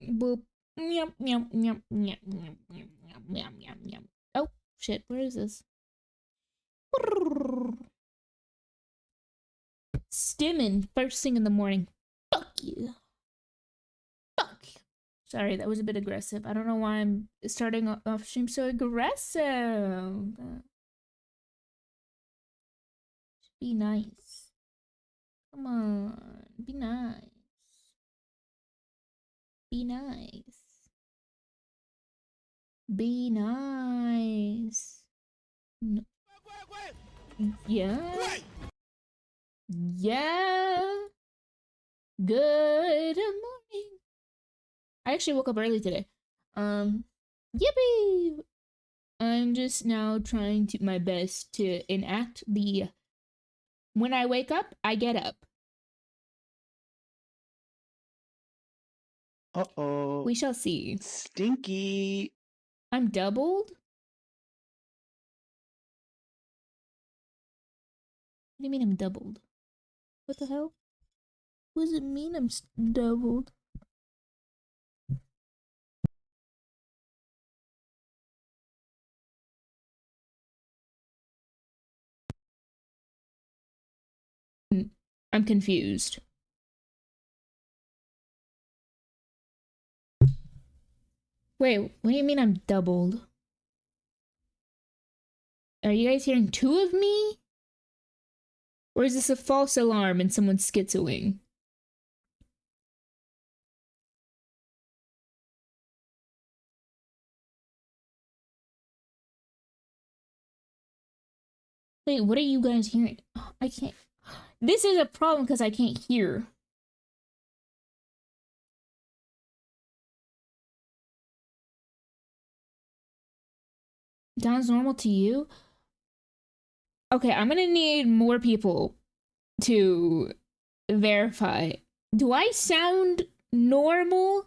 Boop. Yum, yum, yum, yum, yum, yum, yum, yum, yum, yum. Oh, shit, where is this? Stimming first thing in the morning. Fuck you. Fuck you. Sorry, that was a bit aggressive. I don't know why I'm starting off stream so aggressive. Be nice. Come on, be nice. Be nice. Be nice. No. Yeah. Yeah. Good morning. I actually woke up early today. Yippee! I'm just now trying to my best to enact the when I wake up, I get up. Uh-oh. We shall see. Stinky. I'm doubled? What do you mean I'm doubled? What the hell? What does it mean I'm doubled? I'm confused. Wait, what do you mean I'm doubled? Are you guys hearing two of me? Or is this a false alarm and someone's schizoing? Wait, what are you guys hearing? I can't. This is a problem because I can't hear. Sounds normal to you? Okay, I'm gonna need more people to verify. Do I sound normal?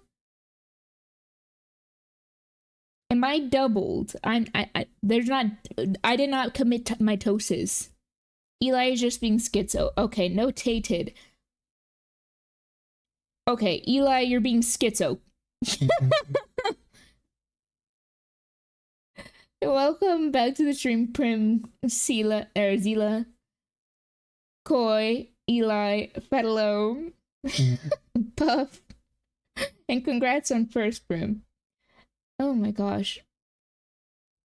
Am I doubled? There's not, I did not commit mitosis. Eli is just being schizo. Okay, notated. Okay, Eli, you're being schizo. Welcome back to the stream, Prim, Zila, Koi, Eli, Fetalo, Puff, and congrats on first, Prim. Oh my gosh.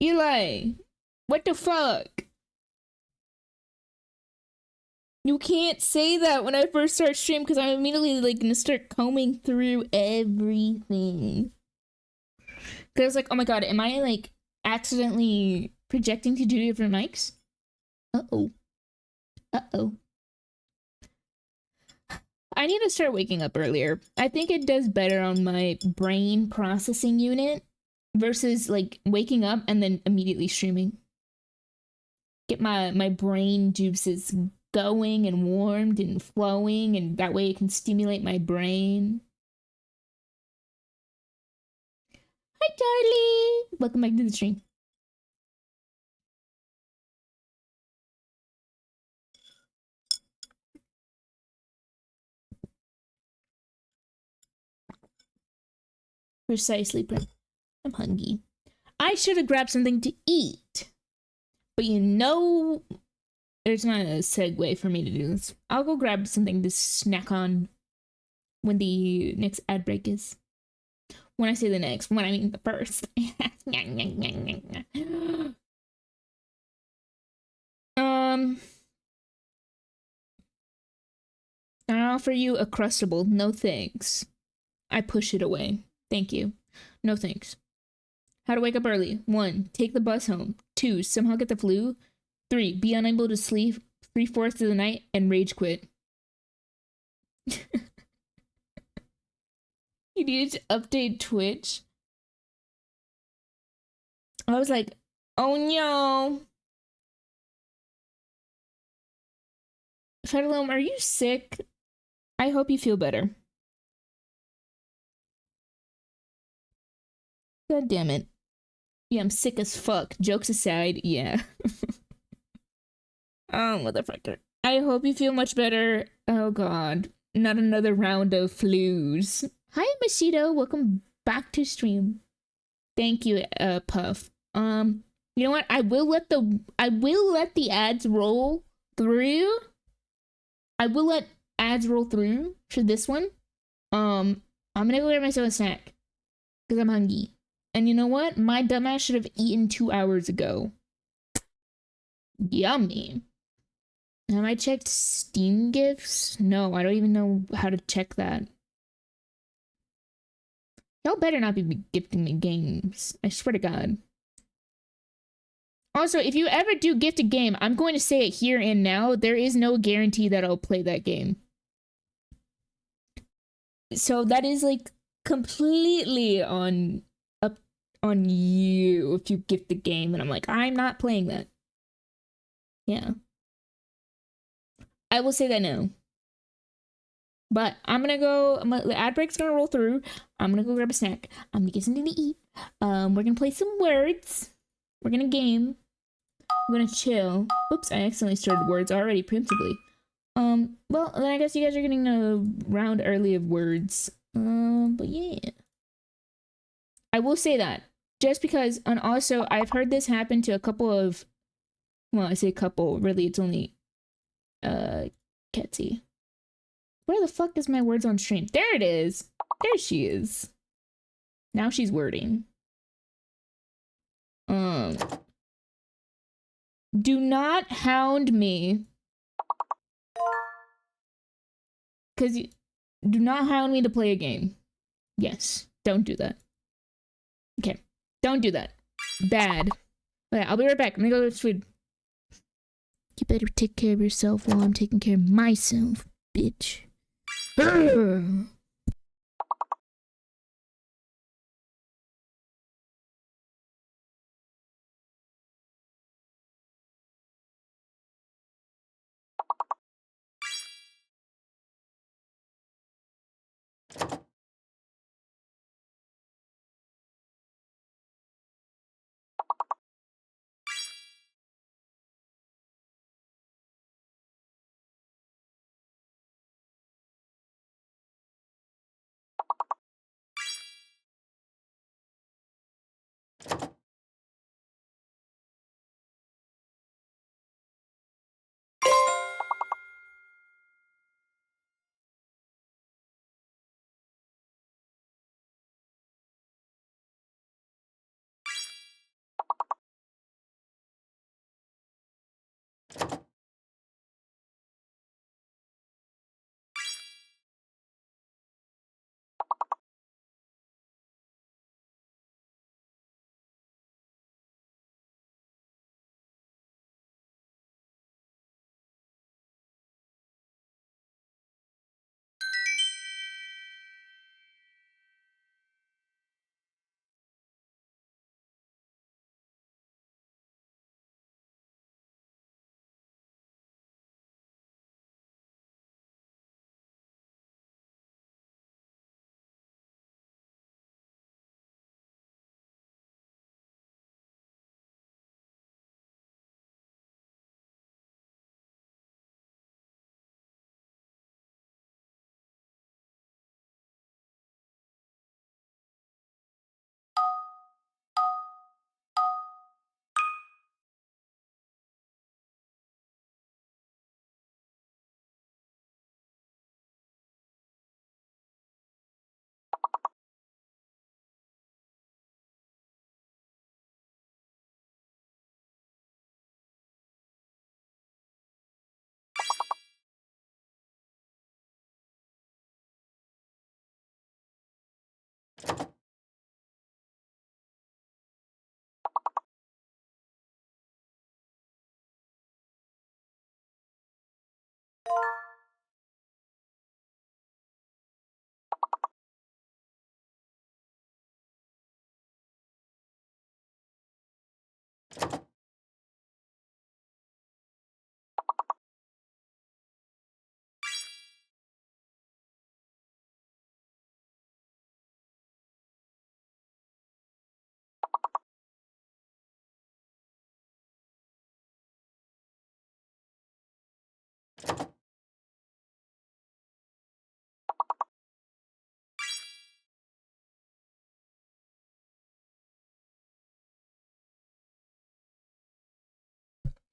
Eli, what the fuck? You can't say that when I first start stream because I'm immediately like gonna start combing through everything. Cause like, oh my god, am I like accidentally projecting to 2 different mics? Uh-oh. Uh-oh. I need to start waking up earlier. I think it does better on my brain processing unit versus like waking up and then immediately streaming. Get my brain juices going and warmed and flowing, and that way it can stimulate my brain. Hi, Charlie! Welcome back to the stream. Precisely, I'm hungry. I should have grabbed something to eat. But you know, there's not a segue for me to do this. I'll go grab something to snack on when the next ad break is. When I say the next, when I mean the first. I offer you a Crustable. No thanks. I push it away. Thank you. No thanks. How to wake up early. 1. Take the bus home. 2. Somehow get the flu. 3. Be unable to sleep 3/4 of the night and rage quit. You needed to update Twitch. I was like, oh no. Fedalome, are you sick? I hope you feel better. God damn it. Yeah, I'm sick as fuck. Jokes aside, yeah. Oh, motherfucker. I hope you feel much better. Oh god. Not another round of flus. Hi, Macedo. Welcome back to stream. Thank you, Puff. You know what? I will let the ads roll through. I will let ads roll through for this one. I'm gonna go get myself a snack because I'm hungry. And you know what? My dumbass should have eaten 2 hours ago. Yummy. Have I checked Steam gifts? No, I don't even know how to check that. Y'all better not be gifting me games. I swear to God. Also, if you ever do gift a game, I'm going to say it here and now. There is no guarantee that I'll play that game. So that is like completely on you if you gift the game and I'm like, I'm not playing that. Yeah. I will say that now. But I'm gonna go. The ad break's gonna roll through. I'm gonna go grab a snack. I'm gonna get something to eat. We're gonna play some words. We're gonna game. We're gonna chill. Oops, I accidentally started words already preemptively. Well, then I guess you guys are getting a round early of words. But yeah. I will say that. Just because, and also, I've heard this happen to a couple of, well, I say a couple, really, it's only, Ketsy. Where the fuck is my words on stream? There it is. There she is. Now she's wording. Do not hound me. Because you do not hound me to play a game. Yes, don't do that. Okay, don't do that. Bad. Okay, I'll be right back. I'm gonna go to food. You better take care of yourself while I'm taking care of myself, bitch.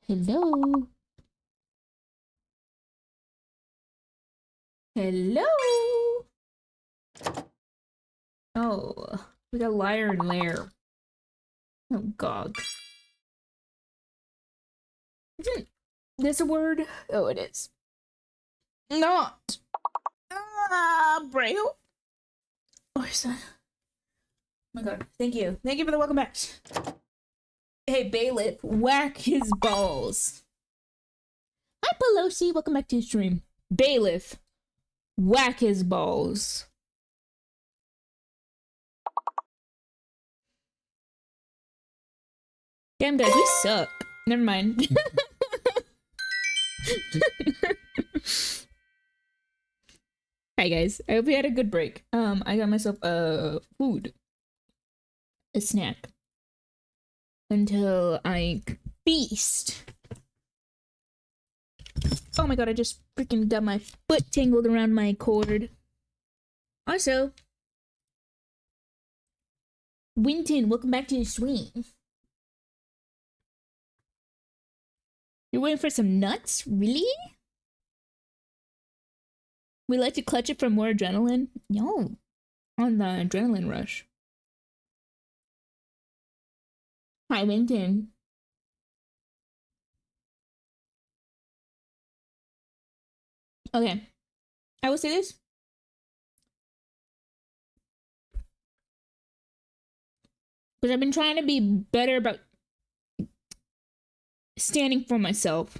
Hello. Hello. Oh, we got liar and lair. Oh god. Isn't this a word? Oh, it is. Not. Braille. Where's that? Oh my god. Thank you. Thank you for the welcome back. Hey, bailiff, whack his balls. Hi, Pelosi. Welcome back to the stream. Bailiff, whack his balls. Damn, guys, we suck. Never mind. Hi, guys. I hope you had a good break. I got myself food. A snack. Until I feast. Oh my god, I just freaking got my foot tangled around my cord. Also, Winton, welcome back to the stream. You're waiting for some nuts? Really? We like to clutch it for more adrenaline? Yo, on the adrenaline rush. Hi, Winton. Okay, I will say this. Because I've been trying to be better about standing for myself.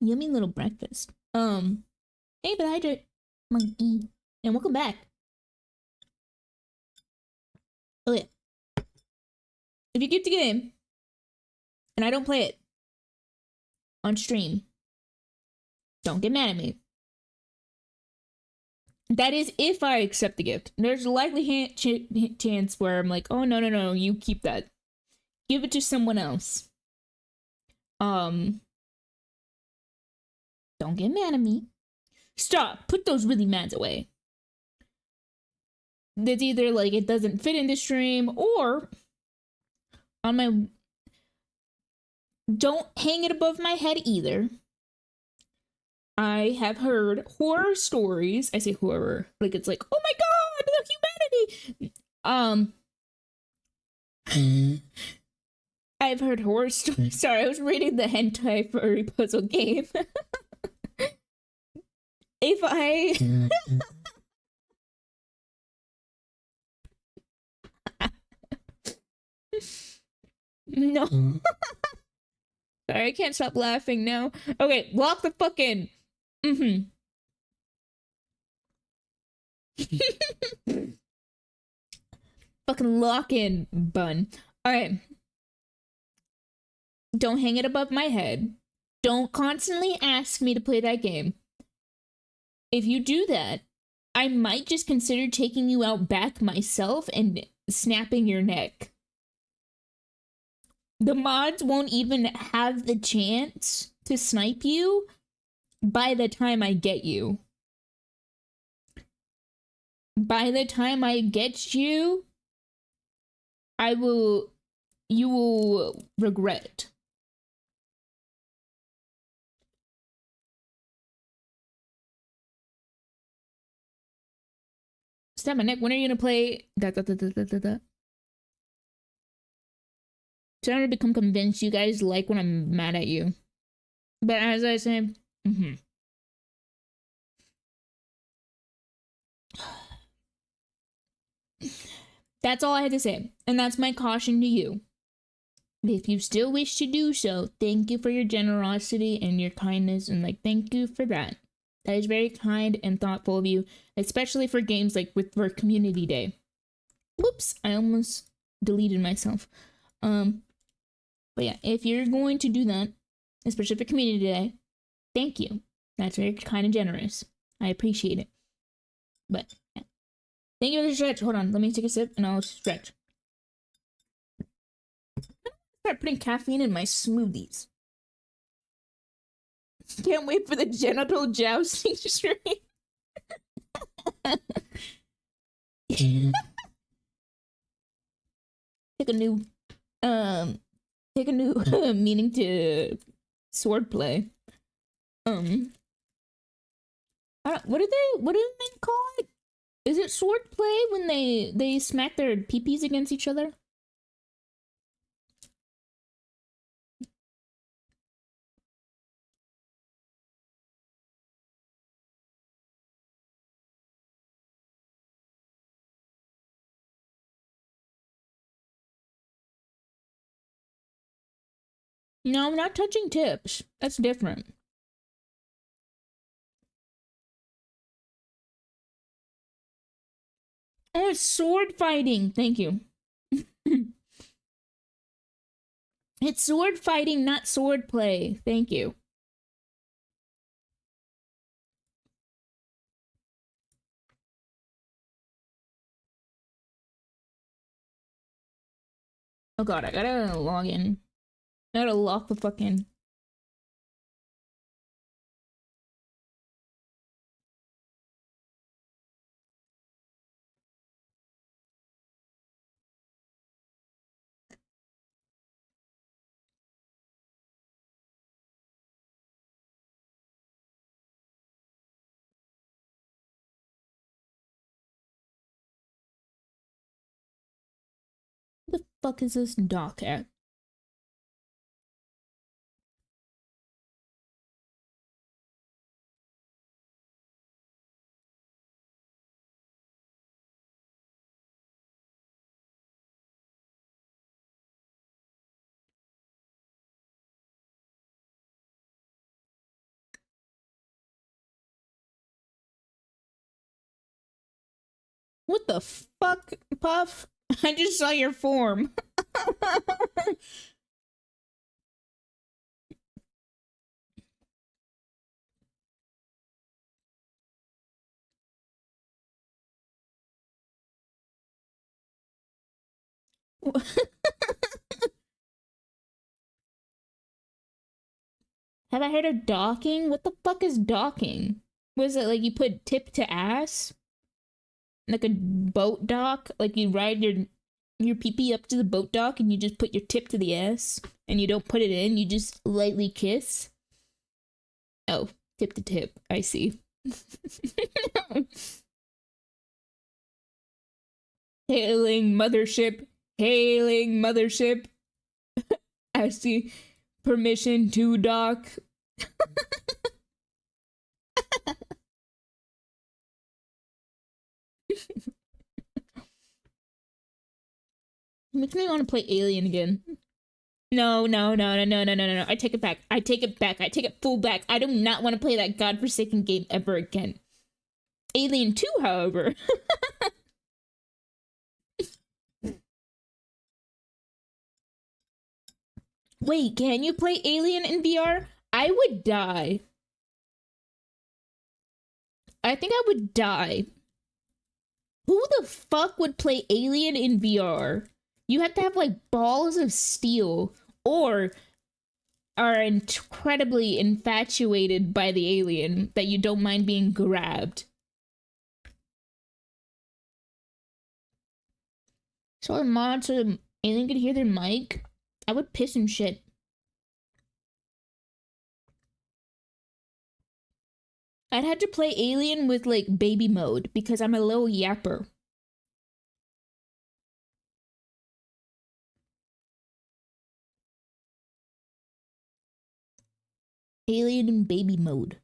Yummy little breakfast. Hey, but hydrate, monkey, and welcome back. Okay, if you get the game and I don't play it on stream, don't get mad at me. That is if I accept the gift. There's a likely chance where I'm like, oh no, you keep that, give it to someone else. Don't get mad at me. Stop. Put those really mads away. That's either like it doesn't fit in the stream or on my. Don't hang it above my head either. I have heard horror stories. I say horror like it's like, oh my god, the humanity. I've heard horror stories. Sorry, I was reading the hentai furry puzzle game. If I no. Sorry, I can't stop laughing now. Okay, lock the fuck in. Fucking lock in, bun. Alright. Don't hang it above my head. Don't constantly ask me to play that game. If you do that, I might just consider taking you out back myself and snapping your neck. The mods won't even have the chance to snipe you by the time I get you. By the time I get you, you will regret. Stab my neck. When are you gonna play? Trying to become convinced you guys like when I'm mad at you. But as I say, that's all I had to say. And that's my caution to you. If you still wish to do so, thank you for your generosity and your kindness. And like, thank you for that. That is very kind and thoughtful of you, especially for games like for Community Day. Whoops, I almost deleted myself. But yeah, if you're going to do that, especially for Community Day, thank you. That's very kind and generous. I appreciate it. But yeah. Thank you for the stretch. Hold on, let me take a sip and I'll stretch. Start putting caffeine in my smoothies. Can't wait for the genital jousting stream. Take a new meaning to swordplay. What do they call it? Is it swordplay when they smack their peepees against each other? No, I'm not touching tips. That's different. Oh, it's sword fighting. Thank you. It's sword fighting, not sword play. Thank you. Oh god, I gotta log in. I gotta lock the fuck in. What the fuck is this dock at? What the fuck, Puff? I just saw your form. Have I heard of docking? What the fuck is docking? Was it like you put tip to ass? Like a boat dock? Like you ride your pee-pee up to the boat dock and you just put your tip to the ass and you don't put it in, you just lightly kiss? Oh, tip to tip. I see. Hailing mothership. Hailing mothership. I see. Permission to dock. Makes me want to play Alien again. No. I take it back. I take it back. I take it full back. I do not want to play that godforsaken game ever again. Alien 2, however. Wait, can you play Alien in VR? I would die. I think I would die. Who the fuck would play Alien in VR? You have to have like balls of steel or are incredibly infatuated by the alien that you don't mind being grabbed. So a mod so the alien could hear their mic? I would piss and shit. I'd have to play Alien with like baby mode because I'm a little yapper. Alien in baby mode.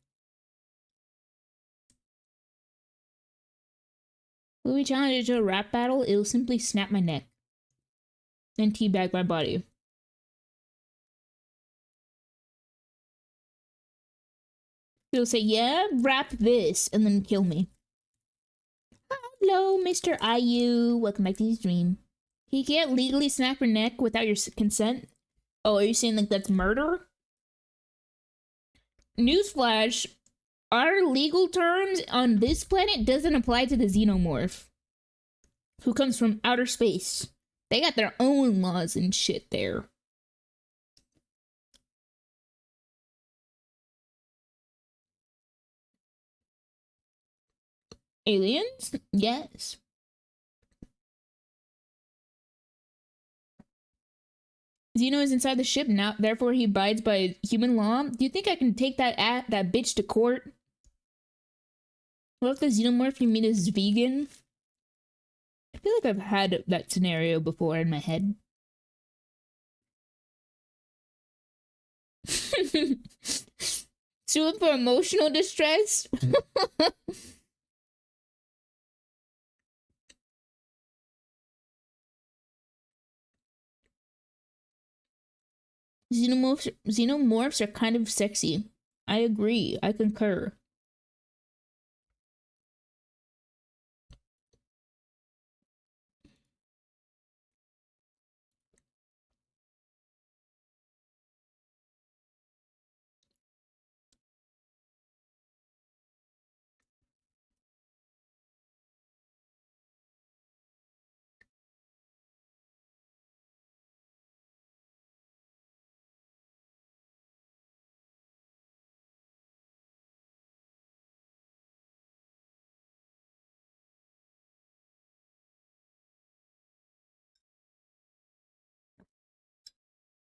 Will we challenge it to a rap battle? It'll simply snap my neck. Then teabag my body. It'll say, yeah, rap this, and then kill me. Hello, Mr. IU. Welcome back to the stream. He can't legally snap your neck without your consent? Oh, are you saying like that's murder? Newsflash, our legal terms on this planet doesn't apply to the xenomorph who comes from outer space. They got their own laws and shit there. Aliens? Yes. Zeno is inside the ship now, therefore he abides by human law. Do you think I can take that bitch to court? What if the xenomorph you meet is vegan? I feel like I've had that scenario before in my head. Suing for emotional distress? Xenomorphs are kind of sexy. I agree. I concur.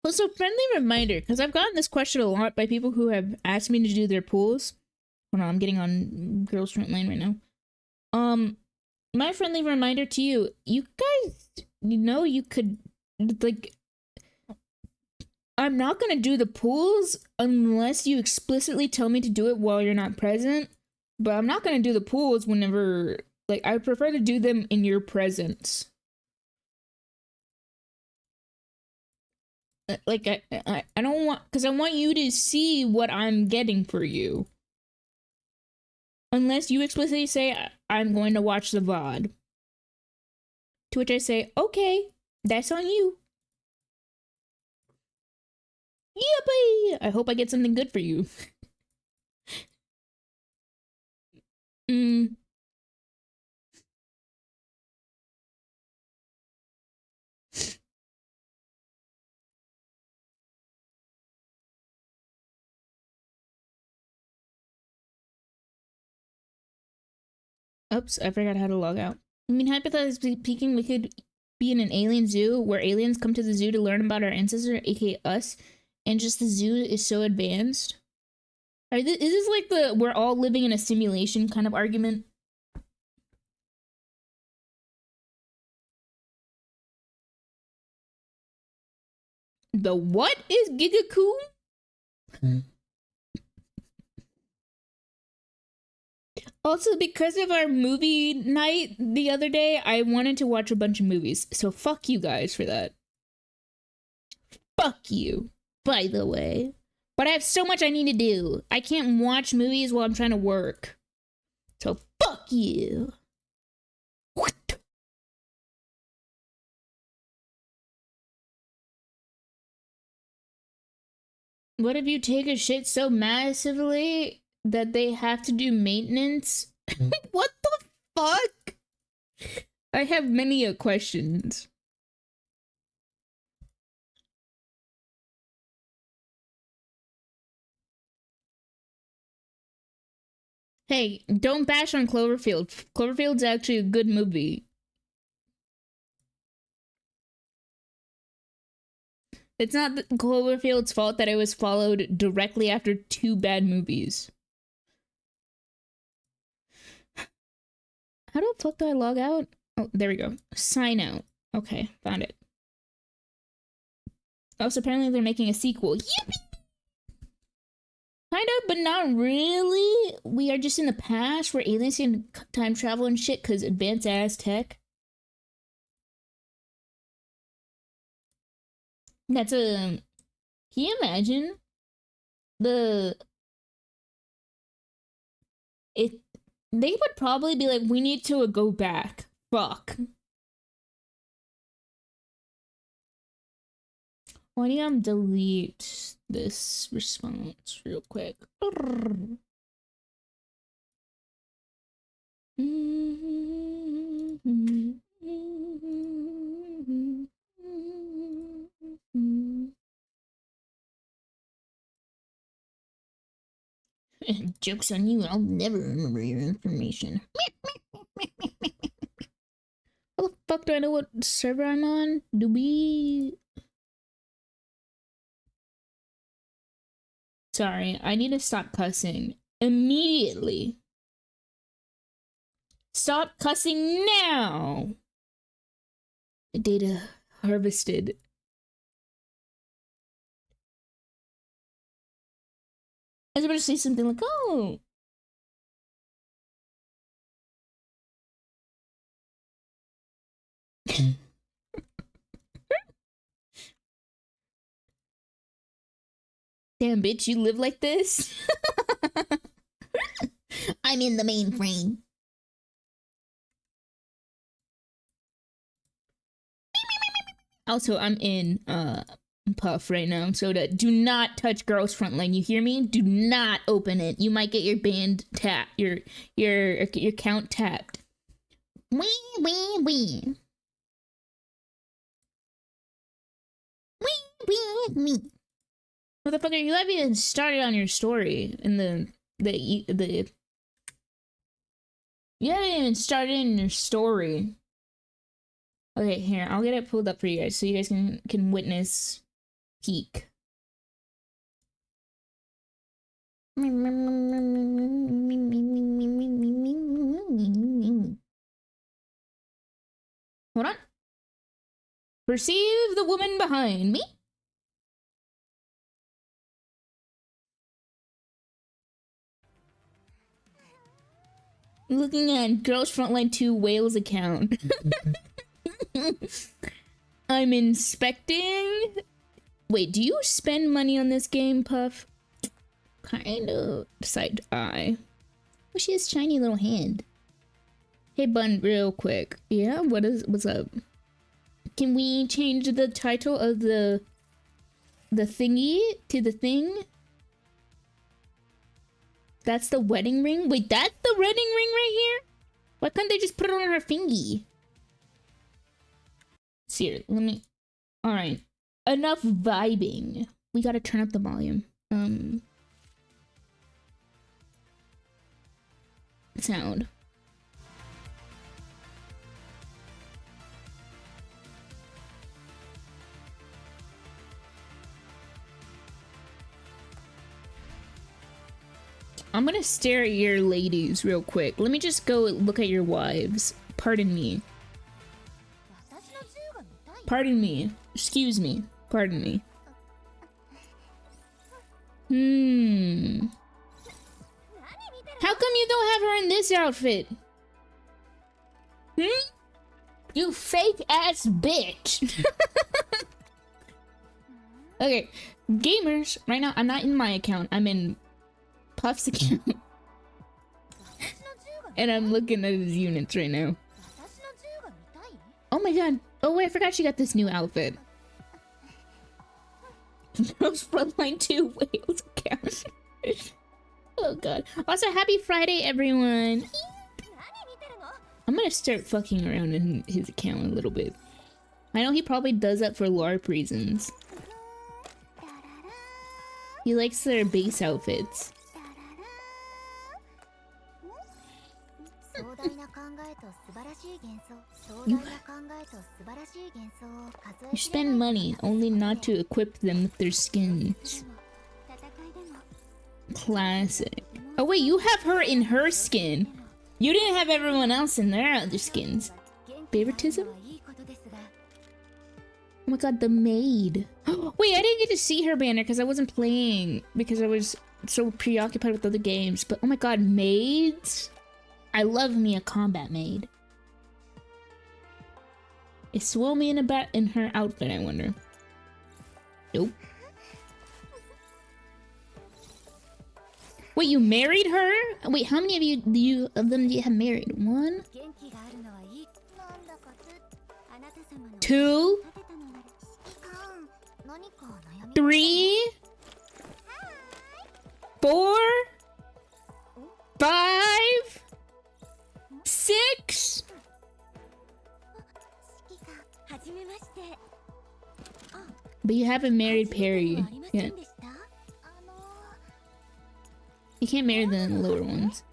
Also, friendly reminder, because I've gotten this question a lot by people who have asked me to do their pools. Hold on, I'm getting on Girls Front Lane right now. My friendly reminder to you, you guys, you could, like, I'm not gonna do the pools unless you explicitly tell me to do it while you're not present. But I'm not gonna do the pools whenever, like, I prefer to do them in your presence. Like, I don't want, because I want you to see what I'm getting for you. Unless you explicitly say, I'm going to watch the VOD. To which I say, okay, that's on you. Yippee! I hope I get something good for you. Oops, I forgot how to log out. I mean, hypothetically speaking, we could be in an alien zoo where aliens come to the zoo to learn about our ancestor, aka us, and just the zoo is so advanced. Is this like the we're all living in a simulation kind of argument? The what is Gigaku? Also, because of our movie night the other day, I wanted to watch a bunch of movies. So fuck you guys for that. Fuck you, by the way. But I have so much I need to do. I can't watch movies while I'm trying to work. So fuck you. What? What if you take a shit so massively that they have to do maintenance? What the fuck? I have many questions. Hey, don't bash on Cloverfield. Cloverfield's actually a good movie. It's not Cloverfield's fault that it was followed directly after 2 bad movies. How the fuck do I log out? Oh, there we go. Sign out. Okay, found it. Oh, so apparently they're making a sequel. Yippee! Kind of, but not really. We are just in the past where aliens can time travel and shit because advanced ass tech. That's a. Can you imagine the? It. They would probably be like, we need to go back. Fuck. Why do you delete this response real quick? Joke's on you, I'll never remember your information. How the fuck do I know what server I'm on? Do we... Sorry, I need to stop cussing immediately. Stop cussing now! Data harvested. I was about to say something like, oh. Damn, bitch, you live like this? I'm in the mainframe. Also, I'm in Puff right now, so do not touch Girls Frontline. You hear me? Do not open it. You might get your band tapped, your account tapped. Wee. Motherfucker, you haven't even started on your story in the you haven't even started in your story. Okay, here, I'll get it pulled up for you guys so you guys can witness peak. Hold on. Perceive the woman behind me. Looking at Girls Frontline 2 Wales account. I'm inspecting. Wait, do you spend money on this game, Puff? Kind of. Side eye. Oh, she has shiny little hand. Hey, Bun, real quick. Yeah, what's up? Can we change the title of the thingy to the thing? That's the wedding ring? Wait, that's the wedding ring right here? Why can't they just put it on her fingy? Here, let me... Alright. Enough vibing. We gotta turn up the volume. Sound. I'm gonna stare at your ladies real quick. Let me just go look at your wives. Pardon me. Pardon me. Excuse me. Pardon me. How come you don't have her in this outfit? You fake ass bitch. Okay, gamers. Right now, I'm not in my account. I'm in Puff's account. And I'm looking at his units right now. Oh my god. Oh wait, I forgot she got this new outfit. Girls Frontline 2 Wales account. Oh god. Also, happy Friday, everyone. I'm gonna start fucking around in his account a little bit. I know he probably does that for LARP reasons. He likes their base outfits. You spend money only not to equip them with their skins. Classic. Oh wait, you have her in her skin. You didn't have everyone else in their other skins. Favoritism? Oh my god, the maid. Wait, I didn't get to see her banner because I wasn't playing. Because I was so preoccupied with other games. But oh my god, maids? I love me a combat maid. Is Swomie in her outfit, I wonder? Nope. Wait, you married her? Wait, how many of you have married? 1, 2, 3, 4, 5, 6. But you haven't married Perry yet. You can't marry the lower ones.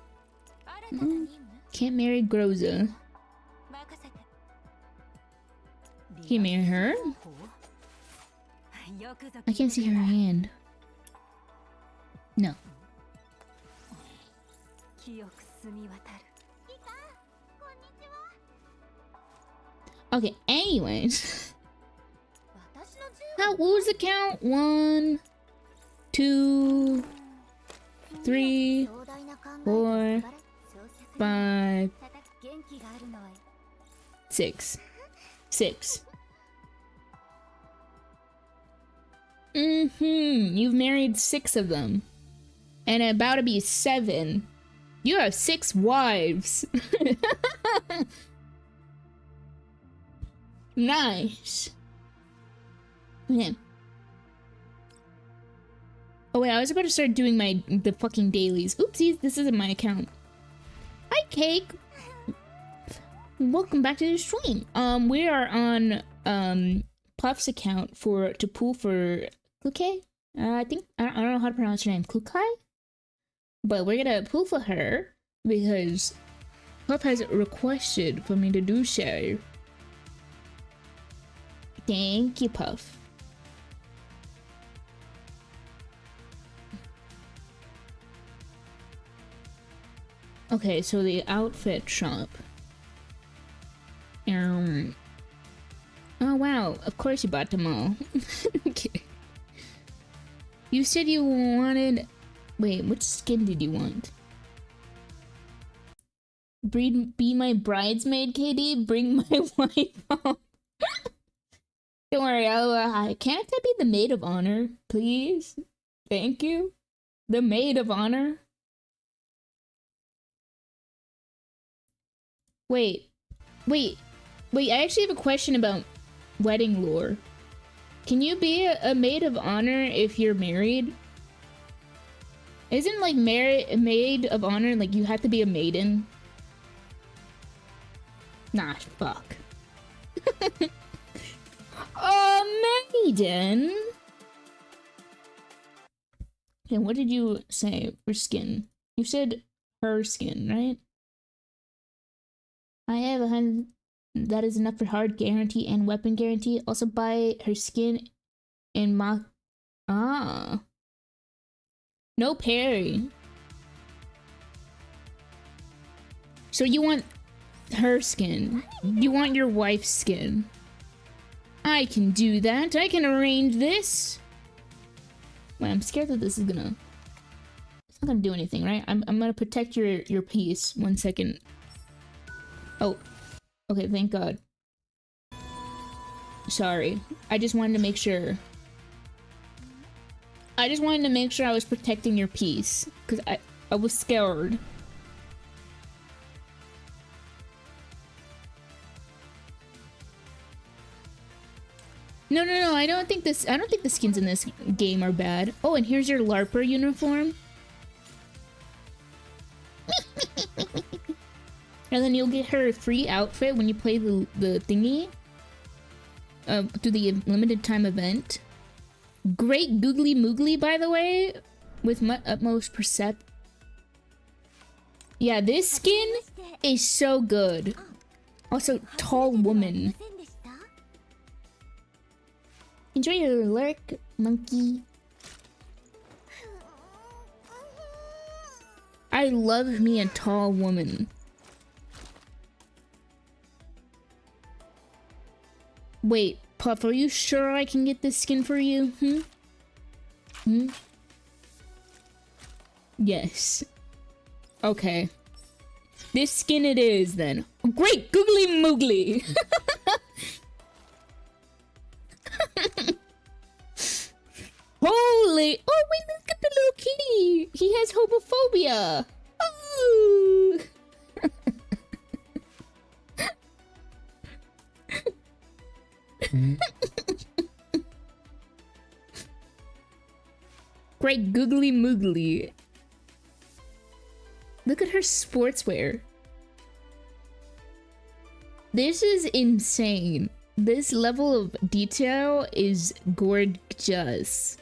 Can't marry Groza. Can you marry her? I can't see her hand. No. Okay, anyways. What was the count? 1, 2, 3, 4, 5, 6. 6. You've married 6 of them. And about to be 7. You have 6 wives. Nice. Okay. Oh wait, I was about to start doing the fucking dailies. Oopsies, this isn't my account. Hi, Cake. Welcome back to the stream. We are on Puff's account to pull for Klukai. I don't know how to pronounce her name. Klukai? But we're gonna pull for her because Puff has requested for me to do so. Thank you, Puff. Okay, so the outfit shop. Oh wow, of course you bought them all. Okay. You said you wanted... Wait, which skin did you want? Be my bridesmaid, KD? Bring my wife home. Don't worry, can't I be the maid of honor, please? Thank you. The maid of honor. Wait, I actually have a question about wedding lore. Can you be a maid of honor if you're married? Isn't like maid of honor like you have to be a maiden? Nah, fuck. A maiden? Okay, what did you say for skin? You said her skin, right? I have 100. That is enough for hard guarantee and weapon guarantee. Also buy her skin in no parry. So you want her skin. You want your wife's skin. I can do that. I can arrange this. Wait, I'm scared that this is gonna... It's not gonna do anything, right? I'm gonna protect your peace. 1 second. Oh. Okay, thank God. Sorry. I just wanted to make sure. I just wanted to make sure I was protecting your peace. Because I was scared. No, I don't think the skins in this game are bad. Oh, and here's your LARPer uniform. And then you'll get her free outfit when you play the thingy. Through the limited time event. Great googly moogly, by the way. With my utmost percept. Yeah, this skin is so good. Also, tall woman. Enjoy your lurk, monkey. I love me a tall woman. Wait, Puff, are you sure I can get this skin for you? Yes. Okay. This skin it is, then. Great googly moogly! Holy! Oh wait, look at the little kitty! He has homophobia! Oh! Great googly moogly. Look at her sportswear. This is insane. This level of detail is gorgeous.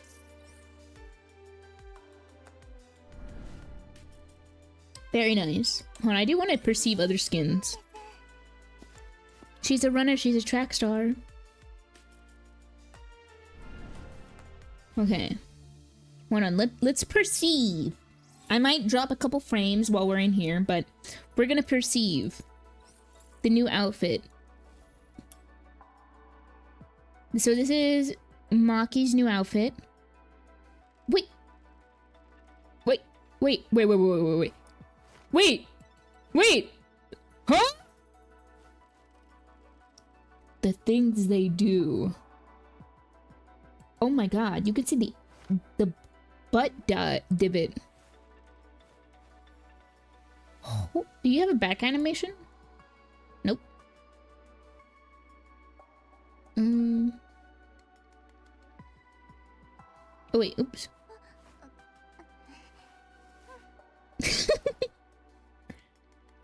Very nice. Hold on, I do want to perceive other skins. She's a runner, she's a track star. Okay. Hold on, let's perceive. I might drop a couple frames while we're in here, but we're gonna perceive the new outfit. So this is Maki's new outfit. Wait. Wait. Huh? The things they do. Oh my god, you can see the butt divot. Oh, do you have a back animation? Nope. Oh wait, oops.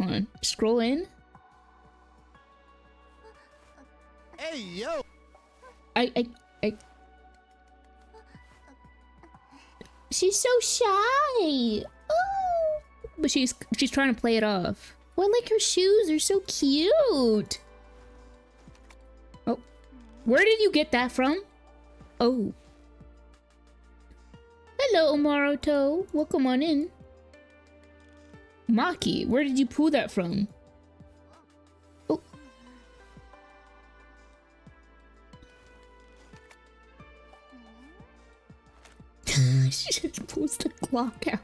Hold on, scroll in. Hey, yo! I She's so shy. Oh, but she's trying to play it off. Oh, I like her shoes. They're so cute. Oh, where did you get that from? Oh. Hello, Omaruto. Welcome on in. Maki, where did you pull that from? Oh. She just pulls the clock out.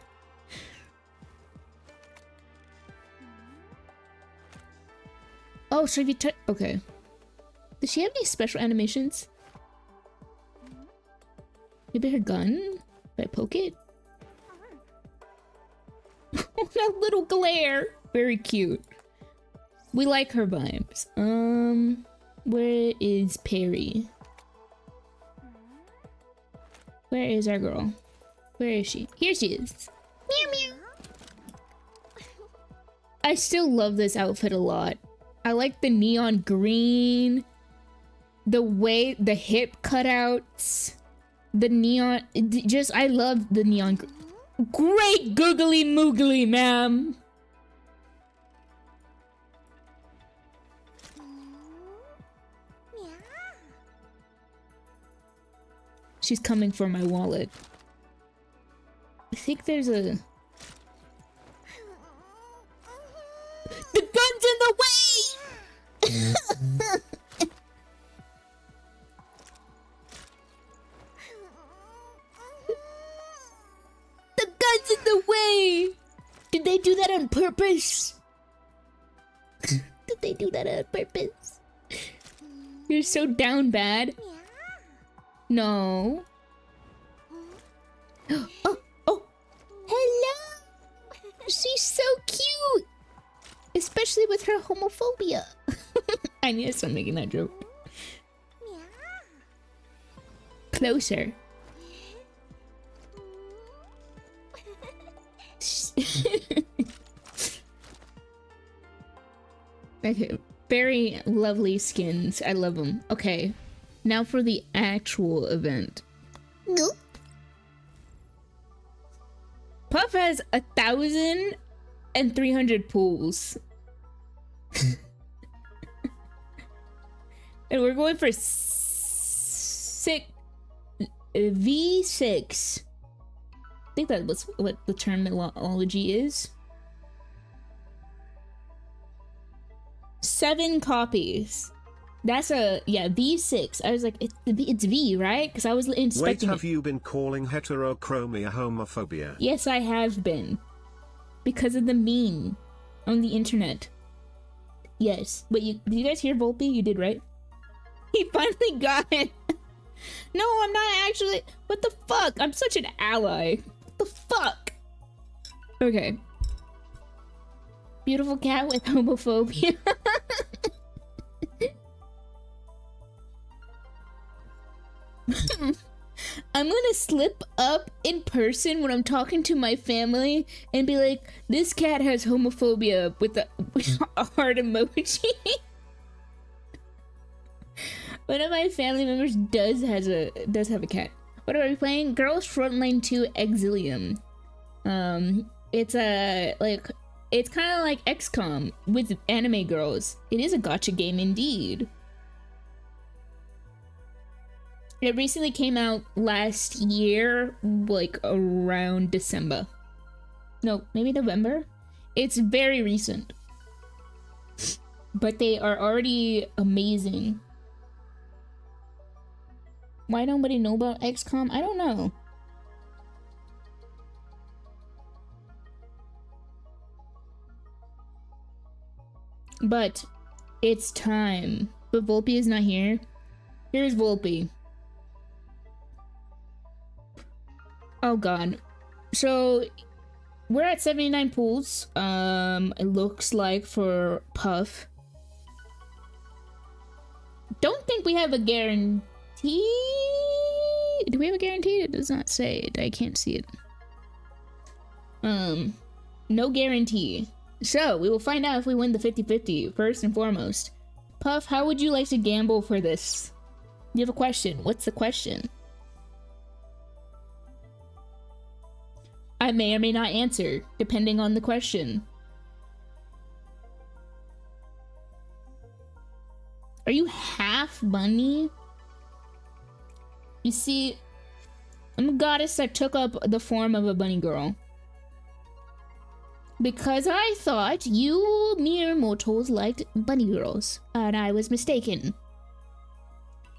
Oh, should we okay. Does she have any special animations? Maybe her gun? If I poke it? Oh, that little glare! Very cute. We like her vibes. Where is Perry? Where is our girl? Where is she? Here she is. Meow meow. I still love this outfit a lot. I like the neon green, the way the hip cutouts, the neon. I love the neon. Great googly moogly, ma'am. She's coming for my wallet. I think there's a... The gun's in the way! The gun's in the way! Did they do that on purpose? Did they do that on purpose? You're so down bad. No. Oh, hello. She's so cute, especially with her homophobia. I need to stop making that joke. Closer. Okay, very lovely skins. I love them. Okay. Now for the actual event. Nope. Puff has 1,300 pools. And we're going for V6. I think that's what the terminology is. 7 copies. That's V6. I was like, it's V, right? Because I was inspecting. Wait, have you been calling heterochromia homophobia? Yes, I have been. Because of the meme on the internet. Yes. But did you guys hear Volpe? You did, right? He finally got it. No, I'm not actually. What the fuck? I'm such an ally. What the fuck? Okay. Beautiful cat with homophobia. I'm gonna slip up in person when I'm talking to my family and be like, this cat has homophobia with a heart emoji. One of my family members does have a cat. What are we playing? Girls Frontline 2 Exilium. It's a like It's kind of like XCOM with anime girls. It is a gacha game indeed. It recently came out last year, like around December. No, maybe November? It's very recent. But they are already amazing. Why nobody know about XCOM? I don't know. But it's time. But Volpe is not here. Here's Volpe. Oh god. So we're at 79 pools. It looks like for Puff. Don't think we have a guarantee. Do we have a guarantee? It does not say it. I can't see it. No guarantee. So we will find out if we win the 50-50 first and foremost. Puff, how would you like to gamble for this? You have a question. What's the question? I may or may not answer, depending on the question. Are you half bunny? You see, I'm a goddess that took up the form of a bunny girl. Because I thought you mere mortals liked bunny girls, and I was mistaken.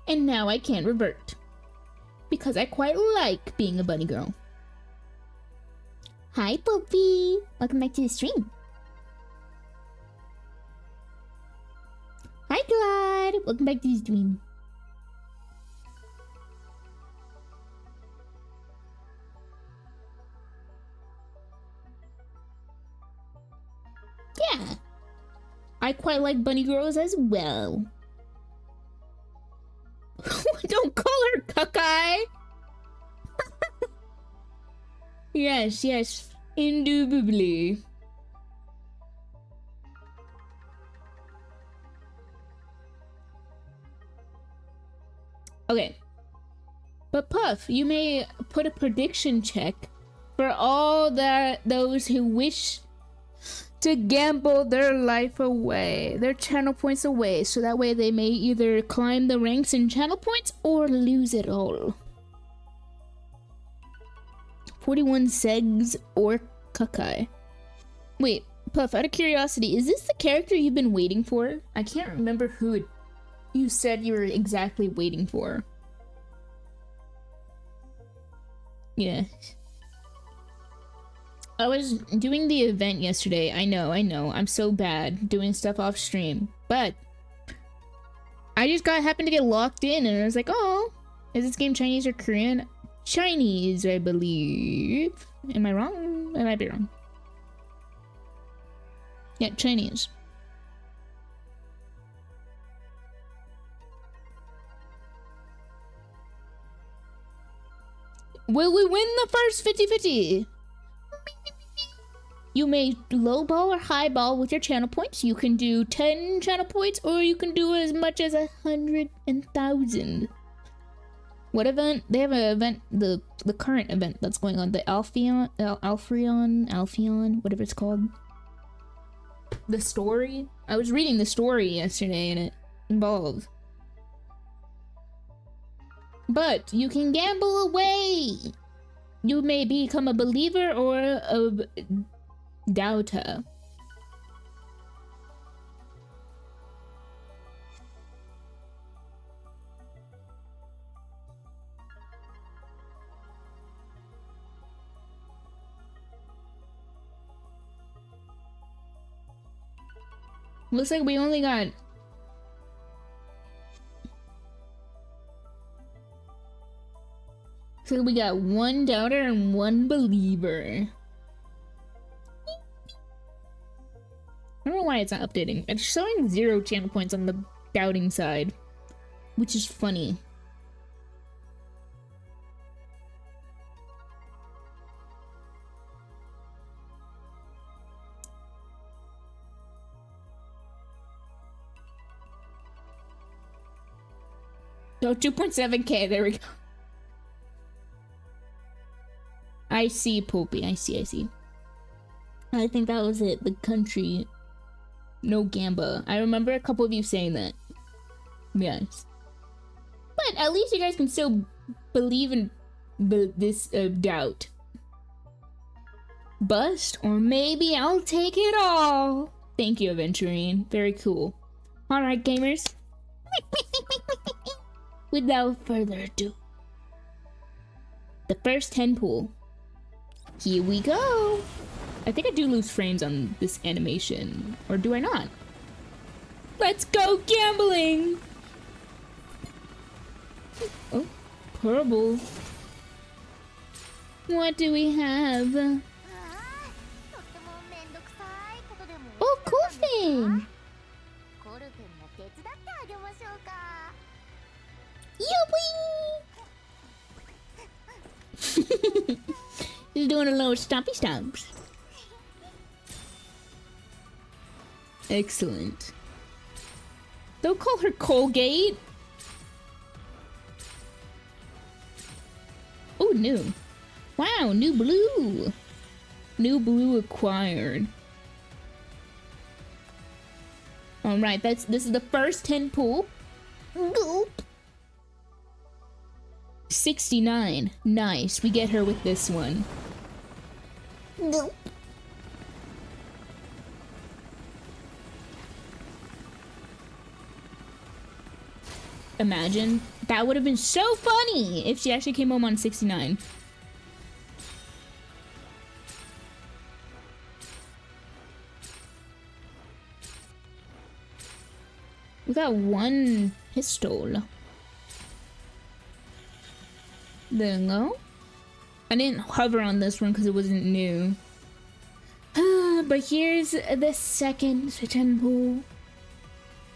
And now I can't revert. Because I quite like being a bunny girl. Hi, Poppy! Welcome back to the stream. Hi, Glad! Welcome back to the stream. Yeah. I quite like bunny girls as well. Don't call her Cuckeye! Yes, yes, indubitably. Okay. But Puff, you may put a prediction check for all those who wish to gamble their life away, their channel points away, so that way they may either climb the ranks in channel points or lose it all. 41 Segs or Kukai. Wait, Puff, out of curiosity, is this the character you've been waiting for? I can't remember who you said you were exactly waiting for. Yeah. I was doing the event yesterday. I know. I'm so bad doing stuff off stream. But I just happened to get locked in and I was like, oh, is this game Chinese or Korean? Chinese, I believe. Am I wrong? I might be wrong. Yeah, Chinese. Will we win the first 50-50? You may lowball or highball with your channel points. You can do 10 channel points, or you can do as much as 100,000. What event? They have an event, the current event that's going on, the Alpheon, whatever it's called. The story? I was reading the story yesterday and it involved. But you can gamble away. You may become a believer or a doubter. Looks like we only got... So we got one doubter and one believer. I don't know why it's not updating. It's showing 0 channel points on the doubting side, which is funny. So 2.7k, there we go. I see, Poopy. I see. I think that was it. The country. No gamba. I remember a couple of you saying that. Yes. But at least you guys can still believe in this doubt. Bust, or maybe I'll take it all. Thank you, Aventurine. Very cool. Alright, gamers. Without further ado, the first 10 pool. Here we go. I think I do lose frames on this animation. Or do I not? Let's go gambling! Oh, purple. What do we have? Oh, Coffin! Yowie! He's doing a little stompy stomps. Excellent. Don't call her Colgate. Oh, new. Wow, new blue. New blue acquired. All right, this is the first 10 pool. Nope. 69. Nice. We get her with this one. Nope. Imagine. That would have been so funny if she actually came home on 69. We got one pistol. There you go. I didn't hover on this one because it wasn't new. But here's the second 10 pool.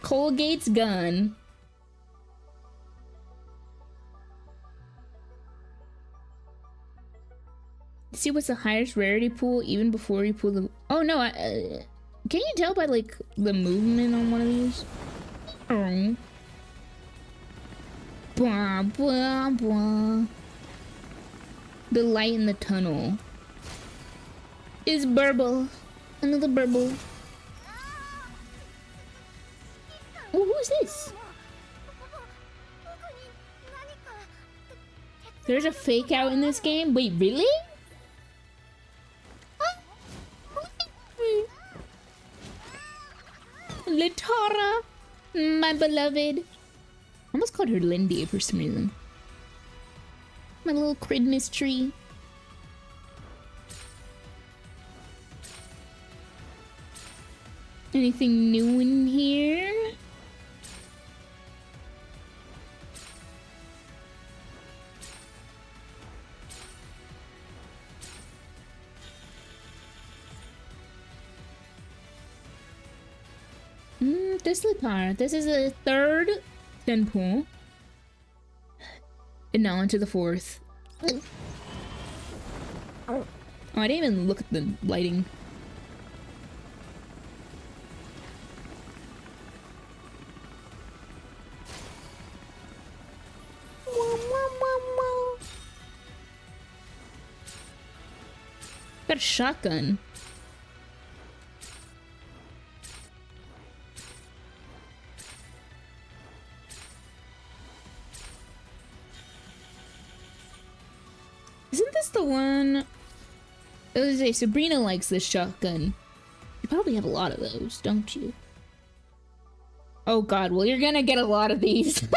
Colgate's gun. See what's the highest rarity pool even before you pull the... Oh no, can you tell by like the movement on one of these? Oh. Blah, blah, blah. The light in the tunnel is burble. Another burble. Oh, who's this? There's a fake out in this game? Wait, really? Litara, my beloved. I almost called her Lindy for some reason. My little Christmas tree. Anything new in here? This Litar. This is the third 10 pool. And now into the fourth. Oh, I didn't even look at the lighting. Got a shotgun. Isn't this the one? I was gonna say, Sabrina likes this shotgun. You probably have a lot of those, don't you? Oh god, well you're gonna get a lot of these.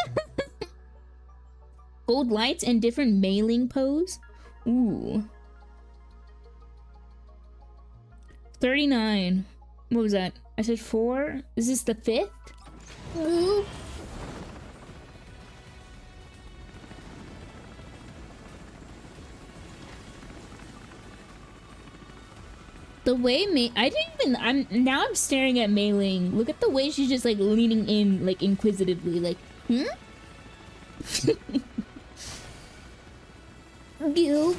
Gold lights and different mailing pose. Ooh. 39. What was that? I said 4? Is this the 5th? Ooh. The way I'm staring at Mei Ling. Look at the way she's just like leaning in like inquisitively, like, hmm? Gulp.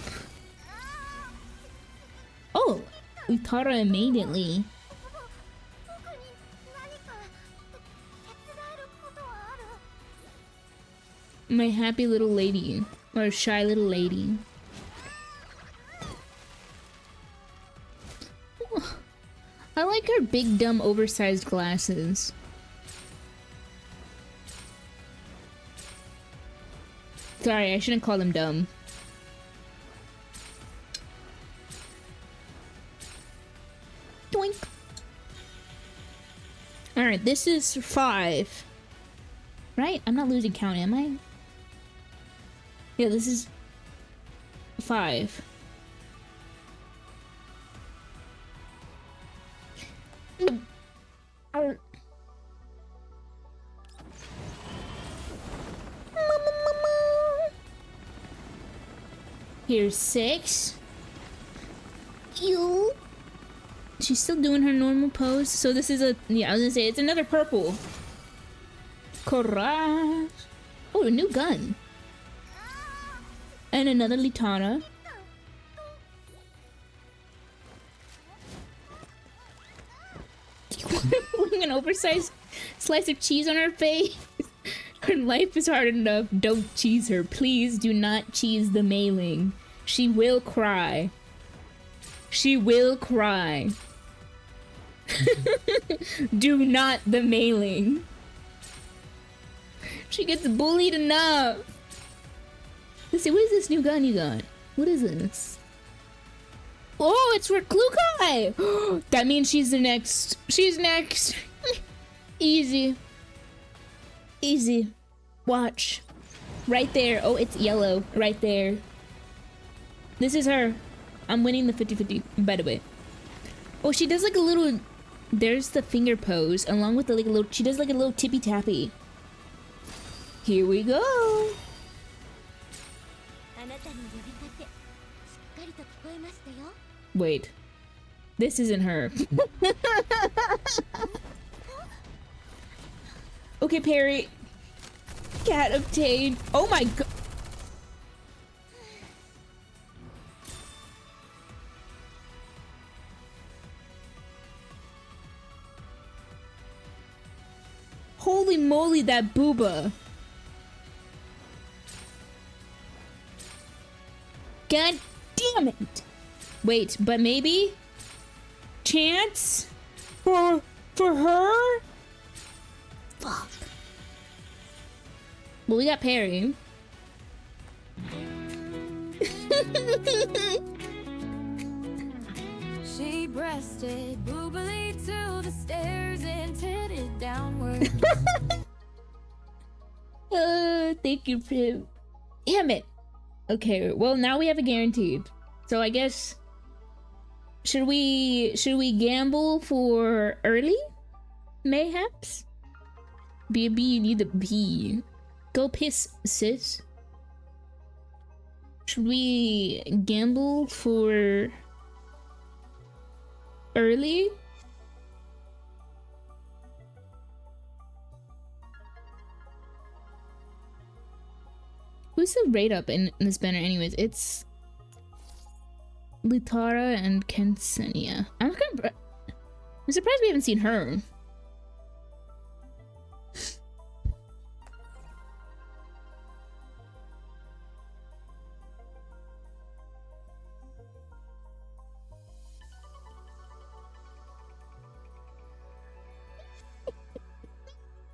Oh, Utara immediately. My happy little lady, or shy little lady. I like her big, dumb, oversized glasses. Sorry, I shouldn't call them dumb. Doink. Alright, this is 5. Right? I'm not losing count, am I? Yeah, this is 5. Here's 6. You. She's still doing her normal pose. So this is a, yeah, I was gonna say it's another purple. Courage. Oh, a new gun. And another Litana. Putting an oversized slice of cheese on her face. Her life is hard enough. Don't cheese her. Please do not cheese the mailing. She will cry. She will cry. Do not the mailing. She gets bullied enough. Let's see, what is this new gun you got? What is this? Oh, it's for Klukai! That means she's the next. She's next. Easy. Easy. Watch. Right there. Oh, it's yellow. Right there. This is her. I'm winning the 50-50, by the way. Oh, she does like a little... There's the finger pose, along with the like a little... She does like a little tippy-tappy. Here we go. Wait. This isn't her. Okay, Perry. Cat obtained. Oh my god. Holy moly, that booba. God damn it. Wait, but maybe? Chance? For her? Fuck. Well, we got Perry. She breasted boobily to the stairs and titted downward. Thank you, Prim. Damn it. Okay, well now we have a guaranteed. So I guess should we gamble for early? Mayhaps? Baby, you need a B. Go piss, sis. Should we gamble for early? Who's the rate up in this banner anyways? It's Litara and Kensenia. I'm surprised we haven't seen her.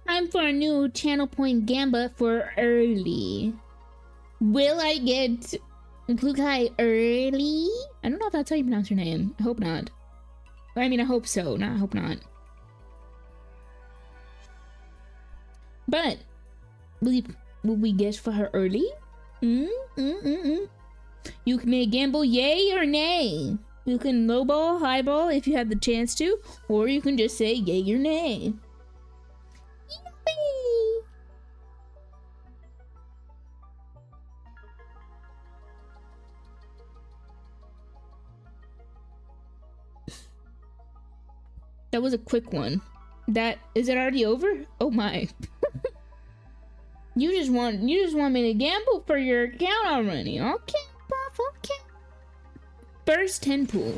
Time for a new channel point gamba for early. Will I get Klukai early? I don't know if that's how you pronounce your name. I hope not. I mean, I hope so. I hope not. But will we get for her early? You may gamble yay or nay. You can lowball, highball if you have the chance to, or you can just say yay or nay. Yippee! That was a quick one. Is it already over? Oh my. You just want me to gamble for your account already. Okay, buff, okay. First 10 pool.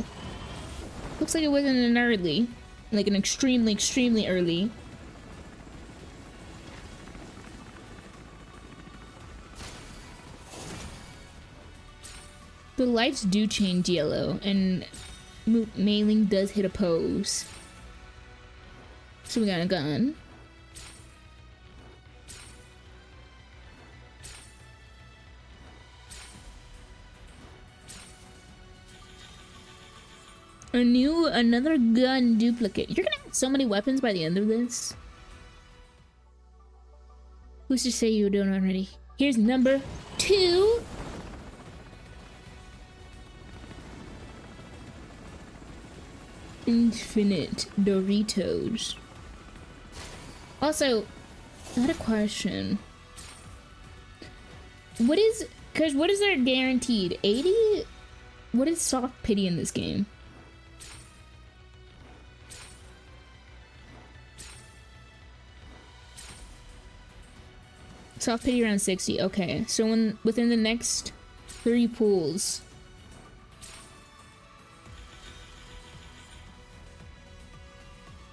Looks like it wasn't an early. Like an extremely, extremely early. The lights do change yellow, and mailing does hit a pose. So we got a gun. Another gun duplicate. You're gonna have so many weapons by the end of this. Who's to say you don't already? Here's number 2. Infinite Doritos. Also, I had a question. What is their guaranteed? 80? What is soft pity in this game? Soft pity around 60. Okay, so within the next 3 pools.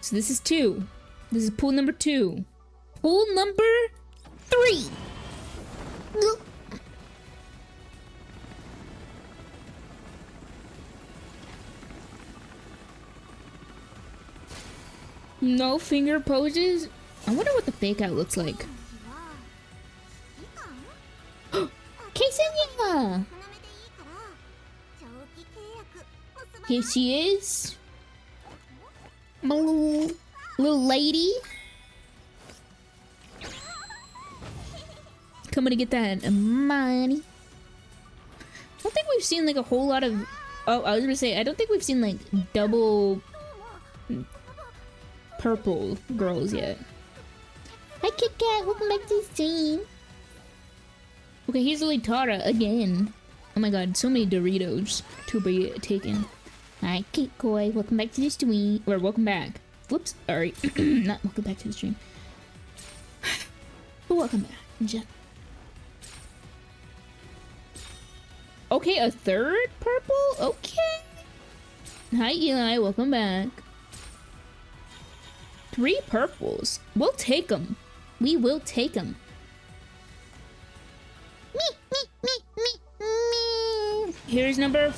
So this is 2. This is pool number 2. Pool number 3. No finger poses? I wonder what the fake out looks like. Ksenia! Here she is. My little lady. Coming to get that money. I don't think we've seen like a whole lot of... Oh, I was gonna say, I don't think we've seen like double purple girls yet. Hi Kit Kat, welcome back to the stream. Okay, here's Lily Tara again. Oh my god, so many Doritos to be taken. Hi Kit Koi, welcome back to the stream. Or welcome back. Whoops, sorry. Not welcome back to the stream. But welcome back. Yeah. Okay, a third purple? Okay. Hi Eli, welcome back. 3 purples. We'll take them. We will take them. Here's number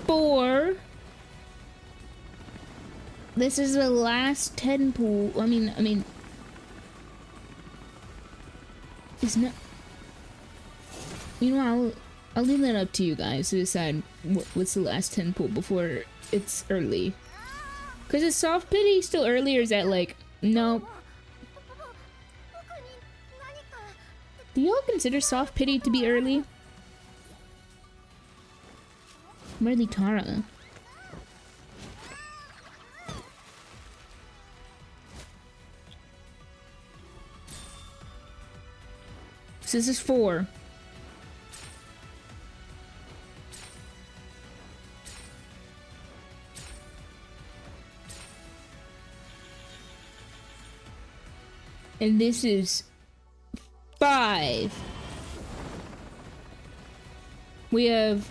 4. This is the last 10 pool. I mean, it's not. You know, I'll leave that up to you guys to decide what's the last 10 pool before it's early. Cause is soft pity still early, or is that like no? Do y'all consider soft pity to be early? Merely Tara. So this is 4. And this is 5. We have...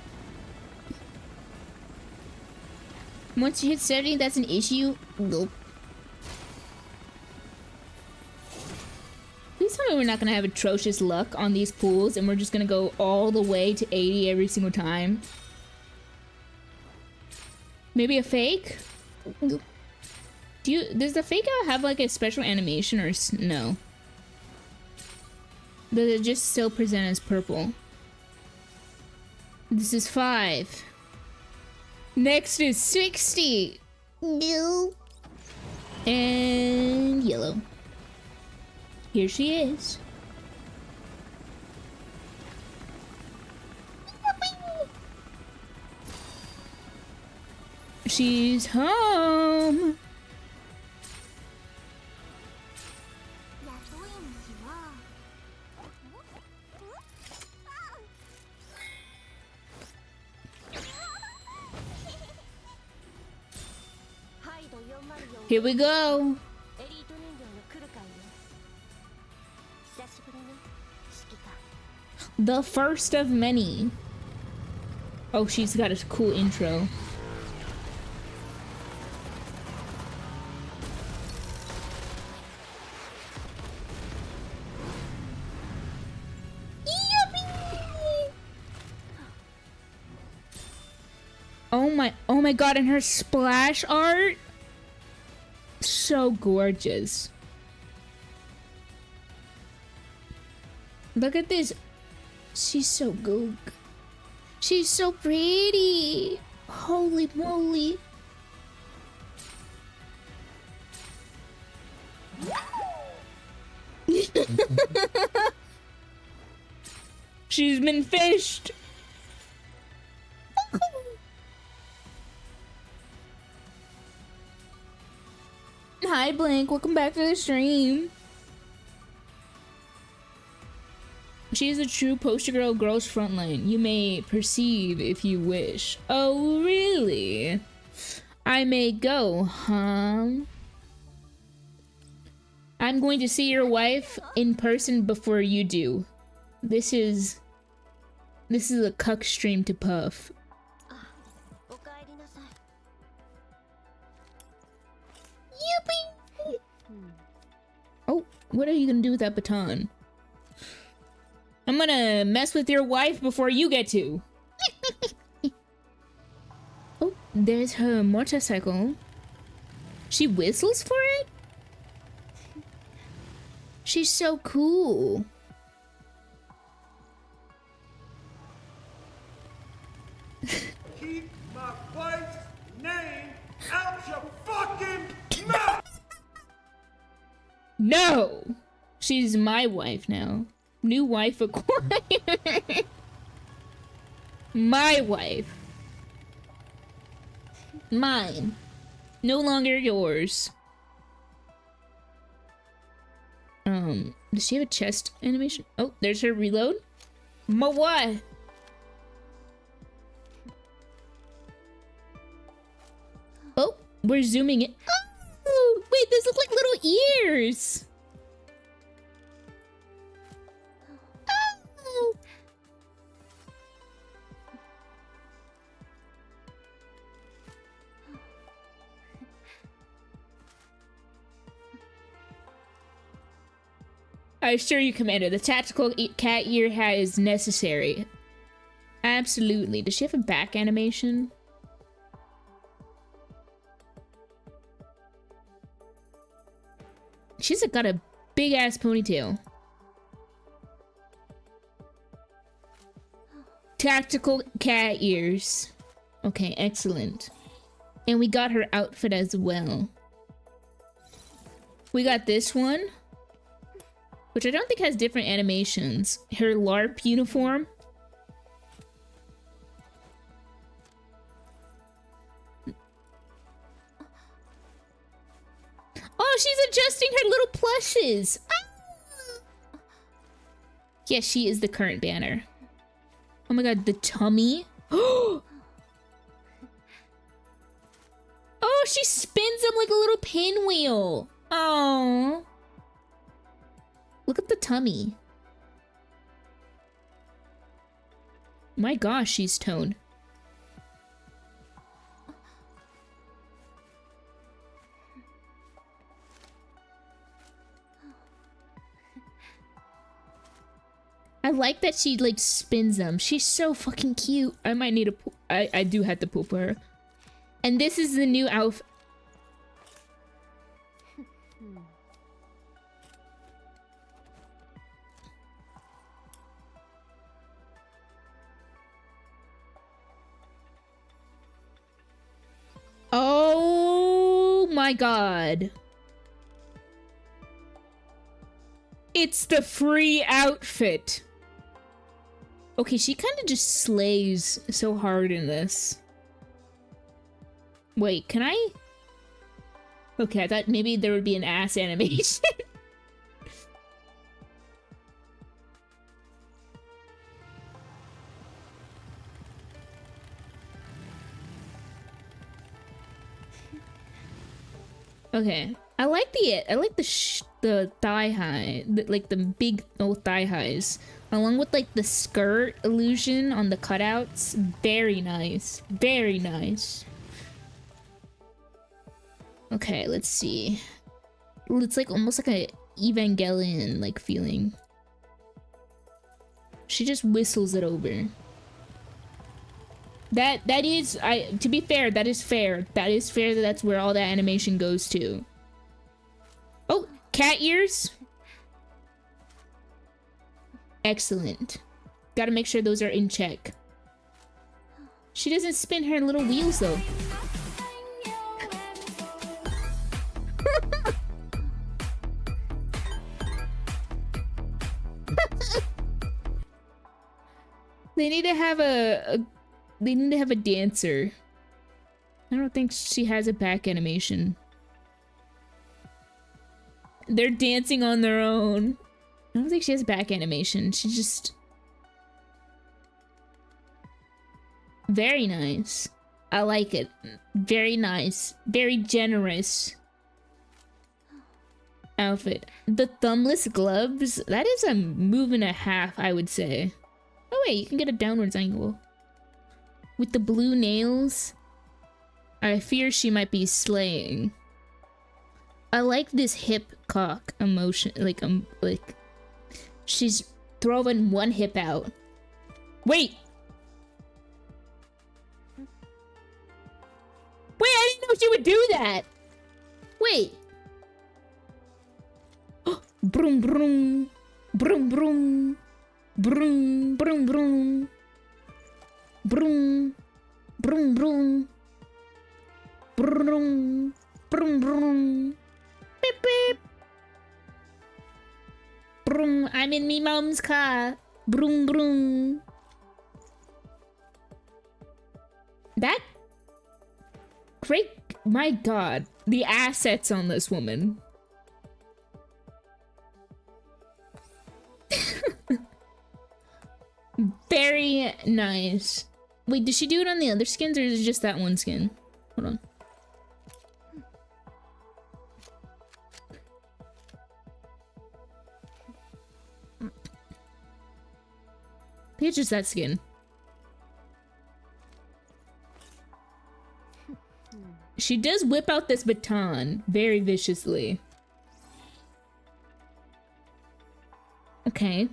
Once you hit 70, that's an issue? Nope. Please tell me we're not gonna have atrocious luck on these pools and we're just gonna go all the way to 80 every single time. Maybe a fake? Nope. Does the fake out have like a special animation or no? Does it just still present as purple? This is 5. Next is 60. No. And yellow. Here she is. She's home. Here we go. The first of many. Oh, she's got a cool intro. Oh my god, and her splash art, so gorgeous. Look at this. She's so good. She's so pretty. Holy moly. She's been fished. Hi Blank, welcome back to the stream. She is a true poster girl, girls frontline. You may perceive if you wish. Oh really? I may go, huh? I'm going to see your wife in person before you do. This is a cuck stream to Puff. Yippee! Oh, what are you gonna do with that baton? I'm gonna mess with your wife before you get to. Oh, there's her motorcycle. She whistles for it? She's so cool. Keep my wife's name out your fucking mouth! No! She's my wife now. New wife acquired. My wife. Mine. No longer yours. Does she have a chest animation? Oh, there's her reload. My what? Oh, we're zooming in. Oh, wait, those look like little ears. Oh. I assure you, Commander, the tactical cat ear hat is necessary. Absolutely. Does she have a back animation? She's got a big ass ponytail. Tactical cat ears. Okay, excellent. And we got her outfit as well. We got this one, which I don't think has different animations. Her LARP uniform. Oh, she's adjusting her little plushes. Ah! Yeah, she is the current banner. Oh my god, the tummy. Oh, she spins them like a little pinwheel. Oh. Look at the tummy. My gosh, she's toned. I like that she like spins them. She's so fucking cute. I might need a I do have to poop for her. And this is the new outfit. Oh my god. It's the free outfit. Okay, she kind of just slays so hard in this. Wait, can I? Okay, I thought maybe there would be an ass animation. Okay, I like the thigh high, like the big old thigh highs, along with like the skirt illusion on the cutouts. Very nice, very nice. Okay, let's see. It's like almost like a Evangelion like feeling. She just whistles it over. That is, to be fair, that is fair. That is fair that that's where all that animation goes to. Oh, cat ears. Excellent. Gotta make sure those are in check. She doesn't spin her little wheels though. They need to have they need to have a dancer. I don't think she has a back animation. They're dancing on their own. I don't think she has back animation. She just... Very nice. I like it. Very nice. Very generous outfit. The thumbless gloves, that is a move and a half, I would say. Oh wait, you can get a downwards angle. With the blue nails, I fear she might be slaying. I like this hip cock emotion, like she's throwing one hip out. Wait! Wait, I didn't know she would do that! Wait! Broom broom! Broom broom! Broom broom broom! Broom! Broom broom! Broom! Broom broom! Beep beep! Broom! I'm in me mom's car! Broom broom! That... Great... My god. The assets on this woman. Very nice. Wait, did she do it on the other skins or is it just that one skin? Hold on. I think it's just that skin. She does whip out this baton very viciously. Okay.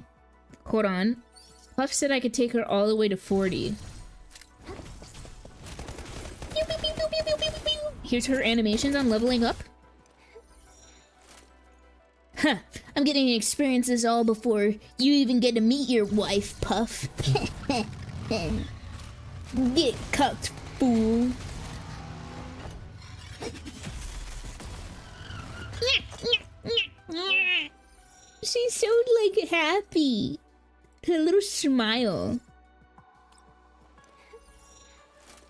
Hold on. Puff said I could take her all the way to 40. Here's her animations on leveling up. Huh. I'm getting experiences all before you even get to meet your wife, Puff. Get cucked, fool. She's so, like, happy. Her little smile.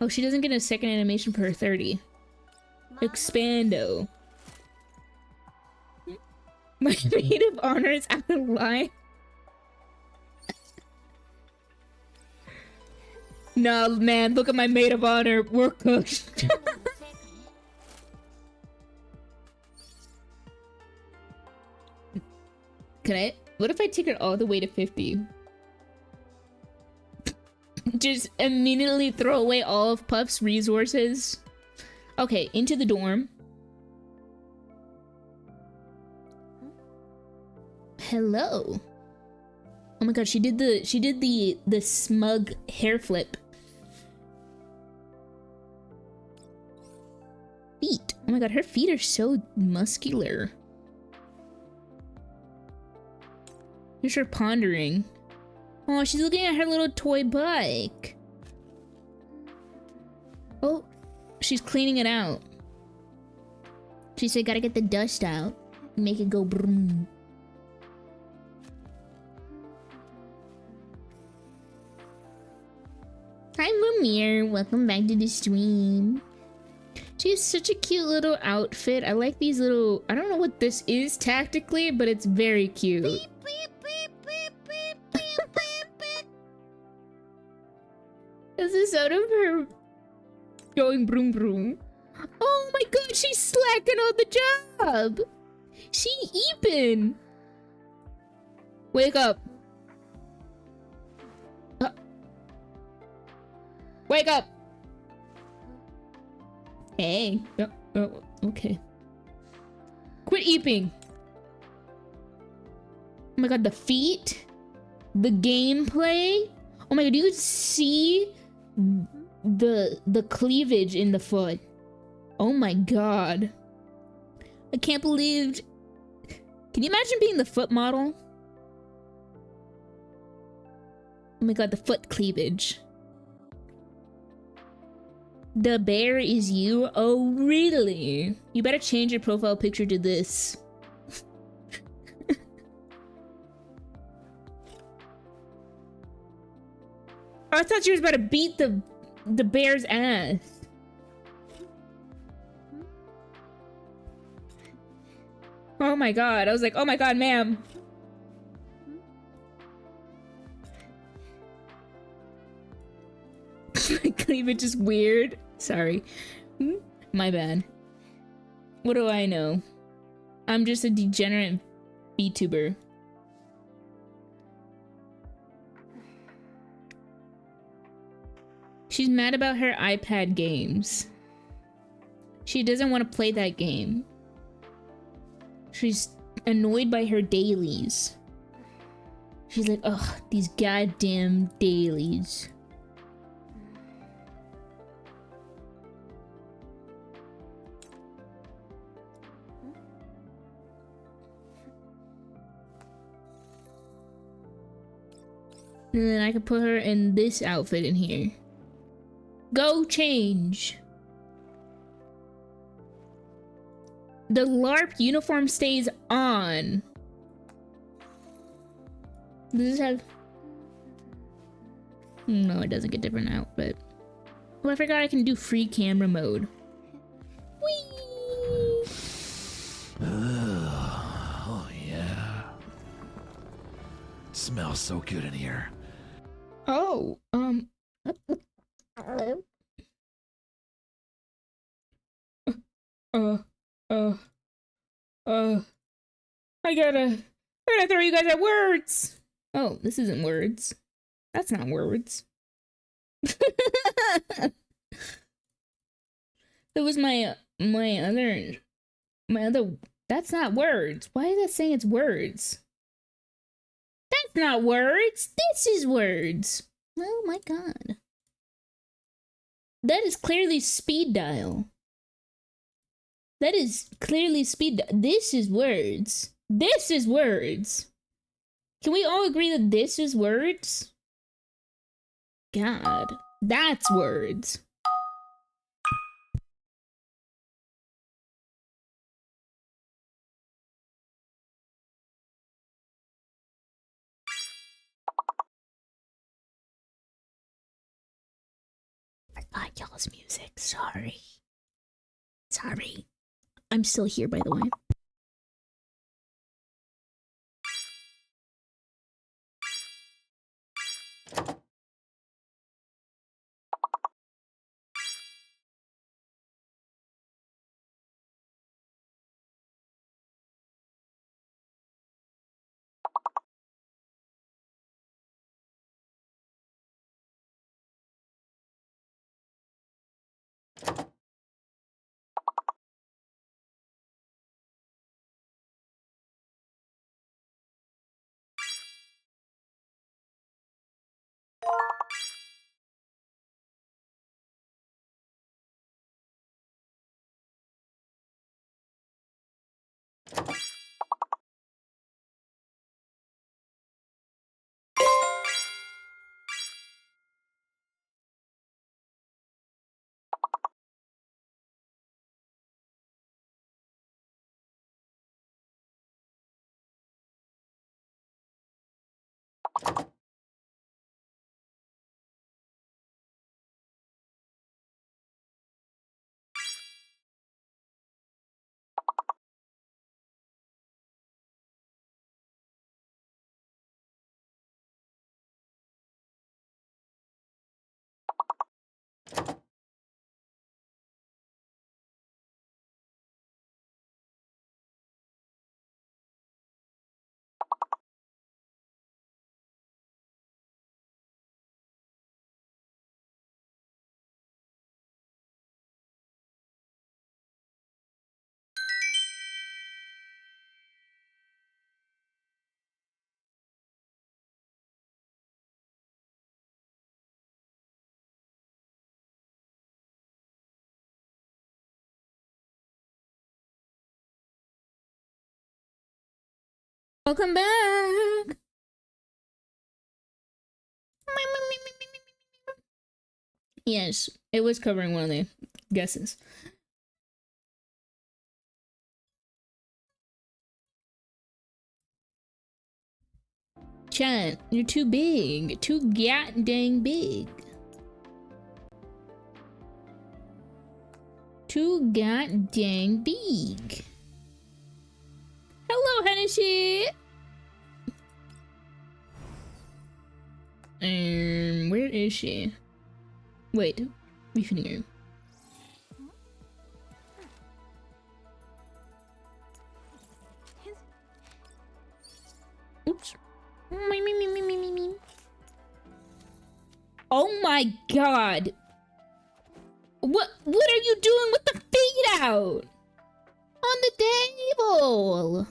Oh, she doesn't get a second animation for her 30. Expando. My maid of honor is out of line. No, man, look at my maid of honor. We're cooked. Can I? What if I take her all the way to 50? Just immediately throw away all of Puff's resources. Okay, into the dorm. Hello. Oh my god, she did the smug hair flip. Feet. Oh my god, her feet are so muscular. Here's her pondering. Oh, she's looking at her little toy bike. Oh, she's cleaning it out. She said, gotta get the dust out. Make it go broom. Hi, Mumir. Welcome back to the stream. She has such a cute little outfit. I like these little... I don't know what this is tactically, but it's very cute. Beep, beep, beep, beep, beep, beep, beep, beep. Is the sound of her going broom broom? Oh my god, she's slacking on the job! She eeping! Wake up! Wake up! Hey. Oh, okay. Quit eeping! Oh my god, the feet? The gameplay? Oh my god, do you see the cleavage in the foot. Oh my god. I can't believe. Can you imagine being the foot model? Oh my god, the foot cleavage. The bear is you? Oh, really? You better change your profile picture to this. I thought you was about to beat the bear's ass. Oh my god, I was like, oh my god, ma'am. My cleavage is weird. Sorry. My bad. What do I know? I'm just a degenerate VTuber. She's mad about her iPad games. She doesn't want to play that game. She's annoyed by her dailies. She's like, ugh, these goddamn dailies. And then I could put her in this outfit in here. Go change. The LARP uniform stays on. Does this have... No, it doesn't get different outfit. Oh, I forgot I can do free camera mode. Whee! Oh, yeah. It smells so good in here. Oh, uh, I gotta throw you guys at words. Oh, this isn't words. That's not words. That was my other. That's not words. Why is it saying it's words? That's not words. This is words. Oh my god. That is clearly speed dial. That is clearly speed. This is words. This is words. Can we all agree that this is words? God, that's words. I like y'all's music. Sorry. Sorry. I'm still here, by the way. Welcome back. Yes, it was covering one of the guesses. Chat, you're too big. Too dang big. Too dang big. Hello, Hennessy. Where is she? Wait, we finna go. Oops. Oh my god. What are you doing with the feet out? On the table.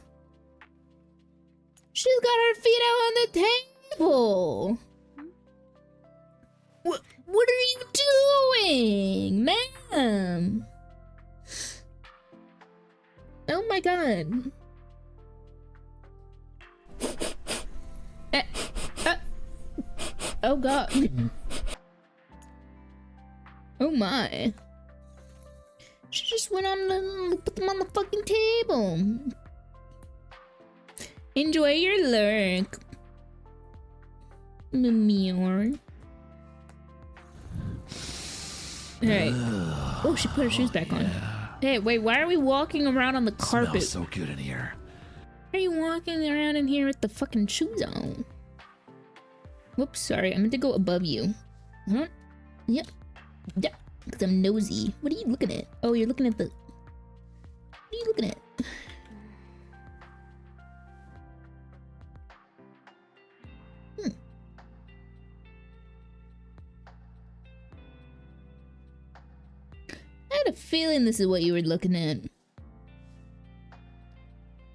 She's got her feet out on the table. What are you doing, ma'am? Oh my god. Oh god. Oh my. She just went on the put them on the fucking table. Enjoy your lurk. Meow. Alright. Oh, she put her shoes back on. Hey, wait, why are we walking around on the carpet? Smells so good in here. Why are you walking around in here with the fucking shoes on? Whoops, sorry, I meant to go above you. Huh? Yep. Yep. Because I'm nosy. What are you looking at? Oh, you're looking at the... What are you looking at? I had a feeling this is what you were looking at.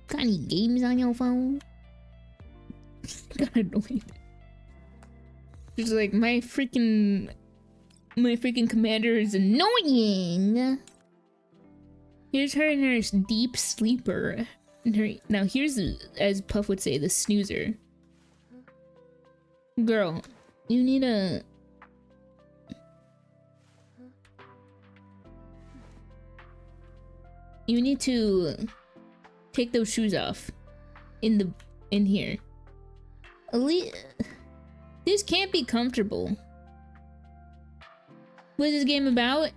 Got any games on your phone? Got annoyed. Just like my freaking commander is annoying. Here's her in her deep sleeper. Now here's, as Puff would say, the snoozer. Girl, you need a... You need to take those shoes off in here. This can't be comfortable. What is this game about?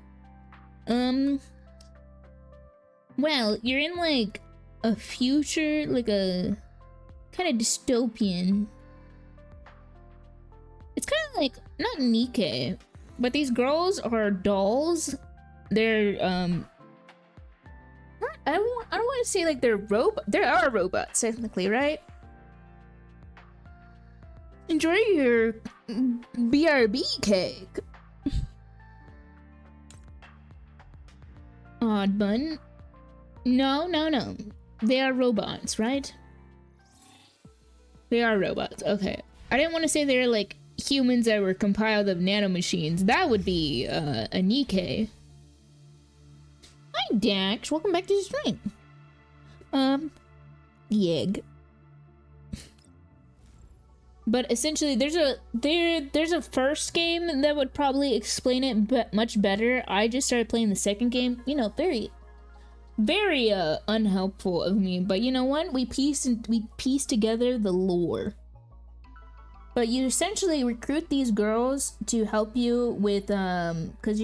Well, you're in like a future, like a kind of dystopian. It's kind of like, not nyehehe, but these girls are dolls. They're I don't want to say like they're there are robots technically, right? Enjoy your BRB cake. Odd bun. No. They are robots, right? They are robots. Okay. I didn't want to say they're like humans that were compiled of nanomachines. That would be a nyehehe. Hi Dax, welcome back to the stream. Yeg. But essentially there's a first game that would probably explain it much better. I just started playing the second game. You know, very unhelpful of me, but you know what? We piece together the lore. But you essentially recruit these girls to help you with cuz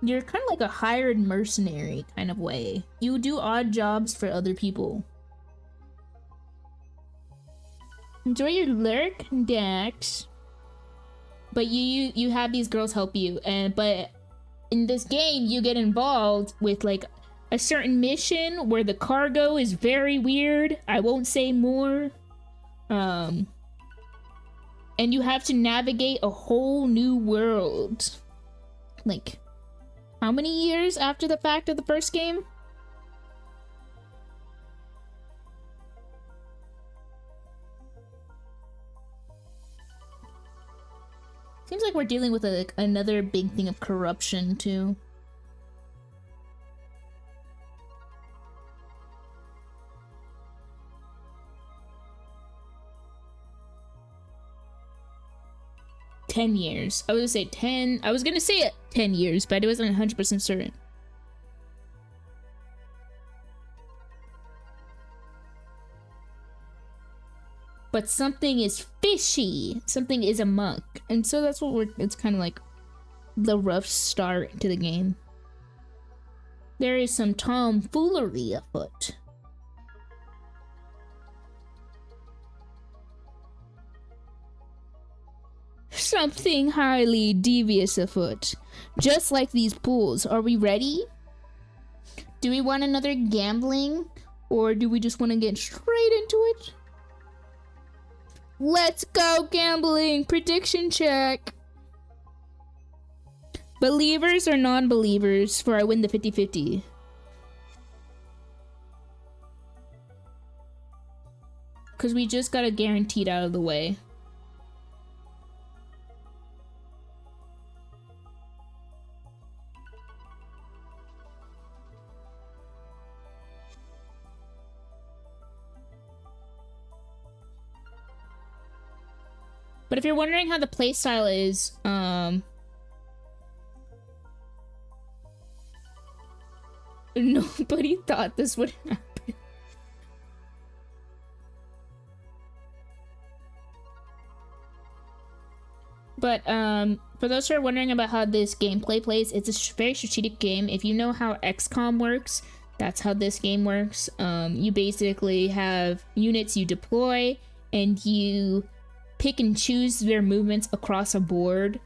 you're kind of like a hired mercenary kind of way. You do odd jobs for other people. Enjoy your lurk, Dax. But you have these girls help you, but in this game you get involved with like a certain mission where the cargo is very weird. I won't say more. And you have to navigate a whole new world. Like, how many years after the fact of the first game? Seems like we're dealing with another big thing of corruption too. 10 years. I was gonna say 10. I was gonna say it 10 years, but I wasn't 100% certain. But something is fishy. Something is amok. And so that's what it's kind of like the rough start to the game. There is some tomfoolery afoot. Something highly devious afoot. Just like these pools. Are we ready? Do we want another gambling? Or do we just want to get straight into it? Let's go gambling! Prediction check! Believers or non-believers for I win the 50-50? Because we just got a guaranteed out of the way. But if you're wondering how the playstyle is, nobody thought this would happen. But, for those who are wondering about how this gameplay plays, it's a very strategic game. If you know how XCOM works, that's how this game works. You basically have units you deploy, and you pick and choose their movements across a board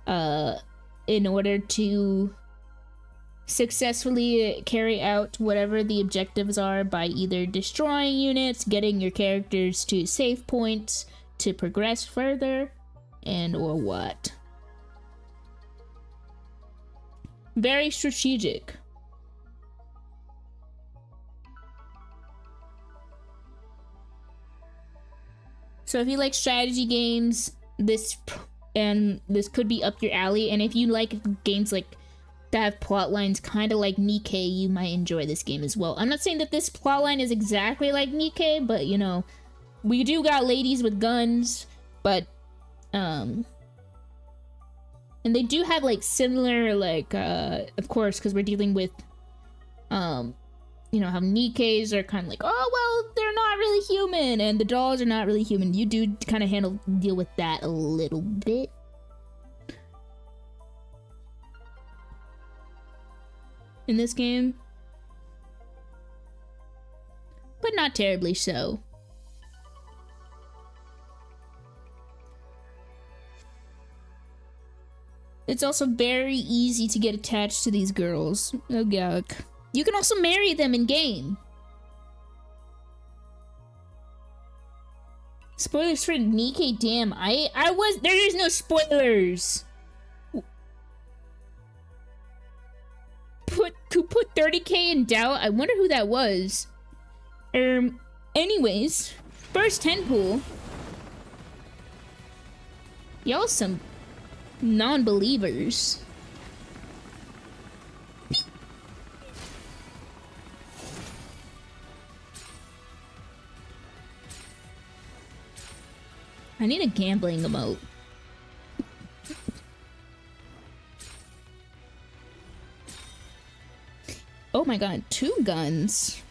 in order to successfully carry out whatever the objectives are by either destroying units, getting your characters to save points to progress further, and or what. Very strategic. So if you like strategy games, this could be up your alley. And if you like games like that have plot lines kind of like nyehehe, you might enjoy this game as well. I'm not saying that this plot line is exactly like nyehehe, but you know, we do got ladies with guns, but and they do have like similar like of course, because we're dealing with you know how nyehehes are kind of like, oh well, they're not really human, and the dolls are not really human. You do kind of deal with that a little bit. In this game. But not terribly so. It's also very easy to get attached to these girls. Oh yuck. You can also marry them in game. Spoilers for nyehehe, damn. There is no spoilers. Who put 30k in doubt? I wonder who that was. Anyways, first 10 pool. Y'all some non-believers. I need a gambling emote. Oh my god, 2 guns.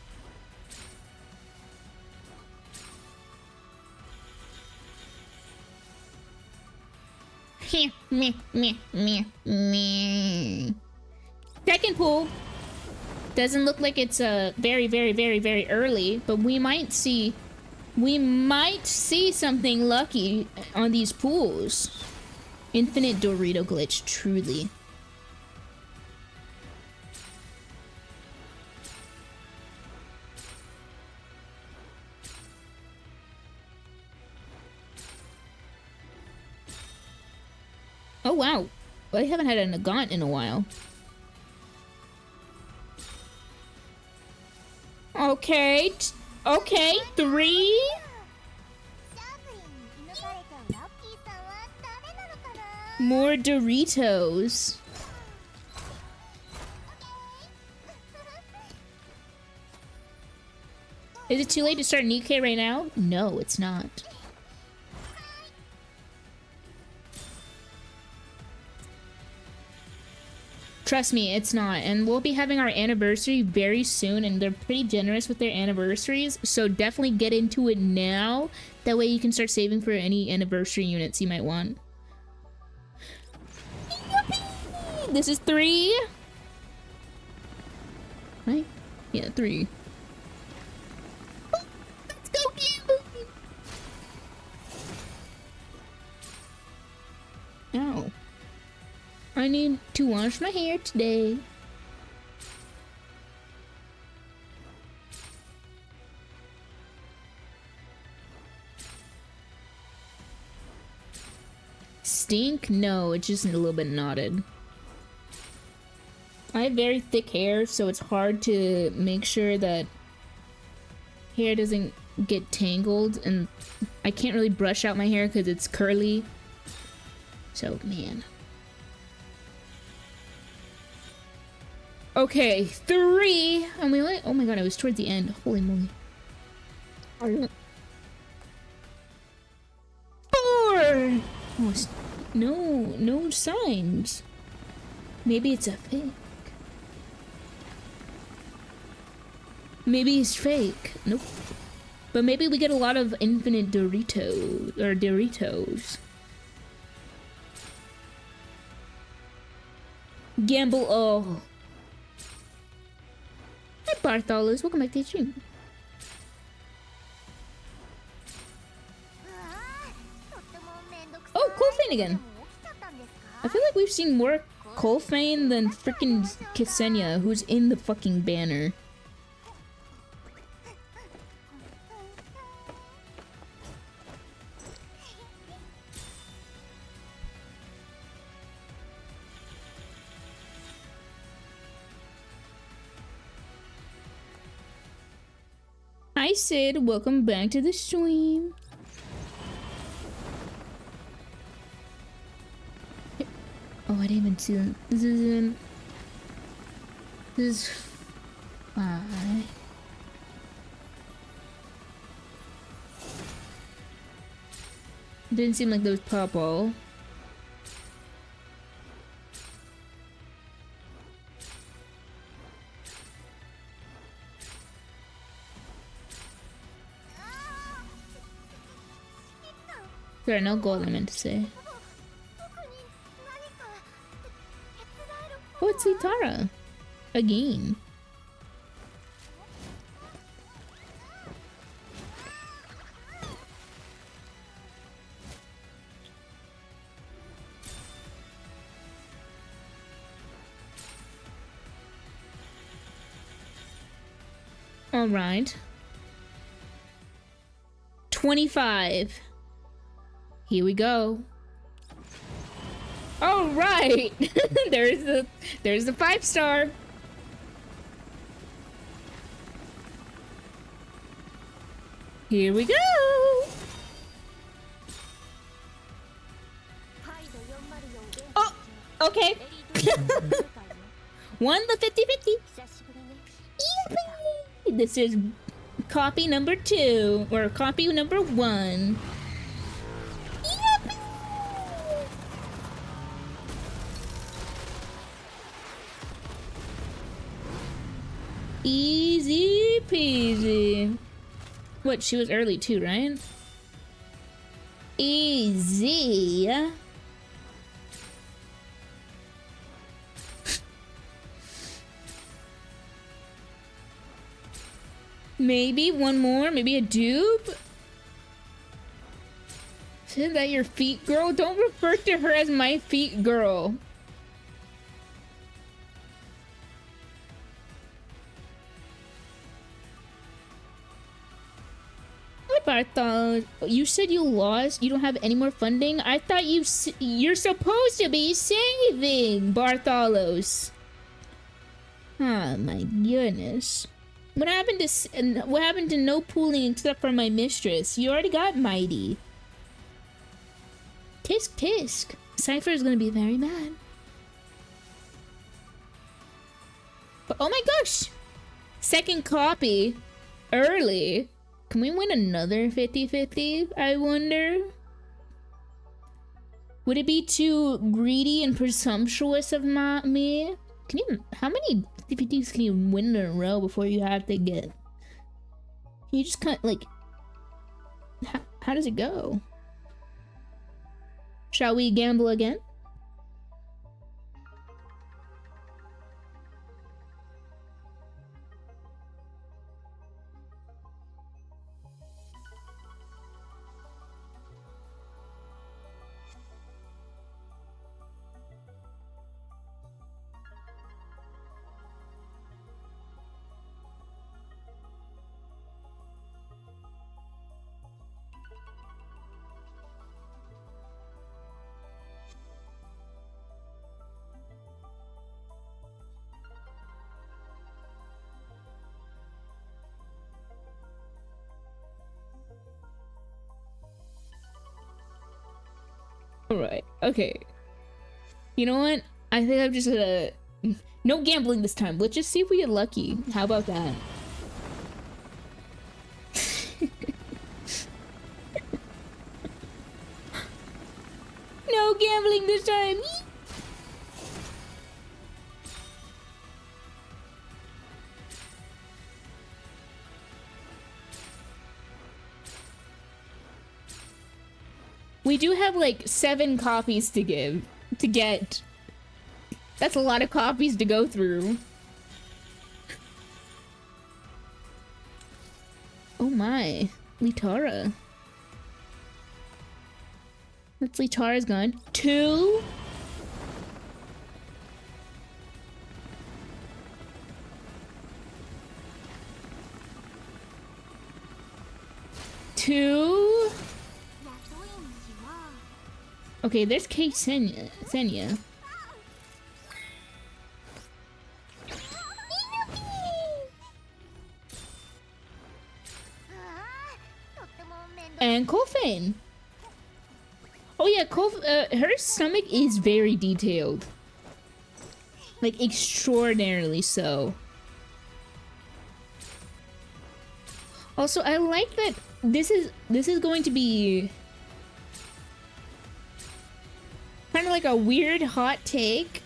Second pool. Doesn't look like it's very early, but we might see something lucky on these pools. Infinite Dorito glitch, truly. Oh wow, I haven't had a Nagant in a while. Okay, okay, 3. More Doritos. Is it too late to start nyehehe right now? No, it's not. Trust me, it's not. And we'll be having our anniversary very soon, and they're pretty generous with their anniversaries, so definitely get into it now. That way you can start saving for any anniversary units you might want. Yippee! This is 3. Right? Yeah, 3. Oh, let's go, Gamble! Ow. I need to wash my hair today. Stink? No, it's just a little bit knotted. I have very thick hair, so it's hard to make sure that hair doesn't get tangled, and I can't really brush out my hair because it's curly. So, man. Okay, 3, and we went. Oh my god, I was towards the end. Holy moly. 4. Oh, no signs. Maybe it's a fake. Maybe it's fake. Nope. But maybe we get a lot of infinite Doritos. Gamble. Oh. Hi Bartholos, welcome back to the stream. Oh, Colfane again. I feel like we've seen more Colfane than freaking Ksenia, who's in the fucking banner. Hi Sid, welcome back to the stream. Oh, I didn't even see that. This is 5. Didn't seem like there was purple. Sorry, no gold I meant to say. Oh, it's Litara. Again. All right. 25. Here we go. All right. there's the 5-star. Here we go. Oh, okay. Won the 50-50. Yippee! This is copy number 2 or copy number 1. Easy peasy. What, she was early too, right? Easy. Maybe one more, maybe a dupe? Isn't that your feet girl? Don't refer to her as my feet girl. Barthol, you said you lost. You don't have any more funding. I thought you're supposed to be saving, Bartholos. Oh my goodness. What happened to no pooling except for my mistress? You already got mighty. Tisk tisk. Cypher is gonna be very mad. But oh my gosh! Second copy. Early. Can we win another 50-50, I wonder? Would it be too greedy and presumptuous of me Can you? How many CPTs can you win in a row before you have to get? Can you just kind of like? How does it go? Shall we gamble again? Alright, okay. You know what? I think I'm just gonna... No gambling this time. Let's just see if we get lucky. How about that? No gambling this time! We do have like 7 copies to get. That's a lot of copies to go through. Oh my, Litara. What's Litara's gone? 2? Two? Okay, there's Kate Senya. And Kofane. Oh yeah, her stomach is very detailed. Like, extraordinarily so. Also, I like that this is going to be kind of like a weird hot take,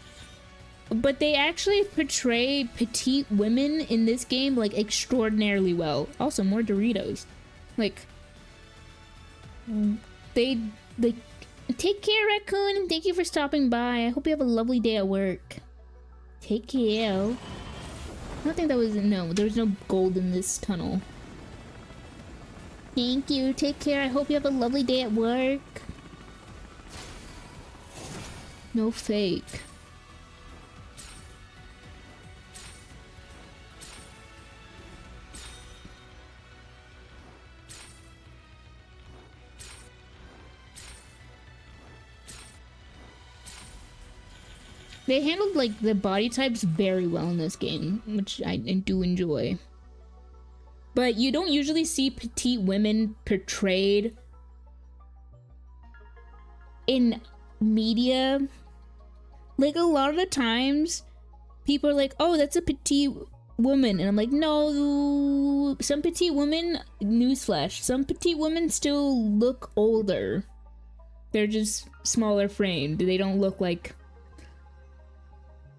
but they actually portray petite women in this game like extraordinarily well. Also, more Doritos. Like, they take care, Raccoon, and thank you for stopping by. I hope you have a lovely day at work. Take care. I don't think that was, no, there was no gold in this tunnel. Thank you, take care. I hope you have a lovely day at work. No fake. They handled like the body types very well in this game, which I do enjoy. But you don't usually see petite women portrayed in media. Like, a lot of the times, people are like, oh, that's a petite woman. And I'm like, no, some petite women, newsflash, some petite women still look older. They're just smaller framed. They don't look like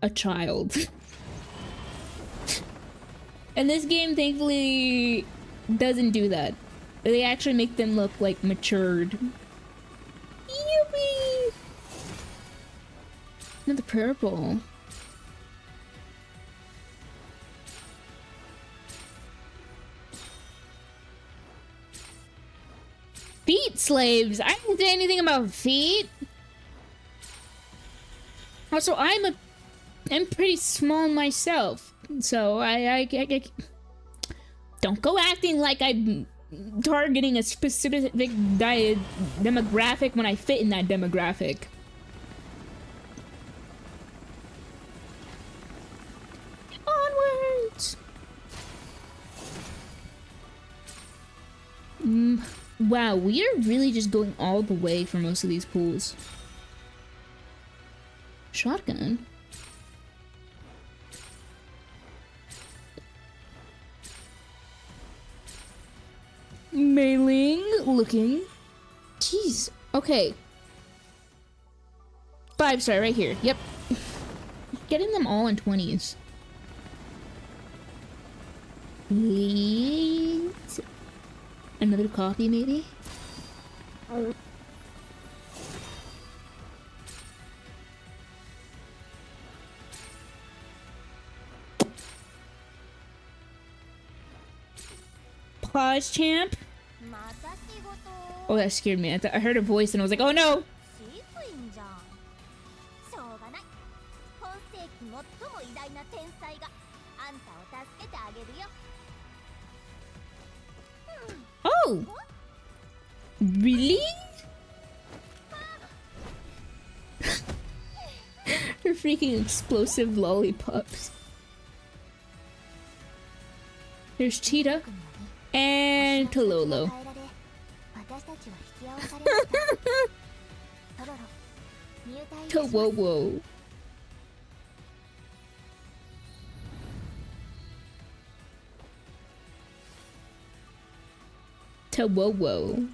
a child. And this game, thankfully, doesn't do that. They actually make them look, like, matured. Yippee! Another purple. Feet slaves! I didn't say anything about feet! Also, I'm pretty small myself. So I don't go acting like I'm targeting a specific demographic when I fit in that demographic. Onwards. Wow, we are really just going all the way for most of these pools. Shotgun. Mailing, looking. Jeez. Okay. 5-star right here. Yep. getting them all in 20s. Wait. Another copy, maybe? Pause, champ. また仕事 Oh, that scared me. I heard a voice and I was like, oh no! 飼育員じゃんしょうがない今世紀最も偉大な天才があんたを助けてあげるよ Oh! Really? Her freaking explosive lollipops. There's Cheetah and Tololo. 私たちは引き合わされましたトロロ入隊いたします Towowo. Towowo.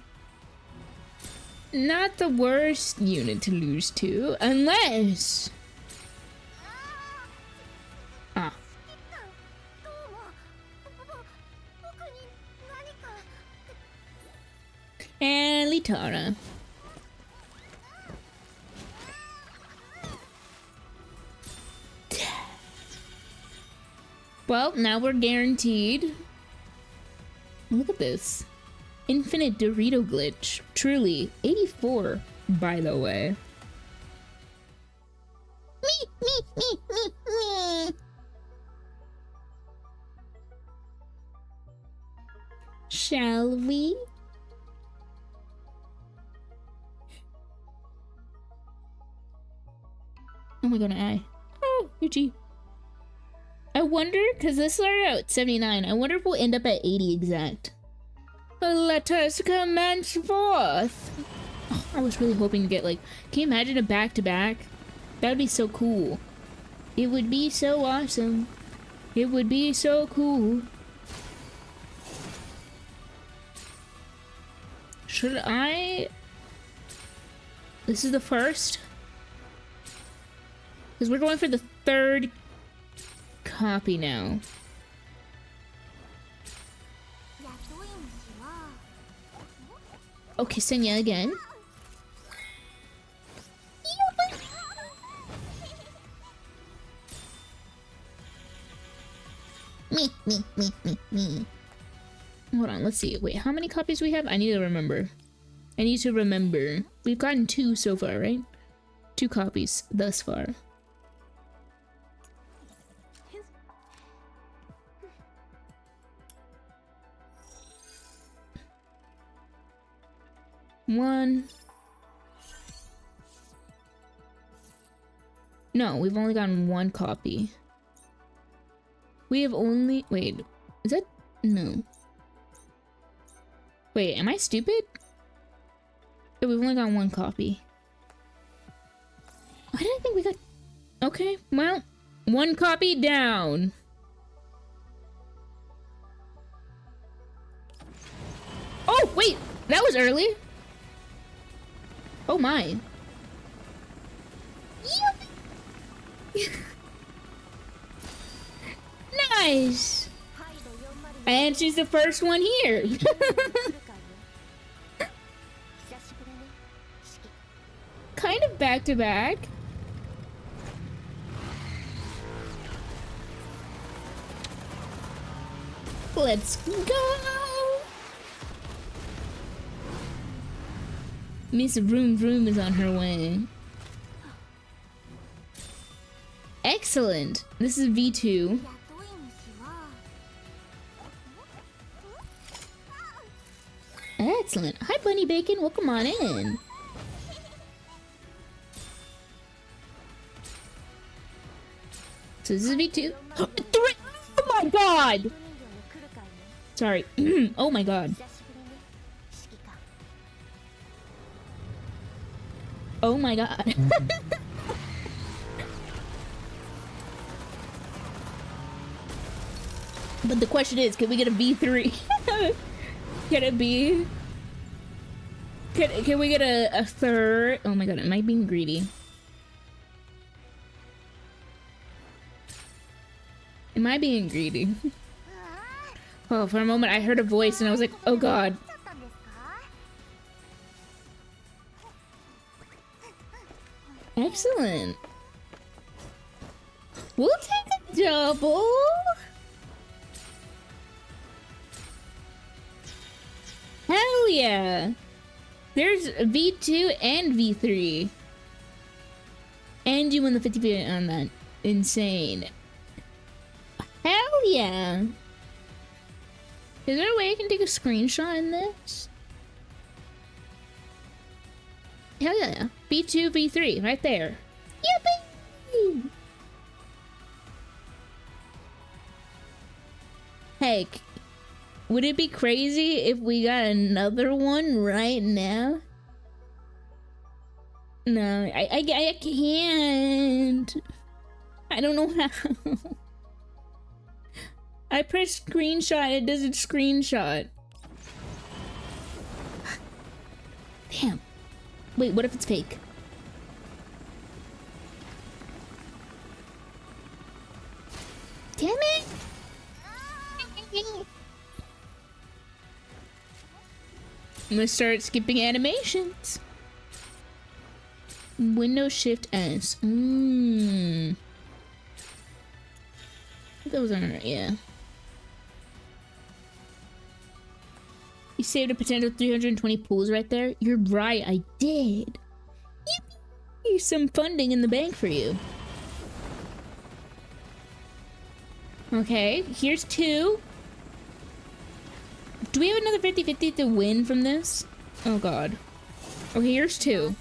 Not the worst unit to lose to, unless... Ah. どうも僕に何か And Litara. Well, now we're guaranteed. Look at this. Infinite Dorito glitch. Truly. 84, by the way. Shall we? Oh my god, an eye. Oh, UG. I wonder, because this started out at 79, I wonder if we'll end up at 80 exact. Let us commence forth. Oh, I was really hoping to get like, can you imagine a back-to-back? That would be so cool. It would be so awesome. It would be so cool. Should I? This is the first? Because we're going for the third copy now. 雇い主は Okay, Senya again. Me. Hold on, let's see. Wait, how many copies do we have? I need to remember. We've gotten 2 so far, right? 2 copies thus far. One. No, we've only gotten 1 copy. We have only... Wait, is that... No. Wait, am I stupid? Oh, we've only got 1 copy. Why did I think we got... Okay, well, 1 copy down. Oh, wait, that was early. Oh my. Nice. And she's the first one here. Kind of back to back. Let's go. Miss Vroom Vroom is on her way. Excellent. This is V2. 雇い主は Excellent. Hi, Bunny Bacon. Welcome on in. So this is V2. Three. Oh my god! 人形の来るかいね Sorry. Oh my god. 久しぶりね指揮官 Oh my god. But the question is, can we get a V3? Can it be? Can we get a third? Oh my god, am I being greedy? Am I being greedy? Oh, for a moment I heard a voice and I was like, oh god. Excellent. We'll take a double. Hell yeah. There's V2 and V3. And you win the 50 on that. Insane. Hell yeah. Is there a way I can take a screenshot in this? Hell yeah. V2, V3, right there. Yippee! Heck, would it be crazy if we got another one right now? No, I can't. I don't know how. I press screenshot, it doesn't screenshot. Damn. Wait, what if it's fake? Damn it! I'm gonna start skipping animations. Windows Shift S. Those aren't, yeah. You saved a potential 320 pools right there? You're right, I did. Yippee! Some funding in the bank for you. Okay, here's 2. Do we have another 50-50 to win from this? Oh god. Okay, here's 2.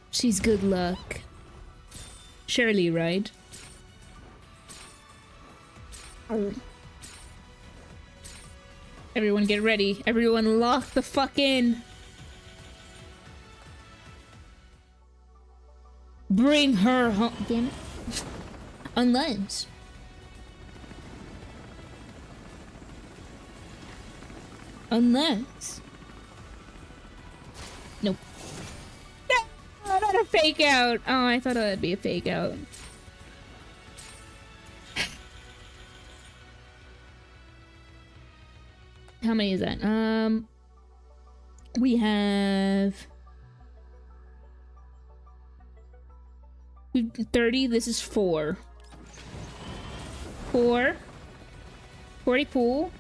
She's good luck. Surely, right? Everyone get ready. Everyone lock the fuck in. Bring her home. Damn it. Unless. Unless. Nope. No, not a fake out. Oh, I thought that'd be a fake out. How many is that? We have 30. This is 4. 4. 40 pool.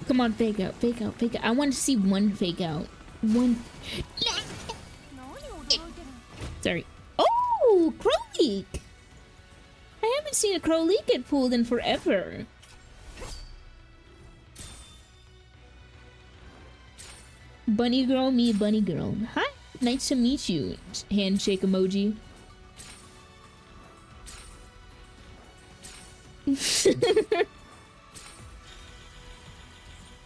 Come on, fake out, fake out, fake out. I want to see one fake out. One. Sorry. Oh, crow leak. I haven't seen a crow leak get pulled in forever. Bunny girl, me bunny girl. Hi, nice to meet you. Handshake emoji.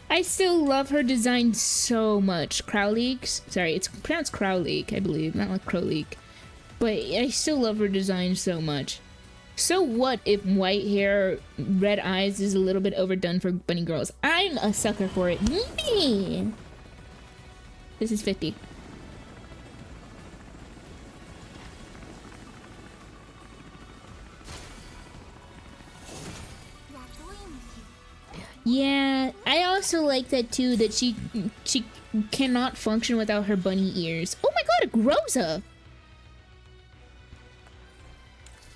I still love her design so much. Crowleek. Sorry, it's pronounced Crowleek, I believe, not like Crowleek. But I still love her design so much. So what if white hair, red eyes is a little bit overdone for bunny girls? I'm a sucker for it. Me. This is 50. Yeah, I also like that too, that she cannot function without her bunny ears. Oh my god, it grows up!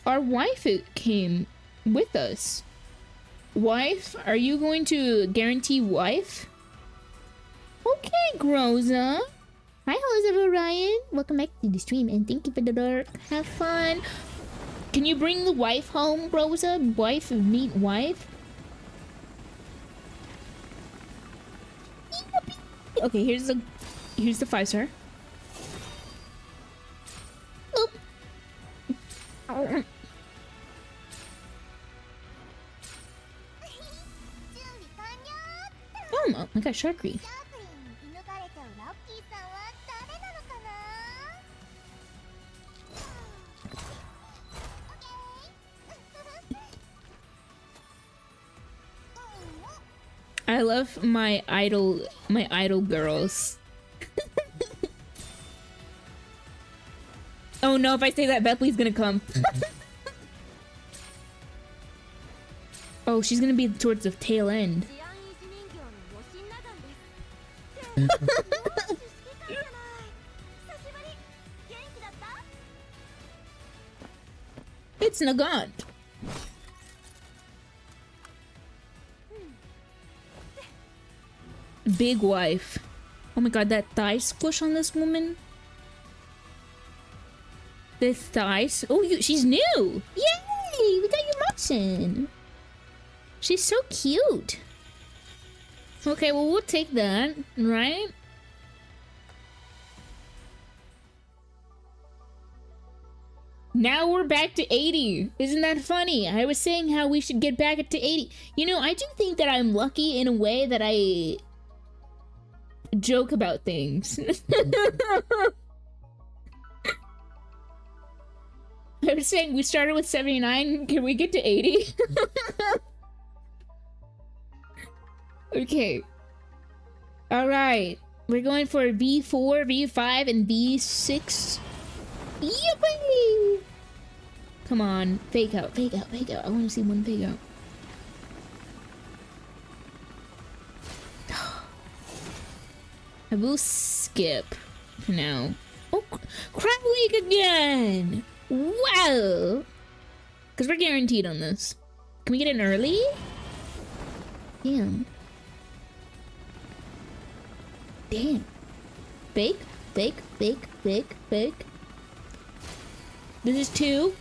Our wife came with us. Wife, are you going to guarantee wife? Okay, Groza. Hi, Elizabeth Ryan. Welcome back to the stream and thank you for the dark. Have fun. Can you bring the wife home, Groza? Wife, meet wife? Okay, here's the 5-star. Oop. Oh my god, Sharky. I love my idol girls. Oh no, if I say that, Bethley's gonna come. Oh, she's gonna be towards the tail end. 治安維持人形の余震ナガンです。よし、指揮官じゃない。久しぶり。元気だった？ It's Nagant. Big wife. Oh my god, that thigh squish on this woman. The thighs. Oh, she's new. Yay! We got your Mutson. She's so cute. Okay, well, we'll take that, right? Now we're back to 80. Isn't that funny? I was saying how we should get back to 80. You know, I do think that I'm lucky in a way that I joke about things. I was saying we started with 79. Can we get to 80? Okay. Alright. We're going for V4, V5, and V6. Yippee! Come on. Fake out, fake out, fake out. I want to see one fake out. I will skip for now. Oh, crab week again! Wow! Because we're guaranteed on this. Can we get in early? Damn. Damn. Fake, fake, fake, fake, fake. This is 2.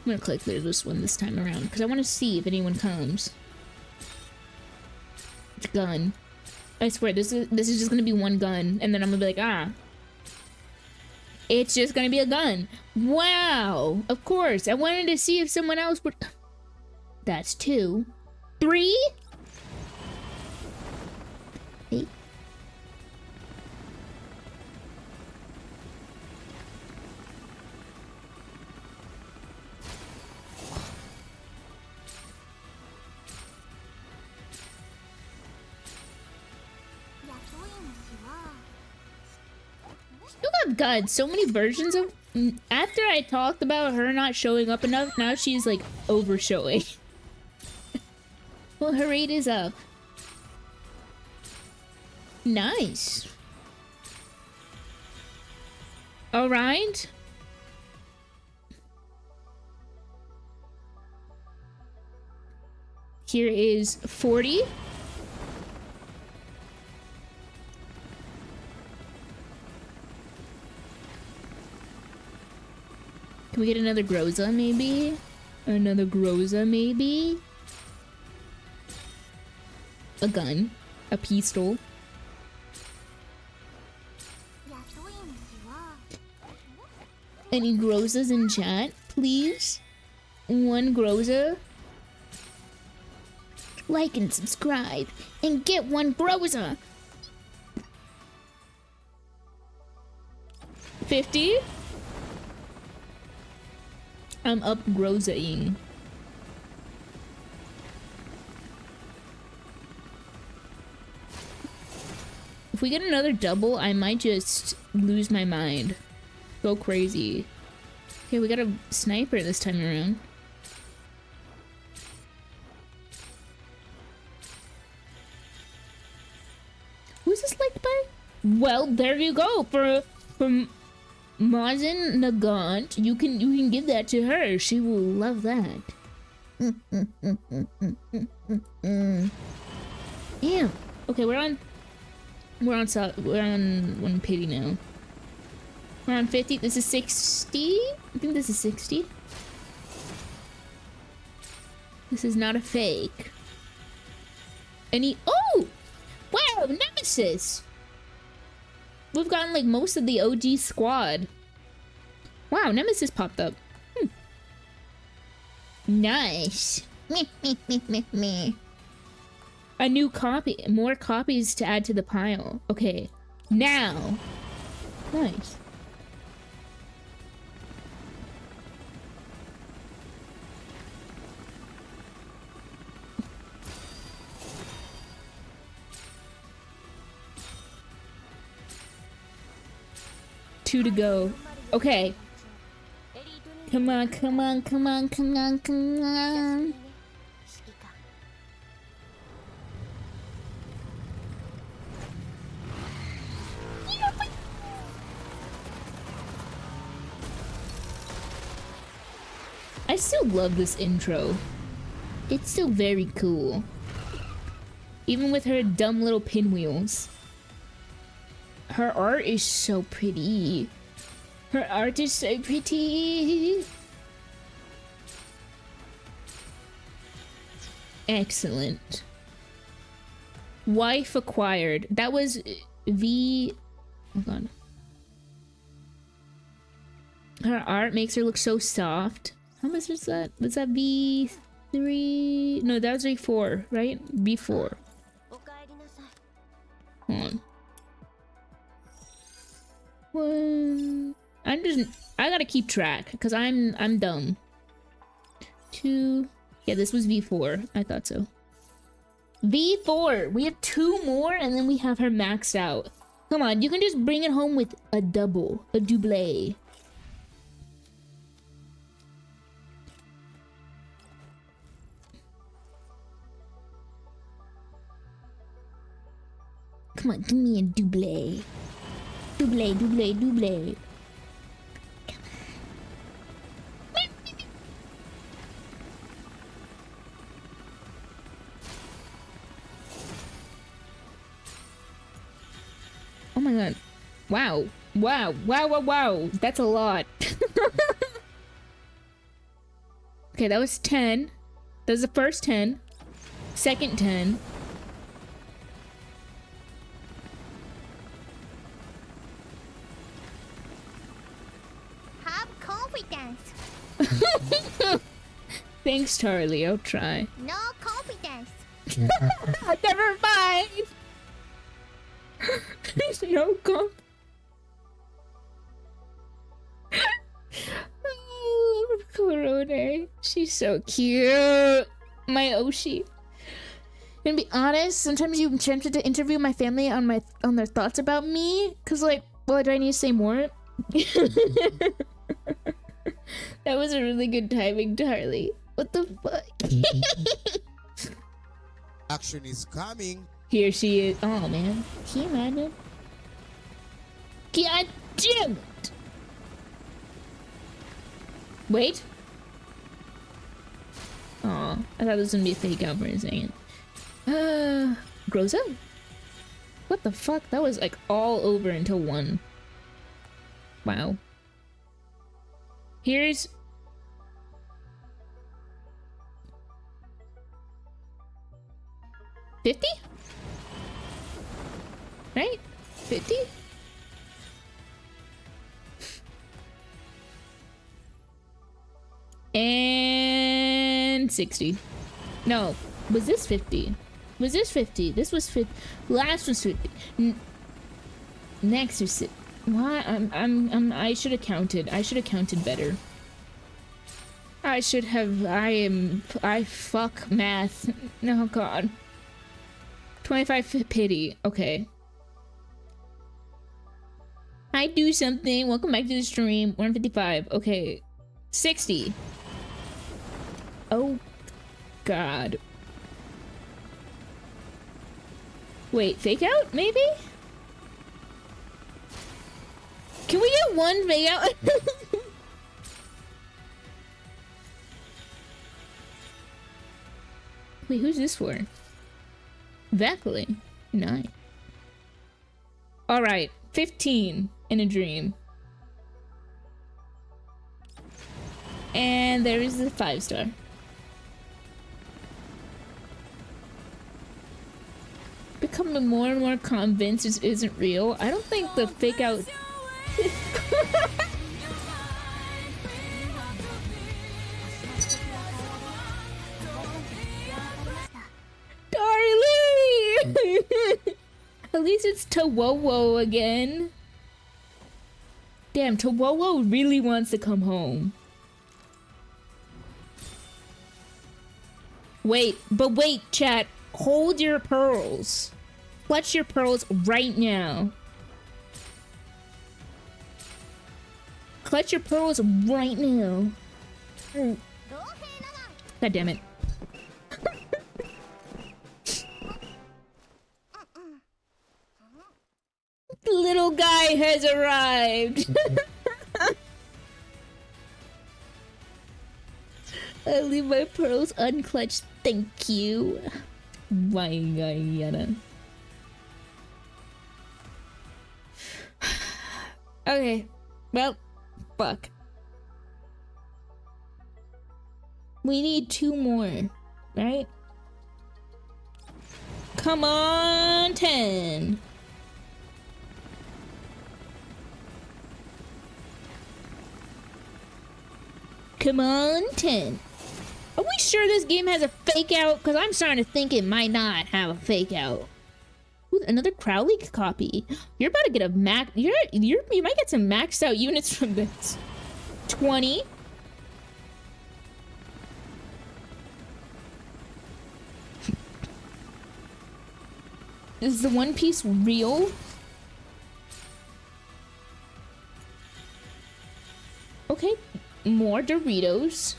I'm gonna click through this one this time around because I want to see if anyone comes. It's a gun. I swear this is just gonna be one gun, and then I'm gonna be like, ah. It's just gonna be a gun. Wow. Of course. I wanted to see if someone else would. That's 2. 3. 8. You got God, so many versions of. After I talked about her not showing up enough, now she's like over showing. Well, her rate is up. Nice. All right. Here is 40. Can we get another Groza, maybe? Another Groza, maybe? A gun. A pistol. Any Grozas in chat, please? One Groza. Like and subscribe, and get one Groza! 50? I'm up Groza-ing. If we get another double, I might just lose my mind. Go crazy. Okay, we got a sniper this time around. Who's this liked by? Well, there you go. For Mazin Nagant, you can give that to her. She will love that. Damn. Okay, we're on one pity now. We're on 50. This is 60. I think this is 60. This is not a fake. Oh! Wow, Nemesis! We've gotten like most of the OG squad. Wow, Nemesis popped up. Nice. A new copy. More copies to add to the pile. Okay, now. Nice. 2 to go. Okay. Come on, come on, come on, come on, come on. I still love this intro. It's still very cool. Even with her dumb little pinwheels. Her art is so pretty. Her art is so pretty. Excellent. Wife acquired. That was V... Hold on. Her art makes her look so soft. How much was that? Was that V3? No, that was V4, right? V4. Hold on. One. I gotta keep track because I'm dumb. 2. Yeah, this was V4. I thought so. V4. We have 2 more, and then we have her maxed out. Come on, you can just bring it home with a double, a double. Come on, give me a double. Double, double, double. Oh my god. Wow. Wow. Wow, wow, wow. That's a lot. Okay, that was 10. That was the first 10. Second 10. Have confidence. Thanks, Charlie. I'll try. No confidence. Never mind. No comp. Oh, Korone. She's so cute. My Oshi. Gonna be honest, sometimes you're tempted to interview my family on their thoughts about me. Cause like, well, do I need to say more? That was a really good timing, Charlie. What the fuck? Action is coming. Here she is. Oh man. Can you imagine? God damn it! Wait. Aw, I thought this was gonna be a fake out for a second. Grows up? What the fuck? That was like all over until 1. Wow. Here's... $50? Right? 50? And 60. No, was this 50? Was this 50? This was 50. Last was 50. Next was 60. Why? I should have counted. I should have counted better. I should have. I fuck math. No, God. 25 pity. Okay. I do something. Welcome back to the stream. 155. Okay. 60. Oh, God. Wait, fake out? Maybe? Can we get 1 fake out? Wait, who's this for? Exactly. 9. Alright, 15 in a dream. And there is the 5-star. Becoming more and more convinced this isn't real. I don't think the fake out... Darling! At least it's Towowo again. Damn, Towowo really wants to come home. Wait, but wait, chat. Hold your pearls. Clutch your pearls right now. Clutch your pearls right now. God damn it. Little guy has arrived. I leave my pearls unclutched. Thank you. Vaiana. Okay. Well, fuck. We need 2 more, right? Come on, 10. Come on, 10. Are we sure this game has a fake out? Because I'm starting to think it might not have a fake out. Ooh, another Crowley copy. You're about to get a max. You might get some maxed out units from this. 20. Is the One Piece real? Okay, more Doritos.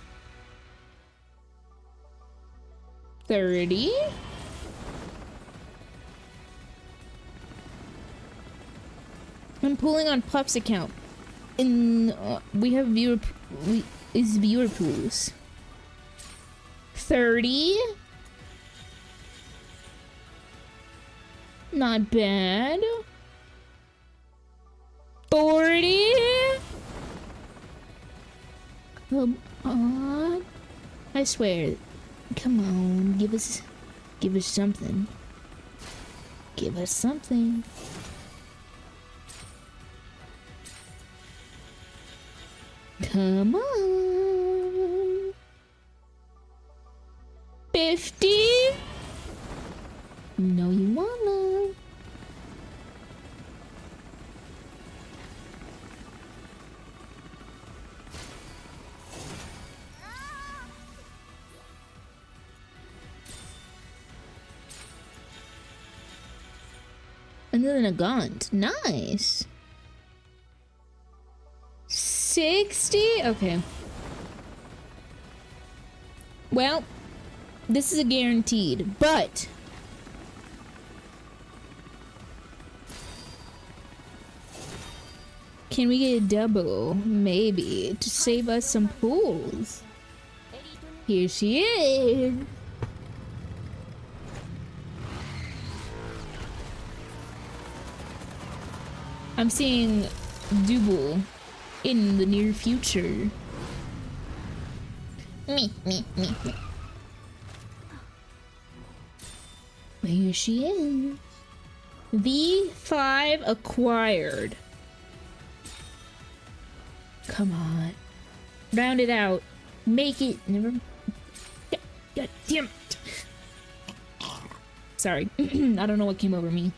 30. I'm pulling on Puff's account. And we have viewer pools. 30. Not bad. 40. Come on. I swear. Come on. Give us something. Give us something. Come on. 50. No, you wanna. Another Nagant. Nice. 60? Okay. Well, this is a guaranteed, but can we get a double? Maybe to save us some pools. Here she is. I'm seeing double in the near future. Me. Here she is. V5 acquired. Come on. Round it out. Make it. Never. God damn it. Sorry. I don't know what came over me.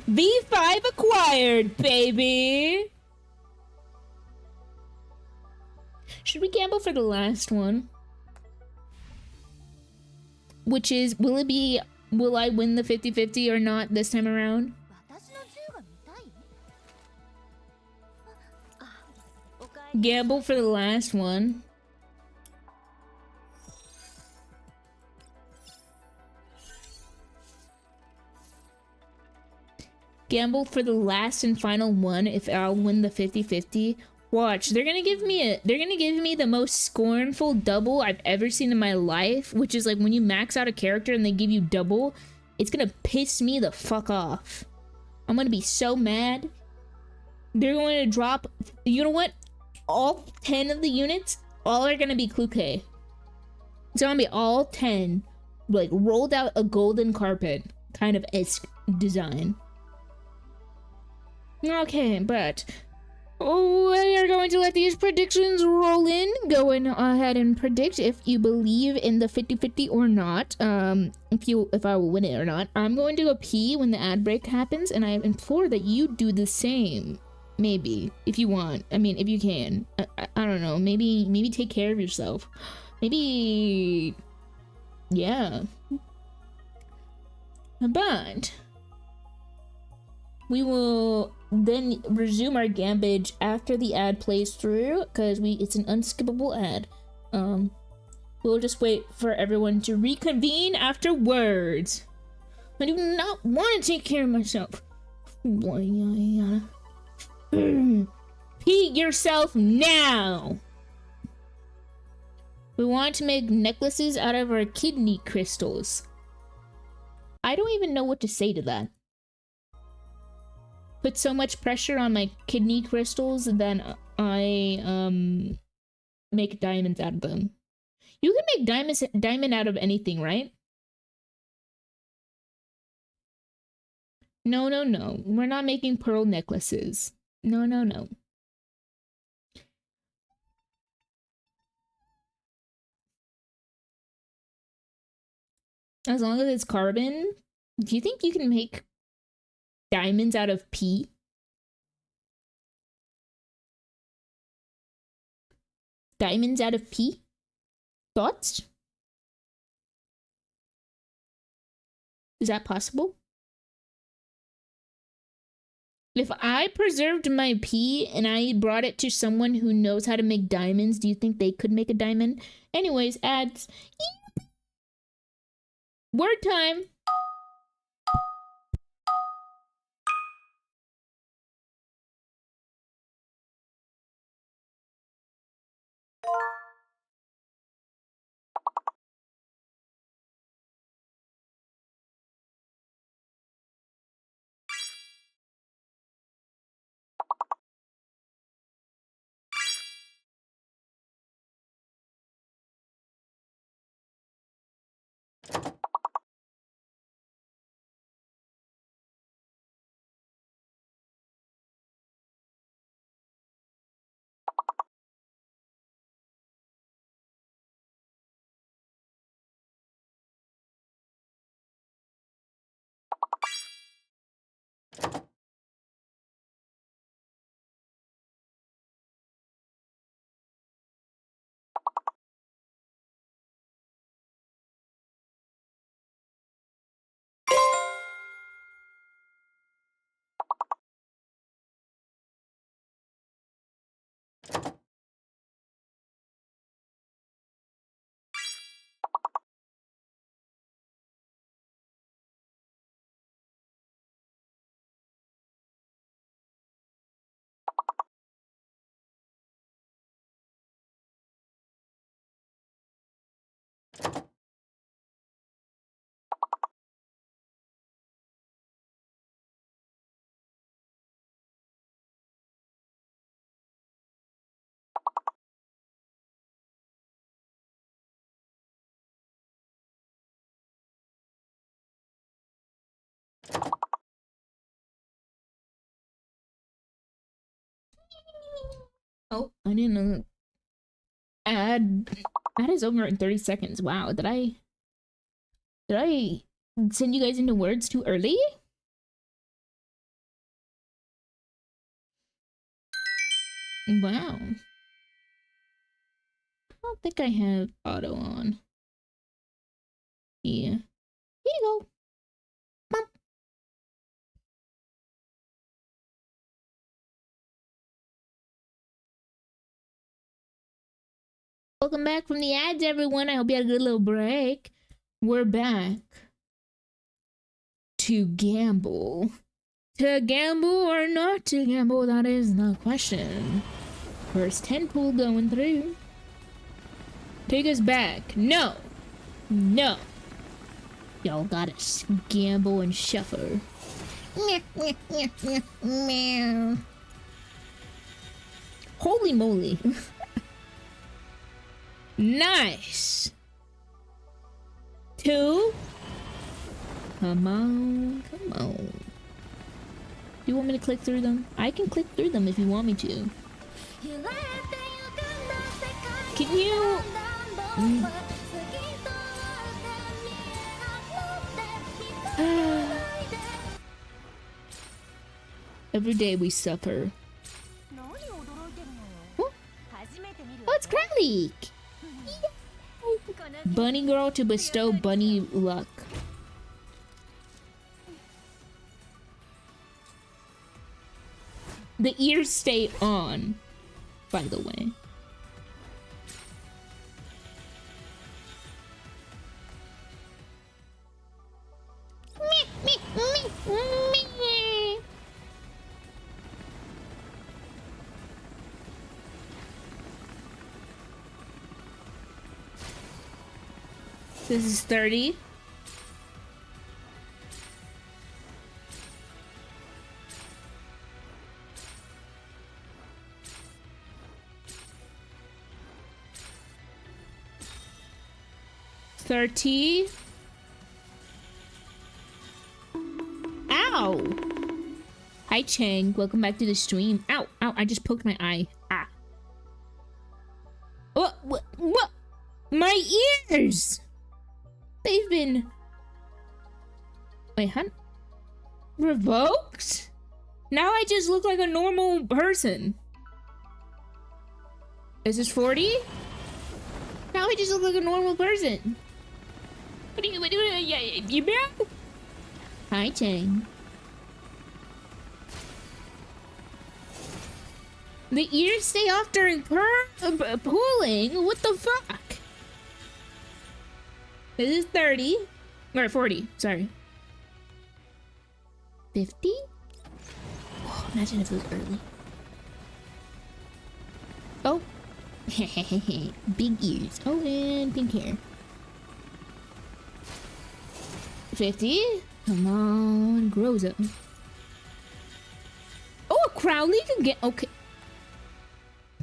V5 acquired, baby. Should we gamble for the last one? Which is, will I win the 50-50 or not this time around? Gamble for the last one. Gamble for the last and final one if I'll win the 50-50. Watch, they're gonna give me the most scornful double I've ever seen in my life, which is like when you max out a character and they give you double, it's gonna piss me the fuck off. I'm gonna be so mad. They're going to drop, you know what? All 10 of the units, all are gonna be Kluke. It's gonna be all 10, like rolled out a golden carpet kind of esque design. Okay, but we are going to let these predictions roll in. Go ahead and predict if you believe in the 50-50 or not. If I will win it or not. I'm going to go pee when the ad break happens, and I implore that you do the same. Maybe, if you want. I mean, if you can. I don't know. Maybe take care of yourself. Maybe, yeah. But We will then resume our gambage after the ad plays through, because it's an unskippable ad. We'll just wait for everyone to reconvene afterwards. I do not want to take care of myself. Pee yourself now. We want to make necklaces out of our kidney crystals. I don't even know what to say to that. Put so much pressure on my kidney crystals, then I make diamonds out of them. You can make diamond out of anything, right? No, no, no. We're not making pearl necklaces. No, no, no. As long as it's carbon. Do you think you can make diamonds out of pee? Diamonds out of pee? Thoughts? Is that possible? If I preserved my pee and I brought it to someone who knows how to make diamonds, do you think they could make a diamond? Anyways, ads. Word time. Oh, I didn't know. Ad is over in 30 seconds. Wow, did I send you guys into words too early? Wow. I don't think I have auto on. Yeah. Here you go. Bump. Welcome back from the ads, everyone. I hope you had a good little break. We're back to gamble. To gamble or not to gamble, that is the question. First 10 pool going through. Take us back. No. No. Y'all gotta gamble and shuffle. Holy moly. Nice. 2. Come on. Come on. Do you want me to click through them? I can click through them if you want me to. Can you... Every day we suffer. Oh, it's Crowley! Bunny girl to bestow bunny luck. The ears stay on, by the way. This is 30. Ow! Hi Chang, welcome back to the stream. Ow, ow, I just poked my eye. Ah. What? My ears! They've been... Wait, huh? Revoked? Now I just look like a normal person. This is 40? Now I just look like a normal person. What are you doing? You bro? Hi, Chang. The ears stay off during pulling? What the fuck? This is 30. Or 40, sorry. 50? Oh, imagine if it was early. Oh. Big ears. Oh, and pink hair. 50? Come on, grows up. Oh, Crowley can get... Okay.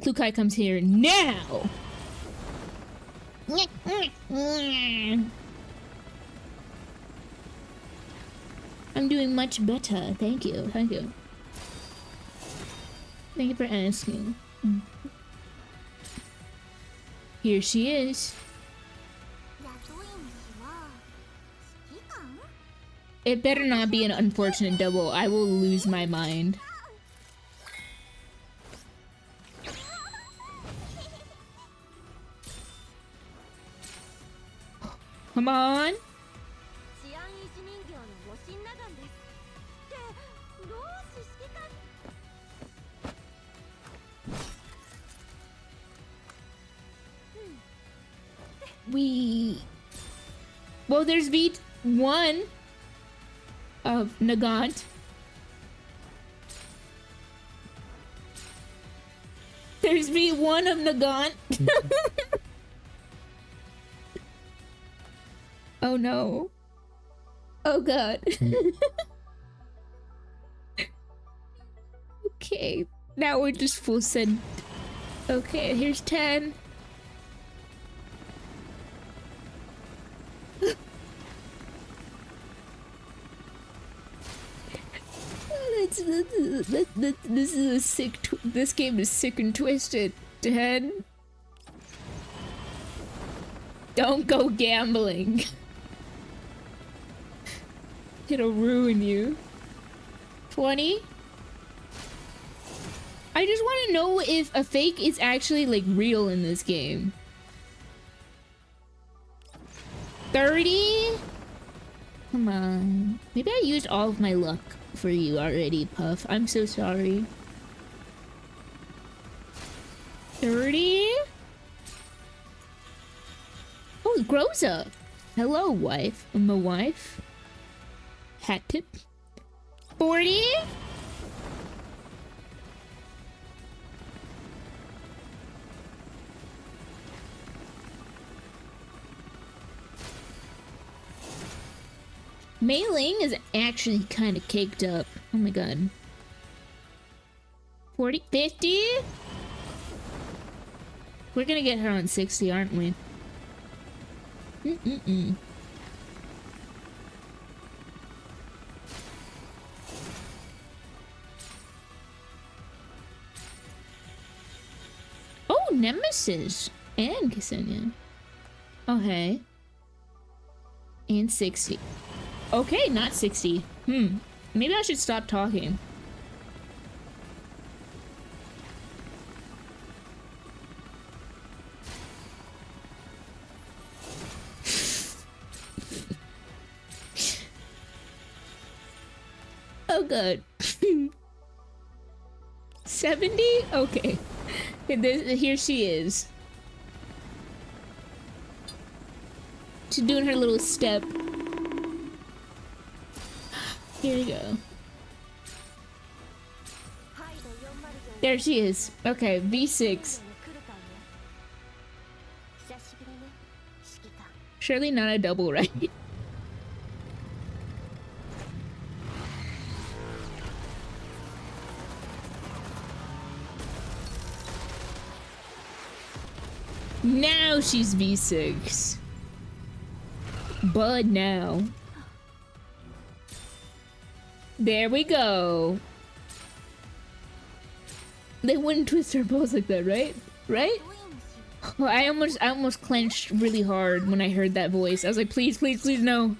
Klukai comes here now! I'm doing much better. Thank you. Thank you. Thank you for asking. Here she is. It better not be an unfortunate double. I will lose my mind. Come on. Well, there's beat 1 of Nagant. There's beat 1 of Nagant. Oh no. Oh god. Okay, now we're just full send. Okay, here's 10. This is a sick. This game is sick and twisted. 10. Don't go gambling. It'll ruin you. 20. I just want to know if a fake is actually like real in this game. 30. Come on. Maybe I used all of my luck for you already, Puff. I'm so sorry. 30. Oh, it grows up. Hello, wife. I'm a wife. Hat tip. 40. Mei Ling is actually kind of caked up. Oh my god. 40, 50? We're gonna get her on 60, aren't we? Oh, Nemesis and Ksenia. Oh, hey. And 60. Okay, not 60. Maybe I should stop talking. Oh god. 70? Okay. Here she is. She's doing her little step. Here you go. There she is. Okay, V6. Surely not a double, right? Now she's V6. Bud now. There we go. They wouldn't twist their balls like that, right? Right? Oh, I almost clenched really hard when I heard that voice. I was like, please, please, please, no.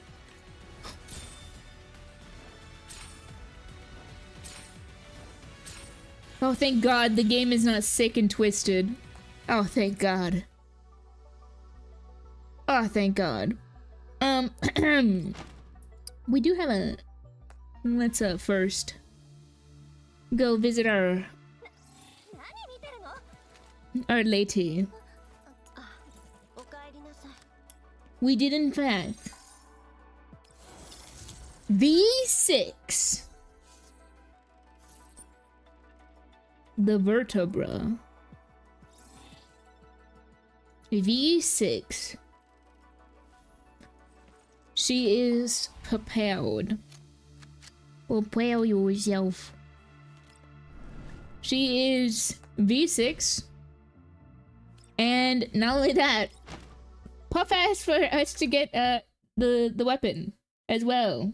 Oh, thank God the game is not sick and twisted. Oh, thank God. Oh, thank God. We do have a... Let's first go visit our lady. We did in fact V6 the vertebra. V6. She is prepared. Prepare yourself. She is V6. And not only that, Puff asked for us to get the weapon as well.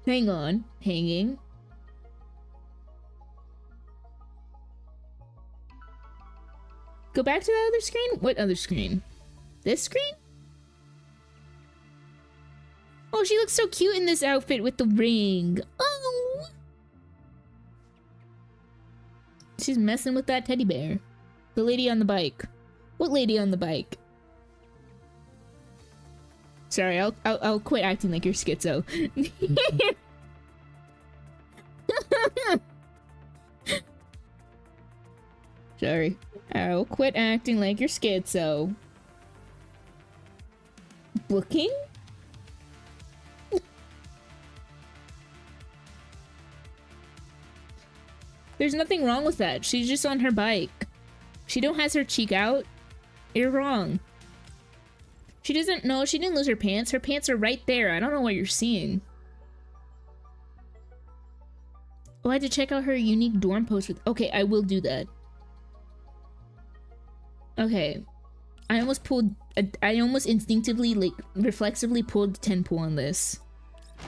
Hang on, hanging. Go back to that other screen? What other screen? This screen? Oh, she looks so cute in this outfit with the ring. Oh! She's messing with that teddy bear. The lady on the bike. What lady on the bike? Sorry, I'll quit acting like you're schizo. Sorry. I'll quit acting like you're schizo. Booking? There's nothing wrong with that. She's just on her bike. She don't has her cheek out. You're wrong. She doesn't know. She didn't lose her pants. Her pants are right there. I don't know what you're seeing. Oh, I had to check out her unique dorm post with... Okay, I will do that. Okay. I almost instinctively, like, reflexively pulled the 10 pull on this.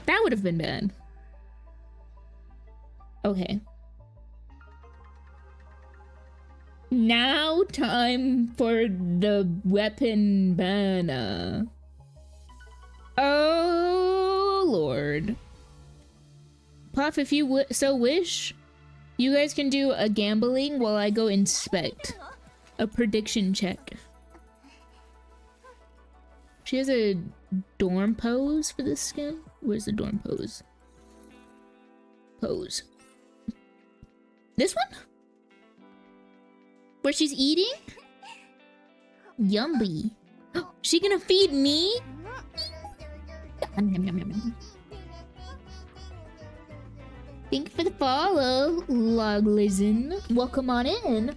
That would have been bad. Okay. Now time for the weapon banner. Oh, Lord. Puff, if you so wish, you guys can do a gambling while I go inspect. A prediction check. She has a dorm pose for this skin? Where's the dorm pose? Pose. This one? Where she's eating? Yummy. She gonna feed me? Thank you for the follow, Loglizin. Welcome on in.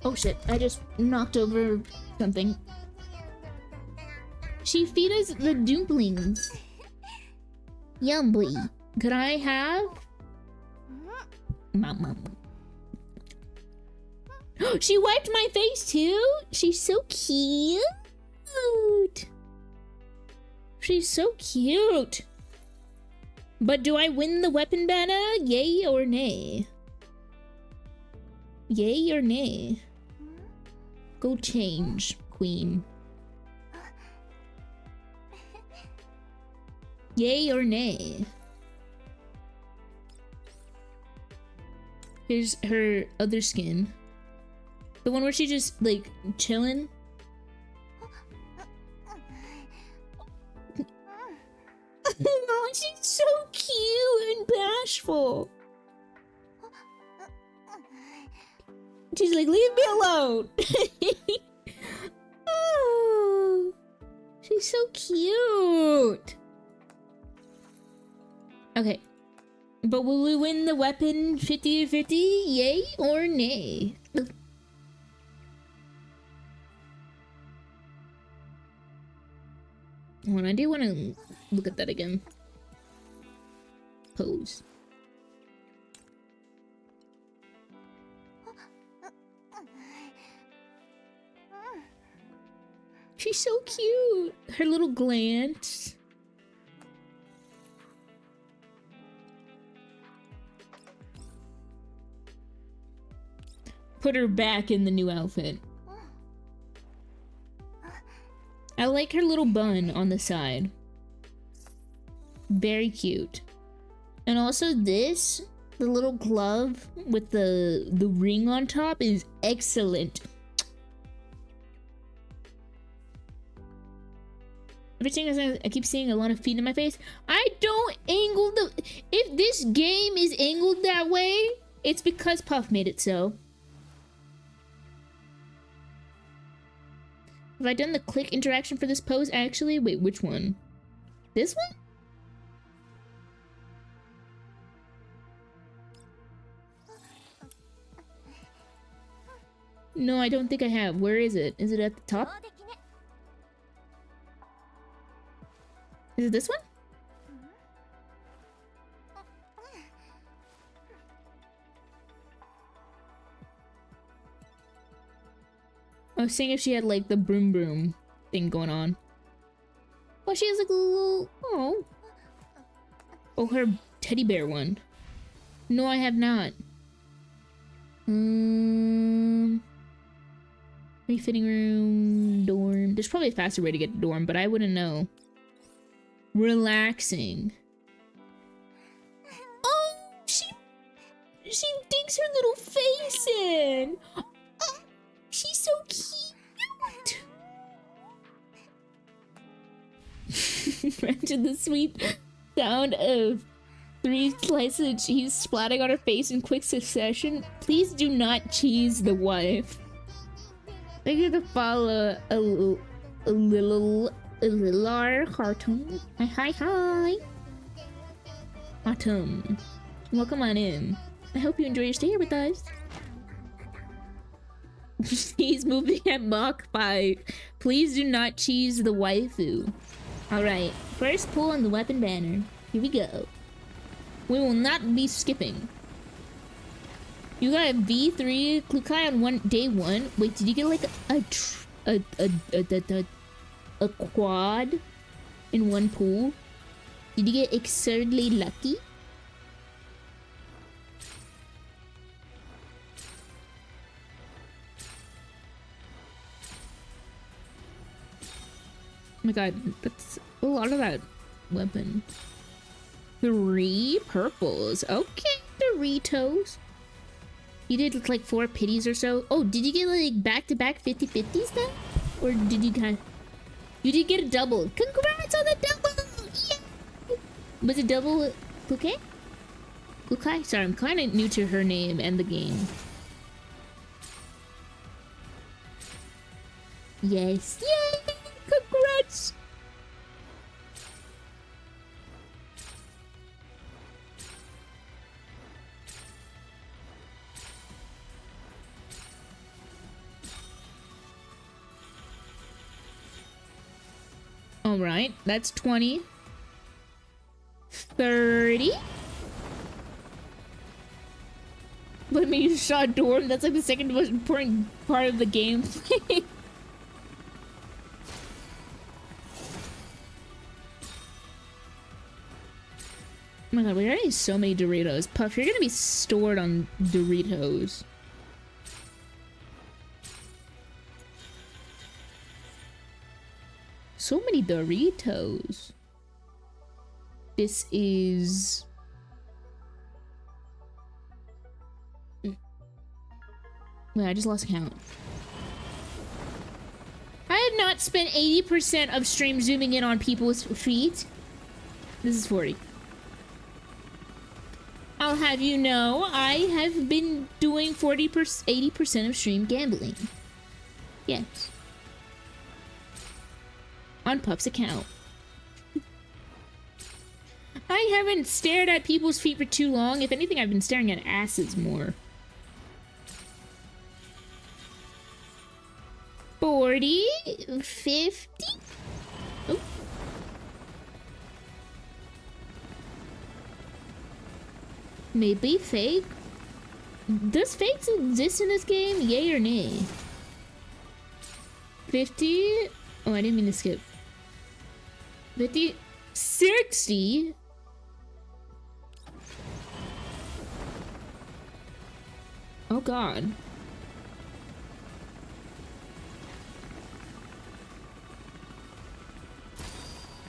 Oh shit, I just knocked over something. She feed us the dumplings. Yummy. Could I have? Mom. She wiped my face too? She's so cute. She's so cute. But do I win the weapon banner? Yay or nay? Yay or nay? Go change, queen. Yay or nay? Here's her other skin. The one where she just, like, chilling. Oh, she's so cute and bashful. She's like, leave me alone. Oh, she's so cute. Okay. But will we win the weapon 50-50? Yay or nay? Hold on, I do want to look at that again. Pose. She's so cute. Her little glance. Put her back in the new outfit. I like her little bun on the side. Very cute. And also this, the little glove with the ring on top is excellent. Every single time I keep seeing a lot of feet in my face. I don't angle the... If this game is angled that way, it's because Puff made it so. Have I done the click interaction for this pose actually? Wait, which one? This one? No, I don't think I have. Where is it? Is it at the top? Is it this one? I was seeing if she had like the broom broom thing going on. Oh, she has like a little... Oh. Oh, her teddy bear one. No, I have not. Refitting room, dorm. There's probably a faster way to get to dorm, but I wouldn't know. Relaxing. Oh, she digs her little face in. Oh, she's so cute. Imagine the sweet sound of 3 slices of cheese splatting on her face in quick succession. Please do not cheese the wife. Thank you to follow a little cartoon. Hi. Autumn. Welcome on in. I hope you enjoy your stay here with us. He's moving at Mach 5. Please do not cheese the waifu. Alright, first pull on the weapon banner. Here we go. We will not be skipping. You got a V3 Klukai on day 1. Wait, did you get like a quad in one pool? Did you get absurdly lucky? Oh my god, that's a lot of that weapon. 3 purples. Okay, Doritos. You did like 4 pities or so. Oh, did you get like back-to-back 50-50s then? Or did you kind of... You did get a double. Congrats on the double! Yeah! Was it double Klukai? Klukai? Sorry, I'm kind of new to her name and the game. Yes. Yay! Congrats! Alright, that's 20. 30. Let me use shot dorm. That's like the second most important part of the game. Oh my god, we already have so many Doritos. Puff, you're gonna be stored on Doritos. So many Doritos. This is... Wait, I just lost count. I have not spent 80% of stream zooming in on people's feet. This is 40. I'll have you know, I have been doing 80% of stream gambling. Yes. On Puff's account. I haven't stared at people's feet for too long. If anything, I've been staring at asses more. 40, 50. Oh. Maybe fake. Does fakes exist in this game? Yay or nay? 50. Oh, I didn't mean to skip. 50. 60. Oh god.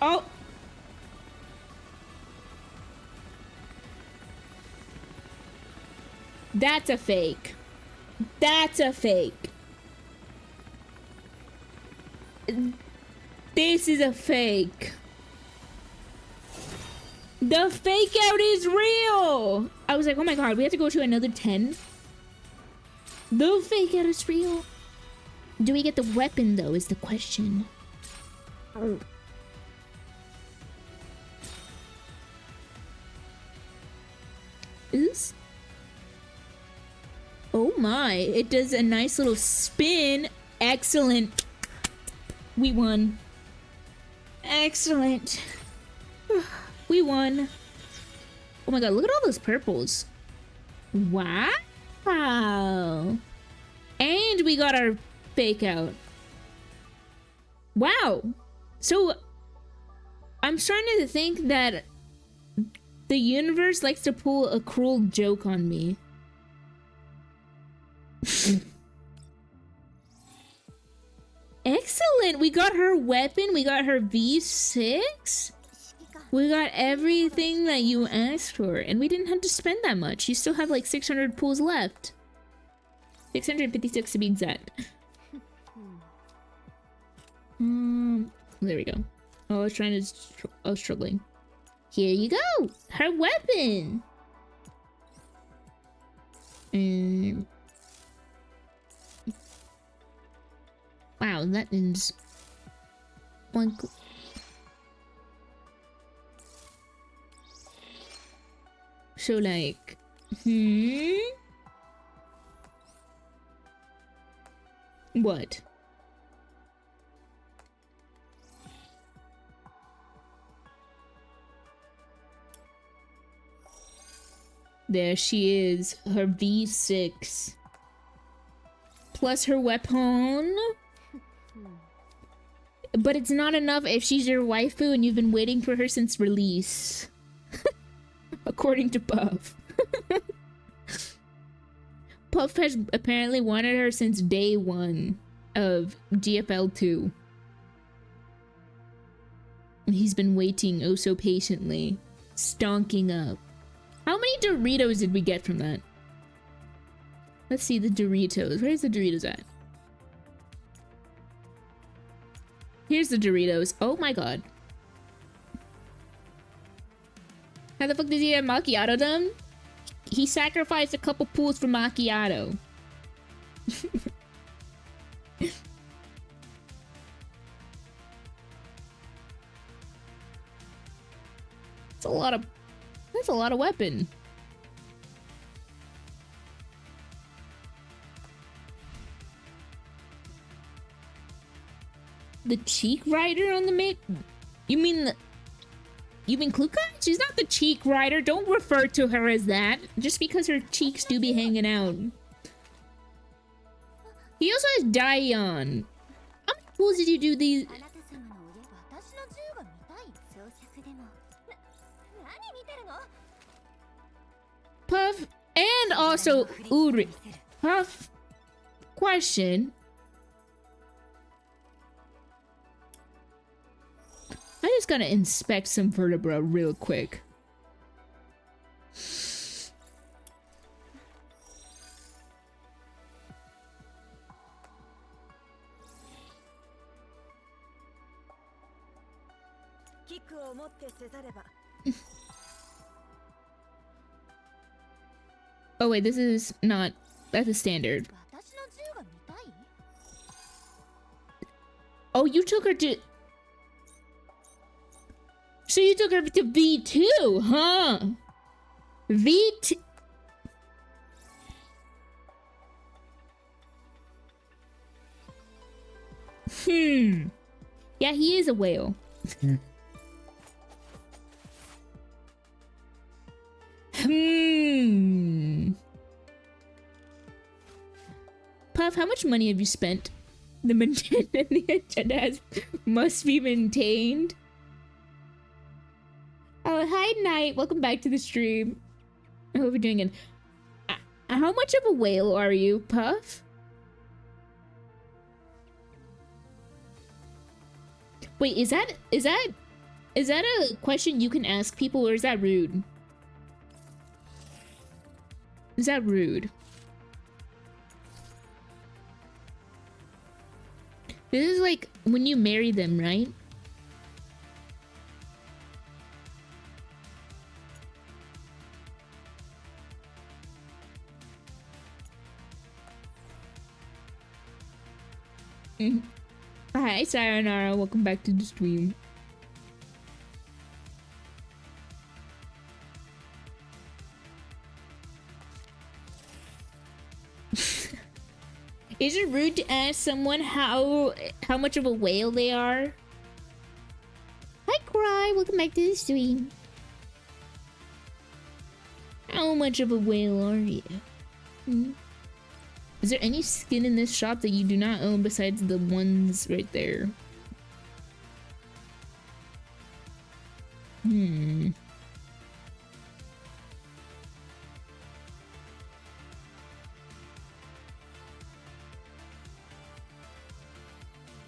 Oh. That's a fake. That's a fake. This is a fake. The fake out is real. I was like, oh my god, we have to go to another 10. The fake out is real. Do we get the weapon though is the question. Is? Oh my, it does a nice little spin. Excellent. We won. Excellent. We won. Oh my god, look at all those purples. Wow. And we got our fake out. Wow. So, I'm starting to think that the universe likes to pull a cruel joke on me. Excellent! We got her weapon, we got her V6. We got everything that you asked for, and we didn't have to spend that much. You still have like 600 pulls left. 656 to be exact. There we go. Oh, I was trying to... I was struggling. Here you go! Her weapon! Wow, that is... one... So, like... What? There she is, her V6. Plus her weapon. But it's not enough if she's your waifu and you've been waiting for her since release. According to Puff. Puff has apparently wanted her since day 1 of GFL 2. And he's been waiting oh so patiently. Stonking up. How many Doritos did we get from that? Let's see the Doritos. Where's the Doritos at? Here's the Doritos. Oh my god. How the fuck did he have macchiato done? He sacrificed a couple pools for macchiato. That's a lot of... That's a lot of weapon. The cheek rider on the mid? You mean Kluka? She's not the cheek rider. Don't refer to her as that. Just because her cheeks do be hanging out. He also has Dion. How many pools did you do these? Puff and also Uri. Puff. Question. I just gotta inspect some vertebra real quick. Oh wait, this is not. That's a standard. 私の銃が見たい？ Oh, you took her to. So you took her to V2, huh? V2. Yeah, he is a whale. Puff, how much money have you spent? The agenda must be maintained. Oh, hi, Knight. Welcome back to the stream. I hope you're doing good. How much of a whale are you, Puff? Wait, is that a question you can ask people, or is that rude? Is that rude? This is like when you marry them, right? Hi, Sayonara. Welcome back to the stream. Is it rude to ask someone how much of a whale they are? Hi, Cry. Welcome back to the stream. How much of a whale are you? Is there any skin in this shop that you do not own besides the ones right there?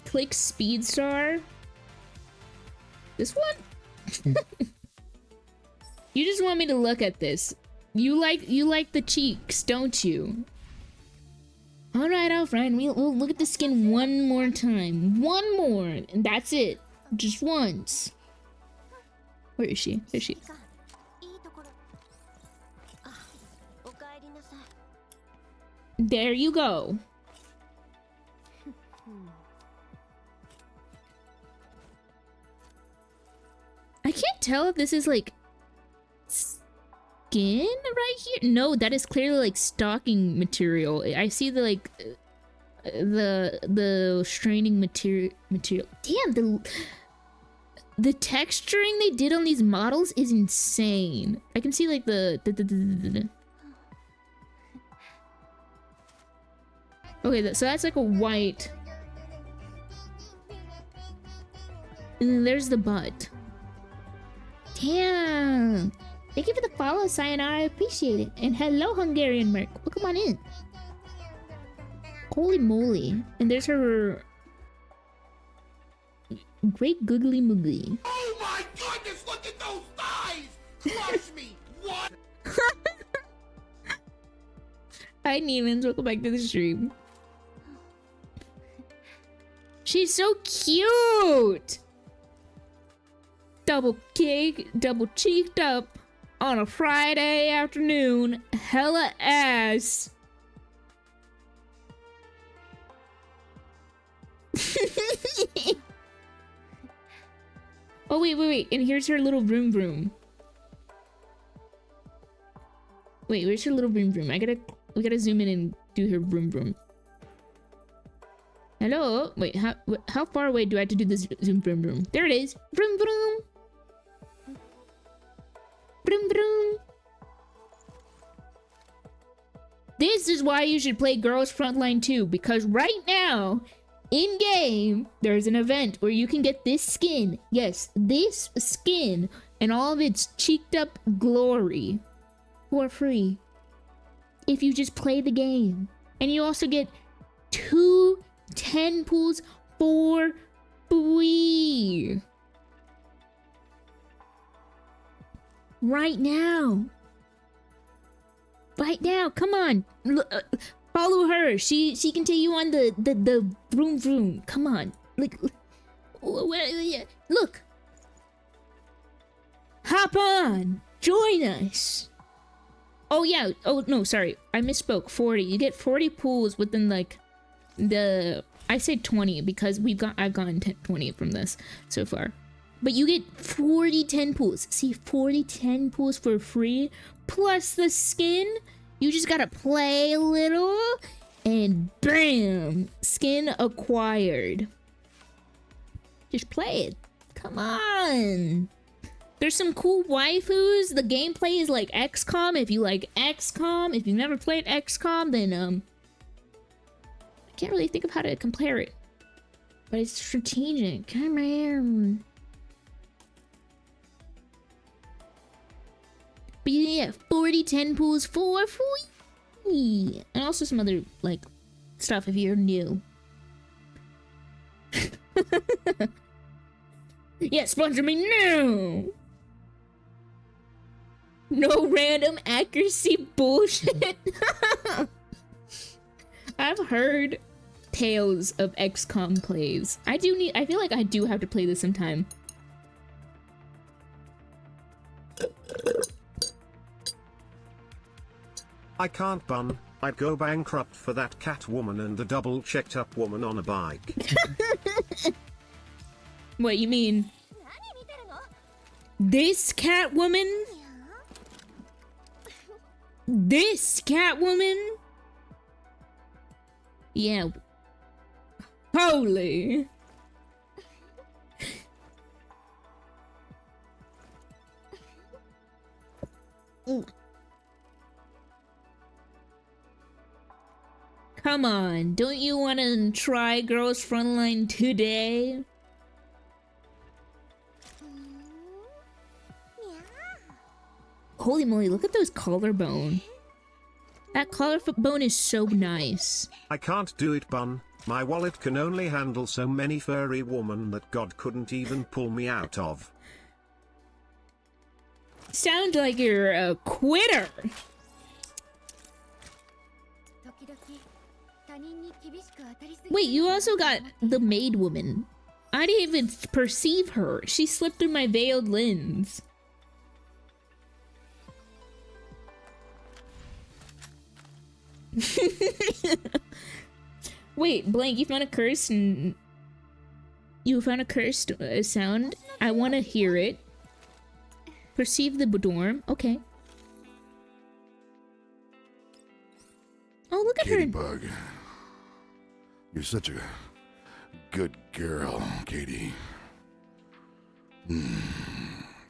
Click Speedstar. This one? You just want me to look at this. You like the cheeks, don't you? Alright, we'll look at the skin one more time. One more, and that's it. Just once. Where is she? There she is. いいところ。あ、おかえりなさい。 There you go. I can't tell if this is like skin right here. No, that is clearly like stocking material. I see the like the straining material. Damn, the texturing they did on these models is insane. I can see like the okay, so that's like a white. And then there's the butt. Damn! Thank you for the follow, Sayonara. I appreciate it. And hello, Hungarian Merc. Welcome on in. Holy moly. And there's her great googly moogly. Oh my goodness, look at those thighs! Crush me! What? Hi, Neemans. Welcome back to the stream. She's so cute! Double cake, double cheeked up on a Friday afternoon. Hella ass. Oh, wait. And here's her little vroom vroom. Wait, where's her little vroom vroom? We gotta zoom in and do her vroom vroom. Hello? Wait, how far away do I have to do this zoom vroom vroom? There it is. Vroom vroom. Vroom vroom. This is why you should play Girls Frontline 2, because right now, in game, there's an event where you can get this skin. Yes, this skin and all of its cheeked up glory for free. If you just play the game. And you also get 2 10 pools for free. Right now. Right now, come on. Follow her. She can take you on the vroom vroom. Come on. Look. Hop on! Join us! Oh yeah, oh no, sorry. I misspoke. 40. You get 40 pools within like the... I said 20 because I've gotten 20 from this so far. But you get 40 10 pools. See, 40 10 pools for free. Plus the skin. You just gotta play a little. And bam! Skin acquired. Just play it. Come on. There's some cool waifus. The gameplay is like XCOM. If you like XCOM, if you've never played XCOM, then I can't really think of how to compare it. But it's strategic. Come on. But yeah, 40 10 pools for free. And also some other like stuff if you're new. Yeah, sponsor me now. No random accuracy bullshit. I've heard tales of XCOM plays. I feel like I do have to play this sometime. I can't bun. I'd go bankrupt for that cat woman and the double checked up woman on a bike. What, you mean 何見てるの？ this Catwoman? This Catwoman? Yeah. Holy. Come on, don't you want to try Girls Frontline today? Holy moly, look at those collarbone. That collarbone is so nice. I can't do it, bun. My wallet can only handle so many furry women that God couldn't even pull me out of. Sounds like you're a quitter. 時々他人に厳しく当たりすぎ Wait, you also got the maid woman. I didn't even perceive her. She slipped through my veiled lens. Wait, Blank, you found a curse and you found a cursed sound. I want to hear it. Perceive the dorm. Okay. Oh, look at her. Ladybug. You're such a good girl, Katie.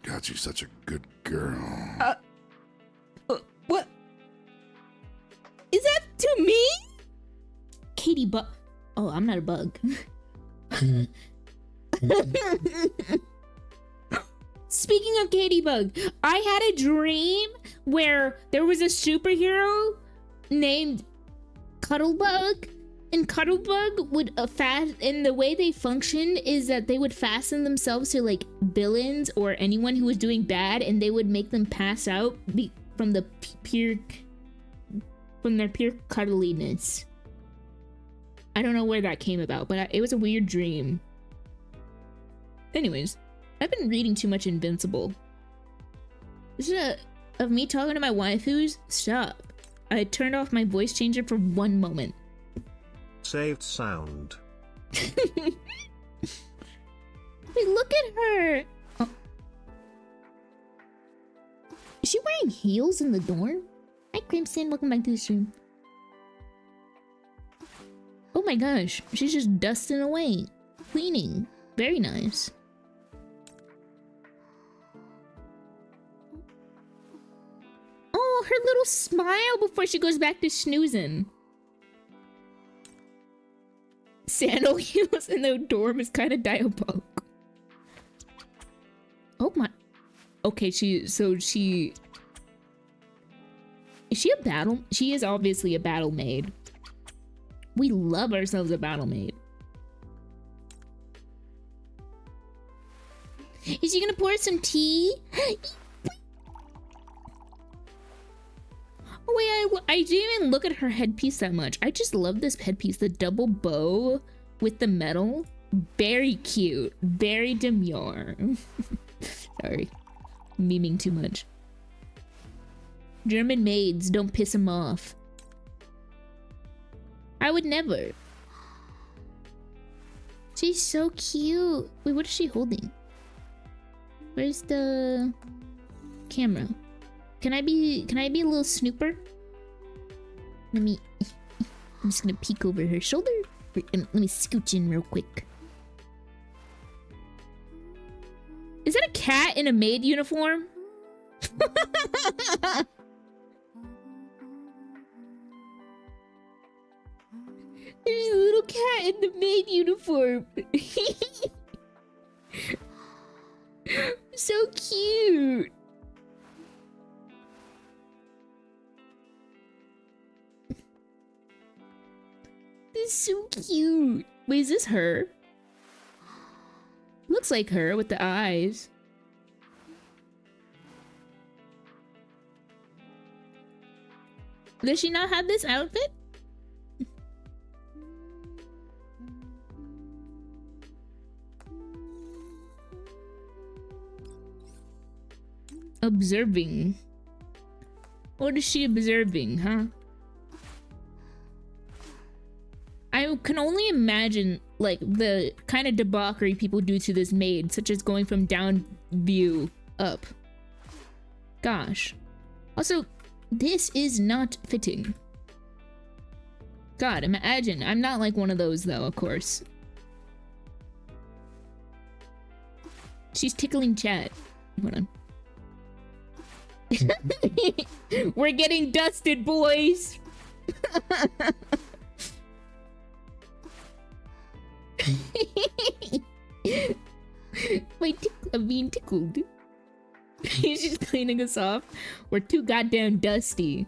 God, she's such a good girl. What? Is that to me? Katie Bug. Oh, I'm not a bug. Speaking of Katie Bug, I had a dream where there was a superhero named Cuttlebug, and Cuttlebug would and the way they function is that they would fasten themselves to like villains or anyone who was doing bad, and they would make them pass out from their pure cuddliness. I don't know where that came about, but it was a weird dream. Anyways, I've been reading too much Invincible. This is of me talking to my waifus. Stop. I turned off my voice changer for 1 moment. Saved sound. Wait, look at her. Oh. Is she wearing heels in the dorm? Hi, Crimson. Welcome back to the stream. Oh my gosh, she's just dusting away. Cleaning. Very nice. Oh, her little smile before she goes back to snoozing. Sandal heels in the dorm is kind of diabolical. Oh my. Okay, is she a battle? She is obviously a battle maid. We love ourselves a battle maid. Is she gonna pour some tea? Oh wait, I didn't even look at her headpiece that much. I just love this headpiece. The double bow with the metal. Very cute. Very demure. Sorry. memeing too much. German maids, don't piss him off. I would never. She's so cute. Wait, what is she holding? Where's the camera? Can I be a little snooper? I'm just gonna peek over her shoulder. Let me scooch in real quick. Is that a cat in a maid uniform? There's a little cat in the maid uniform. So cute. This is so cute. Wait, is this her? Looks like her with the eyes. Does she not have this outfit? Observing. What is she observing, huh? I can only imagine, like, the kind of debauchery people do to this maid, such as going from down view up. Gosh. Also, this is not fitting. God, imagine. I'm not like one of those, though, of course. She's tickling chat. Hold on. We're getting dusted, boys! I'm being tickled. He's just cleaning us off. We're too goddamn dusty.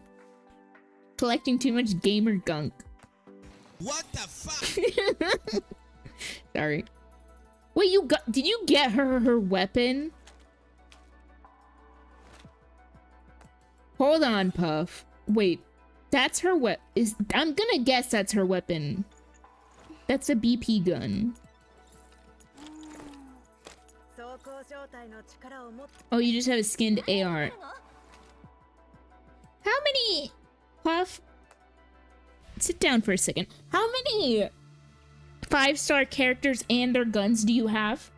Collecting too much gamer gunk. What the fuck? Sorry. Wait, did you get her weapon? Hold on, Puff. Wait, that's her I'm gonna guess that's her weapon. That's a BP gun. Oh, you just have a skinned AR. How many... Puff? Sit down for a second. How many 5-star characters and their guns do you have?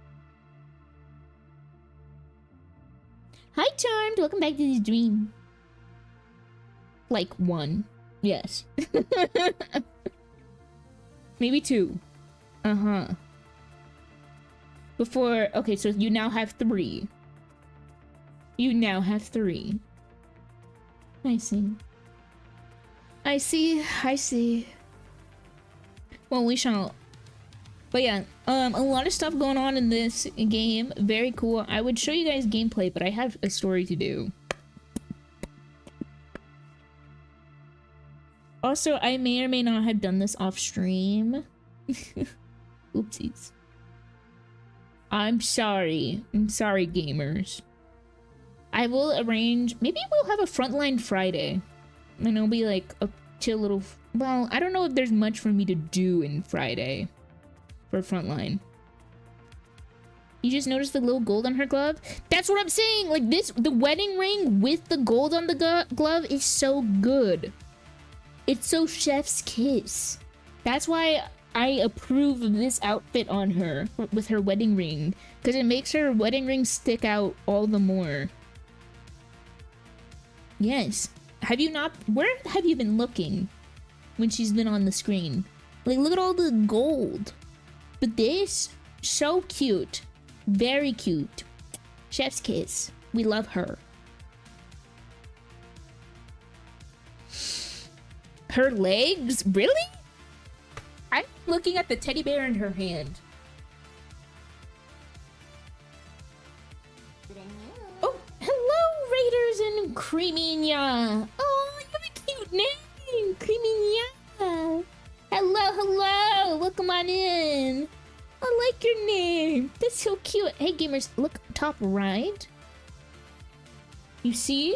Hi, Charmed. Welcome back to the dream. Like 1. Yes. Maybe 2. Uh-huh. Before... Okay, so you now have 3. You now have 3. I see. I see. I see. Well, we shall... But yeah, a lot of stuff going on in this game. Very cool. I would show you guys gameplay, but I have a story to do. Also, I may or may not have done this off stream. Oopsies. I'm sorry. I'm sorry, gamers. I will arrange... Maybe we'll have a Frontline Friday. And it'll be like a chill little... Well, I don't know if there's much for me to do in Friday. For Frontline. You just noticed the little gold on her glove? That's what I'm saying! Like this, the wedding ring with the gold on the glove is so good. It's so chef's kiss. That's why I approve of this outfit on her with her wedding ring. Because it makes her wedding ring stick out all the more. Yes. Have you not... Where have you been looking when she's been on the screen? Like, look at all the gold. But this, so cute. Very cute. Chef's kiss. We love her. Her legs? Really? I'm looking at the teddy bear in her hand. Oh, hello, Raiders and Creaminia. Oh, you have a cute name, Creaminia. Hello, hello. Welcome on in. I like your name. That's so cute. Hey, gamers, look top right. You see?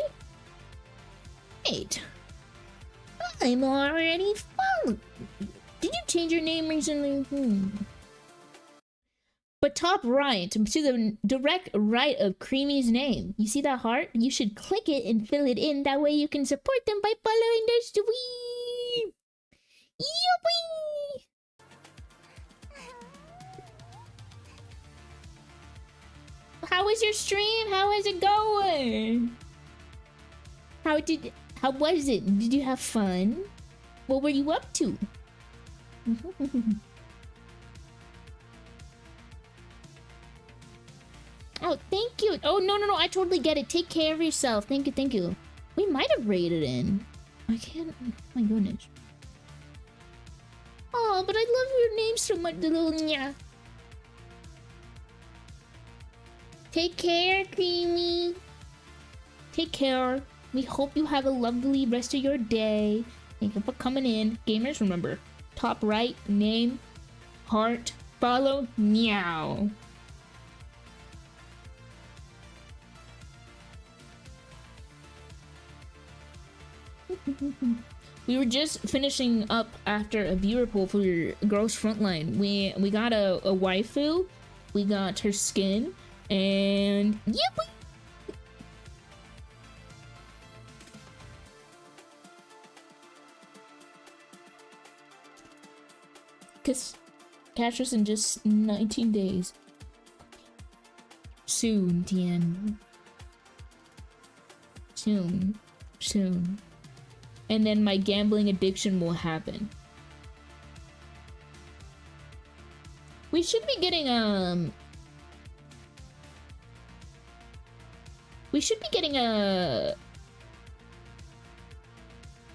Wait. I'm already following you. Did you change your name recently? But top right, to the direct right of Creamy's name. You see that heart? You should click it and fill it in. That way you can support them by following their stream. Yippee! How was your stream? How is it going? How was it? Did you have fun? What were you up to? Oh, thank you. Oh, no. I totally get it. Take care of yourself. Thank you. We might have raided in. I can't. Oh my goodness. Oh, but I love your name so much, little nya. Take care, Creamy. Take care. We hope you have a lovely rest of your day. Thank you for coming in. Gamers, remember, top right, name, heart, follow, meow. We were just finishing up after a viewer poll for your Girls Frontline. We got a waifu, we got her skin, and yep. Cause catch us in just 19 days. Soon, Tian. Soon. And then my gambling addiction will happen. We should be getting a...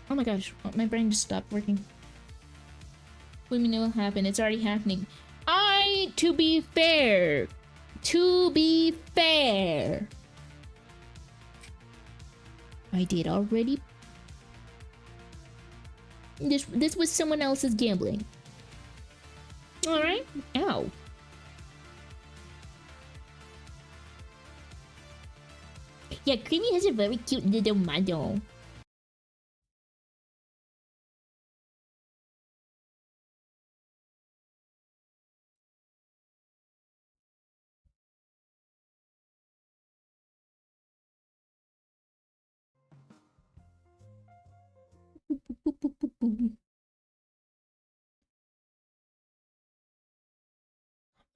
Oh my gosh, my brain just stopped working. What do you mean it will happen? It's already happening. To be fair. I did already. This was someone else's gambling. Alright. Ow. Yeah, Creamy has a very cute little model.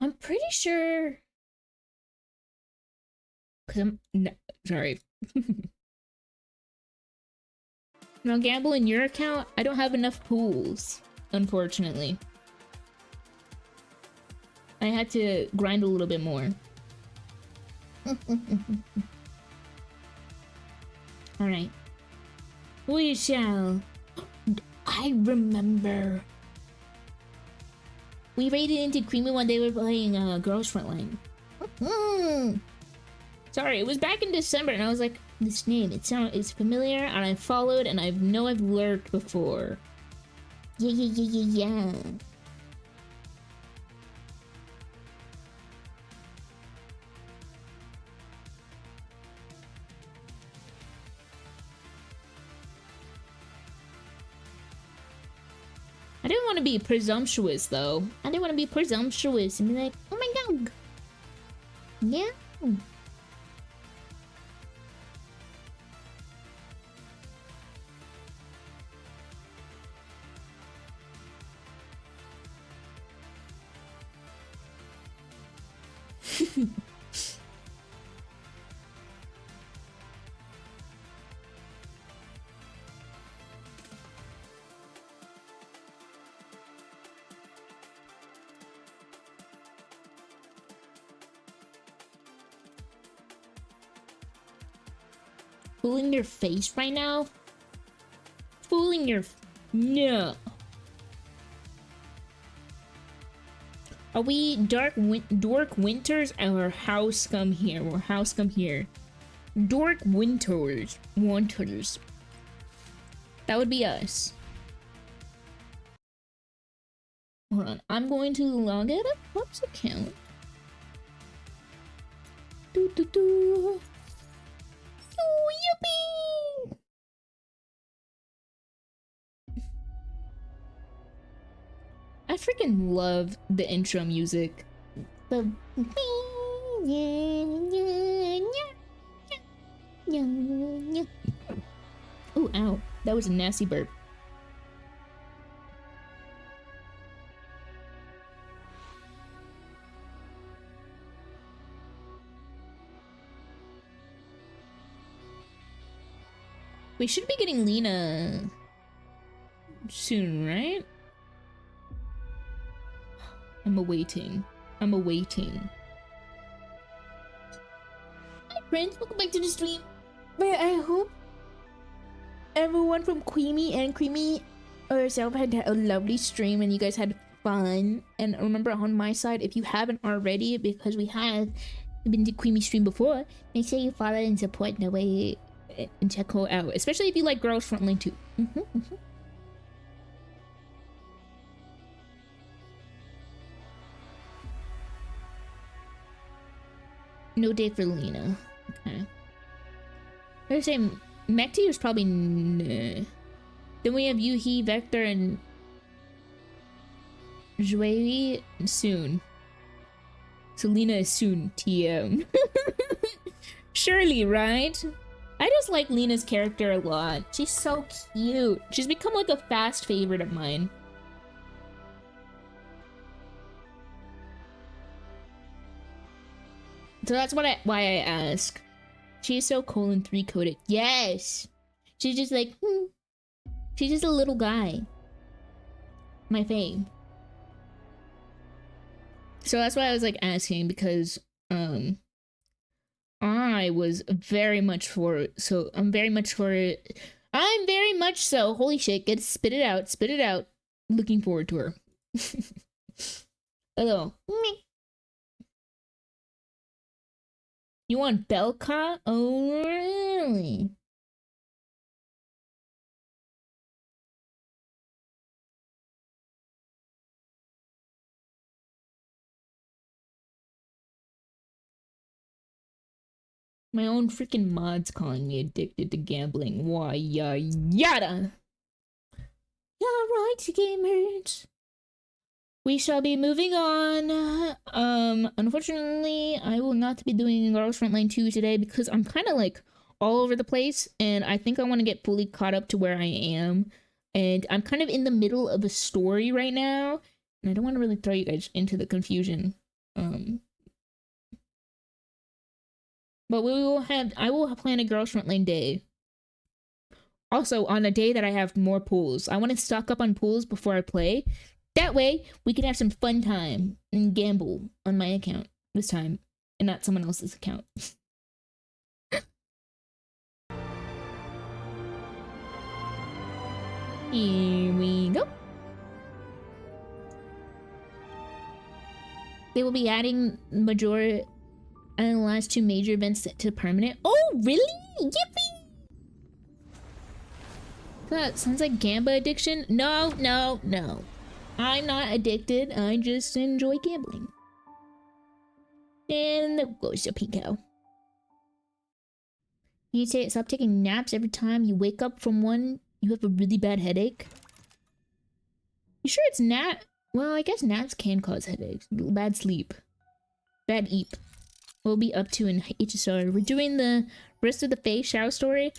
I'm pretty sure. Sorry. Now gamble in your account. I don't have enough pools, unfortunately. I had to grind a little bit more. Alright. We shall. I remember. We raided into Creamy when they were playing Girls Frontline. Sorry, it was back in December and I was like, this name, it's familiar, and I followed and I know I've lurked before. Yeah. I didn't want to be presumptuous, though. I didn't want to be presumptuous and be like, oh my god. Yeah. Fooling your face right now? Fooling your... No. Are we Dork Winters or House Come Here? Or House Come Here? Dork Winters. That would be us. Hold on. I'm going to log out of Pop's account. Oh, yippee! I freaking love the intro music. The ooh, ow. That was a nasty burp. We should be getting Lena soon, right? I'm awaiting. I'm awaiting. Hi friends, welcome back to the stream. But I hope everyone from Queemy and Creamy or yourself had a lovely stream and you guys had fun. And remember, on my side, if you haven't already, because we have been to Queemy stream before, make sure you follow and support the way and check her out, especially if you like Girls Frontline too. No day for Lena. Okay. I was saying Mekti was probably nah. Then we have Yuhi, Vector, and Joey soon. So Lena is soon. TM. Surely, right? I just like Lena's character a lot. She's so cute. She's become like a fast favorite of mine. So that's why I ask. She's so cool and 3-coded. Yes! She's just like, She's just a little guy. My fave. So that's why I was like asking, because I was very much for it. So I'm very much for it. I'm very much so. Holy shit, get spit it out, spit it out. Looking forward to her. Hello. You want Belka? Oh, really? My own freaking mod's calling me addicted to gambling. Why, yada! Yeah, right, gamers. We shall be moving on. Unfortunately, I will not be doing Girls Frontline 2 today because I'm kind of like all over the place and I think I want to get fully caught up to where I am. And I'm kind of in the middle of a story right now and I don't want to really throw you guys into the confusion. But I will plan a Girls Frontline day. Also, on a day that I have more pools. I want to stock up on pools before I play. That way, we can have some fun time and gamble on my account this time, and not someone else's account. Here we go. They will be adding Major and the last 2 major events to permanent. Oh, really? Yippee! That sounds like Gamba addiction. No, no, no. I'm not addicted. I just enjoy gambling. And there goes your Pico. You say stop taking naps every time you wake up from one. You have a really bad headache. You sure it's nap? Well, I guess naps can cause headaches. Bad sleep. Bad eep. We'll be up to in HSR. We're doing the rest of the Faye Shao story.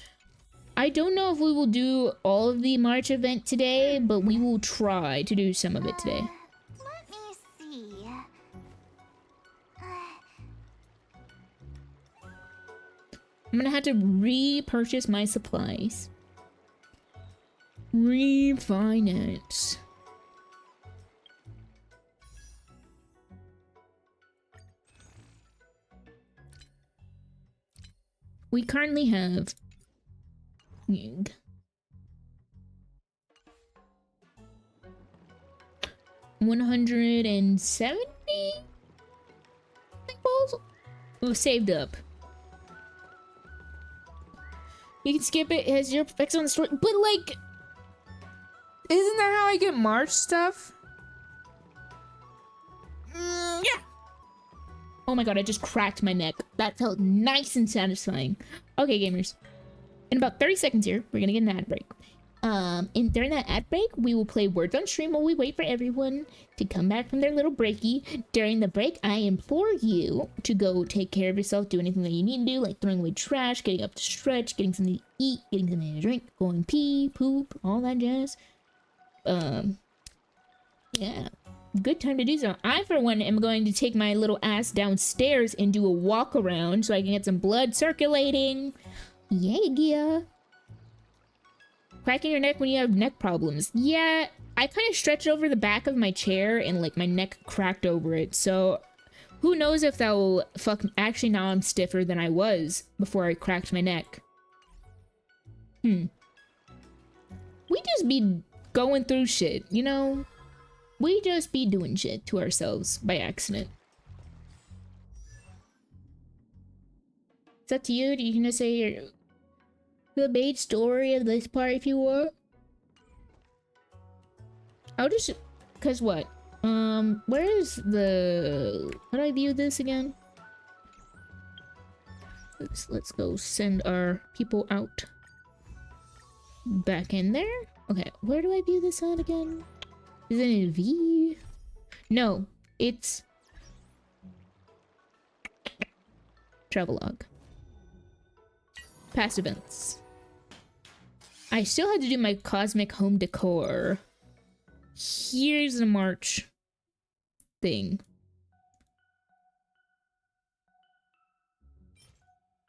I don't know if we will do all of the March event today, but we will try to do some of it today. Let me see. I'm gonna have to repurchase my supplies. Refinance. We currently have 170 balls. We've saved up. You can skip it. It has your effects on the story, but like, isn't that how I get March stuff? Yeah. Oh my god, I just cracked my neck. That felt nice and satisfying. Okay, gamers. In about 30 seconds here, we're gonna get an ad break. During that ad break, we will play words on stream while we wait for everyone to come back from their little breaky. During the break, I implore you to go take care of yourself, do anything that you need to do, like throwing away trash, getting up to stretch, getting something to eat, getting something to drink, going pee, poop, all that jazz. Yeah, good time to do so. I, for one, am going to take my little ass downstairs and do a walk around so I can get some blood circulating. Yeah. Cracking your neck when you have neck problems. Yeah, I kind of stretched over the back of my chair and like my neck cracked over it. So who knows if that will actually now I'm stiffer than I was before I cracked my neck. We just be going through shit, you know? We just be doing shit to ourselves by accident. It's up to you. You can just say the main story of this part if you want. I'll just, cause what? Where is the, how do I view this again? Let's go send our people out. Back in there? Okay, where do I view this on again? Is it in V? No, it's travelogue. Past events. I still had to do my cosmic home decor. Here's the March thing.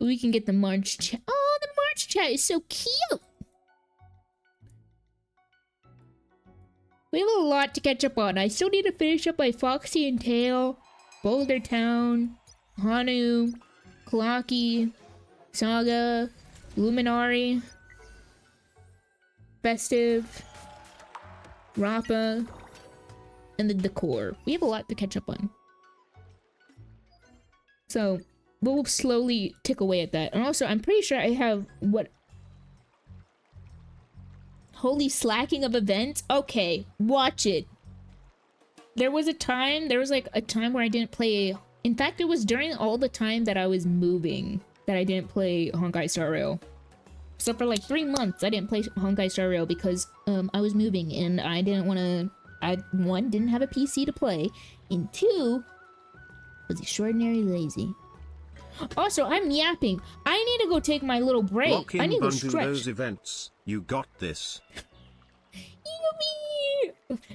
We can get the March chat. Oh, the March chat is so cute. We have a lot to catch up on. I still need to finish up my Foxy and Tail, Boulder Town, Hanu, Kalaki, Saga, Luminari, Festive, Rappa, and the decor. We have a lot to catch up on. So we'll slowly tick away at that. And also, I'm pretty sure I have what? Holy slacking of events? Okay, watch it. There was like a time where I didn't play. In fact, it was during all the time that I was moving that I didn't play Honkai Star Rail. So for like 3 months, I didn't play Honkai Star Rail because I was moving and I didn't want to. One, didn't have a PC to play, and two, was extraordinarily lazy. Also, I'm yapping. I need to go take my little break. Lock in I need to go Bundu stretch. those events. You got this.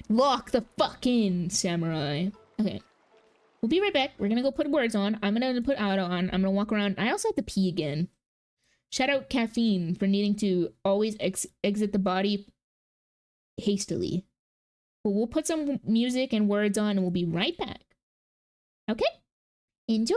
Lock the fuck in, samurai. Okay. We'll be right back. We're gonna go put words on. I'm gonna put auto on. I'm gonna walk around. I also have to pee again. Shout out Caffeine for needing to always exit the body hastily. But we'll put some music and words on and we'll be right back. Okay? Enjoy!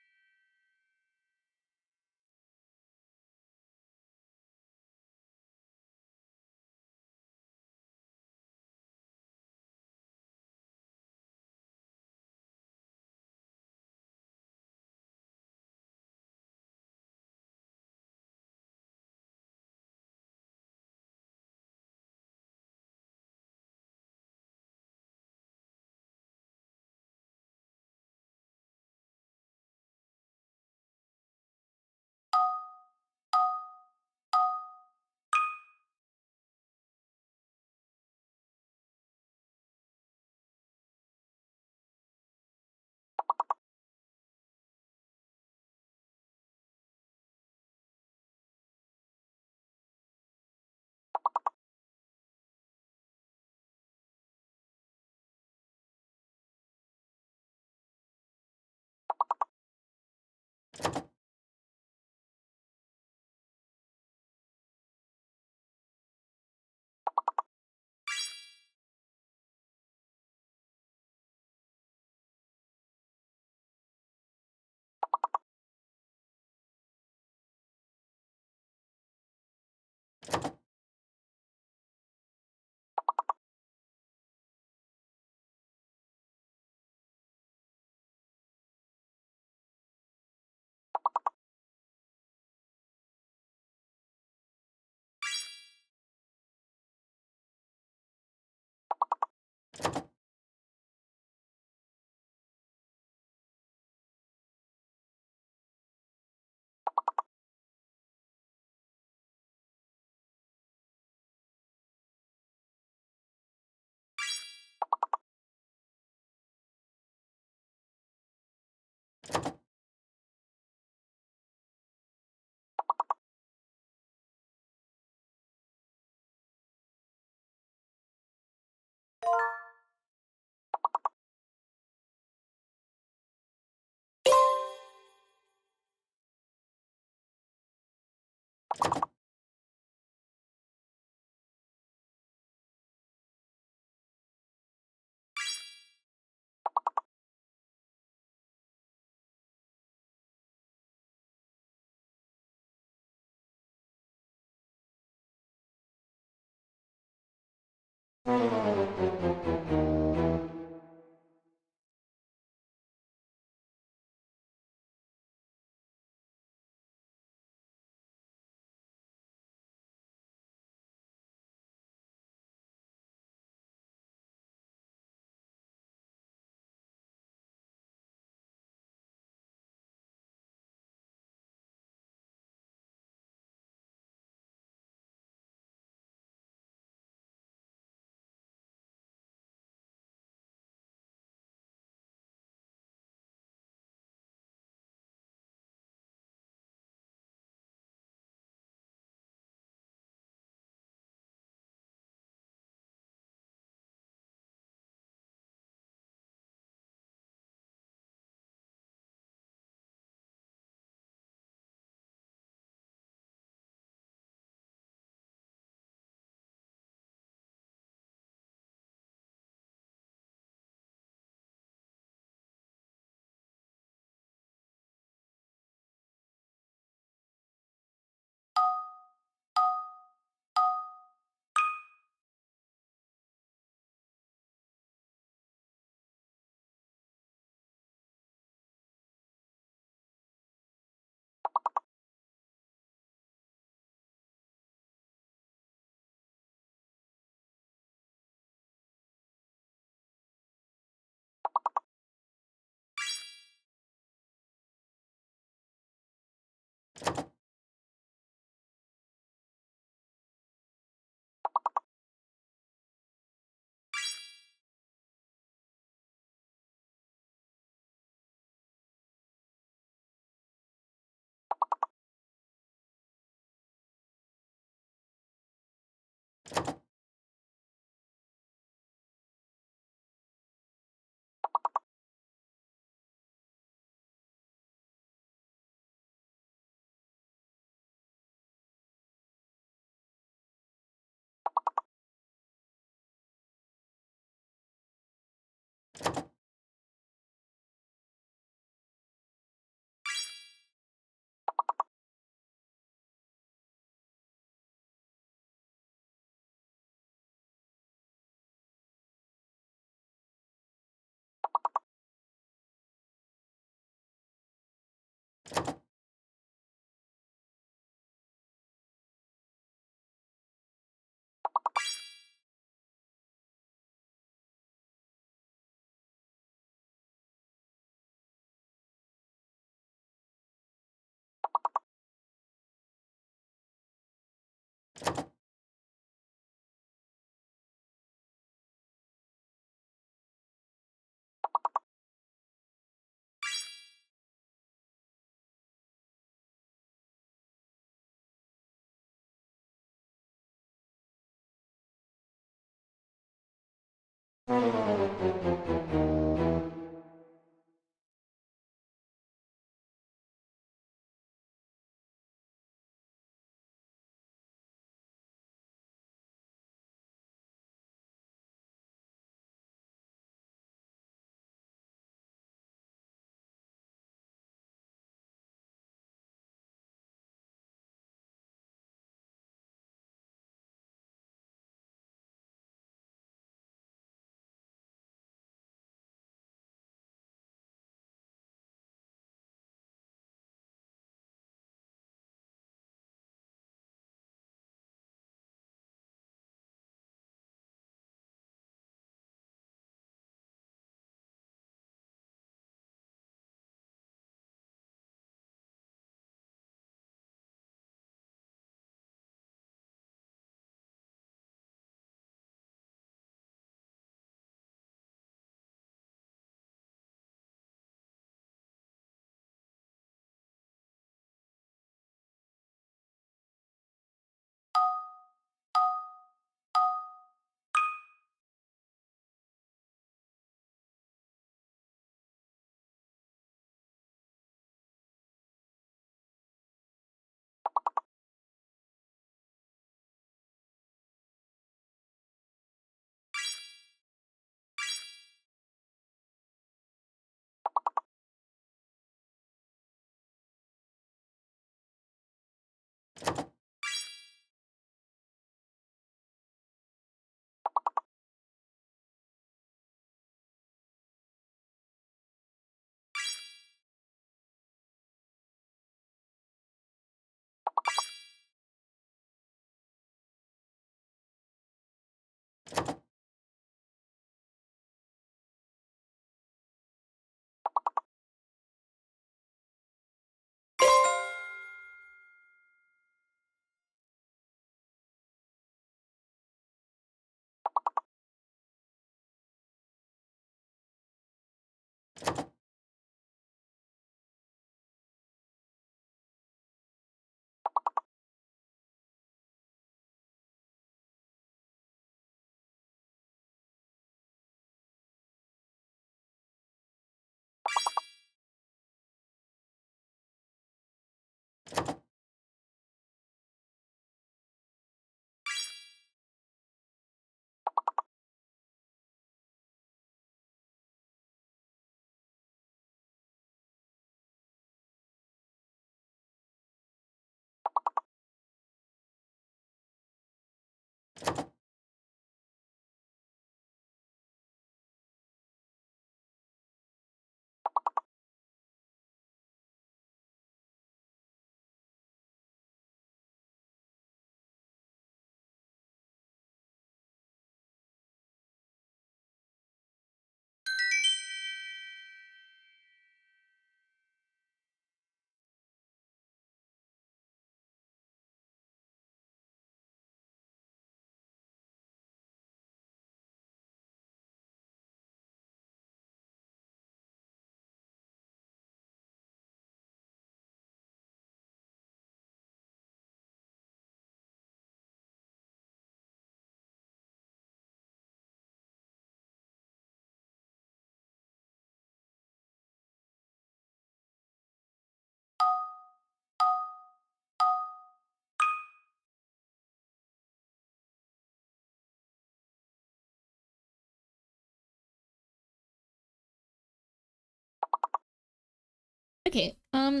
Okay, I'm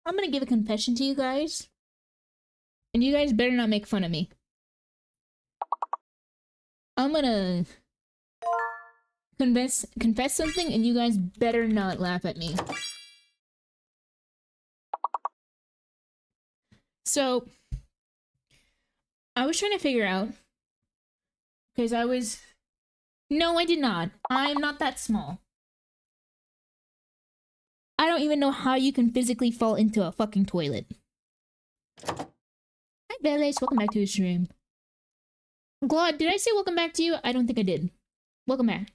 gonna give a confession to you guys. And you guys better not make fun of me. I'm gonna confess something, and you guys better not laugh at me. So, I was trying to figure out, because no, I did not. I'm not that small. I don't even know how you can physically fall into a fucking toilet. Hi, Veles. Welcome back to the stream. Claude, did I say welcome back to you? I don't think I did. Welcome back.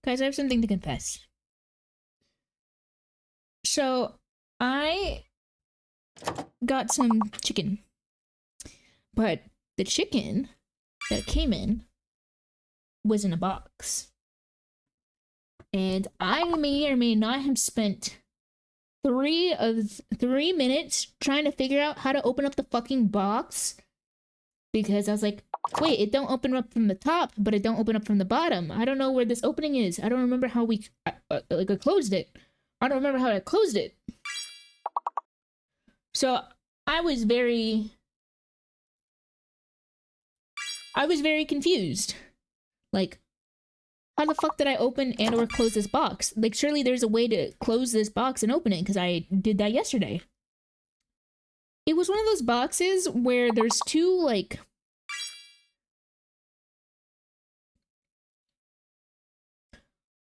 Guys, I have something to confess. So, I got some chicken. But the chicken that came in was in a box. And I may or may not have spent 3 minutes trying to figure out how to open up the fucking box. Because I was like, wait, it don't open up from the top, but it don't open up from the bottom. I don't know where this opening is. I don't remember how I closed it. I don't remember how I closed it. So I was very confused. Like, how the fuck did I open and or close this box? Like, surely there's a way to close this box and open it, because I did that yesterday. It was one of those boxes where there's 2, like...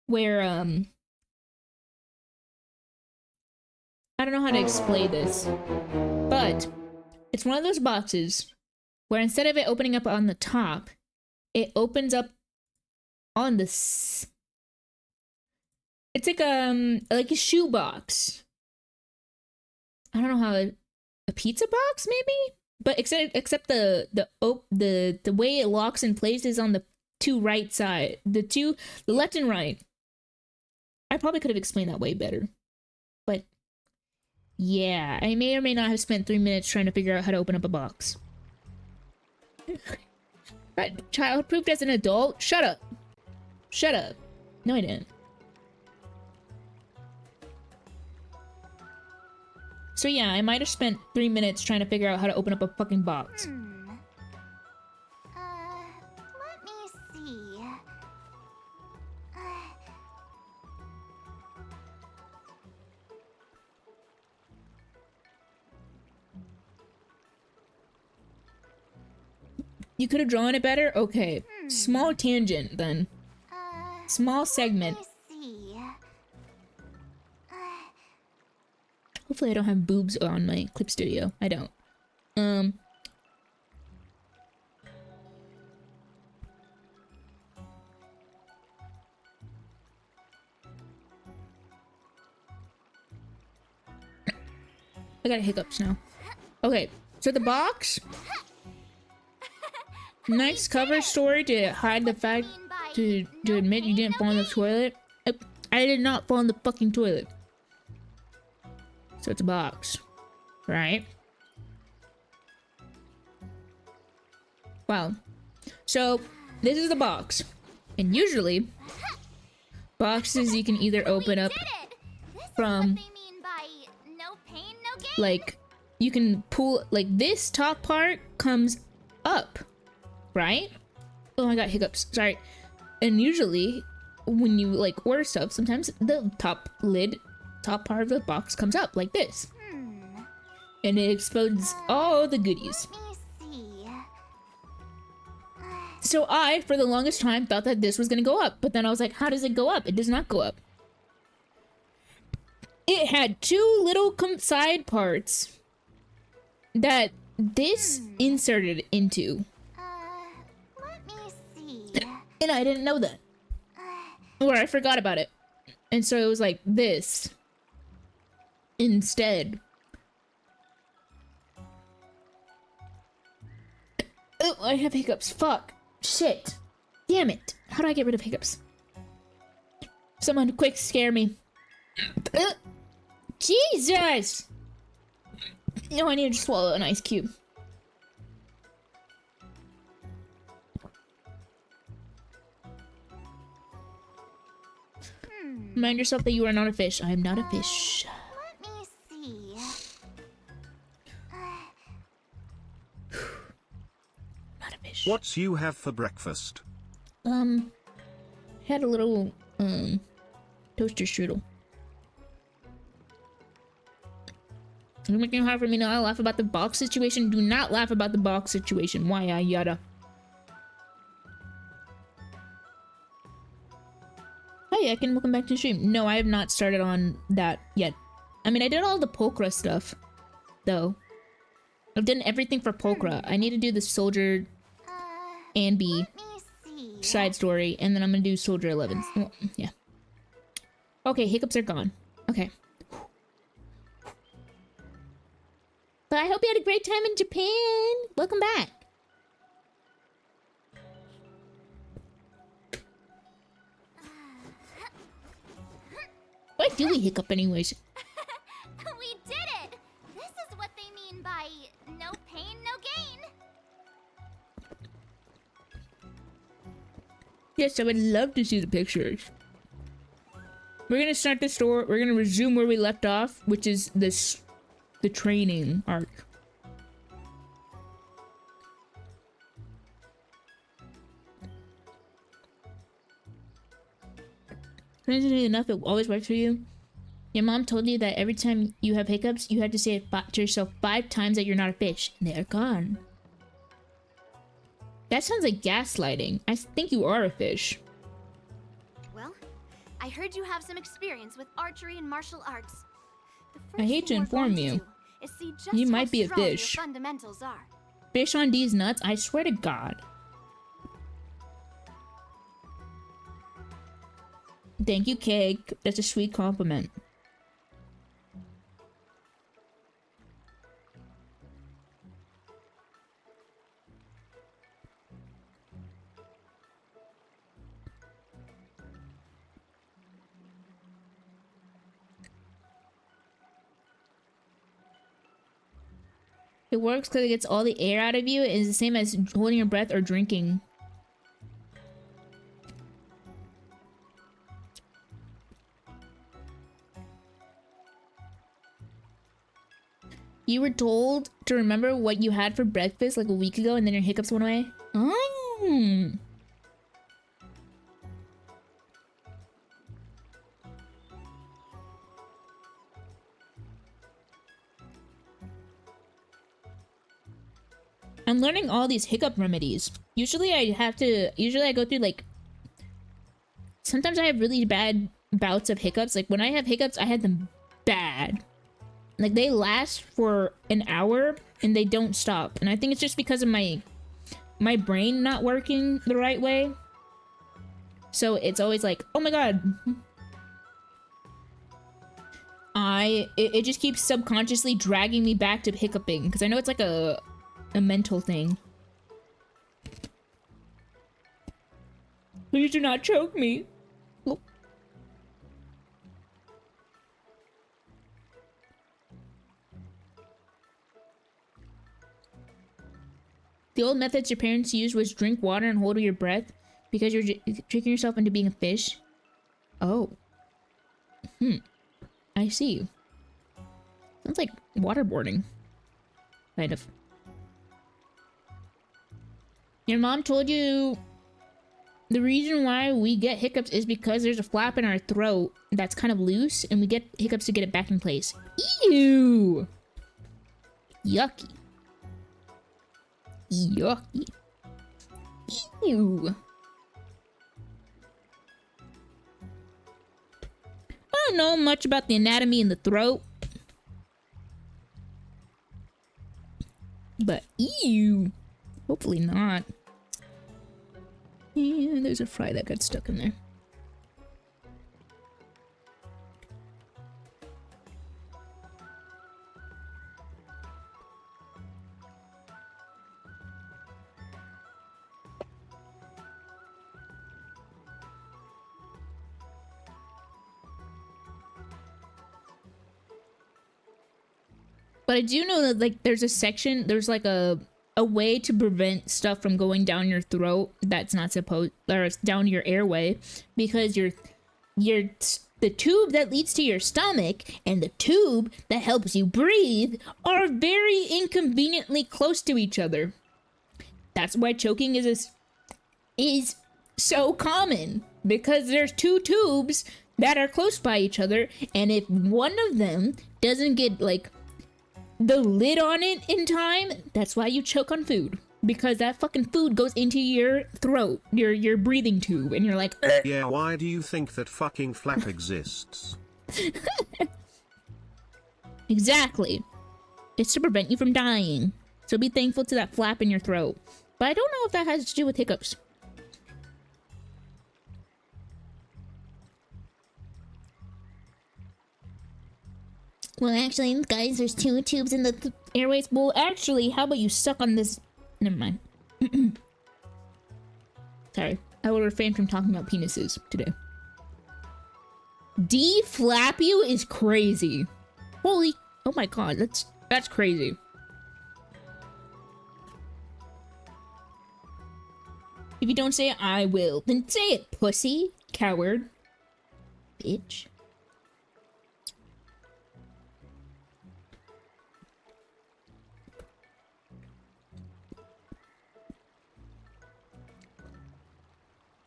Where, I don't know how to explain this. But, it's one of those boxes where instead of it opening up on the top, it opens up on the... It's like a shoe box. I don't know how... A pizza box, maybe? But except the way it locks in place is on the 2 right side. The left and right. I probably could have explained that way better. But yeah, I may or may not have spent 3 minutes trying to figure out how to open up a box. Right, child-proofed as an adult? Shut up. Shut up. No, I didn't. So yeah, I might have spent 3 minutes trying to figure out how to open up a fucking box. Let me see. You could have drawn it better? Okay. Small tangent, then. Small segment. Let me see. Hopefully I don't have boobs on my clip studio. I don't. I got hiccups now. Okay, so the box. Nice cover story to hide the fact to admit you didn't fall in the toilet. I did not fall in the fucking toilet. So it's a box, right? Wow. So this is the box, and usually boxes you can either open up from, like, you can pull, like, this top part comes up, right? Oh, I got hiccups, sorry. And usually when you, like, order stuff, sometimes the top part of the box comes up like this. And it exposes all the goodies. Let me see. So I, for the longest time, thought that this was gonna go up. But then I was like, how does it go up? It does not go up. It had 2 little side parts that this inserted into. Let me see. And I didn't know that. Or I forgot about it. And so it was like this instead. Oh, I have hiccups. Fuck. Shit. Damn it. How do I get rid of hiccups? Someone quick scare me. Jesus! No, I need to swallow an ice cube. Remind yourself that you are not a fish. I am not a fish. Let me see. Not a fish. What's you have for breakfast? Had a little, toaster strudel. You're making it hard for me to laugh about the box situation. Do not laugh about the box situation. Why, yada. Hi, I can welcome back to the stream. No, I have not started on that yet. I mean, I did all the Pokra stuff, though. I've done everything for Pokra. I need to do the Soldier and B Let me see. side story, and then I'm gonna do Soldier 11. Well, yeah. Okay, hiccups are gone. Okay. But I hope you had a great time in Japan. Welcome back. Why do we hiccup anyways? We did it! This is what they mean by no pain, no gain. Yes, I would love to see the pictures. We're gonna start the store. We're gonna resume where we left off, which is the training arc. Strangely enough, it always works for you. Your mom told you that every time you have hiccups, you have to say it to yourself 5 times that you're not a fish. And they're gone. That sounds like gaslighting. I think you are a fish. Well, I heard you have some experience with archery and martial arts. The I first hate to thing we're inform going you. do is see just You how might be a strong your fish. fundamentals are. Fish on these nuts? I swear to God. Thank you, Cake. That's a sweet compliment. It works because it gets all the air out of you. It's the same as holding your breath or drinking. You were told to remember what you had for breakfast like a week ago and then your hiccups went away? Mm. I'm learning all these hiccup remedies. Usually I go through like, sometimes I have really bad bouts of hiccups. Like when I have hiccups, I had them bad. Like they last for an hour and they don't stop. And I think it's just because of my brain not working the right way. So it's always like, oh my God. It just keeps subconsciously dragging me back to hiccuping. Because I know it's like a mental thing. Please do not choke me. Oh. The old methods your parents used was drink water and hold your breath because you're tricking yourself into being a fish. Oh. I see. Sounds like waterboarding. Kind of. Your mom told you the reason why we get hiccups is because there's a flap in our throat that's kind of loose and we get hiccups to get it back in place. Ew! Yucky. Yucky. Ew. I don't know much about the anatomy in the throat. But ew. Hopefully not. Yeah, there's a fry that got stuck in there. But I do know that like there's like a way to prevent stuff from going down your throat that's not supposed, or down your airway, because the tube that leads to your stomach and the tube that helps you breathe are very inconveniently close to each other. That's why choking is so common, because there's two tubes that are close by each other, and if one of them doesn't get like the lid on it in time, that's why you choke on food. Because that fucking food goes into your throat, your breathing tube, and you're like, ugh. Yeah, why do you think that fucking flap exists? Exactly. It's to prevent you from dying. So be thankful to that flap in your throat. But I don't know if that has to do with hiccups. Well, actually, guys, there's two tubes in the airways. Well, actually, how about you suck on this? Never mind. Sorry, I will refrain from talking about penises today. Flap you is crazy. Holy, oh my god, that's crazy. If you don't say it, I will. Then say it, pussy, coward, bitch.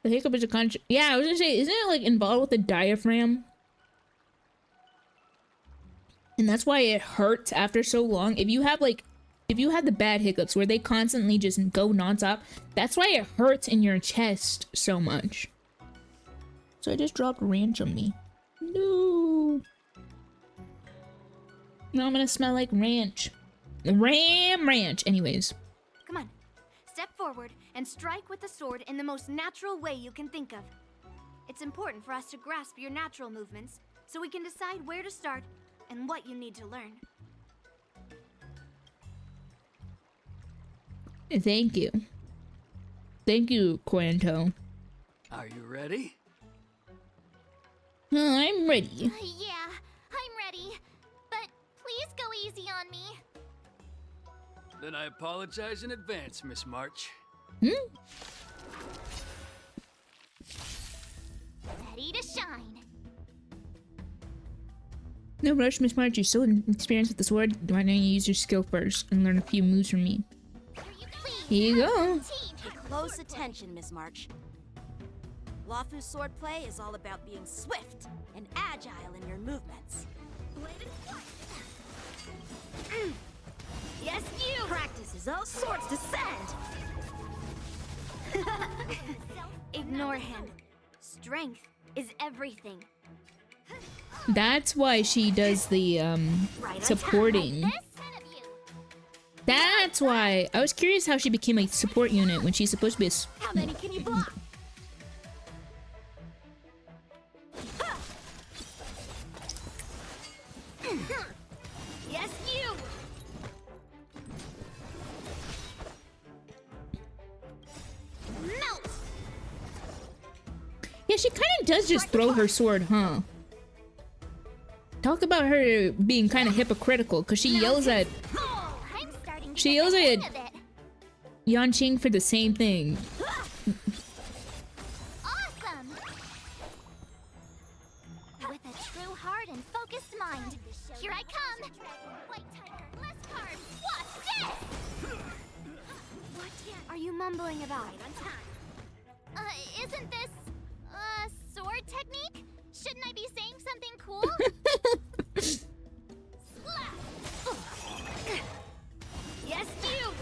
The hiccup is a yeah, I was gonna say, isn't it like involved with the diaphragm? And that's why it hurts after so long. If you have the bad hiccups where they constantly just go nonstop, that's why it hurts in your chest so much. So I just dropped ranch on me. No. Now I'm gonna smell like ranch. Ranch. Anyways. Come on. Step forward and strike with the sword in the most natural way you can think of. It's important for us to grasp your natural movements so we can decide where to start and what you need to learn. Thank you. Thank you, Quanto. Are you ready? I'm ready. Yeah, I'm ready. But please go easy on me. Then I apologize in advance, Miss March. Ready to shine. No rush, Miss March. You're so experienced with the sword. Why don't you use your skill first and learn a few moves from me? Here you go. Pay close attention, Miss March. Lafu's swordplay is all about being swift and agile in your movements. Yes, you! Practice is all swords descend! Ignore him. Strength is everything. That's why she does the supporting. That's why I was curious how she became a support unit when she's supposed to be a. How many can you block? Yes, you! Melt! Yeah, she kind of does just throw her sword, huh? Talk about her being kind of hypocritical, because she yells at Yanqing for the same thing. Awesome! With a true heart and focused mind, here I come! White tiger, less carbs, watch this! What are you mumbling about? Isn't this, sword technique? Shouldn't I be saying something cool? Yes, you!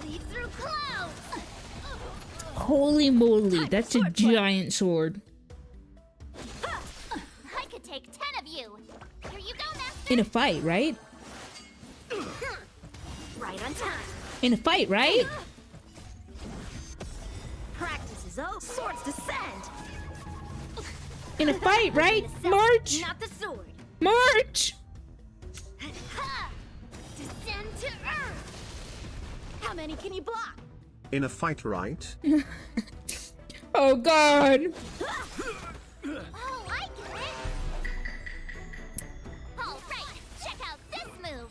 Lead through clouds! Holy moly, that's a giant sword. I could take 10 of you! Here you go, Master! In a fight, right? Right on time. In a fight, right? Practice is all swords descend! In a fight, right? March! Not the sword! March! Descend to earth! How many can you block? In a fight, right? Oh god! Oh, I get it! Alright, check out this move!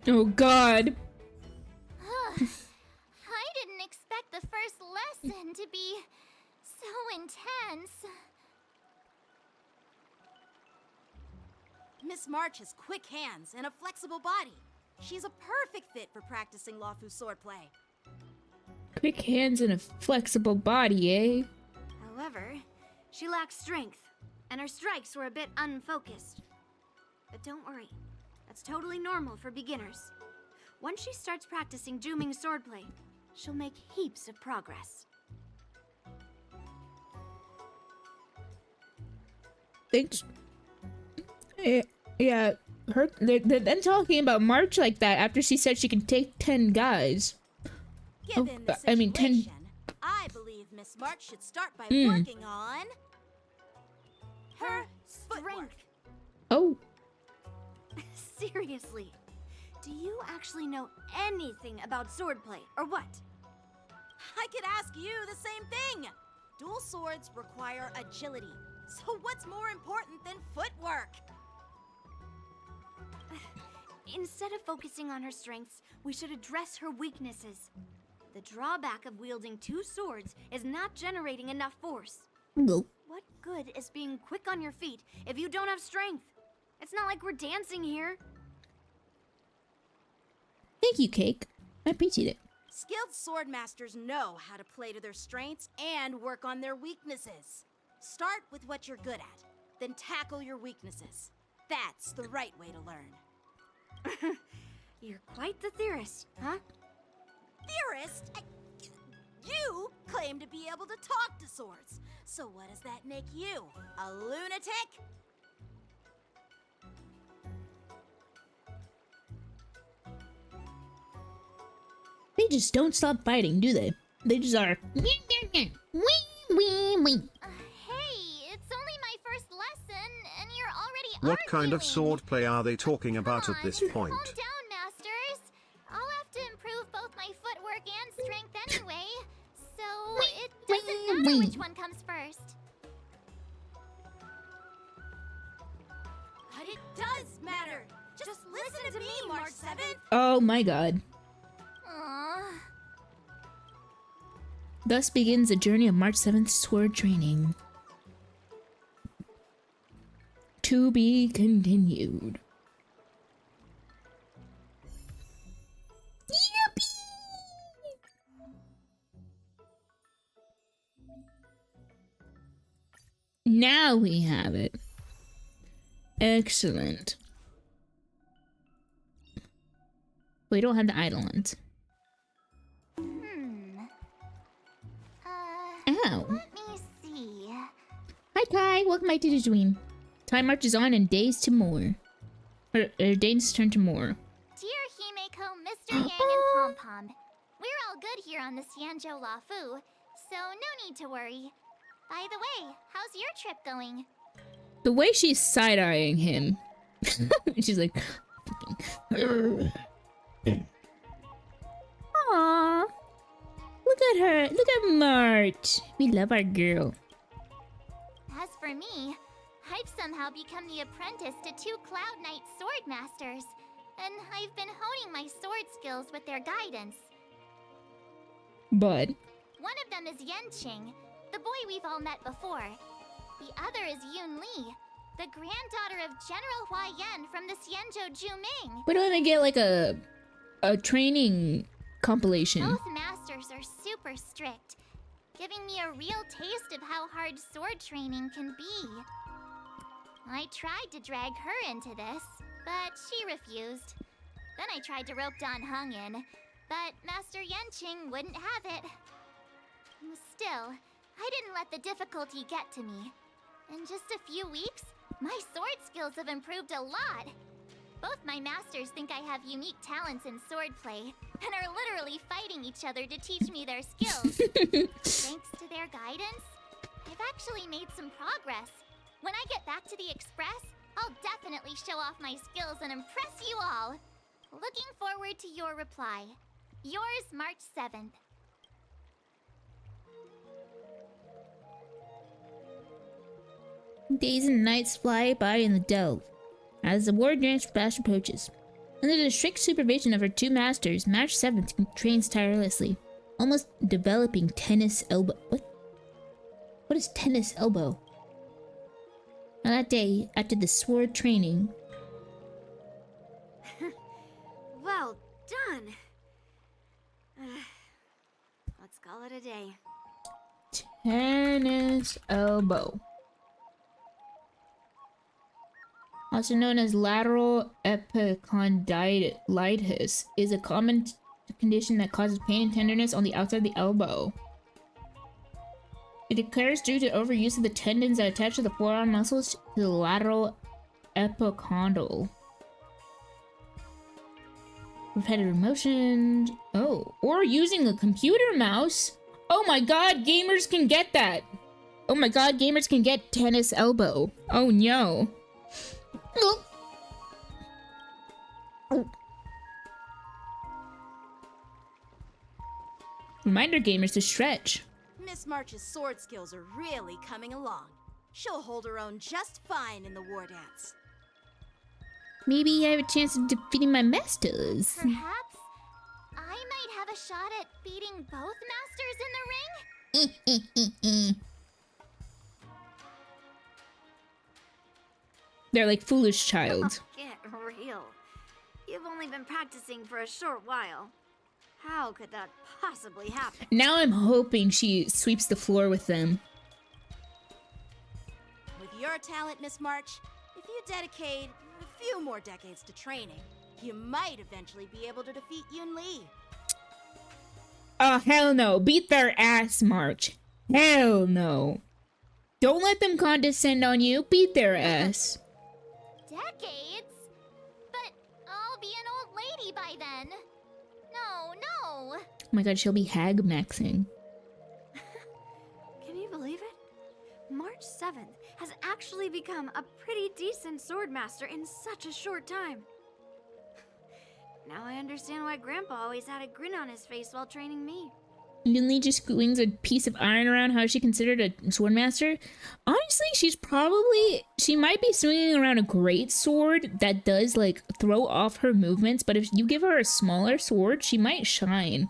Oh god! I didn't expect the first lesson to be So intense. Miss March has quick hands and a flexible body. She's a perfect fit for practicing Lawfu swordplay. Quick hands and a flexible body, eh? However, she lacks strength, and her strikes were a bit unfocused. But don't worry, that's totally normal for beginners. Once she starts practicing Juming swordplay, she'll make heaps of progress. Thanks. Yeah, they're then talking about March like that after she said she can take 10 guys. Given the I mean, 10. situation, I believe Miss March should start by working on her strength. Oh. Seriously, do you actually know anything about swordplay, or what? I could ask you the same thing. Dual swords require agility. So what's more important than footwork? Instead of focusing on her strengths, we should address her weaknesses. The drawback of wielding two swords is not generating enough force. No. What good is being quick on your feet if you don't have strength? It's not like we're dancing here. Thank you, Cake. I appreciate it. Skilled sword masters know how to play to their strengths and work on their weaknesses. Start with what you're good at, then tackle your weaknesses. That's the right way to learn. You're quite the theorist, huh? Theorist? You claim to be able to talk to swords. So what does that make you? A lunatic? They just don't stop fighting, do they? They just are. Hey, it's only my first lesson, and you're already What kind of arguing. swordplay are they talking about at this point? Calm down, masters. I'll have to improve both my footwork and strength anyway, so it doesn't matter which one comes first. But it does matter. Just listen to me, March 7th. Oh my god. Aww. Thus begins the journey of March 7th sword training. To be continued. Now we have it. Excellent. We don't have the Eidolons. Ow. Let me see. Hi Kai, welcome back to the stream. Time marches on and days to more. Or days turn to more. Dear Himeko, Mr. Yang, and Pom Pom, we're all good here on the Xianzhou Lafu, so no need to worry. By the way, how's your trip going? The way she's side-eyeing him. She's like... Aww. Look at her. Look at March. We love our girl. As for me, I've somehow become the apprentice to two Cloud Knight sword masters, and I've been honing my sword skills with their guidance. But... One of them is Yenqing, the boy we've all met before. The other is Yun Li, the granddaughter of General Hua Yan from the Xianzhou Juming. we don't even get like a training compilation. Both masters are super strict, giving me a real taste of how hard sword training can be. I tried to drag her into this, but she refused. Then I tried to rope Dan Heng in, but Master Yenqing wouldn't have it. Still, I didn't let the difficulty get to me. In just a few weeks, my sword skills have improved a lot. Both my masters think I have unique talents in swordplay, and are literally fighting each other to teach me their skills. Thanks to their guidance, I've actually made some progress. When I get back to the Express, I'll definitely show off my skills and impress you all. Looking forward to your reply. Yours, March 7th. Days and nights fly by in the delve as the war dance fast approaches. Under the strict supervision of her two masters, March 7th trains tirelessly, almost developing tennis elbow. What? What is tennis elbow? On that day, after the sword training. Well done. Let's call it a day. Tennis elbow. Also known as lateral epicondylitis, is a common condition that causes pain and tenderness on the outside of the elbow. It occurs due to overuse of the tendons that attach to the forearm muscles to the lateral epicondyle. Repetitive motion. Oh, or using a computer mouse. Oh my god, gamers can get that. Oh my god, gamers can get tennis elbow. Oh no. Oh. Oh. Reminder gamers to stretch. Miss March's sword skills are really coming along. She'll hold her own just fine in the war dance. Maybe I have a chance of defeating my masters. Perhaps I might have a shot at beating both masters in the ring? They're like foolish child. Get real. You've only been practicing for a short while. How could that possibly happen? Now I'm hoping she sweeps the floor with them. With your talent, Miss March, if you dedicate a few more decades to training, you might eventually be able to defeat Yun Li. Oh, hell no. Beat their ass, March. Hell no. Don't let them condescend on you. Beat their ass. Decades? But I'll be an old lady by then. No. Oh my god, she'll be hag maxing. Can you believe it? March 7th has actually become a pretty decent swordmaster in such a short time. Now I understand why Grandpa always had a grin on his face while training me. Yun Li just swings a piece of iron around. How is she considered a swordmaster? Honestly, she might be swinging around a great sword that does like throw off her movements, but if you give her a smaller sword, she might shine.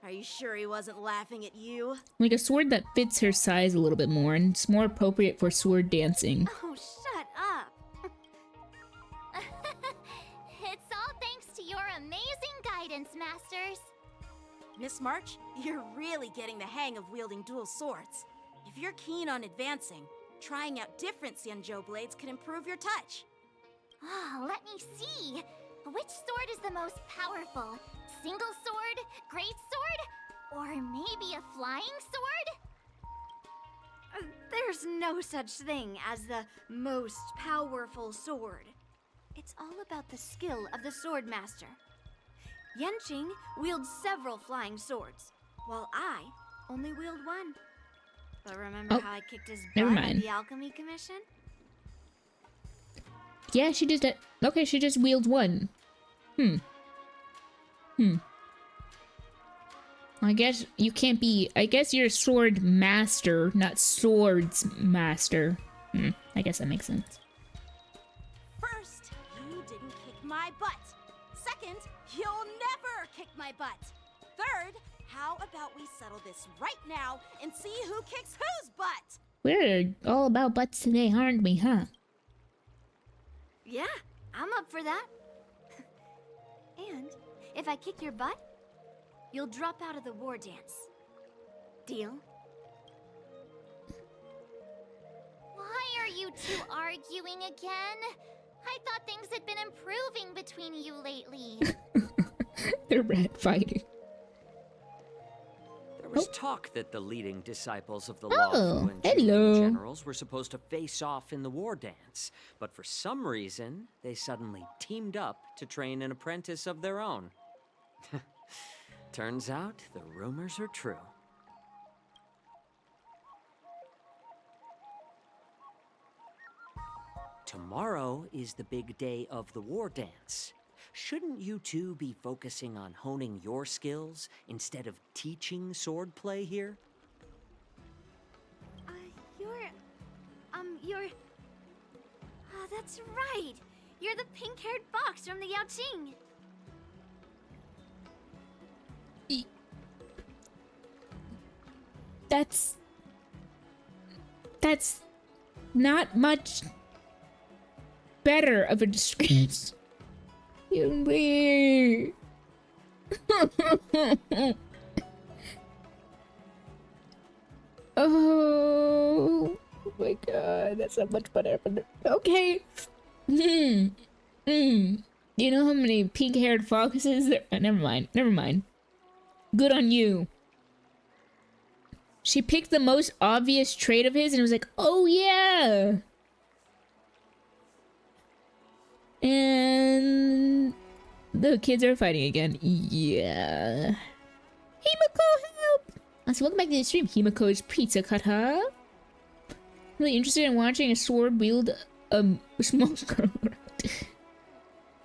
Are you sure he wasn't laughing at you? Like a sword that fits her size a little bit more and it's more appropriate for sword dancing. Oh, shut up. It's all thanks to your amazing guidance, masters. Miss March, you're really getting the hang of wielding dual swords. If you're keen on advancing, trying out different Xianzhou blades could improve your touch. Oh, let me see. Which sword is the most powerful? Single sword? Great sword? Or maybe a flying sword? There's no such thing as the most powerful sword. It's all about the skill of the swordmaster. Yenqing wields several flying swords, while I only wield one. But remember how I kicked his butt at the Alchemy Commission? Yeah, she just okay, she just wields one. I guess you can't be. I guess you're a sword master, not swords master. I guess that makes sense. First, you didn't kick my butt. Second, you'll never kick my butt. Third, how about we settle this right now and see who kicks whose butt? We're all about butts today, aren't we, huh? Yeah, I'm up for that. And if I kick your butt, you'll drop out of the war dance. Deal? Why are you two arguing again? I thought things had been improving between you lately. They're rat fighting. There was talk that the leading disciples of the Law and hello. generals were supposed to face off in the war dance, but for some reason, they suddenly teamed up to train an apprentice of their own. Turns out the rumors are true. Tomorrow is the big day of the war dance. Shouldn't you two be focusing on honing your skills instead of teaching swordplay here? You're... Oh, that's right! You're the pink-haired fox from the Yaoqing! That's That's not much better of a description. Yuli. Oh my god, that's not much better. Okay. You know how many pink-haired foxes there? Never mind. Never mind. Good on you. She picked the most obvious trait of his and was like, oh yeah. And the kids are fighting again. Yeah. Himiko, help! So welcome back to the stream, Himiko's Pizza Cutter. Really interested in watching a sword wield a small girl.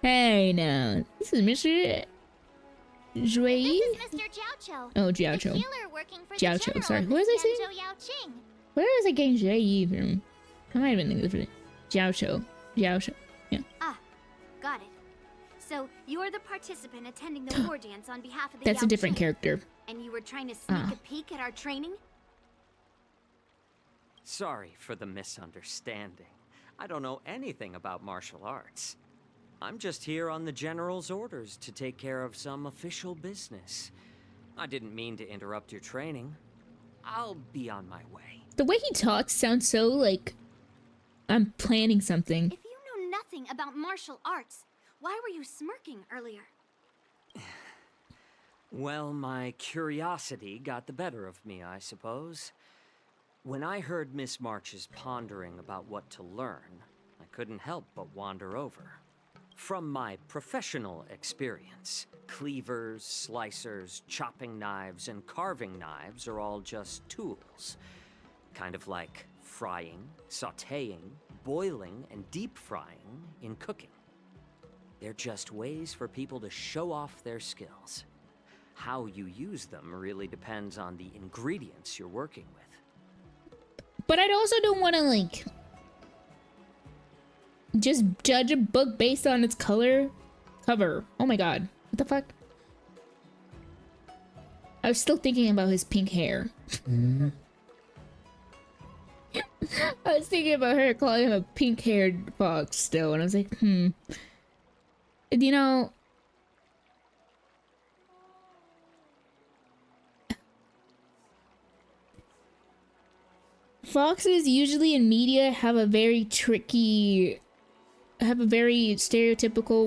Hey now, this is Mr. Zhui. This is Mr. Jiaoqiu. Oh, Jiaoqiu. The healer working for Jiaoqiu, the general sorry. of What was the I saying? Xianzhou Yaoqing. Where was I getting Zhui from? I might have been thinking different. Jiaoqiu. Jiaoqiu. Yeah. Ah, got it. So you're the participant attending the war dance on behalf of the That's a different Yaoqing. character. And you were trying to sneak a peek at our training? Sorry for the misunderstanding. I don't know anything about martial arts. I'm just here on the General's orders to take care of some official business. I didn't mean to interrupt your training. I'll be on my way. The way he talks sounds so like I'm planning something. If you know nothing about martial arts, why were you smirking earlier? Well, my curiosity got the better of me, I suppose. When I heard Miss March's pondering about what to learn, I couldn't help but wander over. From my professional experience, cleavers, slicers, chopping knives, and carving knives are all just tools. Kind of like frying, sautéing, boiling, and deep frying in cooking. They're just ways for people to show off their skills. How you use them really depends on the ingredients you're working with. But I also don't want to, like, just judge a book based on its cover. Oh my god. What the fuck? I was still thinking about his pink hair. I was thinking about her calling him a pink-haired fox still, and I was like, You know... Foxes usually in media have a very stereotypical,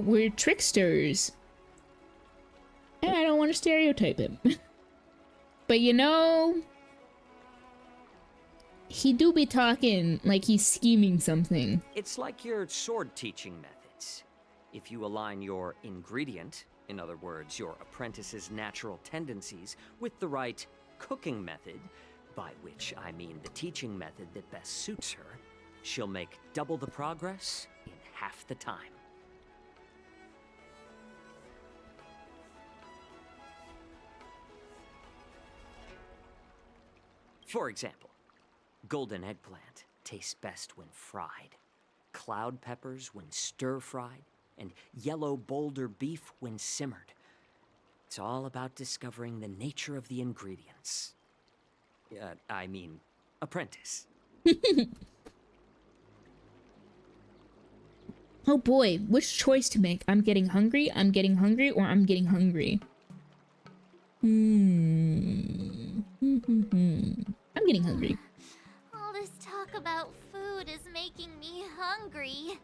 we're tricksters. And I don't want to stereotype him. But you know, he do be talking like he's scheming something. It's like your sword teaching methods. If you align your ingredient, in other words, your apprentice's natural tendencies, with the right cooking method, by which I mean the teaching method that best suits her, she'll make double the progress in half the time. For example, golden eggplant tastes best when fried, cloud peppers when stir-fried, and yellow boulder beef when simmered. It's all about discovering the nature of the ingredients. I mean, apprentice. Oh boy, which choice to make? I'm getting hungry, or I'm getting hungry. I'm getting hungry. All this talk about food is making me hungry.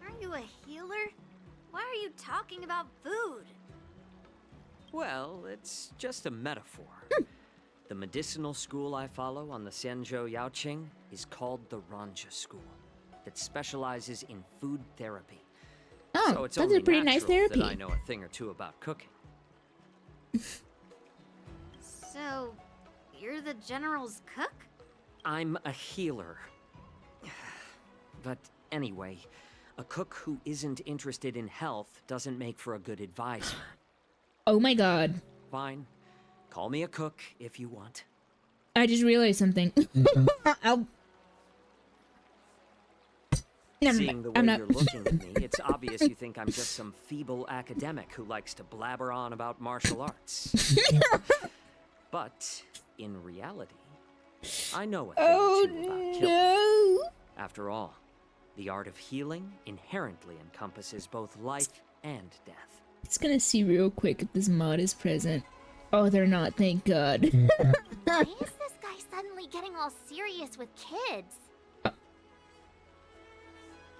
Aren't you a healer? Why are you talking about food? Well, it's just a metaphor. The medicinal school I follow on the Xianzhou Yaoqing is called the Ranja School, that specializes in food therapy. Oh, so it's that's only a pretty nice therapy. that I know a thing or two about cooking. So, you're the General's cook? I'm a healer. But anyway, a cook who isn't interested in health doesn't make for a good advisor. Oh my god. Fine. Call me a cook if you want. I just realized something. Seeing the way you're looking at me, it's obvious you think I'm just some feeble academic who likes to blabber on about martial arts. But in reality, I know a thing or two about killing. no! After all, the art of healing inherently encompasses both life and death. It's gonna see real quick if this mod is present. Oh, they're not, thank God. Why is this guy suddenly getting all serious with kids?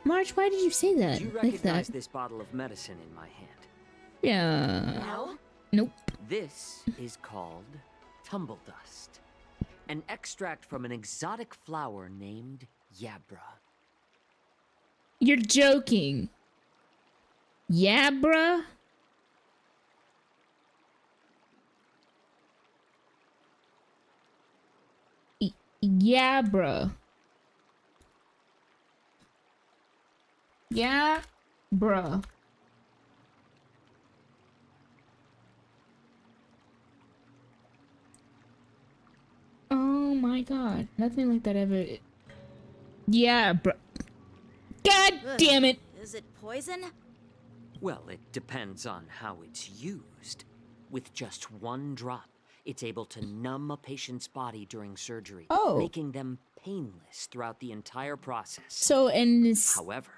March, why did you say that? Do you Like recognize that? this bottle of medicine in my hand? Yeah. No? Nope. This is called tumble dust, an extract from an exotic flower named Yabra. You're joking. Yeah, bruh? Yeah, bruh. Yeah, bruh. Oh my god. Nothing like that ever. Yeah, bruh. God Ugh. damn it. Is it poison? Well, it depends on how it's used. With just one drop, it's able to numb a patient's body during surgery, Oh. making them painless throughout the entire process. So, and this, However,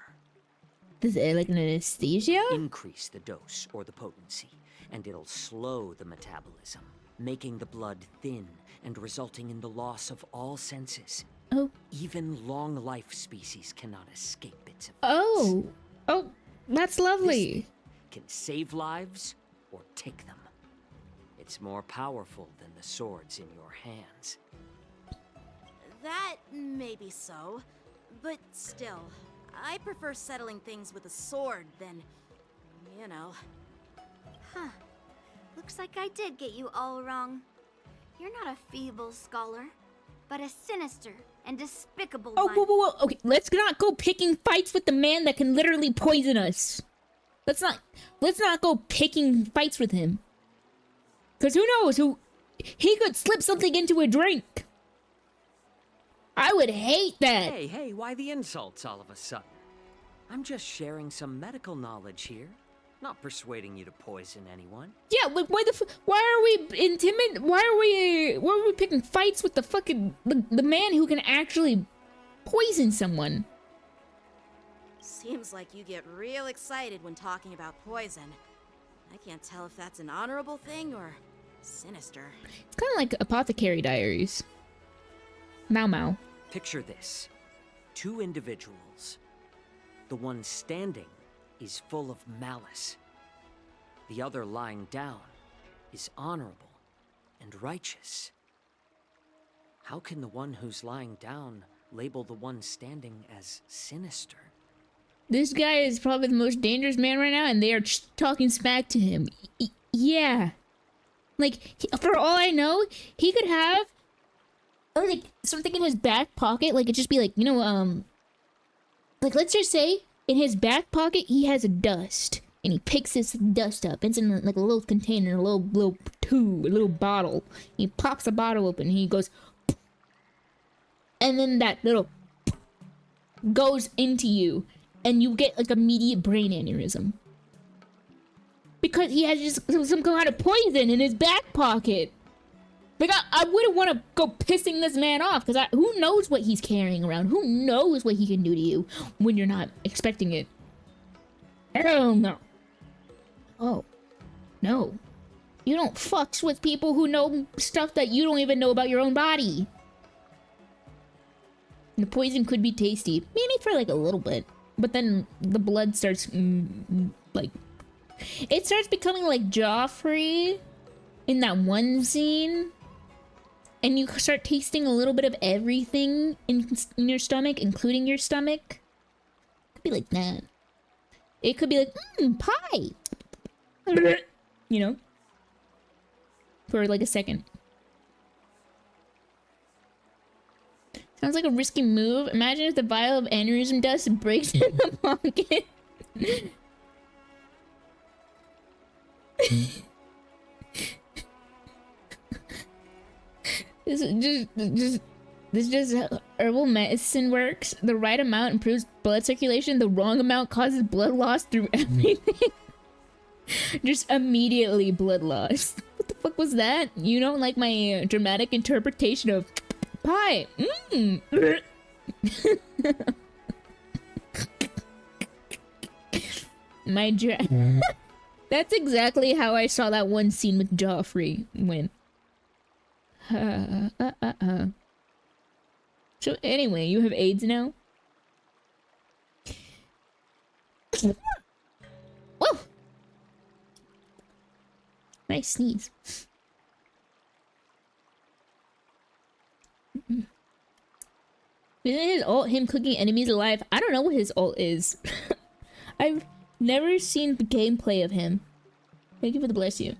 this like an anesthesia? increase the dose or the potency, and it'll slow the metabolism, making the blood thin and resulting in the loss of all senses. Oh. Even long-life species cannot escape its effects. Oh. Oh, that's lovely. Can save lives or take them. It's more powerful than the swords in your hands. That may be so, but still, I prefer settling things with a sword than, you know. Huh. Looks like I did get you all wrong. You're not a feeble scholar, but a sinister and despicable Oh, one. whoa, whoa, whoa. Okay, let's not go picking fights with the man that can literally poison us. Let's not go picking fights with him. Cause who knows he could slip something into a drink. I would hate that. Hey, why the insults all of a sudden? I'm just sharing some medical knowledge here, not persuading you to poison anyone. Yeah, like why are we picking fights with the fucking the man who can actually poison someone? Seems like you get real excited when talking about poison. I can't tell if that's an honorable thing or sinister. It's kind of like Apothecary Diaries. Mau Mau. Picture this. 2 individuals. The one standing is full of malice. The other lying down is honorable and righteous. How can the one who's lying down label the one standing as sinister? This guy is probably the most dangerous man right now, and they are talking smack to him. Yeah. Like, for all I know, he could have, like, something in his back pocket. Like, it just be like, you know, like, let's just say, in his back pocket, he has a dust. And he picks this dust up. It's in, like, a little container, a little tube, a little bottle. He pops the bottle open, and he goes, and then that little goes into you. And you get, like, immediate brain aneurysm. Because he has just some kind of poison in his back pocket. Like, I wouldn't want to go pissing this man off. Because who knows what he's carrying around? Who knows what he can do to you when you're not expecting it? Hell no. Oh. No. You don't fucks with people who know stuff that you don't even know about your own body. The poison could be tasty. Maybe for, like, a little bit. But then the blood starts, like... It starts becoming like Joffrey in that one scene. And you start tasting a little bit of everything in your stomach, including your stomach. It could be like that. It could be like, pie! You know? For like a second. Sounds like a risky move. Imagine if the vial of aneurysm dust breaks in the pocket. This is just how herbal medicine works. The right amount improves blood circulation. The wrong amount causes blood loss through everything. Just immediately blood loss. What the fuck was that? You don't like my dramatic interpretation of pie? My That's exactly how I saw that one scene with Joffrey when. So anyway, you have AIDS now? Whoa! Nice sneeze. Isn't his ult him cooking enemies alive? I don't know what his ult is. I've never seen the gameplay of him. Thank you for the bless you.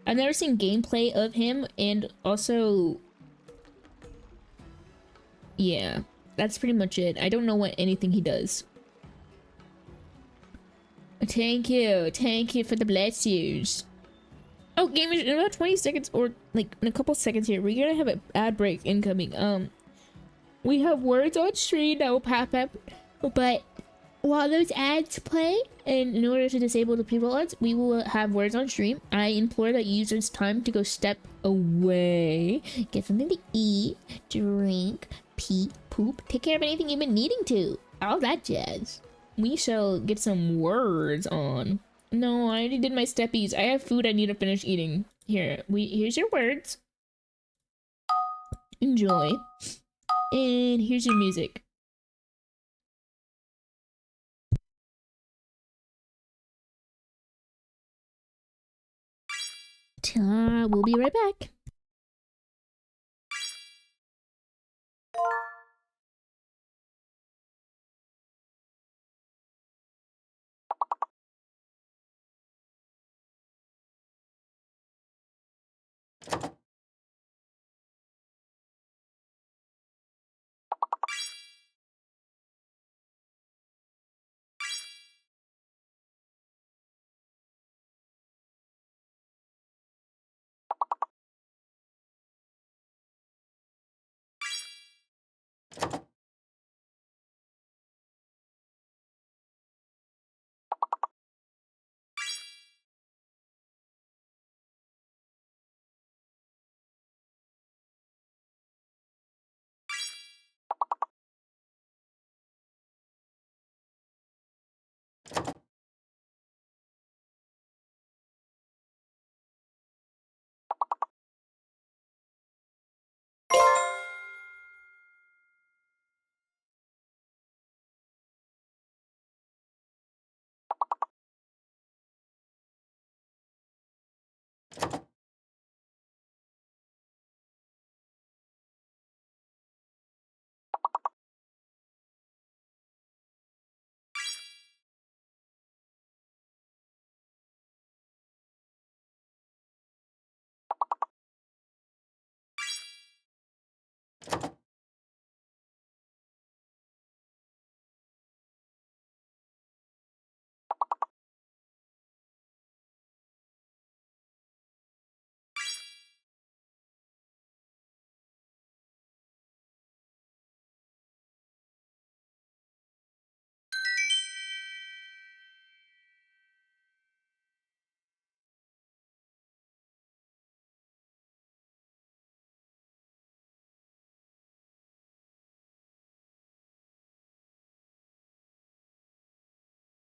I've never seen gameplay of him, and also... yeah, that's pretty much it. I don't know what anything he does. Thank you for the bless yous. Oh, game is in about 20 seconds, or like in a couple seconds here. We're gonna have an ad break incoming. We have words on stream that will pop up, but while those ads play, and in order to disable the pre-roll ads, we will have words on stream. I implore that users time to go step away, get something to eat, drink, pee, poop, take care of anything you've been needing to. All that jazz. We shall get some words on. No, I already did my steppies. I have food I need to finish eating. Here's your words. Enjoy. And here's your music. We'll be right back.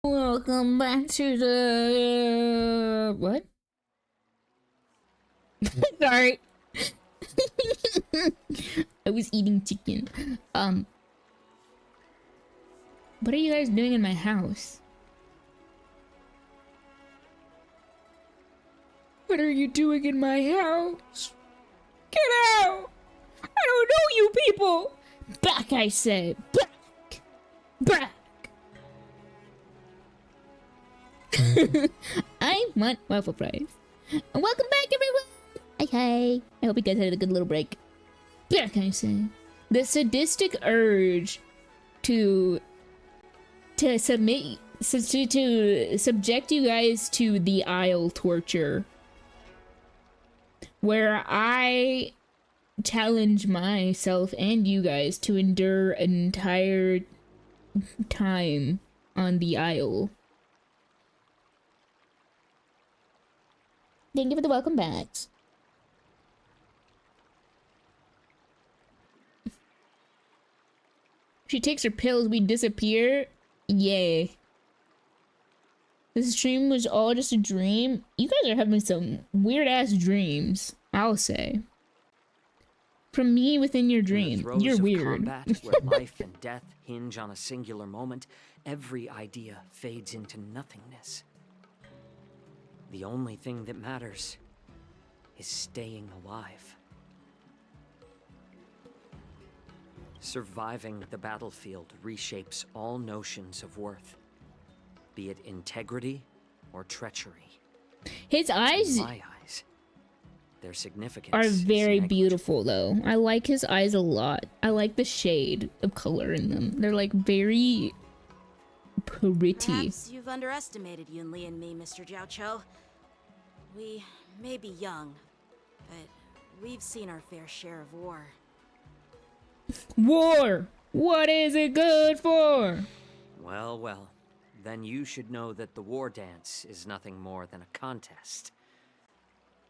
Welcome back to the what? Sorry. I was eating chicken. What are you guys doing in my house? What are you doing in my house? Get out! I don't know you people! Back, I said! Back! Back! I want waffle fries. And welcome back, everyone! Hi. I hope you guys had a good little break. Back, I say. The sadistic urge to subject you guys to the aisle torture, where I challenge myself and you guys to endure an entire time on the aisle. Thank you for the welcome backs. She takes her pills, we disappear. Yay. This stream was all just a dream. You guys are having some weird ass dreams, I'll say. From me within your dream. You're weird. Combat, where life and death hinge on a singular moment, every idea fades into nothingness. The only thing that matters is staying alive. Surviving the battlefield reshapes all notions of worth, be it integrity or treachery. His eyes, in my eyes, their significance are very is beautiful, though. I like his eyes a lot. I like the shade of color in them. They're like very pretty. Perhaps you've underestimated Yunli and me, Mr. Jiaoqiu. We may be young, but we've seen our fair share of war. War! What is it good for? Well, well. Then you should know that the war dance is nothing more than a contest.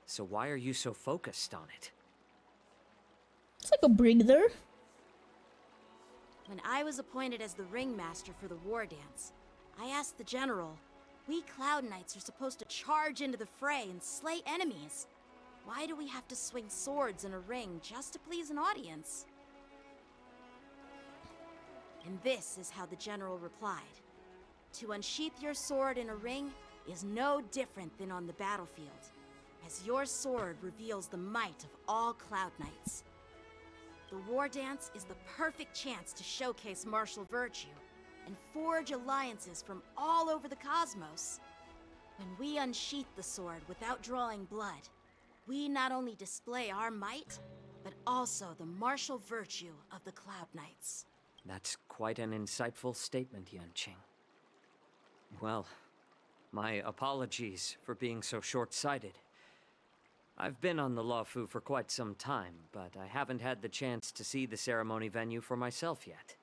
So why are you so focused on it? It's like a breather. When I was appointed as the ringmaster for the war dance, I asked the general, we Cloud Knights are supposed to charge into the fray and slay enemies. Why do we have to swing swords in a ring just to please an audience? And this is how the general replied. To unsheath your sword in a ring is no different than on the battlefield, as your sword reveals the might of all Cloud Knights. The war dance is the perfect chance to showcase martial virtue and forge alliances from all over the cosmos. When we unsheath the sword without drawing blood, we not only display our might, but also the martial virtue of the Cloud Knights. That's quite an insightful statement, Yanqing. Well, my apologies for being so short-sighted. I've been on the Luofu for quite some time, but I haven't had the chance to see the ceremony venue for myself yet.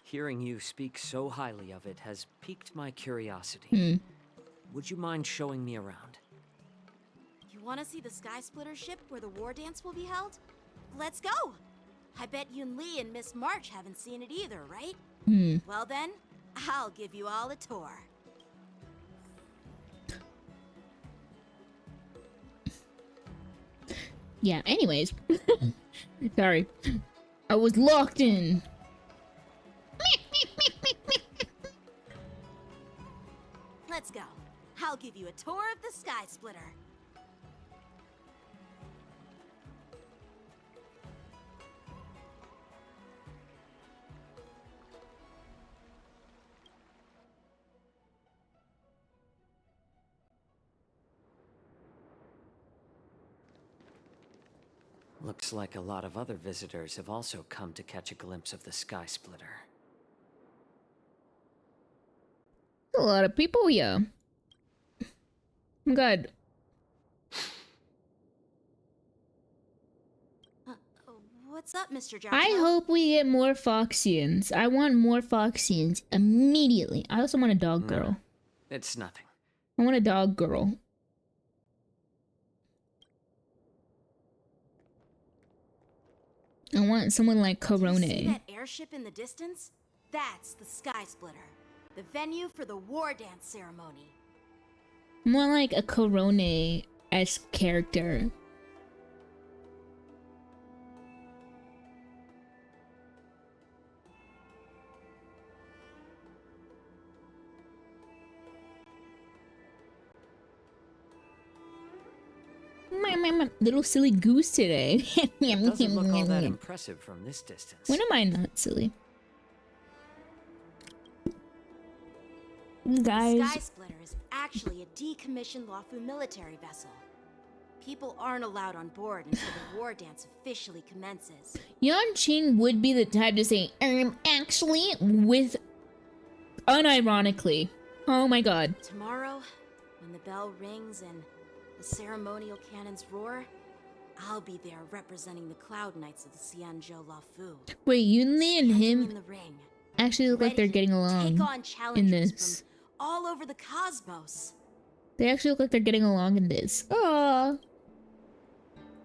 Hearing you speak so highly of it has piqued my curiosity. Would you mind showing me around? You want to see the Sky Splitter ship where the war dance will be held? Let's go! I bet Yunli and Miss March haven't seen it either, right? Well then, I'll give you all a tour. Yeah, anyways. Sorry. I was locked in. Let's go. I'll give you a tour of the Sky Splitter. Looks like a lot of other visitors have also come to catch a glimpse of the Sky Splitter. A lot of people here. Good. What's up, Mr. Jiaoqiu? I hope we get more Foxians. I want more Foxians immediately. I also want a dog girl. It's nothing. I want a dog girl. I want someone like Corone. See that airship in the distance? That's the Sky Splitter, the venue for the war dance ceremony. More like a Corone-esque character. My little silly goose today. It doesn't look all that impressive from this distance. When am I not silly? Guys. The Sky Splitter is actually a decommissioned Luofu military vessel. People aren't allowed on board until the war dance officially commences. Yanqing would be the type to say, actually, with unironically. Oh my god. Tomorrow, when the bell rings and the ceremonial cannons roar, I'll be there representing the Cloud Knights of the Xianzhou Luofu. Wait, Yunli and him in the ring, actually look like they're getting along take on in challenges this. from all over the cosmos. They actually look like they're getting along in this. Aww.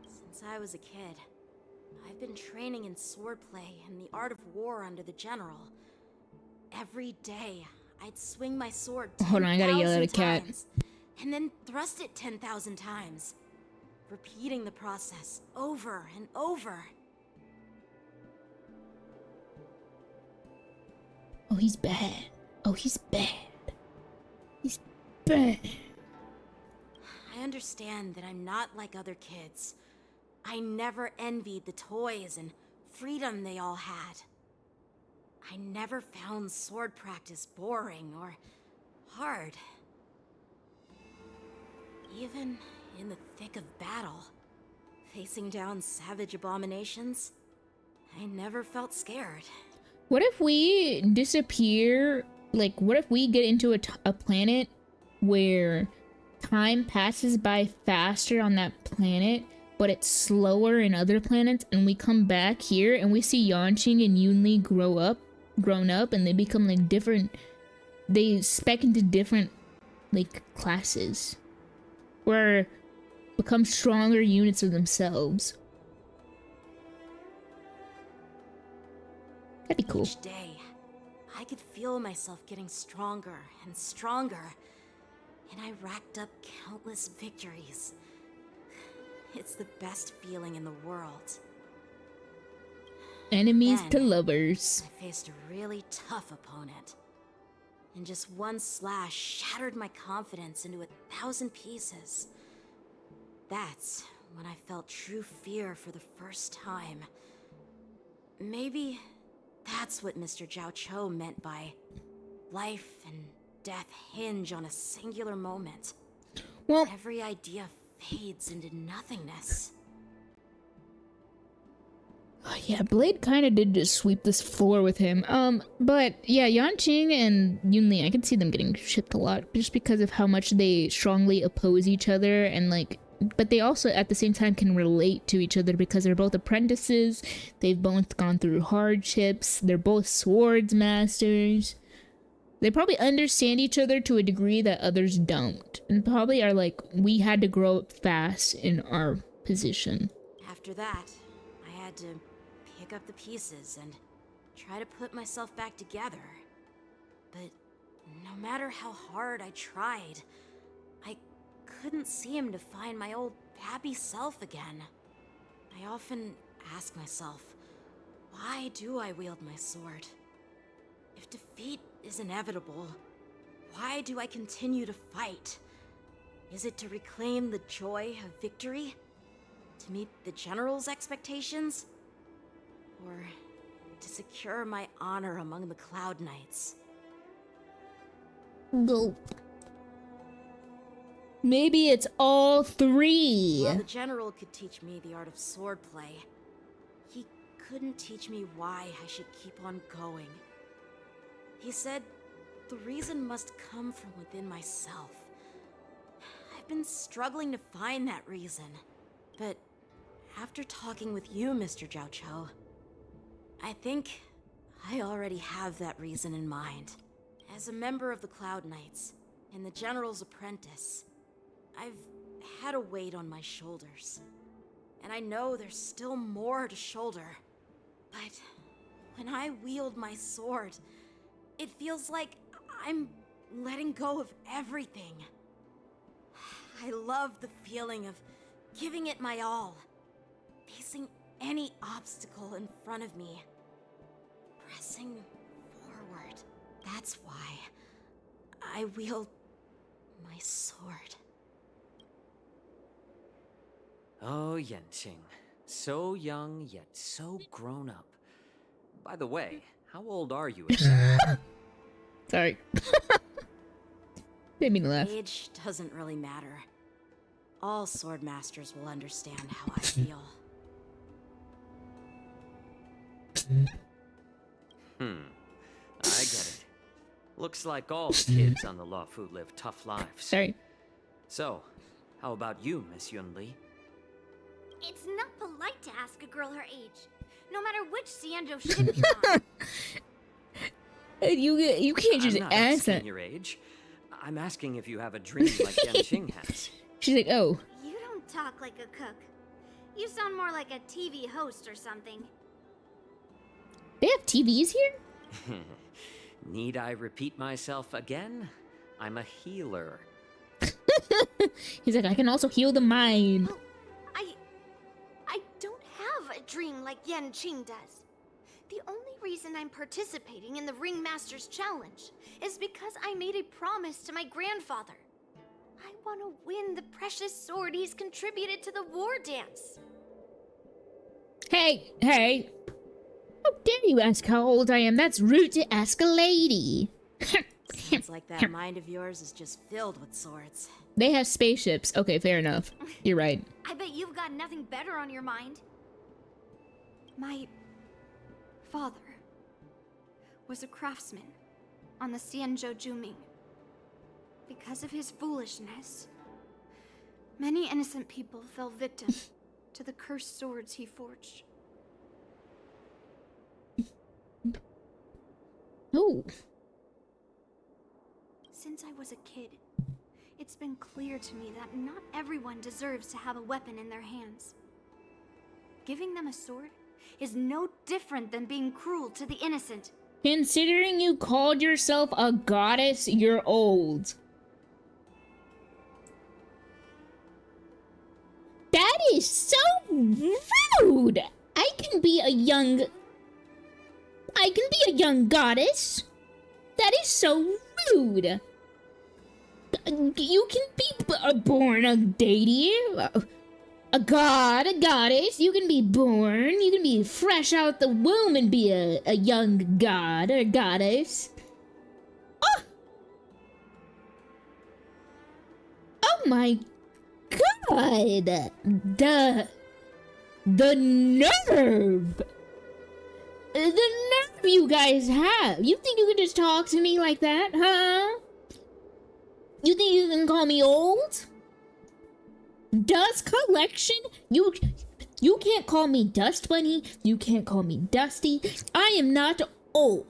Since I was a kid, I've been training in swordplay and the art of war under the general. Every day, I'd swing my sword 10,000 Hold on, I gotta yell at a cat. times, and then thrust it 10,000 times, repeating the process over and over. Oh, he's bad. Oh, he's bad. He's bad. I understand that I'm not like other kids. I never envied the toys and freedom they all had. I never found sword practice boring or hard. Even in the thick of battle, facing down savage abominations, I never felt scared. What if we disappear? Like, what if we get into a planet where time passes by faster on that planet, but it's slower in other planets, and we come back here and we see Yanqing and Yunli grown up, and they become like different. They spec into different like classes, or become stronger units of themselves. That'd be cool. Each day, I could feel myself getting stronger and stronger, and I racked up countless victories. It's the best feeling in the world. Enemies Then, to lovers. I faced a really tough opponent, and just one slash shattered my confidence into 1,000 pieces. That's when I felt true fear for the first time. Maybe that's what Mr. Zhao Cho meant by life and death hinge on a singular moment. Well, every idea fades into nothingness. Yeah, Blade kind of did just sweep this floor with him. But yeah, Yanqing and Yunli, I can see them getting shipped a lot just because of how much they strongly oppose each other, and like, but they also at the same time can relate to each other because they're both apprentices. They've both gone through hardships. They're both swords masters. They probably understand each other to a degree that others don't, and probably are like, we had to grow up fast in our position. After that, I had to pick up the pieces and try to put myself back together. But no matter how hard I tried, I couldn't seem to find my old happy self again. I often ask myself, why do I wield my sword? If defeat is inevitable, why do I continue to fight? Is it to reclaim the joy of victory? To meet the General's expectations? Or to secure my honor among the Cloud Knights? Nope. Maybe it's all three. While the General could teach me the art of swordplay, he couldn't teach me why I should keep on going. He said the reason must come from within myself. I've been struggling to find that reason, but after talking with you, Mr. Zhao Cho, I think I already have that reason in mind. As a member of the Cloud Knights and the General's apprentice, I've had a weight on my shoulders, and I know there's still more to shoulder. But when I wield my sword, it feels like I'm letting go of everything. I love the feeling of giving it my all, facing any obstacle in front of me, pressing forward. That's why I wield my sword. Oh, Yanqing. So young, yet so grown up. By the way, how old are you exactly? Sorry. Made me laugh. Age doesn't really matter. All sword masters will understand how I feel. I get it. Looks like all the kids on the Luofu live tough lives. Sorry. So, how about you, Miss Yunli? It's not polite to ask a girl her age, no matter which Xianzhou ship you're on. You can't just I'm not ask asking that. your age. I'm asking if you have a dream like Yanqing has. She's like, oh. You don't talk like a cook. You sound more like a TV host or something. They have TVs here? Need I repeat myself again? I'm a healer. He's like, I can also heal the mind. Well, I don't have a dream like Yan Qing does. The only reason I'm participating in the Ringmaster's Challenge is because I made a promise to my grandfather. I want to win the precious sword he's contributed to the war dance. Hey, hey. How dare you ask how old I am? That's rude to ask a lady. Sounds like that mind of yours is just filled with swords. They have spaceships. Okay, fair enough. You're right. I bet you've got nothing better on your mind. My father was a craftsman on the Xianzhou Juming. Because of his foolishness, many innocent people fell victim to the cursed swords he forged. Oh. Since I was a kid, it's been clear to me that not everyone deserves to have a weapon in their hands. Giving them a sword is no different than being cruel to the innocent. Considering you called yourself a goddess, you're old. That is so rude! I can be a young goddess. That is so rude. You can be born a deity, a god, a goddess. You can be born. You can be fresh out the womb and be a young god or goddess. Oh, oh my god! The nerve! The nerve you guys have! You think you can just talk to me like that, huh? You think you can call me old? Dust collection? You can't call me Dust Bunny. You can't call me Dusty. I am not old.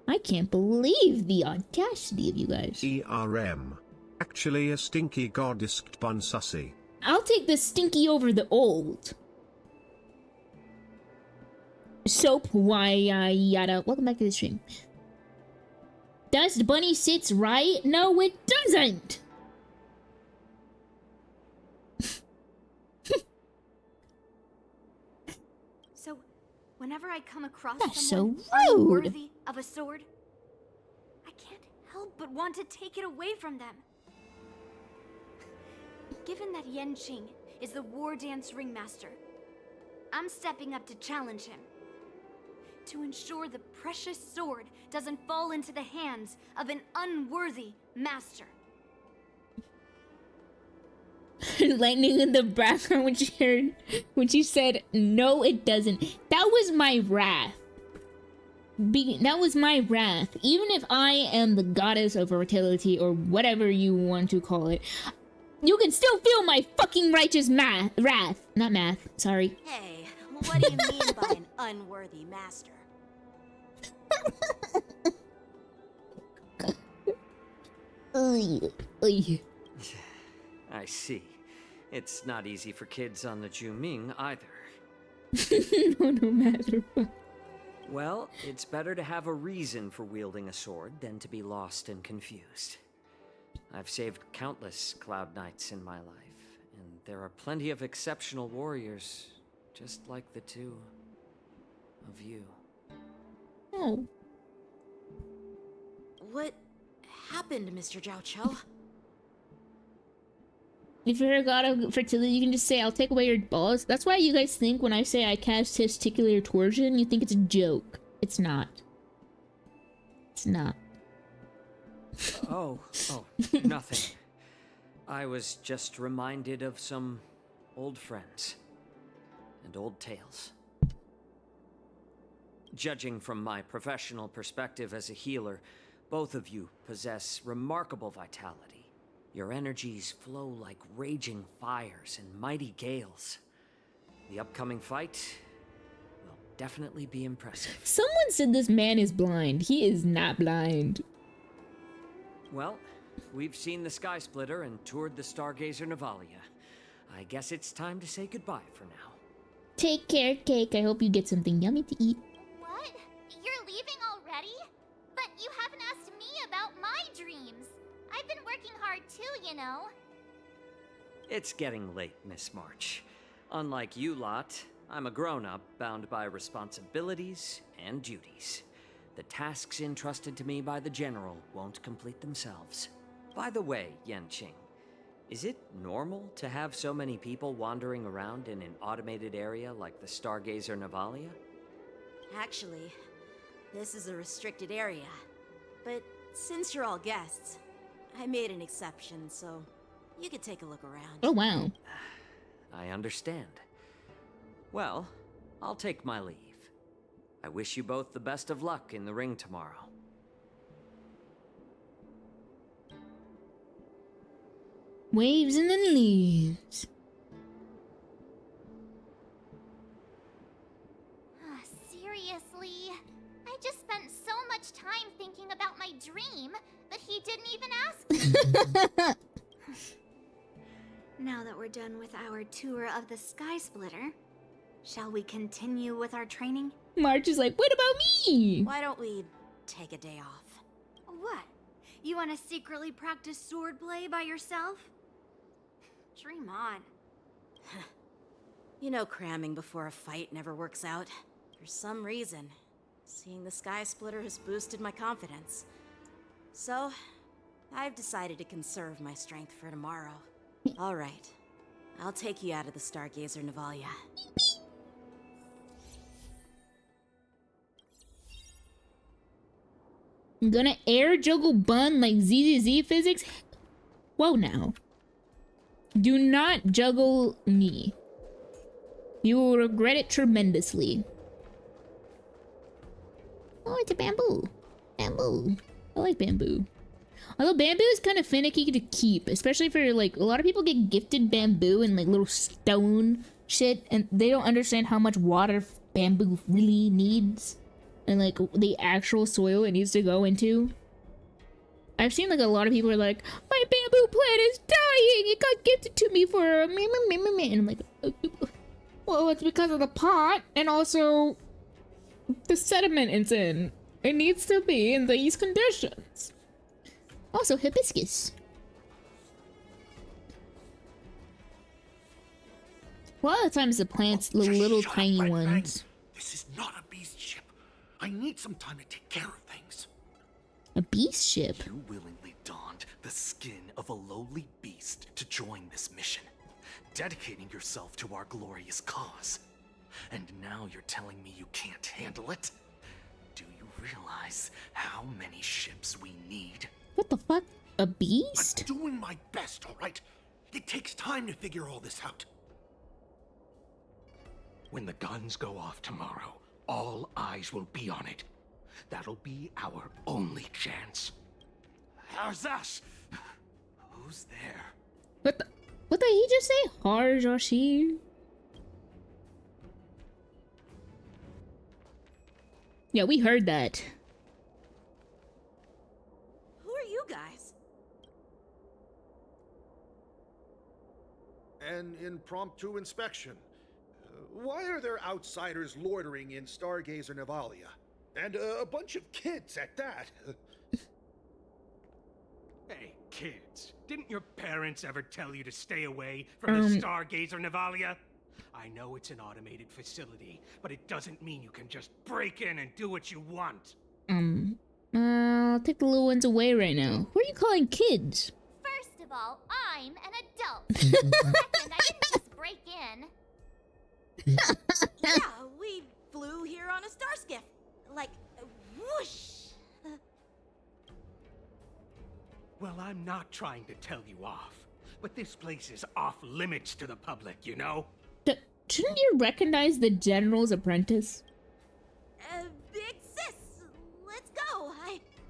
I can't believe the audacity of you guys. ERM. Actually a stinky goddess bun sussy. I'll take the stinky over the old. Soap, why, yada. Welcome back to the stream. Dust Bunny sits right? No, it doesn't! So, whenever I come across That's someone so rude. unworthy of a sword, I can't help but want to take it away from them. Given that Yan Qing is the war dance ringmaster, I'm stepping up to challenge him. To ensure the precious sword doesn't fall into the hands of an unworthy master. Lightning in the background when she said, no, it doesn't. That was my wrath. That was my wrath. Even if I am the goddess of fertility or whatever you want to call it, you can still feel my fucking righteous wrath. Not math, sorry. Hey, what do you mean by an unworthy master? I see. It's not easy for kids on the Juming either. No matter what. Well, it's better to have a reason for wielding a sword than to be lost and confused. I've saved countless Cloud Knights in my life, and there are plenty of exceptional warriors, just like the two of you. Oh. What happened, Mr. Zhao Cho? If you're a god of fertility, you can just say, I'll take away your balls. That's why you guys think when I say I cast testicular torsion, you think it's a joke. It's not. It's not. Oh, nothing. I was just reminded of some old friends and old tales. Judging from my professional perspective as a healer, both of you possess remarkable vitality. Your energies flow like raging fires and mighty gales. The upcoming fight will definitely be impressive. Someone said this man is blind. He is not blind. Well, We've seen the Sky Splitter and toured the Stargazer Navalia. I guess it's time to say goodbye for now. Take care, Cake. I hope you get something yummy to eat. What? You're leaving already? But you haven't asked me about my dreams. I've been working hard too, you know. It's getting late, Miss March. Unlike you lot, I'm a grown-up bound by responsibilities and duties. The tasks entrusted to me by the General won't complete themselves. By the way, Yanqing, is it normal to have so many people wandering around in an automated area like the Stargazer Navalia? Actually, this is a restricted area. But since you're all guests, I made an exception, so you could take a look around. Oh, wow. I understand. Well, I'll take my leave. I wish you both the best of luck in the ring tomorrow. Waves and then leaves. Seriously? I just spent so much time thinking about my dream, but he didn't even ask me. Now that we're done with our tour of the Sky Splitter, shall we continue with our training? March is like, what about me? Why don't we take a day off? What? You want to secretly practice swordplay by yourself? Dream on. You know cramming before a fight never works out. For some reason, seeing the Sky Splitter has boosted my confidence. So, I've decided to conserve my strength for tomorrow. Alright, I'll take you out of the Stargazer Navalia. I'm gonna air juggle bun like ZZZ physics? Whoa now. Do not juggle me. You will regret it tremendously. Oh, it's a bamboo. Bamboo. I like bamboo. Although bamboo is kind of finicky to keep, especially for like a lot of people get gifted bamboo and like little stone shit, and they don't understand how much water bamboo really needs, and like the actual soil it needs to go into. I've seen like a lot of people are like, my bamboo plant is dying. It got gifted to me for a meh, meh, meh, meh. And I'm like, well, it's because of the pot and also the sediment it's in. It needs to be in these conditions. Also, hibiscus. A lot of times the plants, the little tiny ones. This is not a beast ship. I need some time to take care of things. A beast ship? You willingly donned the skin of a lowly beast to join this mission, dedicating yourself to our glorious cause. And now you're telling me you can't handle it? Do you realize how many ships we need? What the fuck? A beast? I'm doing my best, alright? It takes time to figure all this out. When the guns go off tomorrow, all eyes will be on it. That'll be our only chance. Arzash! Who's there? What did he just say? Harjashi? Yeah, we heard that. Who are you guys? An impromptu inspection. Why are there outsiders loitering in Stargazer Navalia? And a bunch of kids at that. Hey, kids. Didn't your parents ever tell you to stay away from the Stargazer Navalia? I know it's an automated facility, but it doesn't mean you can just break in and do what you want. I'll take the little ones away right now. Who are you calling kids? First of all, I'm an adult. Second, I didn't just break in. Yeah, we flew here on a star skiff. Like, whoosh. Well, I'm not trying to tell you off, but this place is off limits to the public, you know? Shouldn't you recognize the General's apprentice? Big sis, let's go.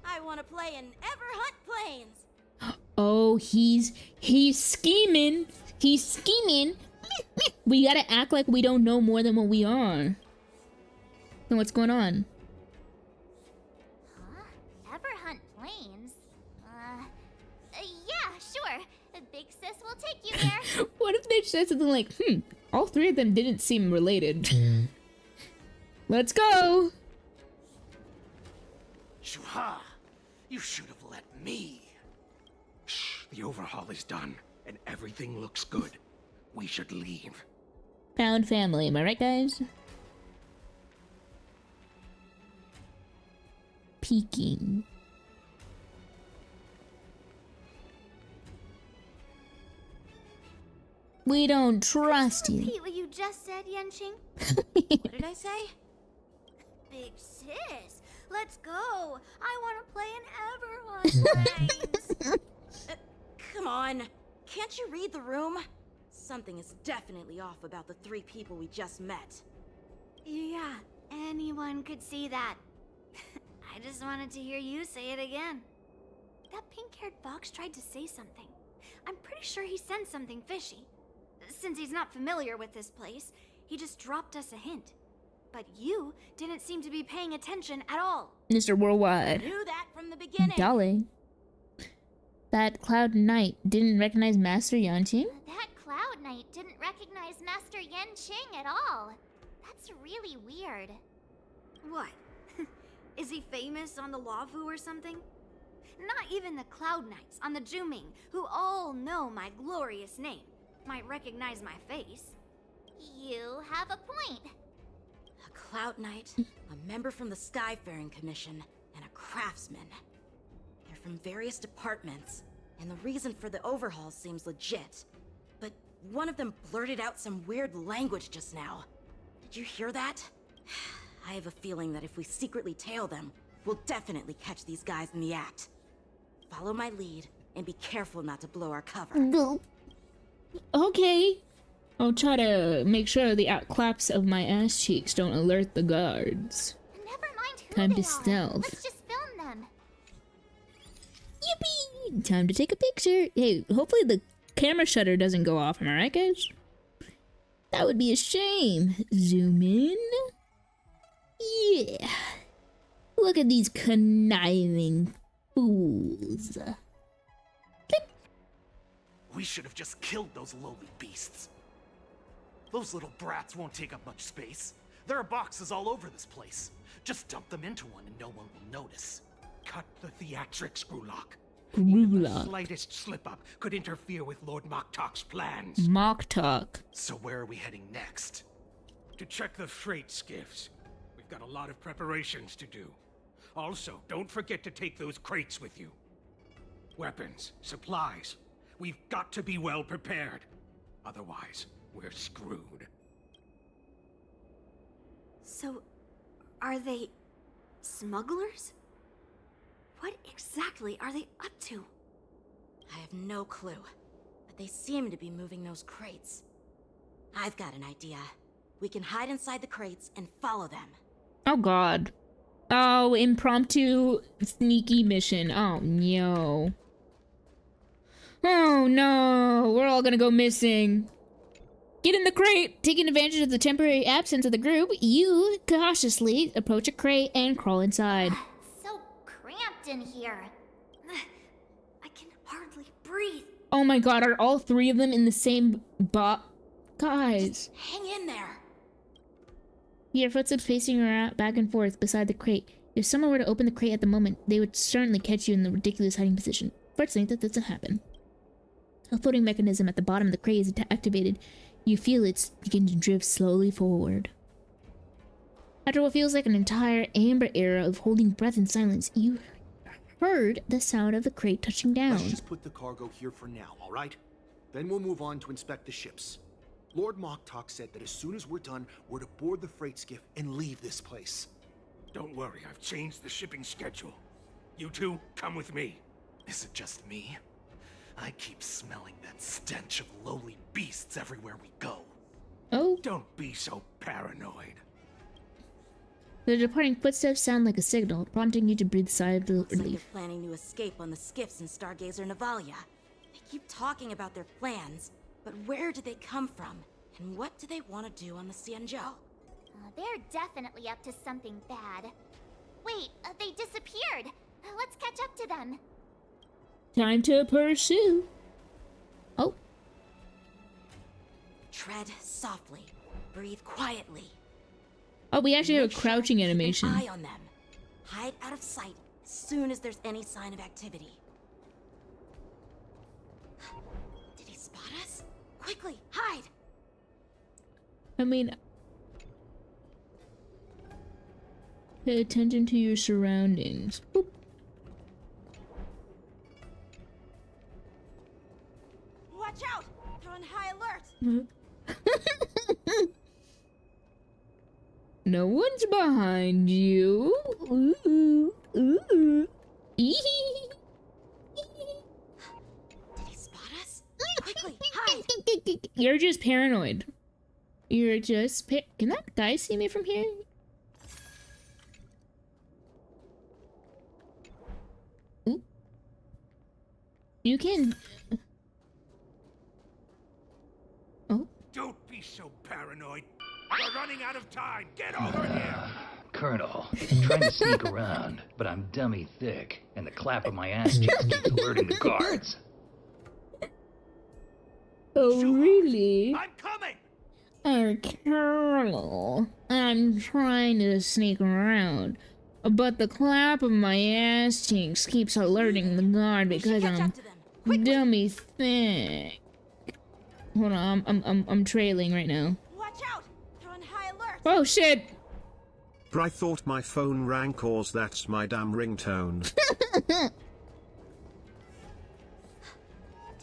I want to play in Everhunt Plains. Oh, he's scheming. He's scheming. We gotta act like we don't know more than what we are. Then what's going on? Huh? Everhunt Plains? here? What if they said something like, all three of them didn't seem related. Let's go! Shuha! You should have let me. Shh, the overhaul is done, and everything looks good. We should leave. Found family, am I right, guys? Peeking. We don't trust you. Repeat what you just said, Yenching. What did I say? Big sis, let's go. I want to play in Everyone's Brains. Come on. Can't you read the room? Something is definitely off about the three people we just met. Yeah, anyone could see that. I just wanted to hear you say it again. That pink-haired fox tried to say something. I'm pretty sure he sensed something fishy. Since he's not familiar with this place, he just dropped us a hint. But you didn't seem to be paying attention at all. Mr. Worldwide. Knew that from the beginning. Darling. That Cloud Knight didn't recognize Master Yanqing? That Cloud Knight didn't recognize Master Yenching at all. That's really weird. What? Is he famous on the Lavu or something? Not even the Cloud Knights on the Juming, who all know my glorious name, might recognize my face. You have a point. A Cloud Knight, a member from the Skyfaring Commission, and a craftsman. They're from various departments, and the reason for the overhaul seems legit. But one of them blurted out some weird language just now. Did you hear that? I have a feeling that if we secretly tail them, we'll definitely catch these guys in the act. Follow my lead, and be careful not to blow our cover. Okay. I'll try to make sure the outclaps of my ass cheeks don't alert the guards. Never mind who Time they to are. stealth. Let's just film them. Yippee! Time to take a picture. Hey, hopefully the camera shutter doesn't go off. Am I right, guys? That would be a shame. Zoom in. Yeah. Look at these conniving fools. We should have just killed those lowly beasts. Those little brats won't take up much space. There are boxes all over this place. Just dump them into one and no one will notice. Cut the theatrics, Grulok. Even the Grulok. slightest slip-up could interfere with Lord Moktalk's plans. Moktalk. So where are we heading next? To check the freight skiffs. We've got a lot of preparations to do. Also, don't forget to take those crates with you. Weapons, supplies. We've got to be well prepared. Otherwise, we're screwed. So, are they smugglers? What exactly are they up to? I have no clue, but they seem to be moving those crates. I've got an idea. We can hide inside the crates and follow them. Oh god. Oh, impromptu sneaky mission. Oh no. Oh no, we're all gonna go missing. Get in the crate! Taking advantage of the temporary absence of the group, you cautiously approach a crate and crawl inside. So cramped in here. I can hardly breathe. Oh my god, are all three of them in the same Guys. Hang in there. Your footsteps pacing around back and forth beside the crate. If someone were to open the crate at the moment, they would certainly catch you in the ridiculous hiding position. Fortunately, that doesn't happen. A floating mechanism at the bottom of the crate is activated. You feel it begin to drift slowly forward. After what feels like an entire amber era of holding breath in silence, you heard the sound of the crate touching down. Let's just put the cargo here for now, all right? Then we'll move on to inspect the ships. Lord Moktalk said that as soon as we're done, we're to board the freight skiff and leave this place. Don't worry, I've changed the shipping schedule. You two, come with me. Is it just me? I keep smelling that stench of lowly beasts everywhere we go. Oh? Don't be so paranoid. The departing footsteps sound like a signal, prompting you to breathe a sigh of Looks like relief. they're planning to escape on the skiffs in Stargazer Navalia. They keep talking about their plans, but where do they come from? And what do they want to do on the Xianzhou? They're definitely up to something bad. Wait, they disappeared. Let's catch up to them. Time to pursue. Oh. Tread softly. Breathe quietly. Oh, we actually have a Make sure crouching to keep animation. an eye on them. Hide out of sight as soon as there's any sign of activity. Did he spot us? Quickly, hide! I mean, pay attention to your surroundings. Boop. Watch out! They're on high alert! No one's behind you. Ooh, ooh. Did he spot us? Quickly, hide! You're just paranoid. You're just Can that guy see me from here? Ooh. You can... Oh. Don't be so paranoid. We're running out of time. Get over here. Colonel, I'm trying to sneak around, but I'm dummy thick, and the clap of my ass cheeks keeps alerting the guards. Oh, really? I'm coming. Colonel, I'm trying to sneak around, but the clap of my ass cheeks keeps alerting the guard because I'm dummy thick. Hold on, I'm trailing right now. Watch out! They're on high alert! Oh shit! I thought my phone rang cause that's my damn ringtone. Did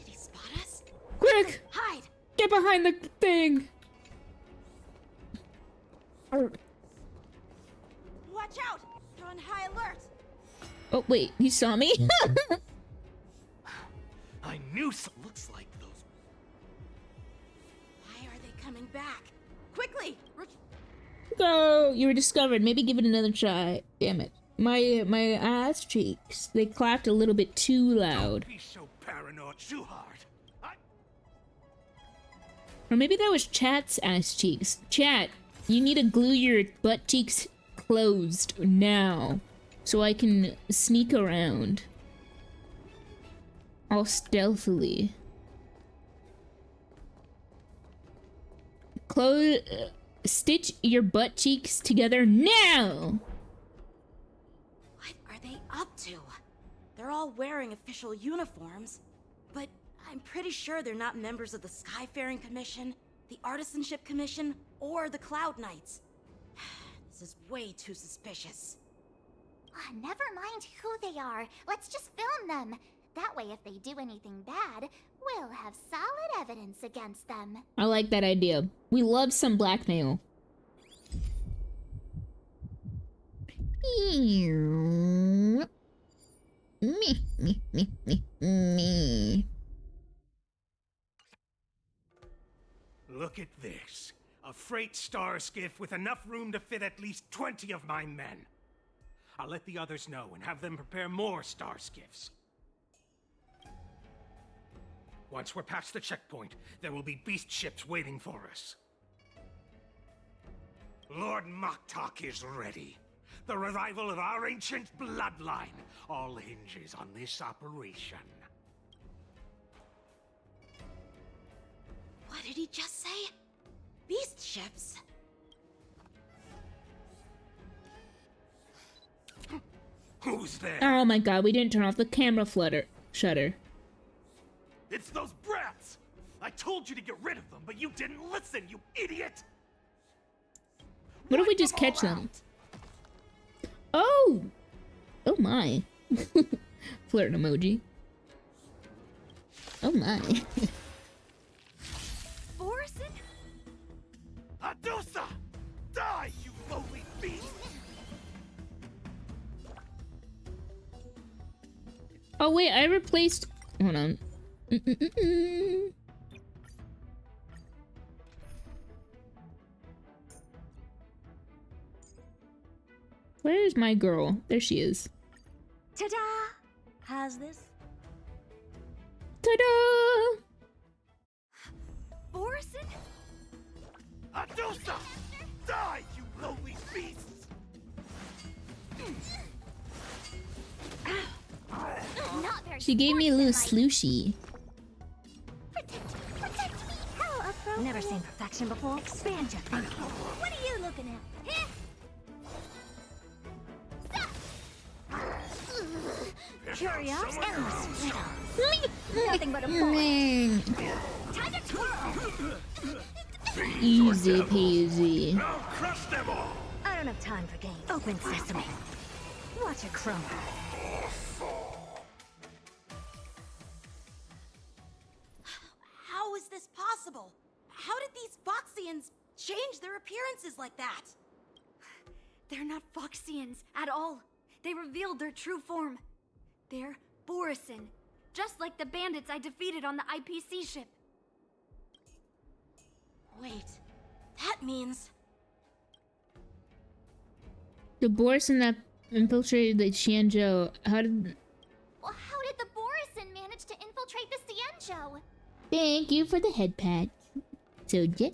he spot us? Quick! Hide! Get behind the thing! Watch out! They're on high alert! Oh wait, he saw me? I knew so. Looks like those. Why are they coming back? Quickly! Go! You were discovered. Maybe give it another try. Damn it. My ass cheeks. They clapped a little bit too loud. Don't be so paranoid. Too hard. Or maybe that was Chat's ass cheeks. Chat, you need to glue your butt cheeks closed now, so I can sneak around. All stealthily. Close... stitch your butt cheeks together now! What are they up to? They're all wearing official uniforms, but I'm pretty sure they're not members of the Skyfaring Commission, the Artisanship Commission, or the Cloud Knights. This is way too suspicious. Never mind who they are. Let's just film them. That way, if they do anything bad, we'll have solid evidence against them. I like that idea. We love some blackmail. Me. Look at this. A freight star skiff with enough room to fit at least 20 of my men. I'll let the others know and have them prepare more star skiffs. Once we're past the checkpoint, there will be beast ships waiting for us. Lord Moktok is ready. The revival of our ancient bloodline all hinges on this operation. What did he just say? Beast ships? Who's there? Oh my god, we didn't turn off the camera shutter. It's those brats! I told you to get rid of them, but you didn't listen, you idiot! What if we just catch them? Oh! Oh my. Flirt emoji. Oh my. Forsen? Adusa! Die, you lowly beast! Oh wait, I replaced... Hold on. Where is my girl? There she is. Ta-da! How's this? Ta-da! Forsen? Adusa! Die, you lowly beasts! Not very She gave me a little slushy. Protect me. Help! Never seen perfection before. Expand your thinking. What are you looking at? Curious, endless freedom. Nothing but a boy. Time to twirl. Easy peasy. Now crush them all. I don't have time for games. Open sesame. Watch it crumble. How is this possible? How did these Foxians change their appearances like that? They're not Foxians at all. They revealed their true form. They're Borisin, just like the bandits I defeated on the IPC ship. Wait, that means... The Borson that infiltrated the Xianzhou, how did... Well, how did the Borisin manage to infiltrate the Xianzhou? Thank you for the head pat. So, yeah.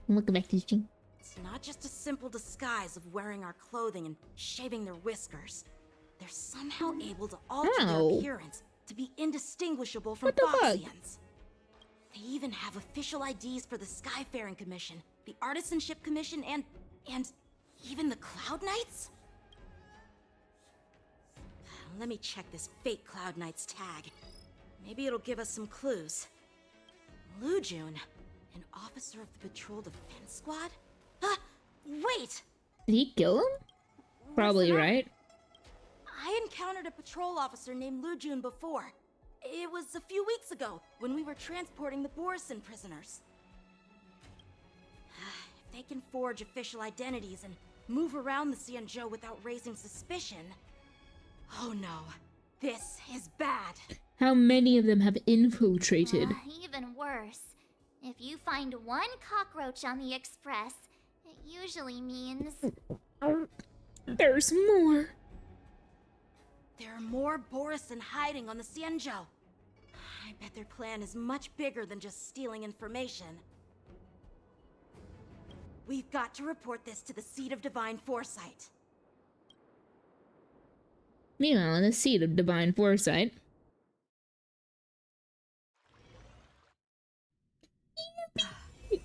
Welcome back to the stream. It's not just a simple disguise of wearing our clothing and shaving their whiskers. They're somehow able to alter their appearance to be indistinguishable from Foxians. They even have official IDs for the Skyfaring Commission, the Artisanship Commission, and even the Cloud Knights? Let me check this fake Cloud Knight's tag. Maybe it'll give us some clues. Lujun, an officer of the Patrol Defense Squad? Wait! Did he kill him? Probably, right? I encountered a patrol officer named Lujun before. It was a few weeks ago, when we were transporting the Borisin prisoners. If they can forge official identities and move around the Xianzhou without raising suspicion... Oh no, this is bad. How many of them have infiltrated? Even worse. If you find one cockroach on the Express, it usually means... There's more. There are more Borisin hiding on the Xianzhou. I bet their plan is much bigger than just stealing information. We've got to report this to the Seat of Divine Foresight. Meanwhile, in the Seat of Divine Foresight.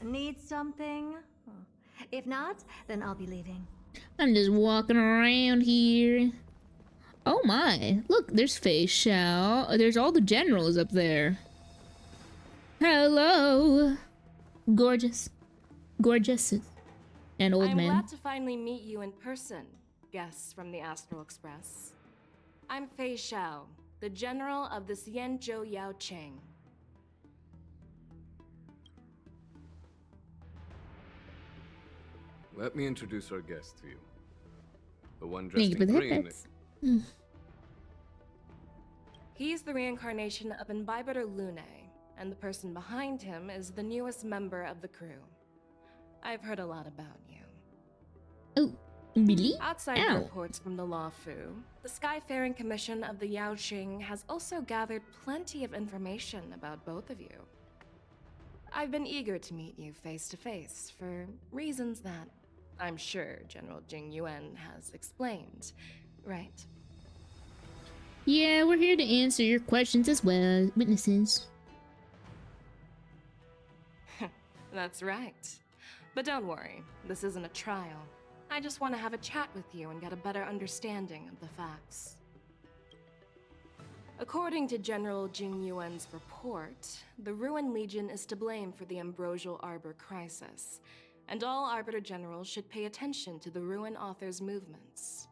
Need something? If not, then I'll be leaving. I'm just walking around here. Oh my, look, there's Fei Xiao. There's all the generals up there. Hello. Gorgeous. Gorgeous. And old I'm man. glad to finally meet you in person, guests from the Astral Express. I'm Fei Xiao, the general of the Xianzhou Yao Cheng. Let me introduce our guest to you. The one Thank dressed you for in the green. headbats. He's the reincarnation of Imbibitor Lune, and the person behind him is the newest member of the crew. I've heard a lot about you. Oh, really? Outside the reports from the Law Fu, the Skyfaring Commission of the Yao Qing has also gathered plenty of information about both of you. I've been eager to meet you face to face for reasons that I'm sure General Jing Yuan has explained, right? Yeah, we're here to answer your questions as well, witnesses. That's right. But don't worry, this isn't a trial. I just want to have a chat with you and get a better understanding of the facts. According to General Jing Yuan's report, the Ruin Legion is to blame for the Ambrosial Arbor crisis, and all Arbiter Generals should pay attention to the Ruin Author's movements.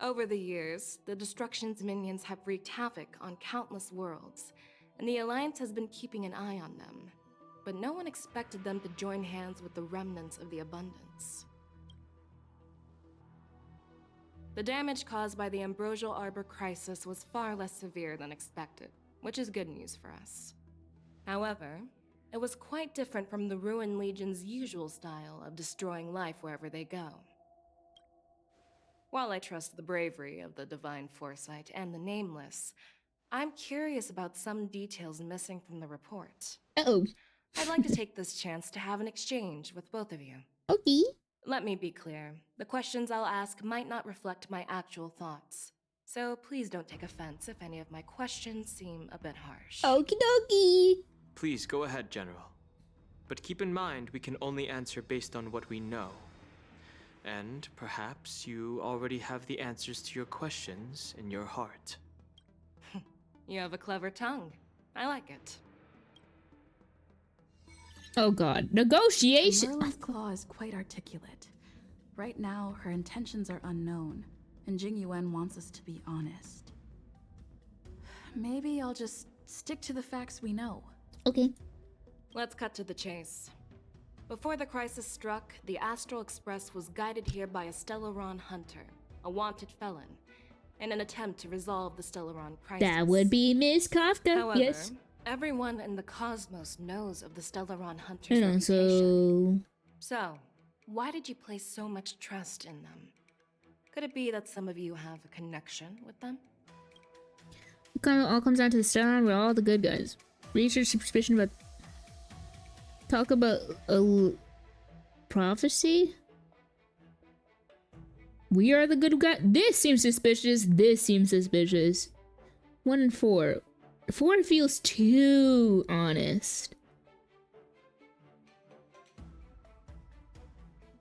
Over the years, the Destruction's minions have wreaked havoc on countless worlds, and the Alliance has been keeping an eye on them. But no one expected them to join hands with the remnants of the Abundance. The damage caused by the Ambrosial Arbor crisis was far less severe than expected, which is good news for us. However, it was quite different from the Ruin Legion's usual style of destroying life wherever they go. While I trust the bravery of the Divine Foresight and the Nameless, I'm curious about some details missing from the report. Uh-oh. I'd like to take this chance to have an exchange with both of you. Okay. Let me be clear. The questions I'll ask might not reflect my actual thoughts. So please don't take offense if any of my questions seem a bit harsh. Okie dokie. Please go ahead, General. But keep in mind, we can only answer based on what we know. And perhaps you already have the answers to your questions in your heart. You have a clever tongue. I like it. Oh god. Negotiation! Merlin's claw is quite articulate. Right now, her intentions are unknown, and Jing Yuan wants us to be honest. Maybe I'll just stick to the facts we know. Okay. Let's cut to the chase. Before the crisis struck, the Astral Express was guided here by a Stellaron hunter, a wanted felon, in an attempt to resolve the Stellaron crisis. That would be Miss Kafka. However, yes. Everyone in the cosmos knows of the Stellaron hunter's And reputation. also... So, why did you place so much trust in them? Could it be that some of you have a connection with them? It kind of all comes down to the Stellaron. We're all the good guys. Research suspicion about... Talk about a prophecy? We are the good guys. This seems suspicious. This seems suspicious. 1 and 4. 4 feels too honest.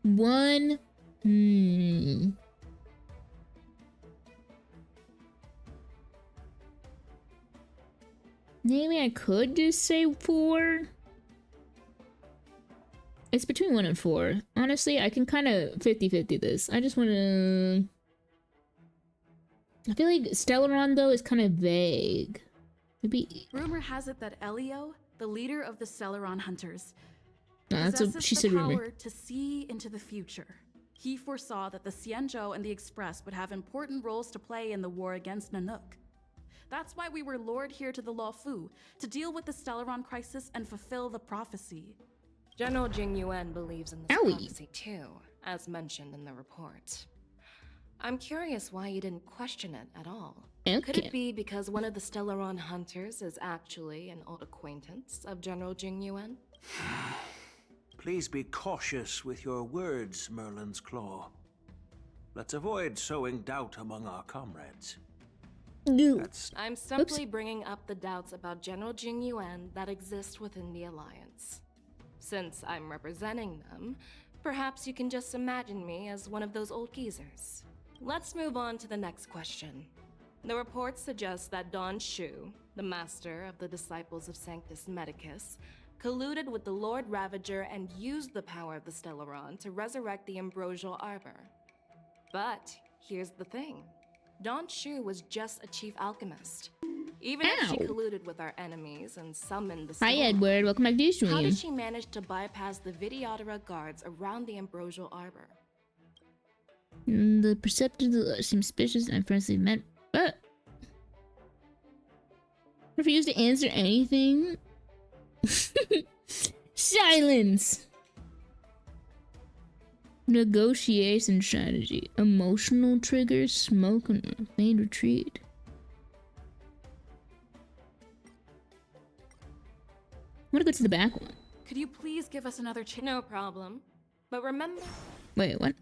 1. Maybe I could just say 4. It's between 1 and 4. Honestly, I can kind of 50-50 this. I just want to... I feel like Stellaron, though, is kind of vague. Maybe... Rumor has it that Elio, the leader of the Stellaron hunters, that's what she said. the Rumor. power to see into the future. He foresaw that the Xianzhou and the Express would have important roles to play in the war against Nanook. That's why we were lured here to the Luofu, to deal with the Stellaron crisis and fulfill the prophecy. General Jing Yuan believes in this prophecy too, as mentioned in the report. I'm curious why you didn't question it at all. Okay. Could it be because one of the Stellaron hunters is actually an old acquaintance of General Jing Yuan? Please be cautious with your words, Merlin's Claw. Let's avoid sowing doubt among our comrades. I'm simply bringing up the doubts about General Jing Yuan that exist within the Alliance. Since I'm representing them, perhaps you can just imagine me as one of those old geezers. Let's move on to the next question. The report suggests that Don Shu, the master of the Disciples of Sanctus Medicus, colluded with the Lord Ravager and used the power of the Stellaron to resurrect the Ambrosial Arbor. But here's the thing. Don Shu was just a chief alchemist. Even if she colluded with our enemies and summoned the storm, Hi, Edward. Welcome back to the stream. how did she manage to bypass the Vidyadhara guards around the Ambrosial Arbor? The preceptors seem suspicious and friendly met. But refuse to answer anything. Silence. Negotiation strategy. Emotional triggers. Smoke and feigned retreat. I'm gonna go to the back one. Could you please give us another chance? No problem. But remember... Wait, what?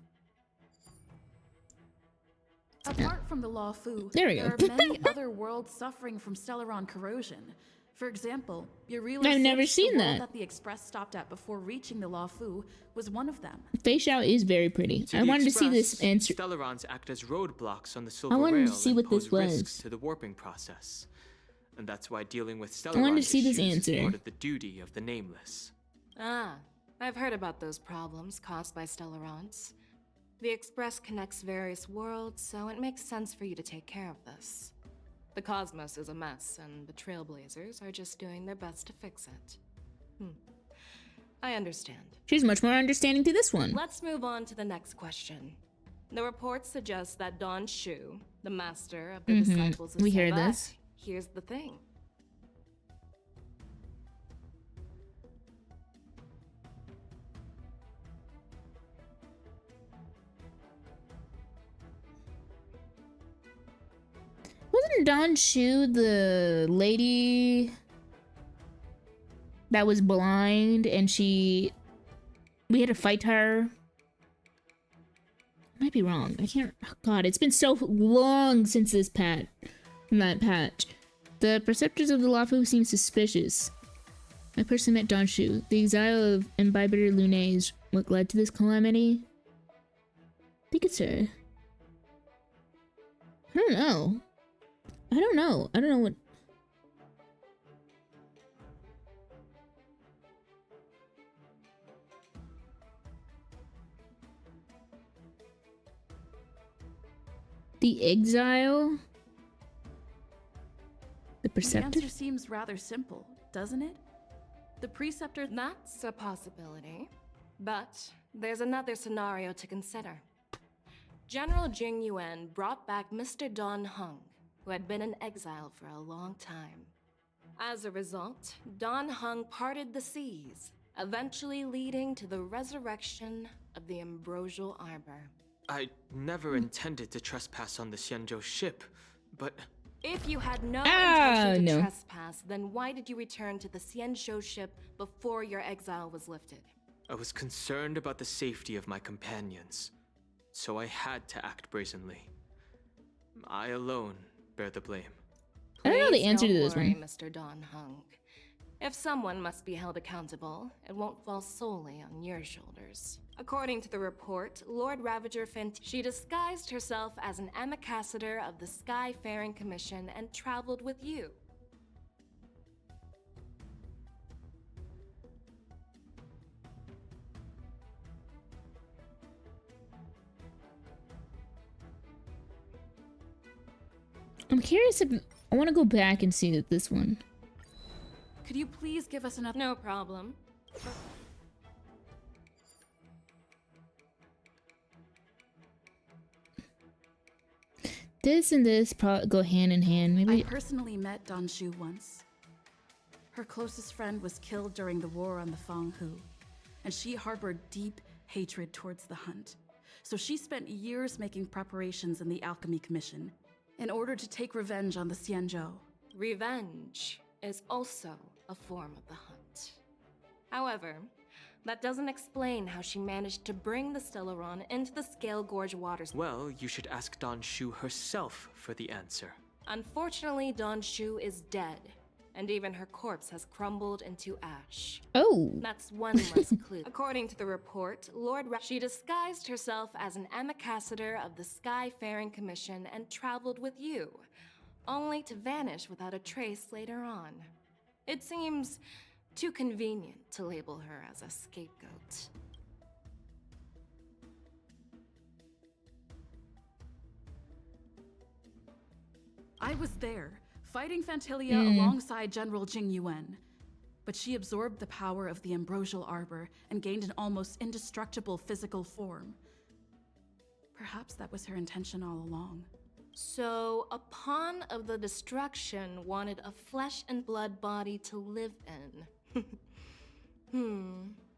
Apart from the Luofu, There we there go. are many other worlds suffering from Stellaron corrosion. For example, Eurela I've never seen the world that. the Express stopped at before reaching the Luofu, was one of them. Feixiao is very pretty. To I the wanted to see this Express, answer. Stellarons act as roadblocks on the Silver wanted Rail to see and what this pose risks was. to the warping process. And that's why dealing with I wanted Stellaron to see this issues answer. is part of the duty of the Nameless. Ah, I've heard about those problems caused by Stellarons. The Express connects various worlds, so it makes sense for you to take care of this. The cosmos is a mess, and the Trailblazers are just doing their best to fix it. I understand. She's much more understanding to this one. Let's move on to the next question. The report suggests that Don Shu, the master of the Disciples of We hear Sabat, this. here's the thing. Wasn't Don Shu the lady that was blind and we had to fight her? I might be wrong. I can't. Oh God, it's been so long since this that patch. The preceptors of the Luofu seem suspicious. I personally met Don Shu. The exile of Imbibitor Lunae is what led to this calamity. I think it's a... I don't know. I don't know what... The exile? The preceptor? The answer seems rather simple, doesn't it? The preceptor... That's a possibility. But there's another scenario to consider. General Jing Yuan brought back Mr. Don Hung, who had been in exile for a long time. As a result, Don Hung parted the seas, eventually leading to the resurrection of the Ambrosial Arbor. I never intended to trespass on the Xianzhou ship, but... If you had no intention to no. trespass, then why did you return to the Xianzhou ship before your exile was lifted? I was concerned about the safety of my companions, so I had to act brazenly. I alone bear the blame. I don't know the answer to this Don't worry, one. Mr. Don Hung. If someone must be held accountable, it won't fall solely on your shoulders. According to the report, Lord Ravager she disguised herself as an ambassador of the Skyfaring Commission and traveled with you. I'm curious if... I want to go back and see this one. Could you please give us another... No problem. This and this probably go hand in hand. Maybe... I personally met Don Shu once. Her closest friend was killed during the war on the Fanghu, and she harbored deep hatred towards the Hunt. So she spent years making preparations in the Alchemy Commission in order to take revenge on the Xianzhou. Revenge is also a form of the Hunt. However, that doesn't explain how she managed to bring the Stellaron into the Scale Gorge waters. Well, you should ask Don Shu herself for the answer. Unfortunately, Don Shu is dead, and even her corpse has crumbled into ash. Oh. That's one less clue. According to the report, she disguised herself as an ambassador of the Skyfaring Commission and traveled with you, only to vanish without a trace later on. It seems too convenient to label her as a scapegoat. I was there, fighting Fantilia alongside General Jing Yuan. But she absorbed the power of the Ambrosial Arbor and gained an almost indestructible physical form. Perhaps that was her intention all along. So, a pawn of the destruction wanted a flesh and blood body to live in.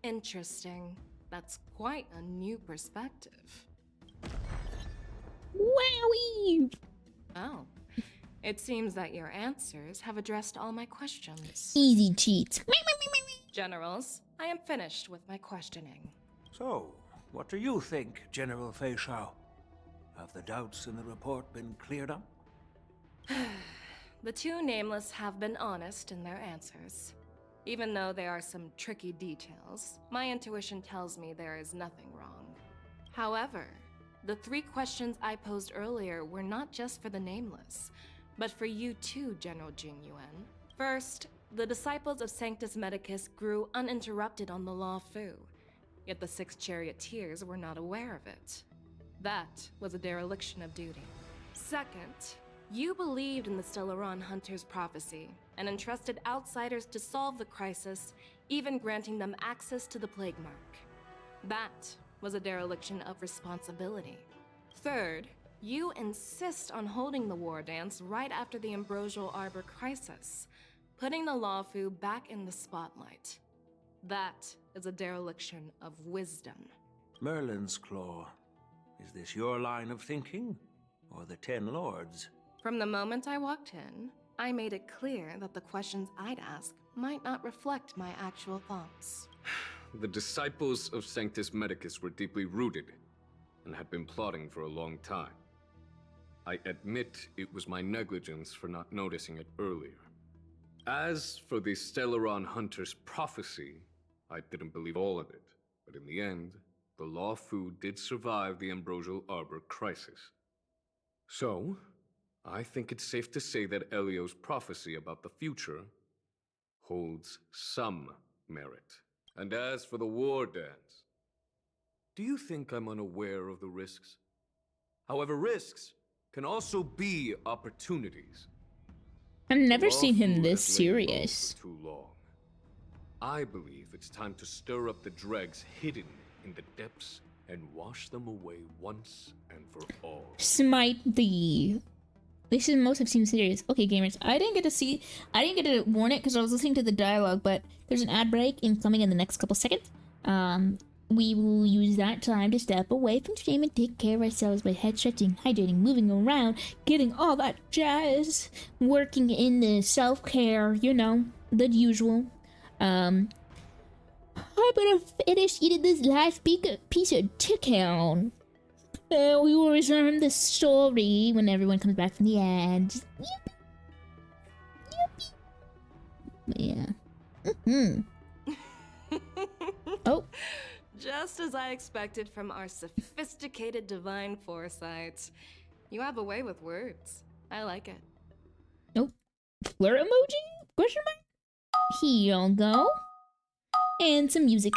Interesting. That's quite a new perspective. Wowie! Oh. It seems that your answers have addressed all my questions. Easy cheats. Generals, I am finished with my questioning. So, what do you think, General Fei Shao? Have the doubts in the report been cleared up? The two nameless have been honest in their answers. Even though there are some tricky details, my intuition tells me there is nothing wrong. However, the 3 questions I posed earlier were not just for the nameless, but for you too, General Jing Yuan. First, the disciples of Sanctus Medicus grew uninterrupted on the Law Fu, yet the 6 charioteers were not aware of it. That was a dereliction of duty. Second, you believed in the Stellaron Hunter's prophecy and entrusted outsiders to solve the crisis, even granting them access to the Plague Mark. That was a dereliction of responsibility. Third, you insist on holding the war dance right after the Ambrosial Arbor crisis, putting the Lawfu back in the spotlight. That is a dereliction of wisdom. Merlin's Claw. Is this your line of thinking, or the 10 Lords? From the moment I walked in, I made it clear that the questions I'd ask might not reflect my actual thoughts. The disciples of Sanctus Medicus were deeply rooted and had been plotting for a long time. I admit it was my negligence for not noticing it earlier. As for the Stellaron Hunter's prophecy, I didn't believe all of it. But in the end, the Law Fu did survive the Ambrosial Arbor crisis. So, I think it's safe to say that Elio's prophecy about the future holds some merit. And as for the war dance, do you think I'm unaware of the risks? However, risks can also be opportunities. I've never The seen him Law Fu this has lain low serious. for too long. I believe it's time to stir up the dregs hidden in the depths and wash them away once and for all. Smite thee. This is most have seemed serious. Okay, gamers, I didn't get to warn it because I was listening to the dialogue, but there's an ad break incoming in the next couple seconds. We will use that time to step away from stream and take care of ourselves by head stretching, hydrating, moving around, getting all that jazz, working in the self-care, you know, the usual. I'm gonna finish eating this last piece of chicken. We will resume the story when everyone comes back from the ads. Yeah. Oh. Just as I expected from our sophisticated divine foresight. You have a way with words. I like it. Nope. Flirt emoji? Question mark? Here you go. And some music.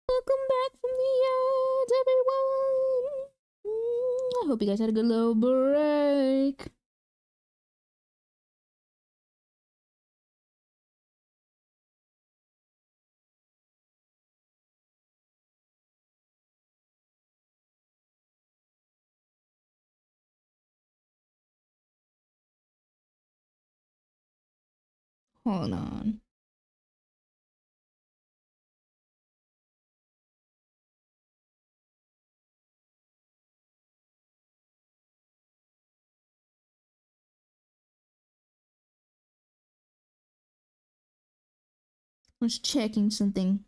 Welcome back from the ads, everyone. I hope you guys had a good little break. Hold on. I was checking something.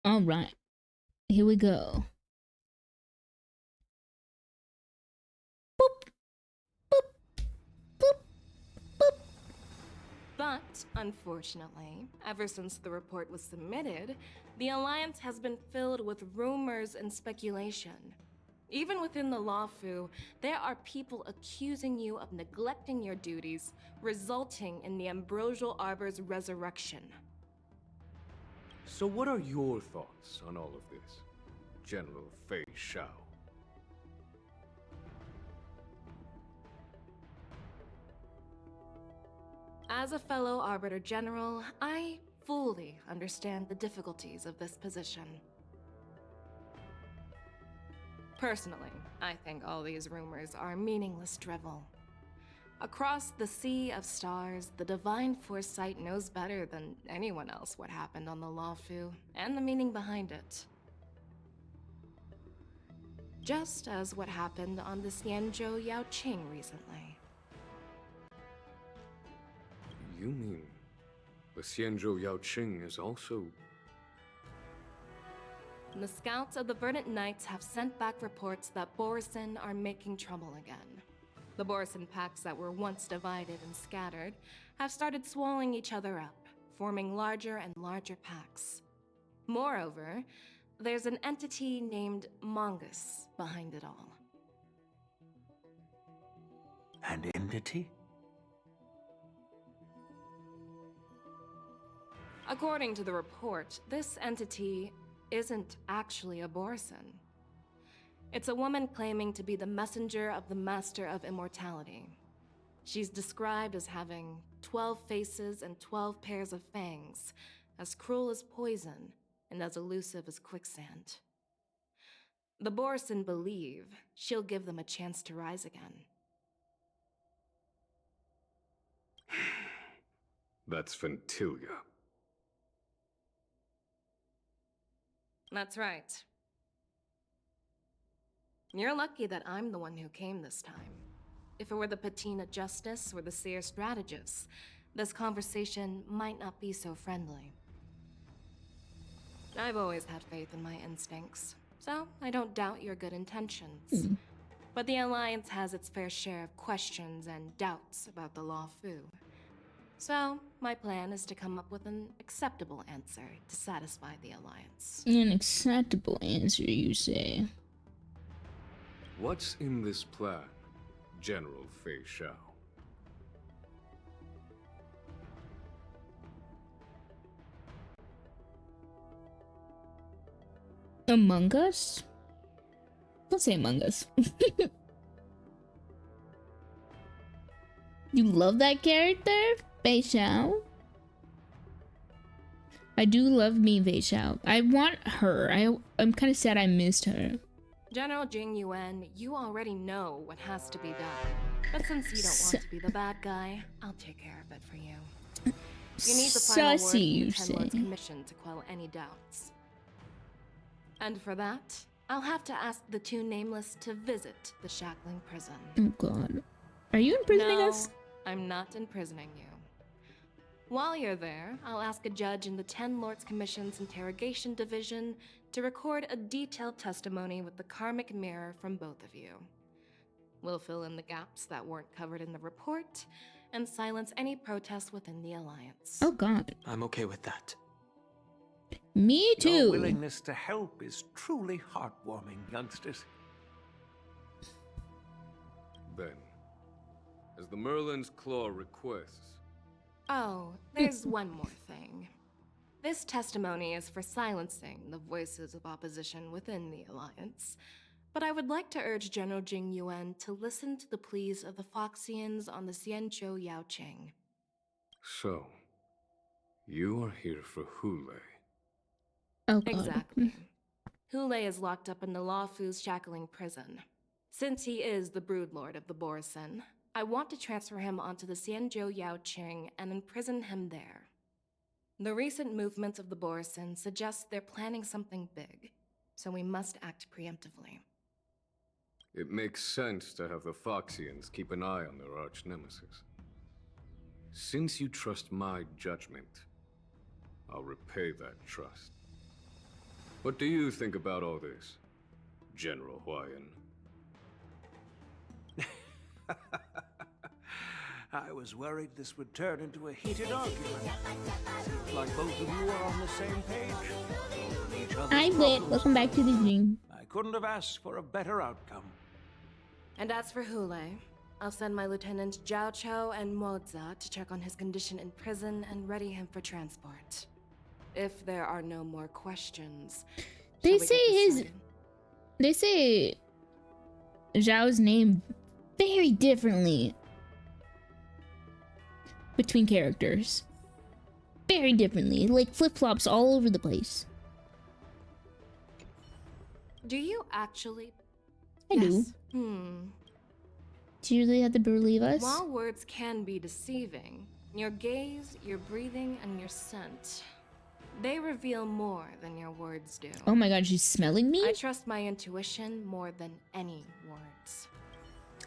All right, here we go. But, unfortunately, ever since the report was submitted, the Alliance has been filled with rumors and speculation. Even within the Lawfu, there are people accusing you of neglecting your duties, resulting in the Ambrosial Arbor's resurrection. So what are your thoughts on all of this, General Fei Shao? As a fellow Arbiter General, I fully understand the difficulties of this position. Personally, I think all these rumors are meaningless drivel. Across the sea of stars, the Divine Foresight knows better than anyone else what happened on the Lawfu, and the meaning behind it. Just as what happened on the Xianzhou Yaoqing recently. You mean the Xianzhou Yaoqing is also... The scouts of the Verdant Knights have sent back reports that Borisin are making trouble again. The Borisin packs that were once divided and scattered have started swallowing each other up, forming larger and larger packs. Moreover, there's an entity named Mongus behind it all. An entity? According to the report, this entity isn't actually a Borisin. It's a woman claiming to be the messenger of the Master of Immortality. She's described as having 12 faces and 12 pairs of fangs, as cruel as poison, and as elusive as quicksand. The Borisin believe she'll give them a chance to rise again. That's Ventilia. That's right. You're lucky that I'm the one who came this time. If it were the Patina Justice or the Seer Strategist, this conversation might not be so friendly. I've always had faith in my instincts, so I don't doubt your good intentions. But the Alliance has its fair share of questions and doubts about the Lawfu. So, my plan is to come up with an acceptable answer to satisfy the Alliance. An acceptable answer, you say? What's in this plan, General Fei Shao? Among Us? Don't say Among Us. You love that character, Fei Shao? I do love me Fei Shao. I want her. I'm kind of sad I missed her. General Jing Yuan, you already know what has to be done. But since you don't want to be the bad guy, I'll take care of it for you. You need the final word from you the say. Ten Lords Commission to quell any doubts. And for that, I'll have to ask the two nameless to visit the Shackling prison. Oh god. Are you imprisoning No, us? I'm not imprisoning you. While you're there, I'll ask a judge in the Ten Lords Commission's Interrogation Division to record a detailed testimony with the karmic mirror from both of you. We'll fill in the gaps that weren't covered in the report, and silence any protests within the Alliance. Oh god. I'm okay with that. Me too. Your willingness to help is truly heartwarming, youngsters. Then, as the Merlin's Claw requests... Oh, there's one more thing. This testimony is for silencing the voices of opposition within the Alliance, but I would like to urge General Jing Yuan to listen to the pleas of the Foxians on the Xianzhou Yaoqing. So, you are here for Hule. Oh god. Exactly. Hule is locked up in the Lawfu's Shackling prison. Since he is the broodlord of the Borisin, I want to transfer him onto the Xianzhou Yaoqing and imprison him there. The recent movements of the Borisin suggest they're planning something big, so we must act preemptively. It makes sense to have the Foxians keep an eye on their arch-nemesis. Since you trust my judgment, I'll repay that trust. What do you think about all this, General Hawaiian? I was worried this would turn into a heated argument. Seems like both of you are on the same page. Hi, Wit. Welcome back to the dream. I couldn't have asked for a better outcome. And as for Hule, I'll send my lieutenants Jiao Cho and Moza to check on his condition in prison and ready him for transport. If there are no more questions, They say Zhao's name very differently between characters. Very differently, like flip-flops all over the place. Do you actually? I do. Do you really have to believe us? While words can be deceiving, your gaze, your breathing, and your scent, they reveal more than your words do. Oh my god, she's smelling me? I trust my intuition more than any words.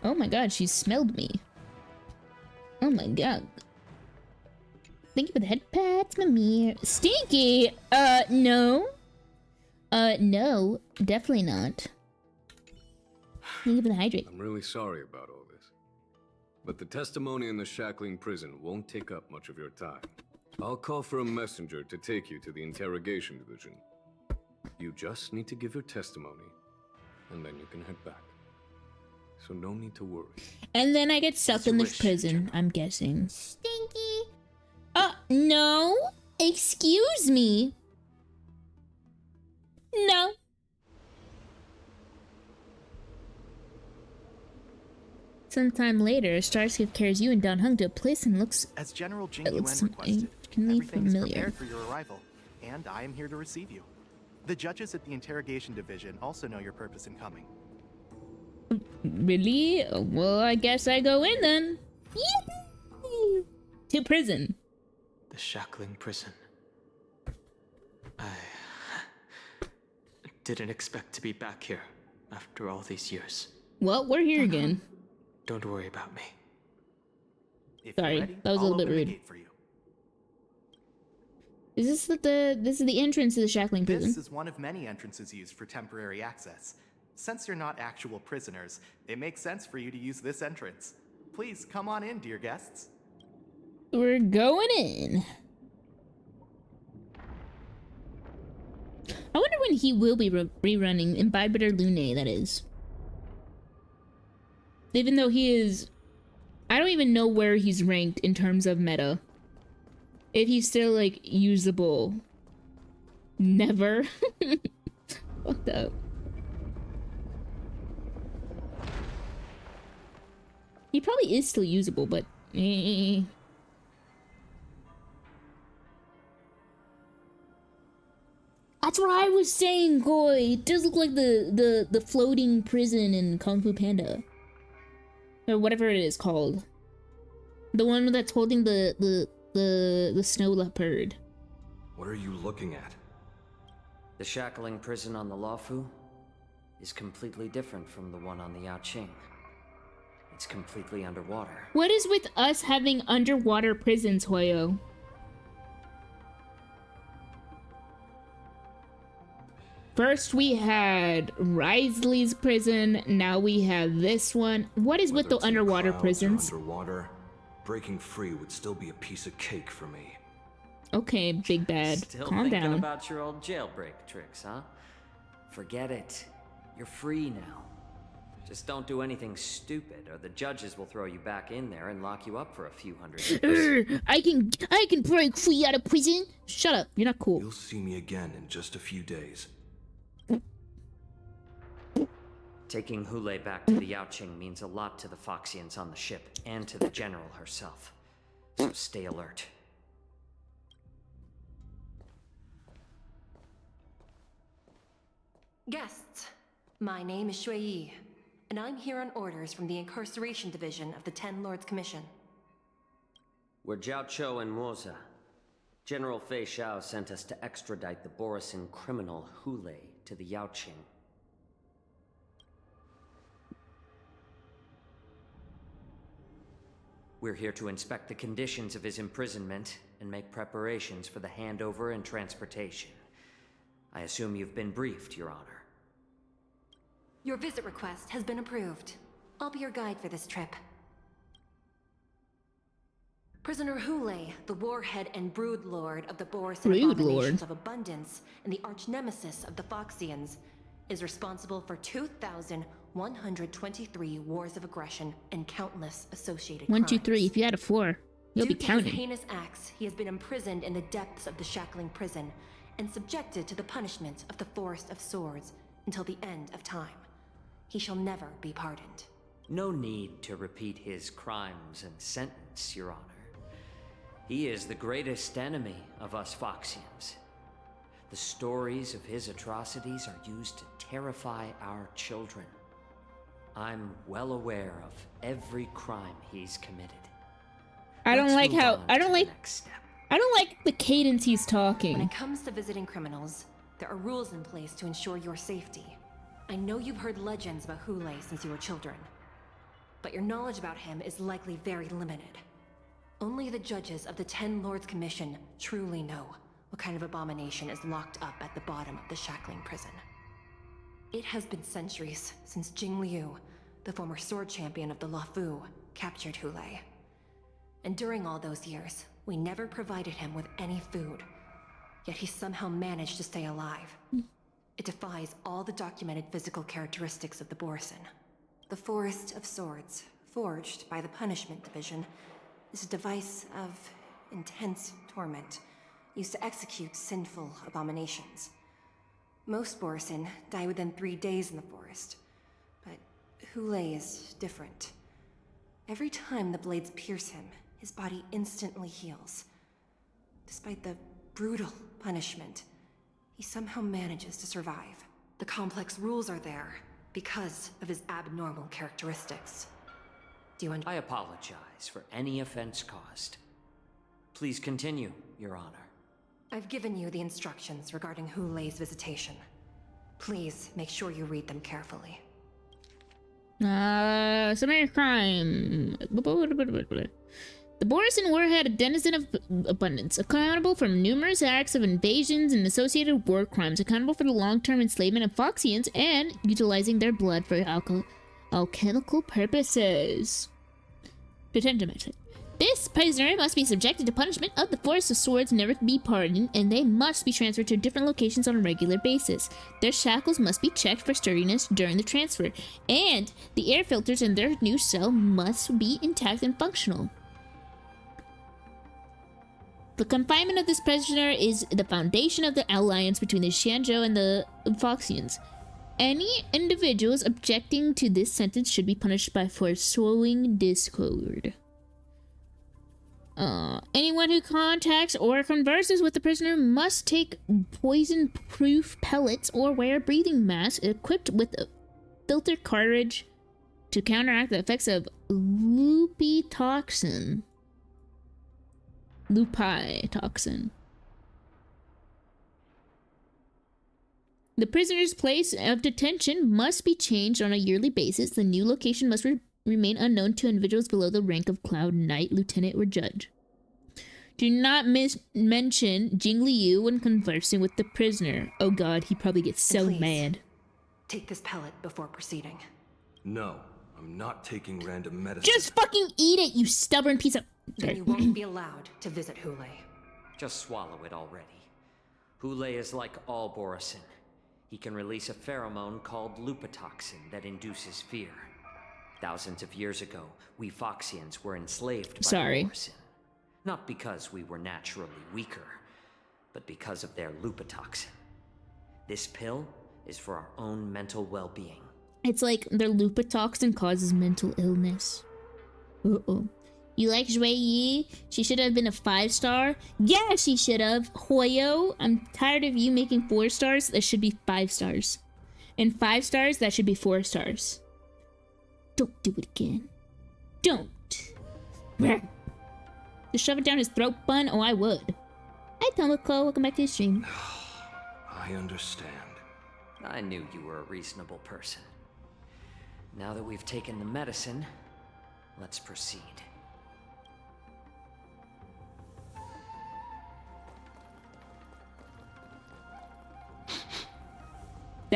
Oh my god, she smelled me. Oh my god. Thank you for the head pats, Mimir. Stinky! No. No, definitely not. Thank you for the hydrate. I'm really sorry about all this. But the testimony in the shackling prison won't take up much of your time. I'll call for a messenger to take you to the interrogation division. You just need to give your testimony, and then you can head back. So no need to worry. And then I get stuck in the prison, I'm guessing. Stinky! No! Excuse me! No. Sometime later, Starscape carries you and Don Hung to a place and looks... As General Jing Yuan requested, familiar. prepared for your arrival, and I am here to receive you. The judges at the interrogation division also know your purpose in coming. Really? Well, I guess I go in then. Yay! To prison. The shackling prison. I didn't expect to be back here after all these years. Well, we're here again. Don't worry about me. Sorry, that was a little bit rude. Is this this is the entrance to the shackling prison? This is one of many entrances used for temporary access. Since you're not actual prisoners, it makes sense for you to use this entrance. Please come on in, dear guests. We're going in. I wonder when he will be rerunning Imbibitor Lune, that is. Even though he is... I don't even know where he's ranked in terms of meta. If he's still, like, usable. Never. Fucked up. He probably is still usable, but... That's what I was saying, Goy. It does look like the floating prison in Kung Fu Panda. Or whatever it is called. The one that's holding the snow leopard. What are you looking at? The shackling prison on the Luofu is completely different from the one on the Yaoqing. It's completely underwater. What is with us having underwater prisons, Hoyo? First we had Risley's prison, now we have this one. What is with the underwater prisons? Underwater, breaking free would still be a piece of cake for me. Okay, big bad. Still Calm thinking down. about your old jailbreak tricks, huh? Forget it. You're free now. Just don't do anything stupid, or the judges will throw you back in there and lock you up for a few hundred years. I can break free out of prison. Shut up, you're not cool. You'll see me again in just a few days. Taking Hule back to the Yaoqing means a lot to the Foxians on the ship, and to the General herself. So stay alert. Guests, my name is Shui Yi, and I'm here on orders from the Incarceration Division of the Ten Lords Commission. We're Jiao Cho and Moza. General Fei Xiao sent us to extradite the Borisin criminal Hule to the Yaoqing. We're here to inspect the conditions of his imprisonment and make preparations for the handover and transportation. I assume you've been briefed, Your Honor. Your visit request has been approved. I'll be your guide for this trip. Prisoner Hule, the warhead and brood lord of the Boris Abominations of Abundance and the arch nemesis of the Foxians, is responsible for 2,123 wars of aggression and countless associated 1, crimes. 2, 3. If you had a 4, you'll be Due to counting. his heinous acts, he has been imprisoned in the depths of the Shackling prison and subjected to the punishment of the Forest of Swords until the end of time. He shall never be pardoned. No need to repeat his crimes and sentence, Your Honor. He is the greatest enemy of us Foxians. The stories of his atrocities are used to terrify our children. I'm well aware of every crime he's committed. I don't like how I don't like the cadence he's When talking. it comes to visiting criminals, there are rules in place to ensure your safety. I know you've heard legends about Hule since you were children, but your knowledge about him is likely very limited. Only the judges of the Ten Lords Commission truly know what kind of abomination is locked up at the bottom of the Shackling prison. It has been centuries since Jing Liu, the former sword champion of the Luofu, captured Hule. And during all those years, we never provided him with any food. Yet he somehow managed to stay alive. It defies all the documented physical characteristics of the Borison. The Forest of Swords, forged by the Punishment Division, is a device of intense torment, used to execute sinful abominations. Most Borison die within 3 days in the forest, but Hule is different. Every time the blades pierce him, his body instantly heals. Despite the brutal punishment, he somehow manages to survive. The complex rules are there because of his abnormal characteristics. Do you I apologize for any offense caused. Please continue, Your Honor. I've given you the instructions regarding Hule's visitation. Please make sure you read them carefully. Summary crime. The Borison warhead, a denizen of abundance, accountable for numerous acts of invasions and associated war crimes, accountable for the long-term enslavement of Foxians and utilizing their blood for alchemical purposes. Detention method. This prisoner must be subjected to punishment of the Forest of Swords, never to be pardoned, and they must be transferred to different locations on a regular basis. Their shackles must be checked for sturdiness during the transfer, and the air filters in their new cell must be intact and functional. The confinement of this prisoner is the foundation of the alliance between the Xianzhou and the Foxians. Any individuals objecting to this sentence should be punished by sowing discord. Anyone who contacts or converses with the prisoner must take poison-proof pellets or wear a breathing mask equipped with a filter cartridge to counteract the effects of lupi toxin. The prisoner's place of detention must be changed on a yearly basis. The new location must remain unknown to individuals below the rank of Cloud Knight, Lieutenant, or Judge. Do not mention Jing Liu when conversing with the prisoner. Oh god, he probably gets so mad. Take this pellet before proceeding. No, I'm not taking random medicine. Just fucking eat it, you stubborn piece of... Then you won't be allowed to visit Hule. Just swallow it already. Hule is like all Borison. He can release a pheromone called lupatoxin that induces fear. Thousands of years ago, we Foxians were enslaved by Borison. Not because we were naturally weaker, but because of their lupatoxin. This pill is for our own mental well-being. It's like their lupatoxin causes mental illness. Uh-oh. You like Shui Yi? She should have been a 5-star. Yeah, she should have. Hoyo, I'm tired of you making 4 stars. That should be 5 stars. And 5 stars, that should be 4 stars. Don't do it again. Don't. To shove it down his throat bun? Oh, I would. Hi, Tomoko. Welcome back to the stream. I understand. I knew you were a reasonable person. Now that we've taken the medicine, let's proceed.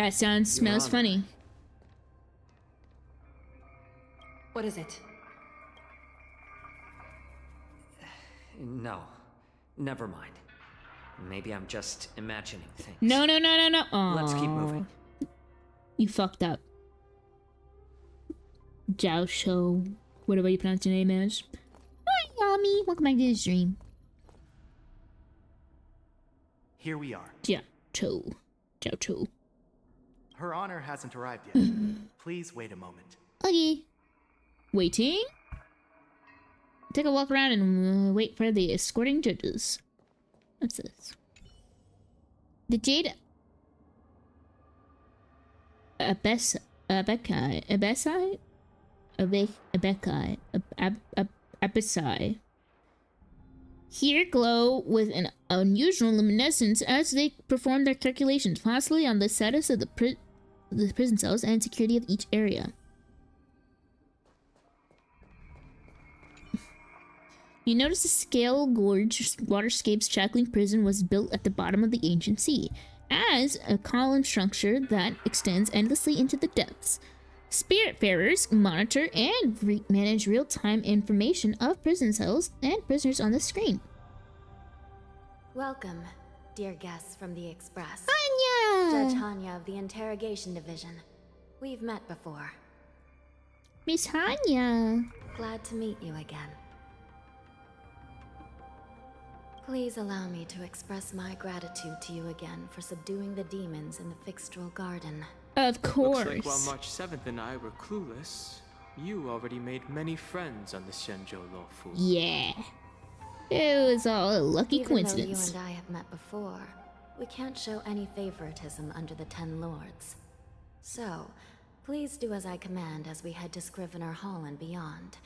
That smells Honor. funny. What is it? No. Never mind. Maybe I'm just imagining things. No. Aww. Let's keep moving. You fucked up. Jiao Shou, whatever you pronounce your name as. Hi, Yami. Welcome back to the stream. Here we are. Jiao Shou. Her Honor hasn't arrived yet. Please wait a moment. Okay. Waiting? Take a walk around and wait for the escorting judges. What's this? The Jade Abessai here glow with an unusual luminescence as they perform their calculations, possibly on the status of the prison cells and security of each area. You notice the Scale Gorge Waterscape's shackling prison was built at the bottom of the ancient sea, as a column structure that extends endlessly into the depths. Spiritfarers monitor and manage real-time information of prison cells and prisoners on the screen. Welcome, dear guests from the Express. Hanya! Judge Hanya of the Interrogation Division. We've met before. Miss Hanya! Glad to meet you again. Please allow me to express my gratitude to you again for subduing the demons in the Fixtral Garden. Of course. Looks like while March 7th and I were clueless, you already made many friends on the Xianzhou Luofu. Yeah. It was all a lucky coincidence. Even though you and I have met before, we can't show any favoritism under the Ten Lords. So, please do as I command as we head to Scrivener Hall and beyond.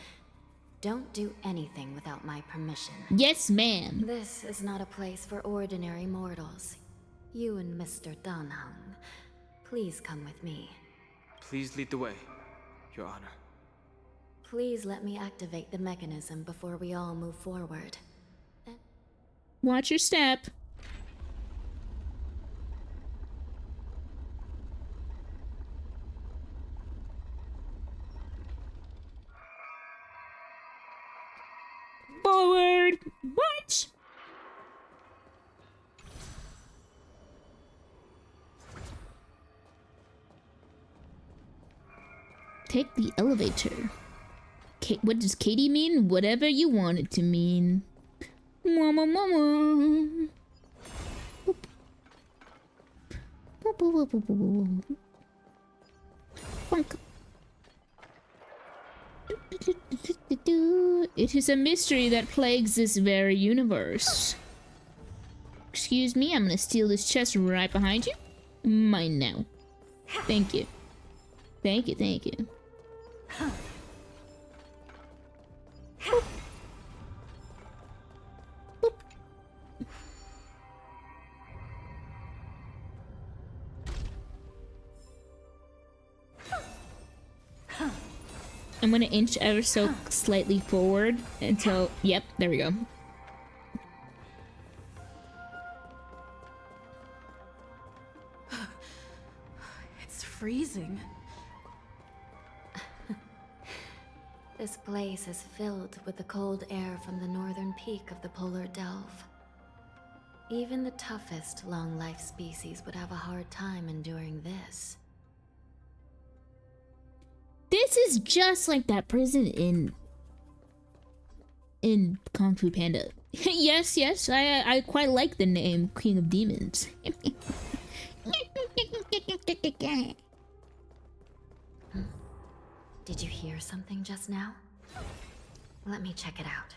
Don't do anything without my permission. Yes, ma'am. This is not a place for ordinary mortals. You and Mr. Danheng, please come with me. Please lead the way, Your Honor. Please let me activate the mechanism before we all move forward. Watch your step. Forward! March! Take the elevator. What does Katie mean? Whatever you want it to mean. Mama, mama. Boop. Boop, boop, boop, boop, boop, boop. Bonk. It is a mystery that plagues this very universe. Excuse me, I'm gonna steal this chest right behind you. Mine now. Thank you. Thank you, thank you. Boop. Boop. I'm gonna inch ever so slightly forward until, yep, there we go. It's freezing. This place is filled with the cold air from the northern peak of the polar delve. Even the toughest long-life species would have a hard time enduring this. This is just like that prison in Kung Fu Panda. Yes, I quite like the name King of Demons. Did you hear something just now? Let me check it out.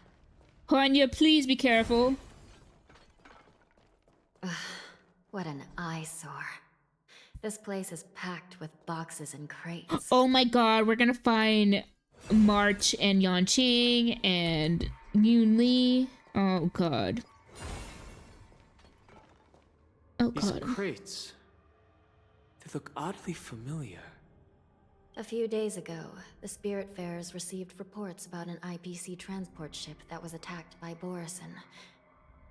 Hanya, please be careful. Ugh, what an eyesore. This place is packed with boxes and crates. Oh my god, we're gonna find March and Yanqing and Yun Li. Oh god. Oh These god. crates. They look oddly familiar. A few days ago, the Spiritfarers received reports about an IPC transport ship that was attacked by Borison.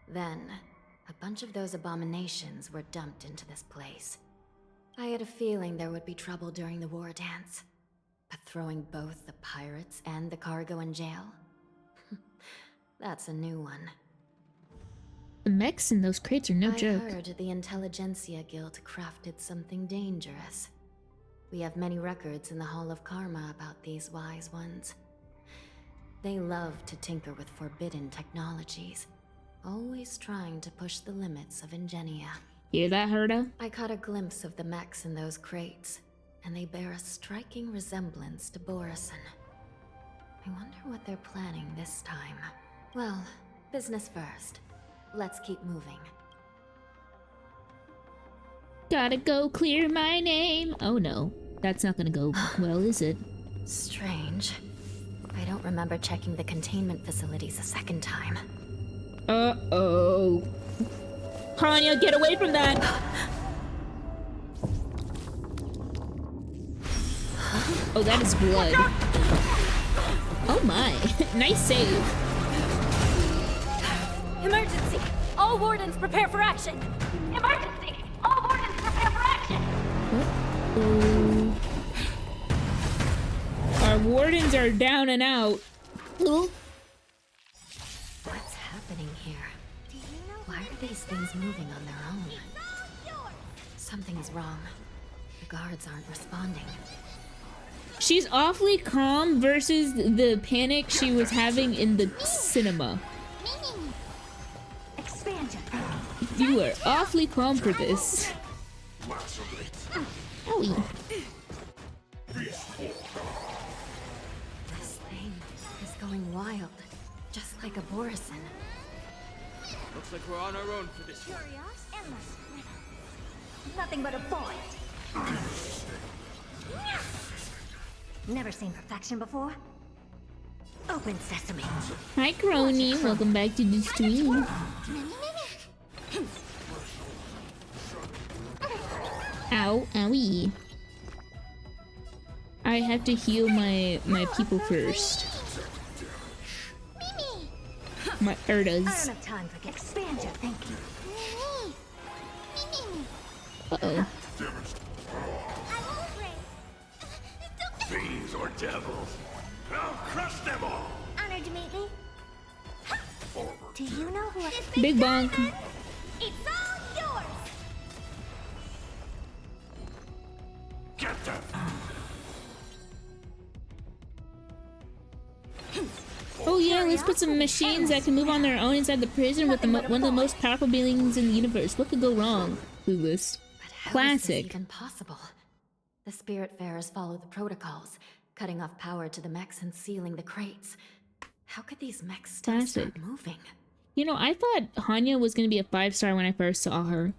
Then, a bunch of those abominations were dumped into this place. I had a feeling there would be trouble during the war dance. But throwing both the pirates and the cargo in jail? That's a new one. The mechs in those crates are no joke. I heard the Intelligentsia Guild crafted something dangerous. We have many records in the Hall of Karma about these wise ones. They love to tinker with forbidden technologies, always trying to push the limits of Ingenia. Hear that, Herda? I caught a glimpse of the mechs in those crates, and they bear a striking resemblance to Borison. I wonder what they're planning this time. Well, business first. Let's keep moving. Gotta go clear my name. Oh no, that's not gonna go well, is it? Strange. I don't remember checking the containment facilities a second time. Uh-oh. Hanya, get away from that! Oh, that is blood. Oh my. Nice save. Emergency! All wardens prepare for action! Emergency! All wardens prepare for action! Our wardens are down and out. What's happening here? Why are these things moving on their own? Something's wrong. The guards aren't responding. She's awfully calm versus the panic she was having in the cinema. You are awfully calm for this. Owie. This thing is going wild, just like a Borison. Looks like we're on our own for this one. Nothing but a void. Never seen perfection before. Open sesame. Hi, Crony. Welcome back to the stream. Ow, owie. I have to heal my people first. My Erdas. I don't have time for expand your thinking. Uh-oh. Fiends or devils, I'll crush them all. Honored to meet me. Do you know who? Big bonk. It's all yours. Get them. Oh yeah, let's put some machines that can move on their own inside the prison with one of the most powerful beings in the universe. What could go wrong? Clueless. How is this Classic. even possible? The Spiritfarers follow the protocols, cutting off power to the mechs and sealing the crates. How could these mechs still start Classic. moving? You know, I thought Hanya was gonna be a 5-star when I first saw her.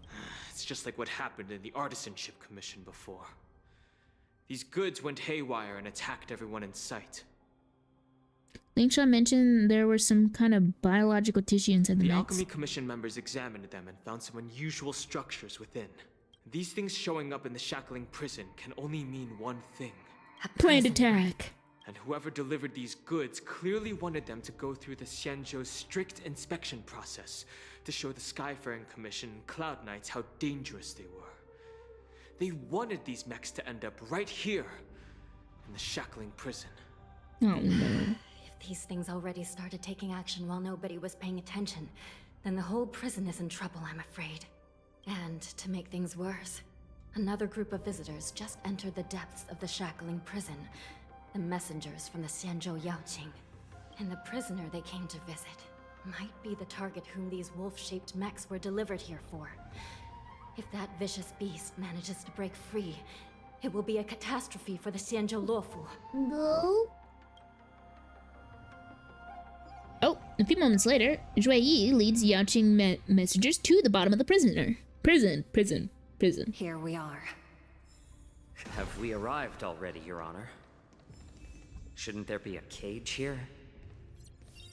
It's just like what happened in the Artisanship Commission before. These goods went haywire and attacked everyone in sight. Lingshaw mentioned there were some kind of biological tissue inside the The mechs. Alchemy Commission members examined them and found some unusual structures within. These things showing up in the shackling prison can only mean one thing. Planned attack. And whoever delivered these goods clearly wanted them to go through the Xianzhou's strict inspection process to show the Skyfaring Commission and Cloud Knights how dangerous they were. They wanted these mechs to end up right here in the shackling prison. Oh no. If these things already started taking action while nobody was paying attention, then the whole prison is in trouble, I'm afraid. And to make things worse, another group of visitors just entered the depths of the shackling prison. The messengers from the Xianzhou Yaoqing. And the prisoner they came to visit might be the target whom these wolf-shaped mechs were delivered here for. If that vicious beast manages to break free, it will be a catastrophe for the Xianzhou Luofu. No. Oh, a few moments later, Zhui Yi leads Yaoqing messengers to the bottom of the prison. Here we are. Have we arrived already, Your Honor? Shouldn't there be a cage here?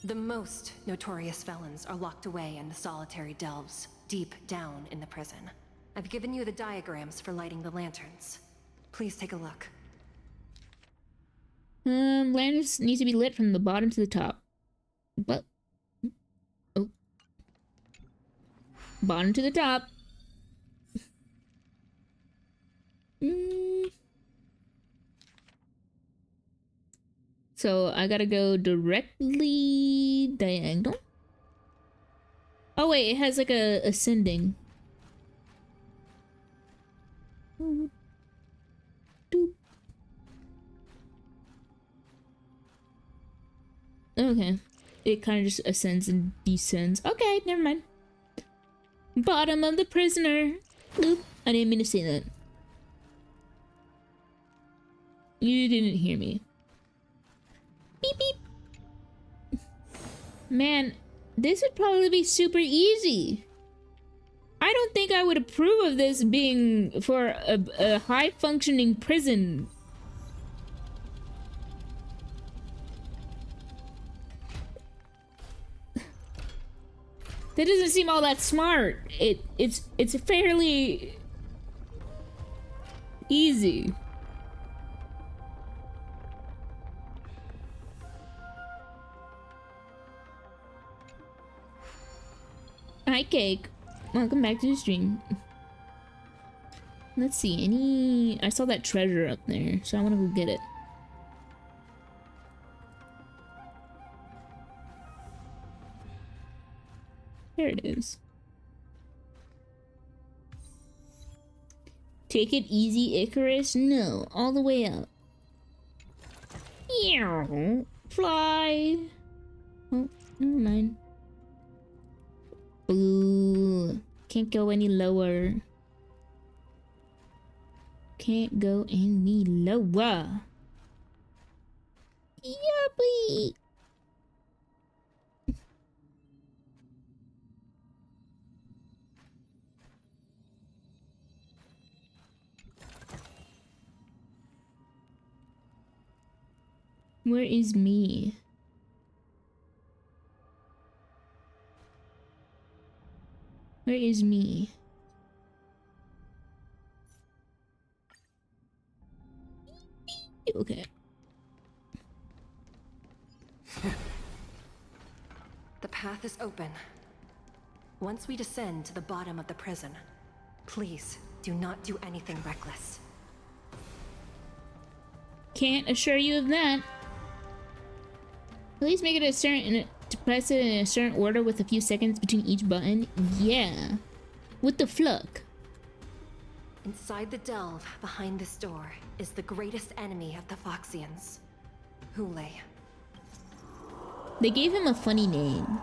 The most notorious felons are locked away in the solitary delves, deep down in the prison. I've given you the diagrams for lighting the lanterns. Please take a look. Lanterns need to be lit from the bottom to the top. What? Oh. Bottom to the top. So I gotta go directly diagonal. Oh wait, it has like a ascending. Okay. It kind of just ascends and descends. Okay, never mind. Bottom of the prisoner. Oop, I didn't mean to say that. You didn't hear me. Beep beep. Man, this would probably be super easy. I don't think I would approve of this being for a high-functioning prison. That doesn't seem all that smart. It's fairly easy. Hi, Cake. Welcome back to the stream. Let's see, I saw that treasure up there, so I want to go get it. There it is. Take it easy, Icarus? No, all the way up. Ew, fly. Oh, never mind. Ooh, can't go any lower. Can't go any lower. Yuppie. Where is me? Where is me? Okay. The path is open. Once we descend to the bottom of the prison, please do not do anything reckless. Can't assure you of that. Please make it a certain to press it in a certain order with a few seconds between each button. Yeah. What the fluck? Inside the delve behind this door is the greatest enemy of the Foxians, Hule. They gave him a funny name.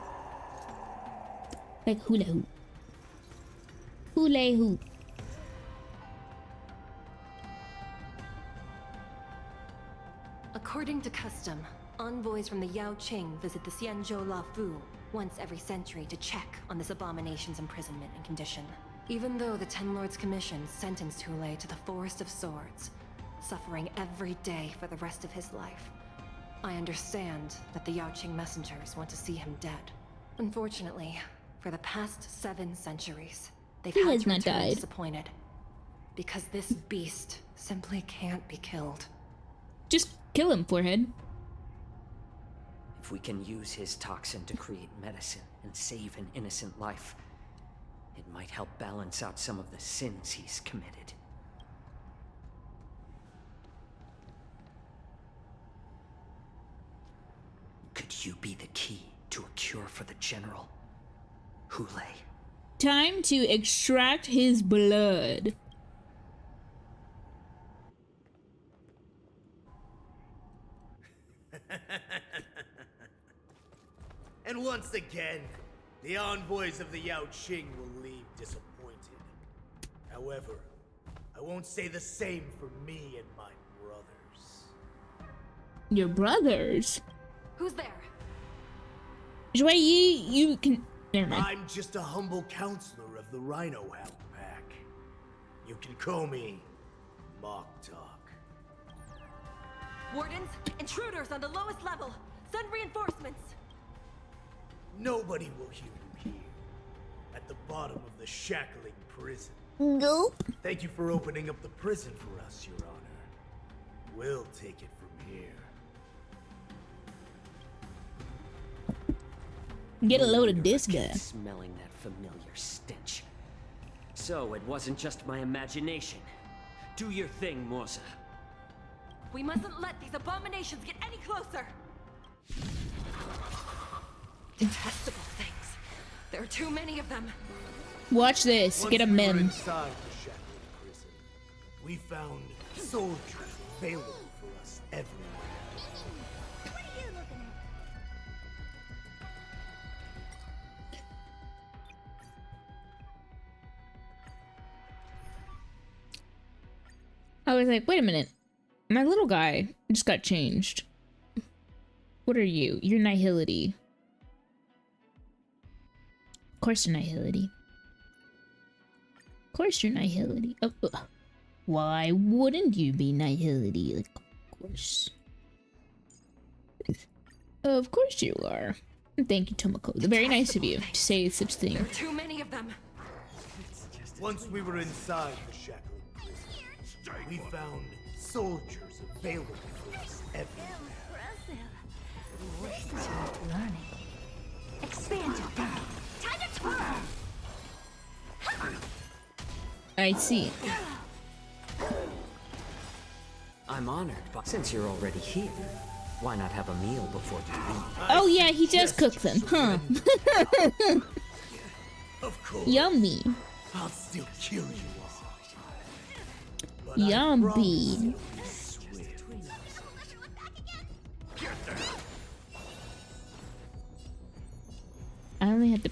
Like hula hoop. Hula hoop. According to custom, envoys from the Yao Qing visit the Xianzhou La Fu once every century to check on this abomination's imprisonment and condition. Even though the Ten Lords Commission sentenced Hule to the Forest of Swords, suffering every day for the rest of his life, I understand that the Yao Qing messengers want to see him dead. Unfortunately, for the past 7 centuries, they've had to return disappointed. Because this beast simply can't be killed. Just kill him, forehead. If we can use his toxin to create medicine and save an innocent life, it might help balance out some of the sins he's committed. Could you be the key to a cure for the General? Hule. Time to extract his blood. And once again, the envoys of the Yao Qing will leave disappointed. However, I won't say the same for me and my brothers. Your brothers? Who's there? Joy, you can... Never mind. I'm just a humble counselor of the Rhino Hound Pack. You can call me Mock Talk. Wardens, intruders on the lowest level. Send reinforcements. Nobody will hear you here. At the bottom of the shackling prison. Nope. Thank you for opening up the prison for us, Your Honor. We'll take it from here. Get a load of this guy. Smelling that familiar stench. So it wasn't just my imagination. Do your thing, Morsa. We mustn't let these abominations get any closer! Detestable things. There are too many of them. Watch this. Get a Once we were mem. inside the Shackling prison, we found soldiers available for us everywhere. What are you looking at? I was like, wait a minute. My little guy just got changed. What are you? You're nihility. Of course you're nihility. Of course you're nihility. Why wouldn't you be nihility? Like, of course. Of course you are. Thank you, Tomoko. Very nice of you to say such thing. There are too many of them. Once we were inside the Shackling prison, we found soldiers available for us everywhere. Impressive. Listen to learning. Expand your thinking. Time to twirl. I see. I'm honored, but since you're already here, why not have a meal before you leave? Oh yeah, he does cook them, huh? Of course. Yummy. I'll still kill you all. But Yummy. I only had to.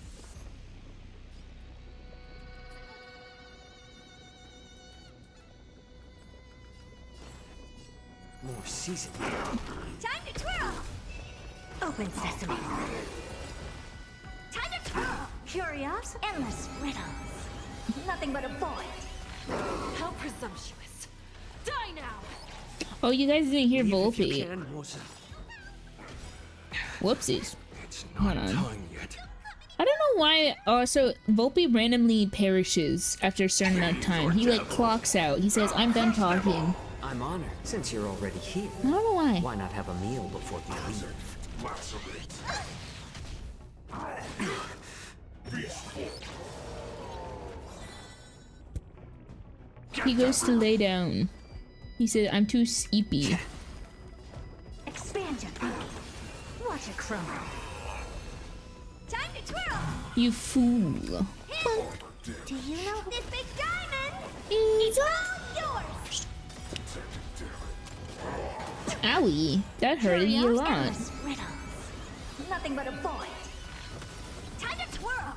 More seasoning. Time to twirl. Open sesame. Time to twirl. Curious, endless riddles. Nothing but a void. How presumptuous. Die now! Oh, you guys didn't hear Leave if you Volpe. can, Morsa. Whoopsies. It's Hold not on. time yet. I don't know why. So Volpe randomly perishes after a certain amount of time. He like clocks out. He says, "I'm done talking." I'm honored, since you're already here. I don't know why. Why not have a meal before you leave? He goes to lay down. He said, "I'm too sleepy." Expand your thinking. Watch it crumble. Time to twirl. You fool. Do you know this big diamond? It's all yours. Owie, that hurt you a Curious, lot. endless riddles. Nothing but a void. Time to twirl.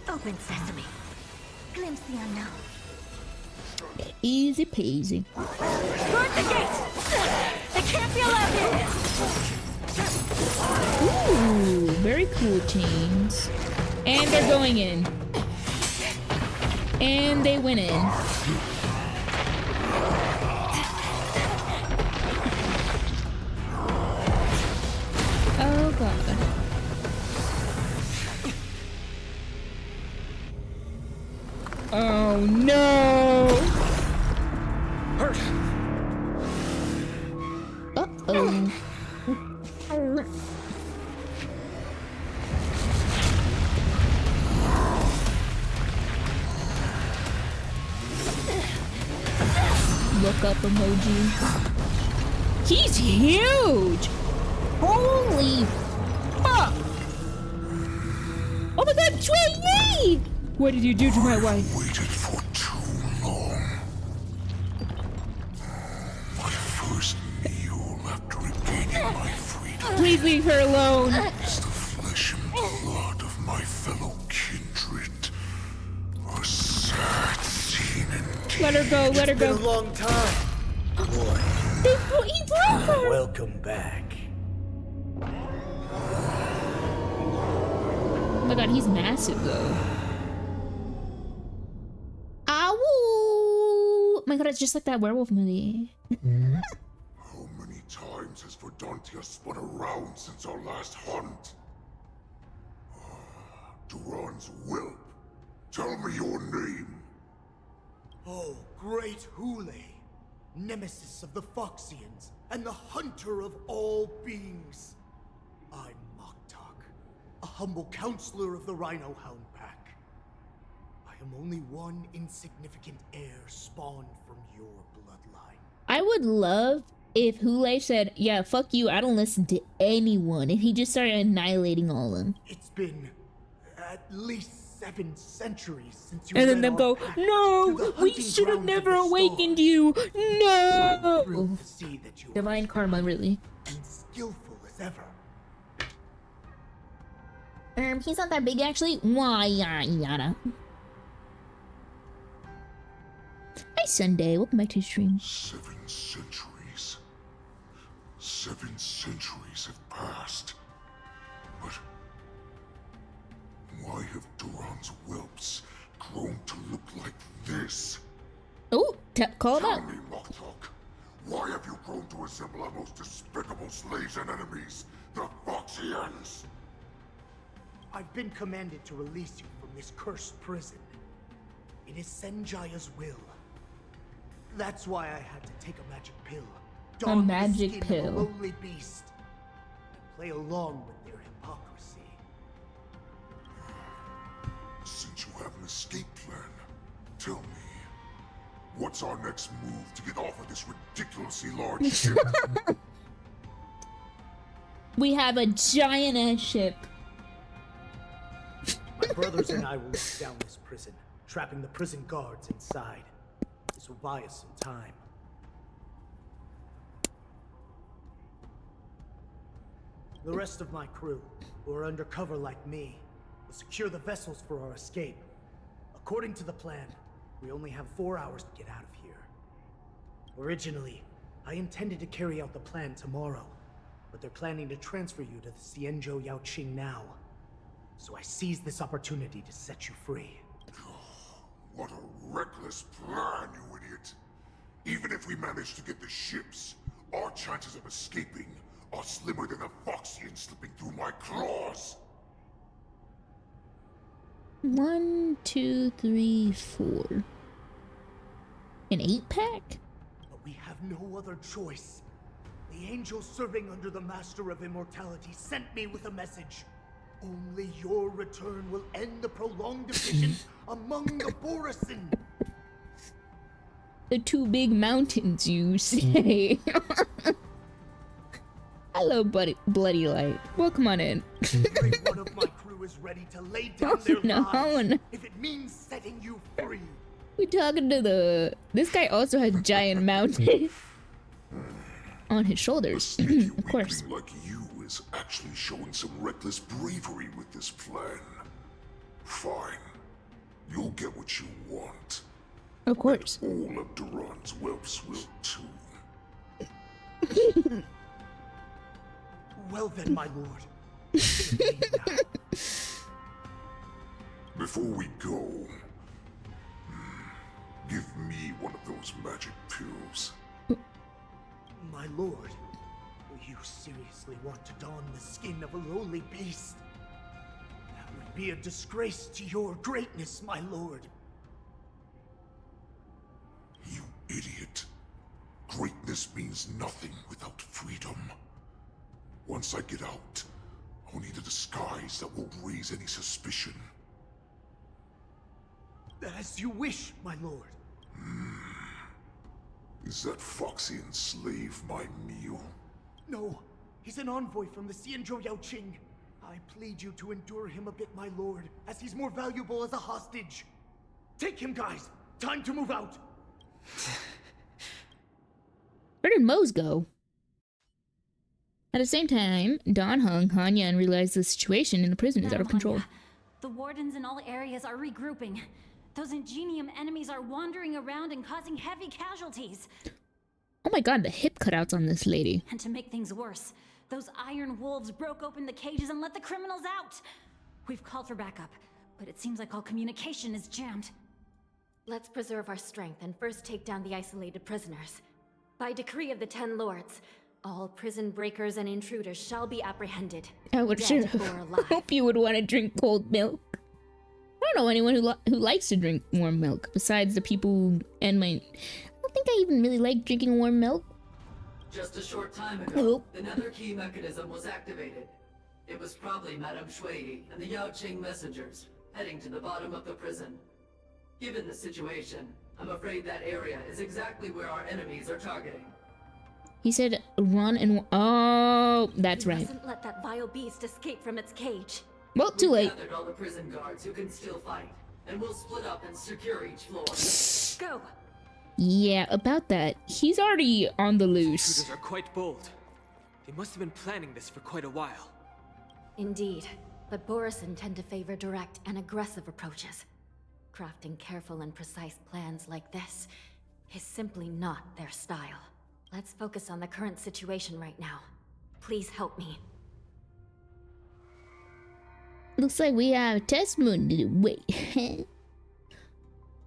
Open sesame. Glimpse the unknown. Easy peasy. Guard the gate. They can't be allowed in. Ooh, very cool chains. And they're going in. And they went in. Oh god. Oh no! Uh-oh. Look up emoji. He's huge! Holy fuck! Oh my god, Trey! What did you do to my wife? Waited for too long. My first meal after regaining my freedom. Please leave her alone. It's the flesh and blood of my fellow kindred. A sad scene indeed. Let her go, let her It's been go. a long time. Boy, He broke her! welcome back. Oh my god, he's massive though. Ow! Oh my god, it's just like that werewolf movie. How many times has Verdantia spun around since our last hunt? Duran's whelp. Tell me your name. Oh, great Hule, nemesis of the Foxians, and the hunter of all beings. I'm Moktok, a humble counselor of the Rhino Hound Pack. I am only one insignificant heir spawned from your bloodline. I would love if Hule said, yeah, fuck you, I don't listen to anyone, and he just started annihilating all of them. It's been at least 7 centuries since you And then led them our go, pack no, to the we hunting should have grounds of never the awakened stars. you, I'm no! thrilled to see that you Divine karma, really. and skillful as ever. He's not that big actually. Why, yada. Hi, Sunday. Welcome back to the stream. 7 centuries. 7 centuries have passed. But why have Duran's whelps grown to look like this? Oh, call him out. Tell me, Moktok, why have you grown to resemble our most despicable slaves and enemies, the Foxians? I've been commanded to release you from this cursed prison. It is Senjaya's will. That's why I had to take a magic pill. Don the magic skin of pill. a lowly beast. And play along with their hypocrisy. Since you have an escape plan, tell me, what's our next move to get off of this ridiculously large ship? We have a giant ass ship. My brothers and I will lock down this prison, trapping the prison guards inside. This will buy us some time. The rest of my crew, who are undercover like me, will secure the vessels for our escape. According to the plan, we only have 4 hours to get out of here. Originally, I intended to carry out the plan tomorrow, but they're planning to transfer you to the Xianzhou Yaoqing now. So I seized this opportunity to set you free. What a reckless plan, you idiot! Even if we manage to get the ships, our chances of escaping are slimmer than a Foxian slipping through my claws! 1, 2, 3, 4. An 8-pack? But we have no other choice. The angel serving under the Master of Immortality sent me with a message. Only your return will end the prolonged division among the Borisin. The 2 big mountains, you say. Hello, Bloody Light. Welcome on in. Every one of my crew is ready to lay down their lives if it means setting you free. We talking to the... This guy also has giant mountains on his shoulders, of course. Like you is actually showing some reckless bravery with this plan. Fine. You'll get what you want. Of course. And all of Duran's whelps will too. Well then, my lord. Before we go, give me one of those magic pills. My lord, do you seriously want to don the skin of a lowly beast? That would be a disgrace to your greatness, my lord. You idiot. Greatness means nothing without freedom. Once I get out, I'll need a disguise that won't raise any suspicion. As you wish, my lord. Is that Foxian slave my meal? No, he's an envoy from the Xianzhou Yaoqing. I plead you to endure him a bit, my lord, as he's more valuable as a hostage. Take him, guys. Time to move out. Where did Mose go? At the same time, Don Hung, Hanya, and realized the situation in the prison is out of control. The wardens in all areas are regrouping. Those Ingenium enemies are wandering around and causing heavy casualties. Oh my god, the hip cutouts on this lady. And to make things worse, those iron wolves broke open the cages and let the criminals out. We've called for backup, but it seems like all communication is jammed. Let's preserve our strength and first take down the isolated prisoners. By decree of the 10 lords, all prison breakers and intruders shall be apprehended. I would sure hope you would want to drink cold milk. I don't know anyone who likes to drink warm milk besides the people who end my... I don't think I even really like drinking warm milk. Just a short time ago, the nether key mechanism was activated. It was probably Madame Shui and the Yaoqing messengers, heading to the bottom of the prison. Given the situation, I'm afraid that area is exactly where our enemies are targeting. He said run and... Oh, that's right. Mustn't let that vile beast escape from its cage. Well, too late. We've gathered all the prison guards who can still fight, and we'll split up and secure each floor. Go! Yeah, about that. He's already on the loose. Intruders are quite bold. They must have been planning this for quite a while. Indeed, but Borisin tend to favor direct and aggressive approaches. Crafting careful and precise plans like this is simply not their style. Let's focus on the current situation right now. Please help me. Looks like we have testimony to wait.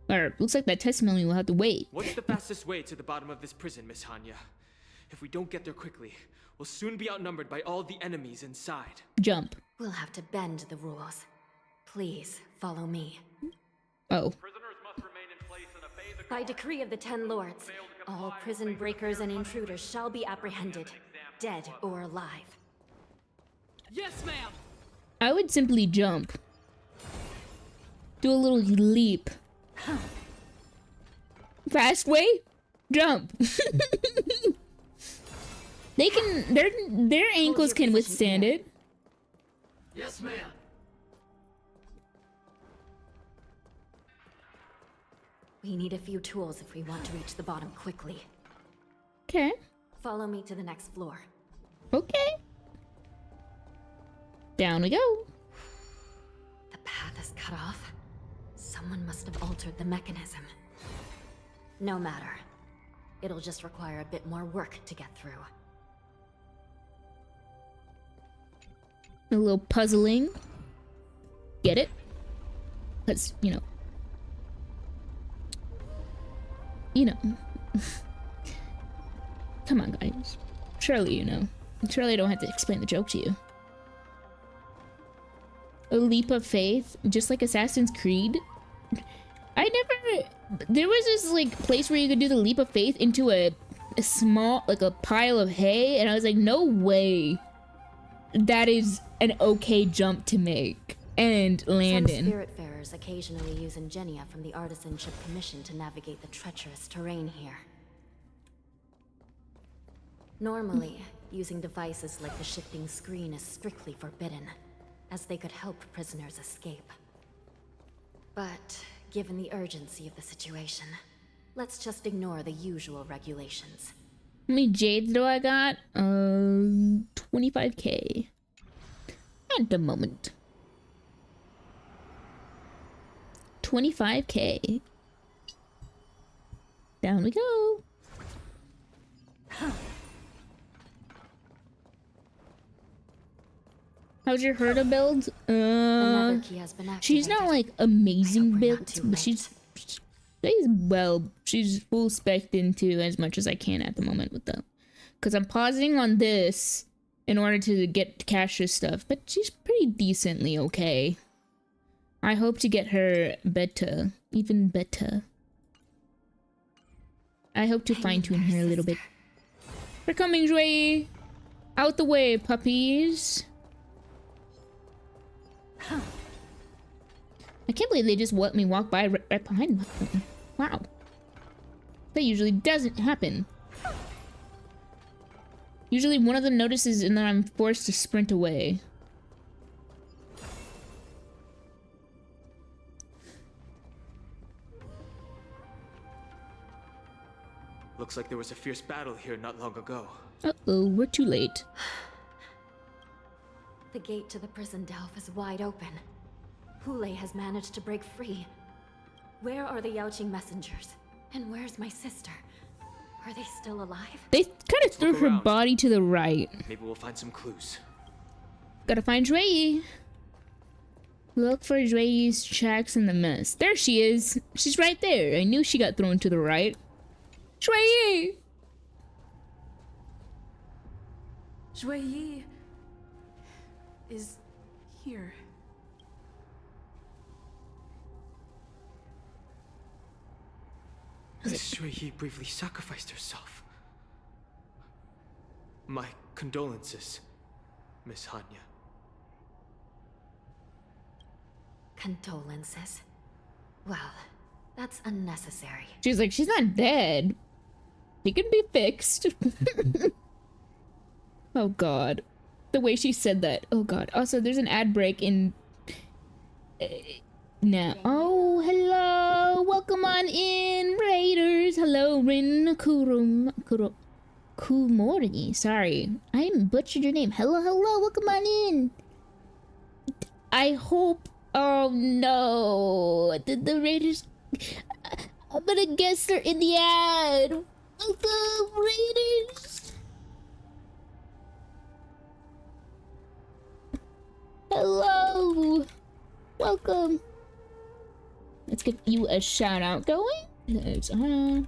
Or, looks like that testimony will have to wait. What's the fastest way to the bottom of this prison, Miss Hanya? If we don't get there quickly, we'll soon be outnumbered by all the enemies inside. Jump. We'll have to bend the rules. Please, follow me. Oh. By decree of the 10 Lords, all prison breakers and intruders shall be apprehended, dead or alive. Yes, ma'am. I would simply jump. Do a little leap. Fast way? Jump. They can, their ankles can withstand it. Yes, ma'am. We need a few tools if we want to reach the bottom quickly. Okay. Follow me to the next floor. Okay. Down we go. The path is cut off. Someone must have altered the mechanism. No matter. It'll just require a bit more work to get through. A little puzzling. Get it? Because, you know. Come on, guys. Surely you know. Surely I don't have to explain the joke to you. A leap of faith, just like Assassin's Creed. There was this like place where you could do the leap of faith into a small, like a pile of hay, and I was like, no way. That is an okay jump to make and land in. Some spiritfarers occasionally use ingenia from the Artisanship Commission to navigate the treacherous terrain here. Normally, using devices like the shifting screen is strictly forbidden, as they could help prisoners escape. But given the urgency of the situation, let's just ignore the usual regulations. How many jades do I got? 25k. At the moment. 25k. Down we go. How's your Herda build? She's not like amazing built, but she's well. She's full spec'd into as much as I can at the moment with them. Cause I'm pausing on this in order to get Cash's stuff, but she's pretty decently okay. I hope to get her better, even better. I hope to fine tune her a little bit. We're coming, Joey. Out the way, puppies. I can't believe they just let me walk by right behind them. Wow. That usually doesn't happen. Usually one of them notices and then I'm forced to sprint away. Looks like there was a fierce battle here not long ago. Uh-oh, we're too late. The gate to the prison delve is wide open. Hule has managed to break free. Where are the Yaoqing messengers? And where's my sister? Are they still alive? They kind of threw her body to the right. Maybe we'll find some clues. Gotta find Jui. Look for Jui's tracks in the mess. There she is. She's right there. I knew she got thrown to the right. Jui! Jui is here. Miss Shui bravely sacrificed herself. My condolences, Miss Hanya. Condolences. Well, That's unnecessary. She's like, she's not dead. She can be fixed. Oh god. The way she said that. Oh god. Also, there's an ad break in... now. Oh, hello! Welcome on in, Raiders! Hello, Rin Kumori. Sorry. I butchered your name. Hello, hello! Welcome on in! I hope... Oh no! Did the Raiders... I'm gonna guess they're in the ad! Welcome, Raiders! Hello! Welcome! Let's get you a shout out going.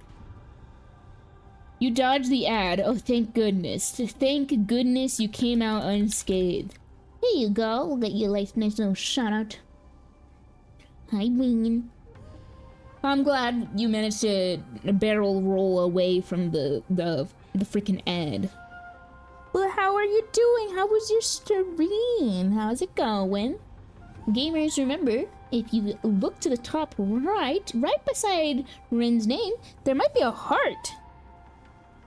You dodged the ad. Oh, thank goodness. Thank goodness you came out unscathed. Here you go. We'll get you a nice little shout out. Hi, Wing. I'm glad you managed to barrel roll away from the freaking ad. Well, how are you doing? How was your stream? How's it going? Gamers, remember, if you look to the top right beside Ren's name, there might be a heart.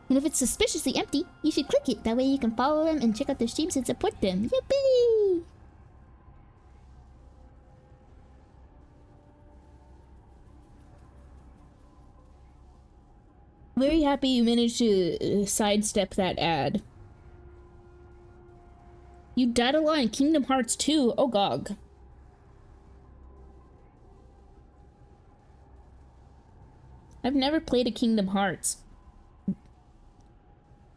And if it's suspiciously empty, you should click it. That way you can follow them and check out their streams and support them. Yippee! Very happy you managed to sidestep that ad. You died a lot in Kingdom Hearts 2. Oh, gog. I've never played a Kingdom Hearts.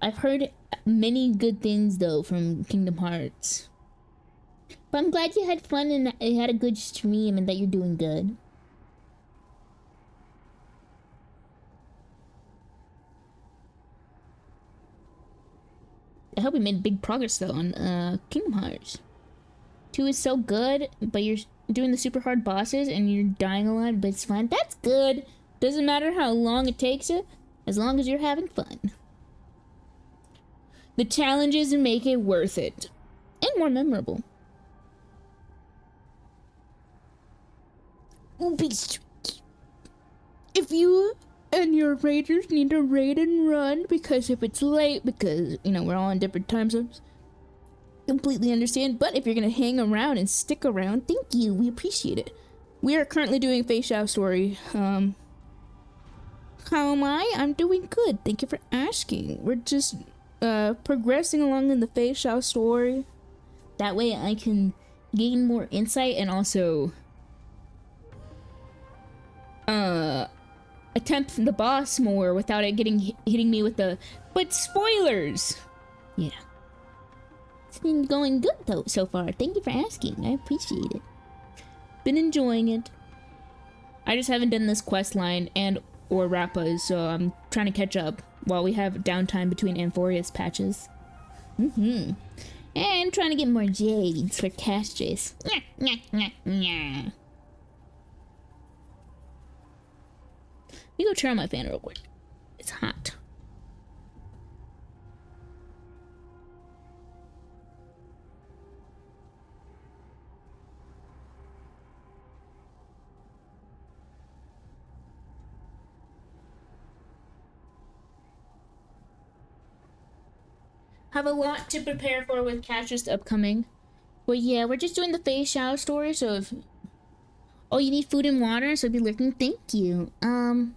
I've heard many good things, though, from Kingdom Hearts. But I'm glad you had fun and you had a good stream and that you're doing good. I hope we made big progress, though, on Kingdom Hearts. 2 is so good, but you're doing the super hard bosses and you're dying a lot, but it's fine. That's good! Doesn't matter how long it takes it, as long as you're having fun. The challenges make it worth it. And more memorable. If you and your raiders need to raid and run, because if it's late, because, you know, we're all on different time zones, completely understand. But if you're gonna hang around and stick around, thank you, we appreciate it. We are currently doing Fei Xiao story. How am I? I'm doing good, thank you for asking. We're just progressing along in the Fei Xiao story. That way I can gain more insight and also attempt the boss more without it hitting me with the spoilers. Yeah, it's been going good though so far. Thank you for asking. I appreciate it. Been enjoying it. I just haven't done this quest line or Rappas, so I'm trying to catch up while we have downtime between Amphoria's patches. And trying to get more jades for Castris. Let me go turn on my fan real quick. It's hot. Have a lot to prepare for with Castris upcoming. But yeah, we're just doing the Fei Xiao story, so if... Oh, you need food and water, so be lurking. Thank you. Thank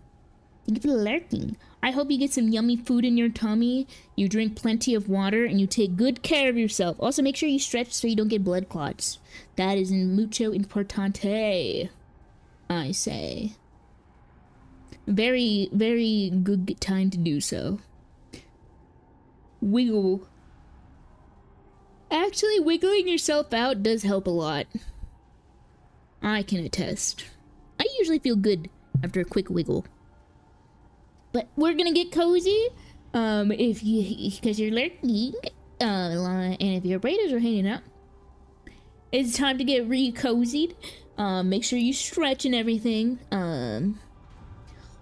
you for lurking. I hope you get some yummy food in your tummy, you drink plenty of water, and you take good care of yourself. Also, make sure you stretch so you don't get blood clots. That is mucho importante, I say. Very, very good time to do so. Wiggle. Actually, wiggling yourself out does help a lot. I can attest. I usually feel good after a quick wiggle. But we're gonna get cozy. Because you're lurking, and if your raiders are hanging out, it's time to get re-cozied. Make sure you stretch and everything.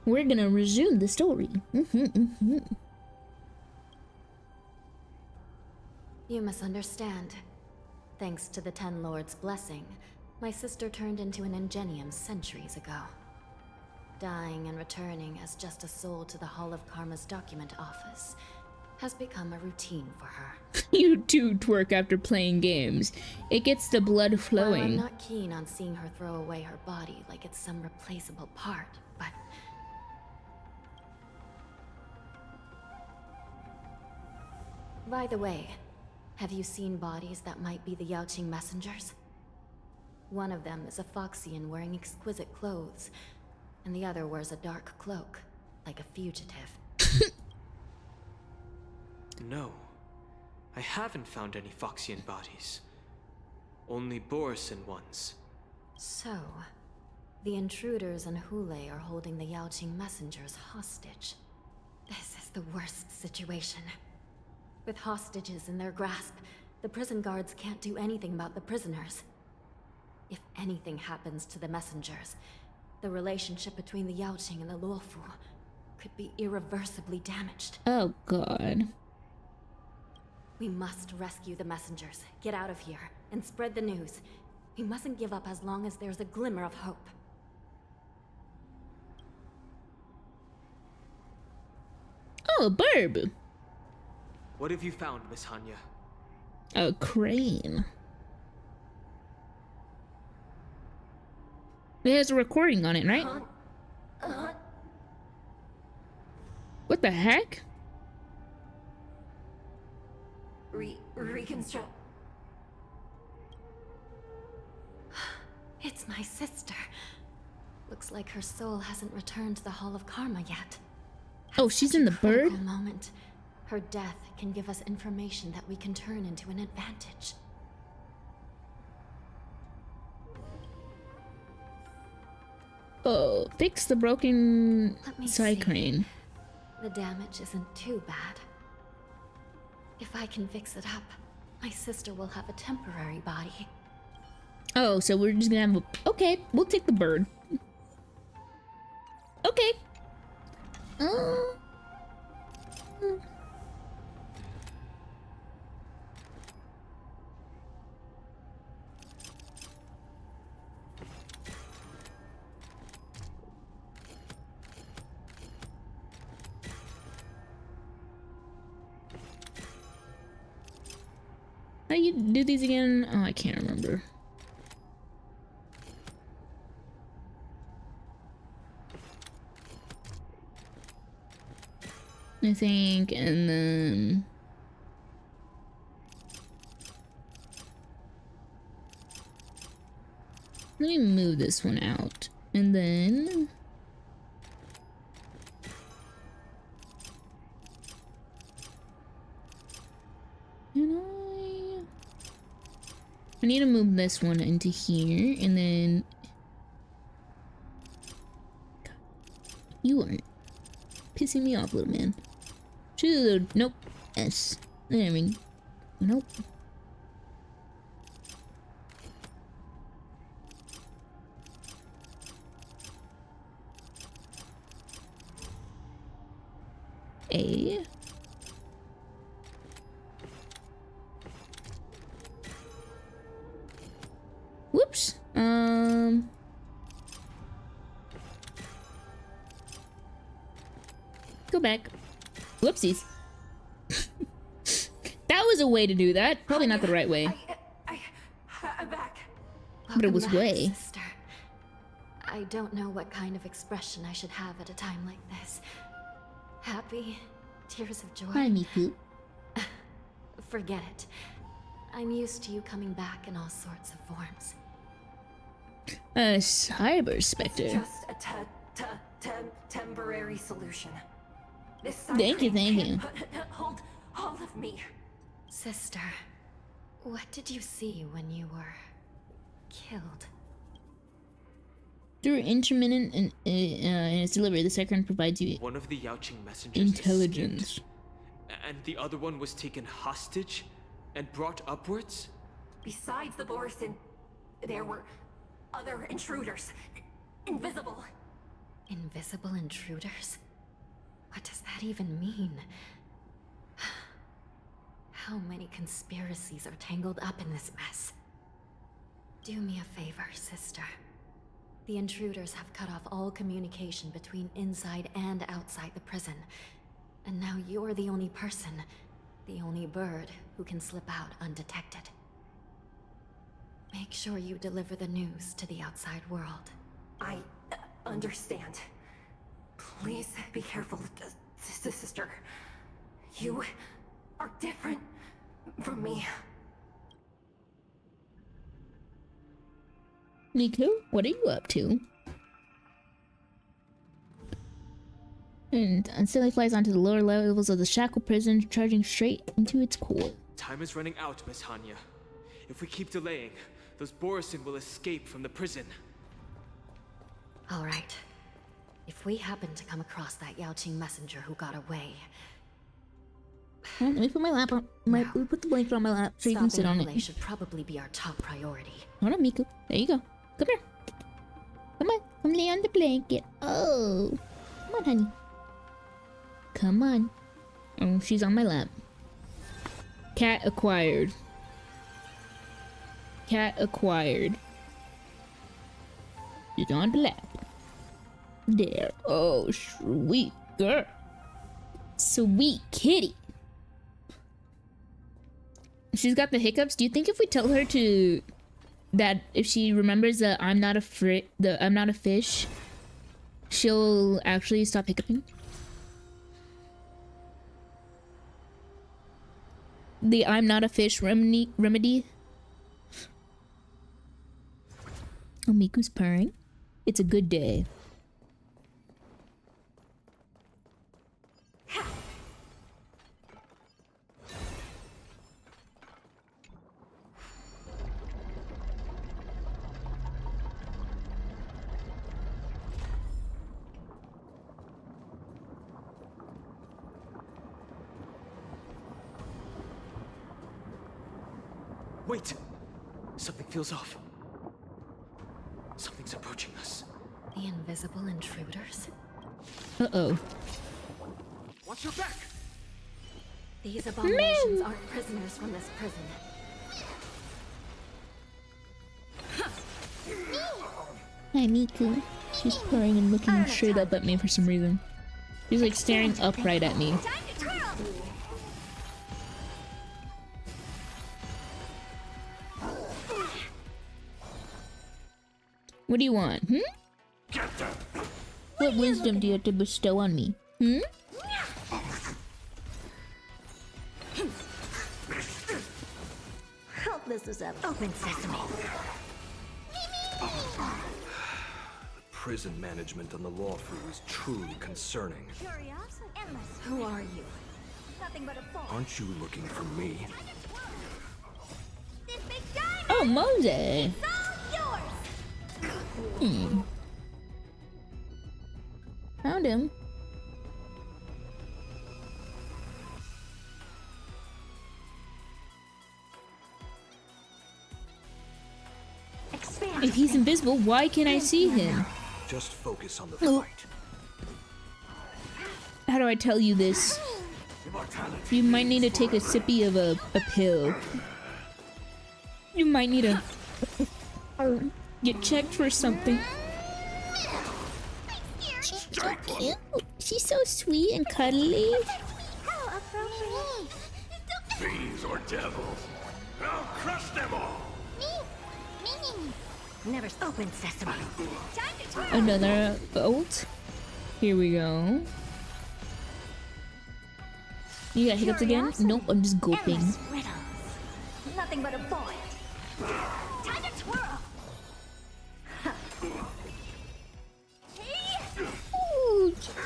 We're gonna resume the story. You misunderstand. Thanks to the Ten Lords' blessing, my sister turned into an ingenium centuries ago. Dying and returning as just a soul to the Hall of Karma's document office has become a routine for her. You do twerk after playing games. It gets the blood Well, flowing. I'm not keen on seeing her throw away her body like it's some replaceable part, but... By the way, have you seen bodies that might be the Yaoqing messengers? One of them is a Foxian wearing exquisite clothes, and the other wears a dark cloak, like a fugitive. No. I haven't found any Foxian bodies. Only Borisin ones. So, the intruders and Hule are holding the Yaoqing messengers hostage. This is the worst situation. With hostages in their grasp, the prison guards can't do anything about the prisoners. If anything happens to the messengers, the relationship between the Yaoqing and the Luofu could be irreversibly damaged. Oh god. We must rescue the messengers, get out of here, and spread the news. We mustn't give up as long as there's a glimmer of hope. Oh, a burb. What have you found, Miss Hanya? A crane. It has a recording on it, right? What the heck? Reconstruct. It's my sister. Looks like her soul hasn't returned to the Hall of Karma yet. Oh, she's in the bird? Critical moment. Her death can give us information that we can turn into an advantage. Oh, fix the broken side crane. The damage isn't too bad. If I can fix it up, my sister will have a temporary body. Oh, so we're just gonna have a... Okay, we'll take the bird. Okay. How do you do these again? Oh, I can't remember. I think, and then... Let me move this one out, and then... I need to move this one into here, and then... You aren't pissing me off, little man. Shoot, nope. Yes. There we go. Nope. A. Whoops. Go back. Whoopsies. That was a way to do that. Probably not the right way. I'm back. But it was way. Sister. I don't know what kind of expression I should have at a time like this. Happy? Tears of joy? Hi, Miku. Forget it. I'm used to you coming back in all sorts of forms. A cyber specter. Just a temporary solution. This Thank you. Hold all of me. Sister, what did you see when you were killed? Through intermittent in its delivery, the second provides you One of the Yaoqing messengers intelligence. escaped, and the other one was taken hostage and brought upwards? Besides the Borisin, there were other intruders. Invisible. Invisible intruders? What does that even mean? How many conspiracies are tangled up in this mess? Do me a favor, sister. The intruders have cut off all communication between inside and outside the prison. And now you're the only person, the only bird, who can slip out undetected. Make sure you deliver the news to the outside world. I understand. Please be careful, sister. You are different from me. Miku, what are you up to? And instantly flies onto the lower levels of the shackle prison, charging straight into its core. Time is running out, Miss Hanya. If we keep delaying, those Borisin will escape from the prison. All right. If we happen to come across that Yaoqing messenger who got away... Let me put my lap on. Let me put the blanket on my lap so you can sit on it. Should probably be our top priority. Hold on, Miku. There you go. Come here. Come on. Come lay on the blanket. Oh. Come on, honey. Come on. Oh, she's on my lap. Cat acquired. Cat acquired. She's on the lap. There. Oh, sweet girl. Sweet kitty. She's got the hiccups. Do you think if we tell her to that if she remembers that I'm not a fish, she'll actually stop hiccuping? The I'm not a fish remedy. Oh, Miku's purring. It's a good day. Wait! Something feels off. Something's approaching us. The invisible intruders? Uh-oh. Watch your back! These abominations aren't prisoners from this prison. Hi, Miku. She's purring and looking straight up at me for some reason. She's like staring upright at me. What do you want, What wisdom do you have to bestow on me, This is open sesame. Prison management on the law food is truly concerning. Curiosity. Endless. Who are you? Nothing but a ball. Aren't you looking for me? This big diamond. Oh, Mose. It's all yours. Found him. If he's invisible, why can't I see him? Just focus on the fight. How do I tell you this? You might need to take a sippy of a pill. You might need to get checked for something. She's so cute. She's so sweet and cuddly. How appropriate. Fiends or devils, I'll crush them all. Never open sesame. Another ult. Here we go. You got hiccups again? Nope, I'm just gulping. Nothing but a void. Time to twirl.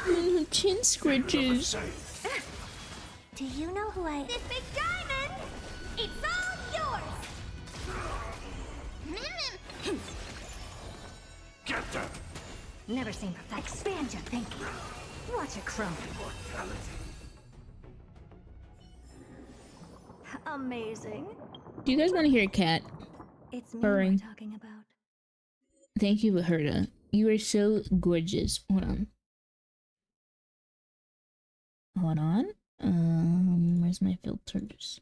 Ooh, chin scritches. Do you know who I... This big diamond! It's all yours! Get them! Never seen perfect. Expand your thinking. Watch it crumble. Amazing. Do you guys want to hear a cat It's me purring? we're talking about. Thank you, Herda. You are so gorgeous. Hold on. Hold on. Where's my filters?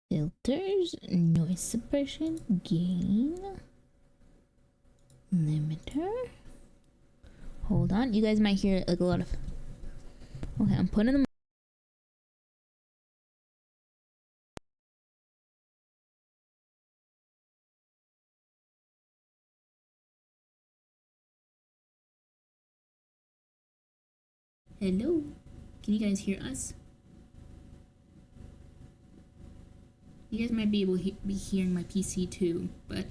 Filters, noise suppression, gain, Limiter. Hold on, you guys might hear like a lot of. Okay, I'm putting them. Hello, can you guys hear us? You guys might be able to be hearing my PC too, but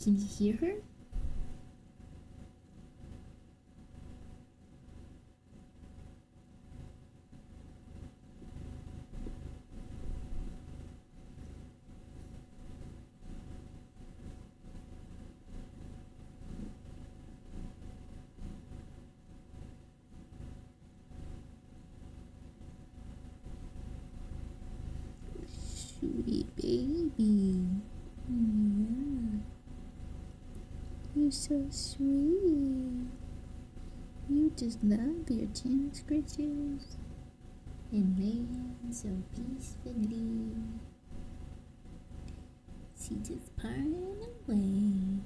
can you hear her? Sweet baby. Yeah. You're so sweet. You just love your transgressors and land so peacefully. She just purring away.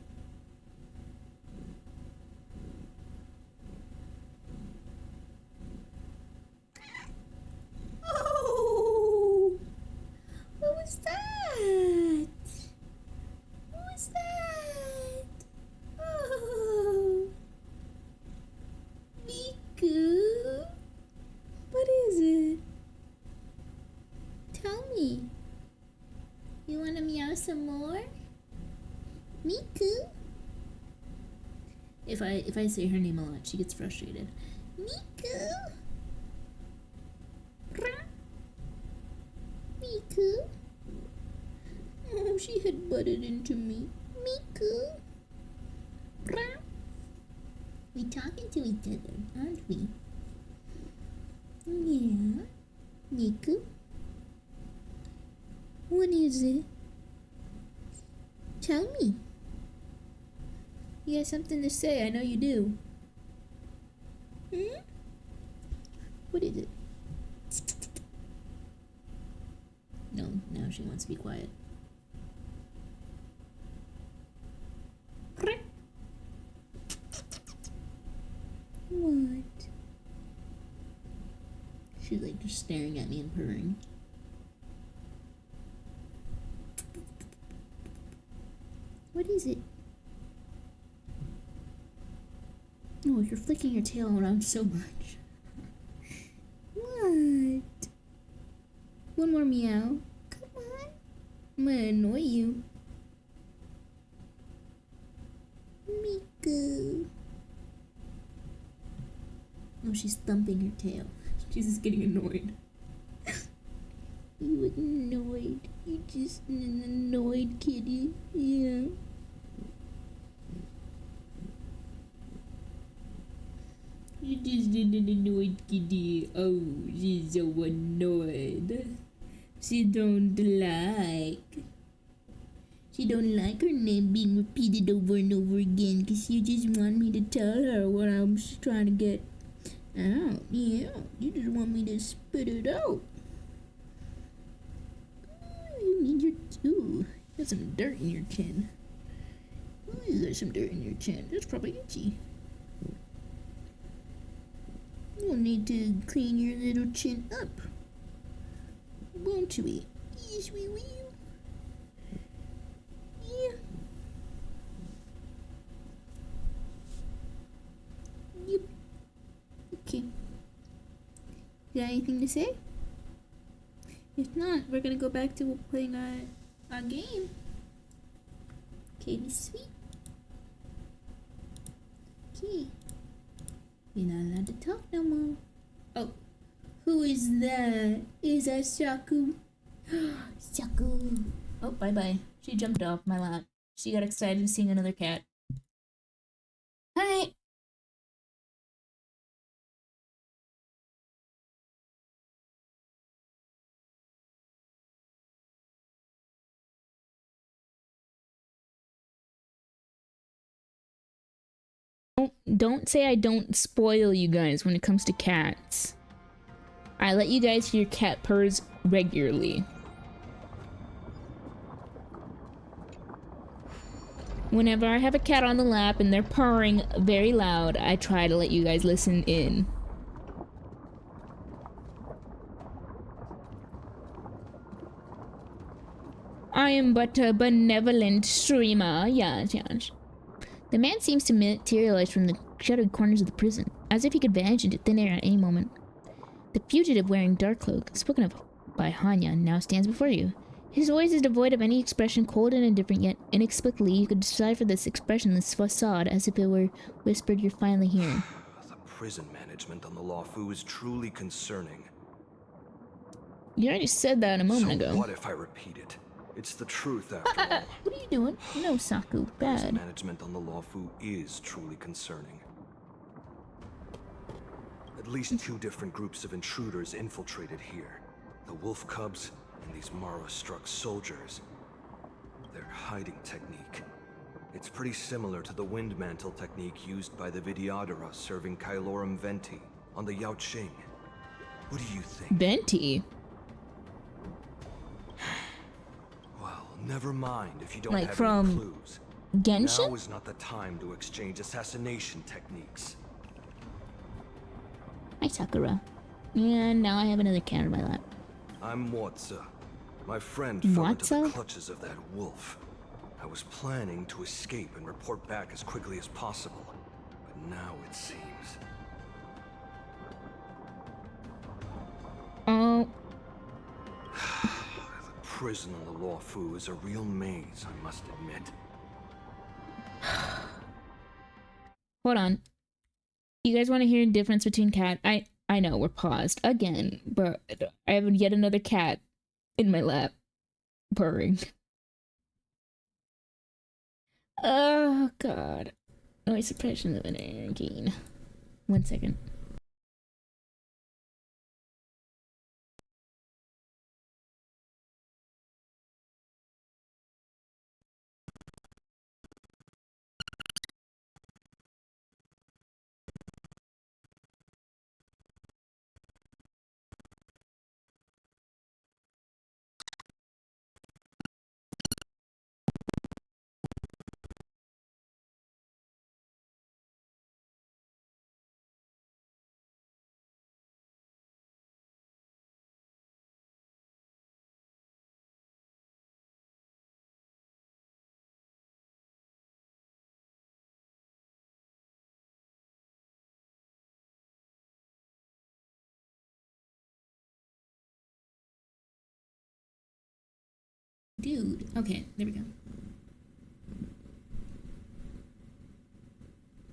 Oh! What was that? What was that? Oh! Miku? What is it? Tell me. You wanna meow some more? Miku? If I say her name a lot, she gets frustrated. Miku? Miku? Oh, she had butted into me. Miku? We talking to each other, aren't we? Yeah. Miku? What is it? Tell me. You got something to say, I know you do. Hmm? What is it? No, now she wants to be quiet. What? She's like just staring at me and purring. What is it? Oh, you're flicking your tail around so much. What? One more meow. Come on. I'm gonna annoy you. Miku. Oh, she's thumping her tail. She's just getting annoyed. You annoyed. You just an annoyed kitty. Yeah. You just an annoyed kitty. Oh, she's so annoyed. She don't like. She don't like her name being repeated over and over again because you just want me to tell her what I'm trying to get out. Yeah, you just want me to spit it out. You need your... Ooh, you got some dirt in your chin. Ooh, you got some dirt in your chin. That's probably itchy. You'll need to clean your little chin up. Won't we? Yes, we will. Yeah. Yep. Okay. You got anything to say? If not, we're gonna go back to playing our game. Okay, be sweet. Okay. You're not allowed to talk no more. Oh, who is that? Is that Shaku? Shaku. Oh, bye-bye. She jumped off my lap. She got excited seeing another cat. Alright. Don't say I don't spoil you guys when it comes to cats. I let you guys hear cat purrs regularly. Whenever I have a cat on the lap and they're purring very loud, I try to let you guys listen in. I am but a benevolent streamer. Yes, yes. The man seems to materialize from the shuttered corners of the prison, as if he could vanish into thin air at any moment. The fugitive wearing dark cloak, spoken of by Hanya, now stands before you. His voice is devoid of any expression, cold and indifferent, yet inexplicably you could decipher this expressionless facade as if it were whispered you're finally hearing. The prison management on the Lawfu is truly concerning. You already said that a moment So ago. what if I repeat it? It's the truth after all. What are you doing? No, Saku. Bad. Prison management on the Lawfu is truly concerning. At least 2 different groups of intruders infiltrated here. The wolf cubs and these Mara-struck soldiers. Their hiding technique. It's pretty similar to the wind mantle technique used by the Vidyadhara serving Kailorum Venti on the Yaoqing. What do you think? Venti? Well, never mind if you don't Like have from any clues. Genshin? Now is not the time to exchange assassination techniques. Hi, Sakura. And now I have another cat in my lap. I'm Motza. My friend fell into the Motza? clutches of that wolf. I was planning to escape and report back as quickly as possible, but now it seems... Oh. The prison on the Lawfu is a real maze, I must admit. Hold on. You guys want to hear a difference between cat? I know we're paused again, but I have yet another cat in my lap purring. Oh god. Noise suppression of an air gain. 1 second. Dude, okay, there we go.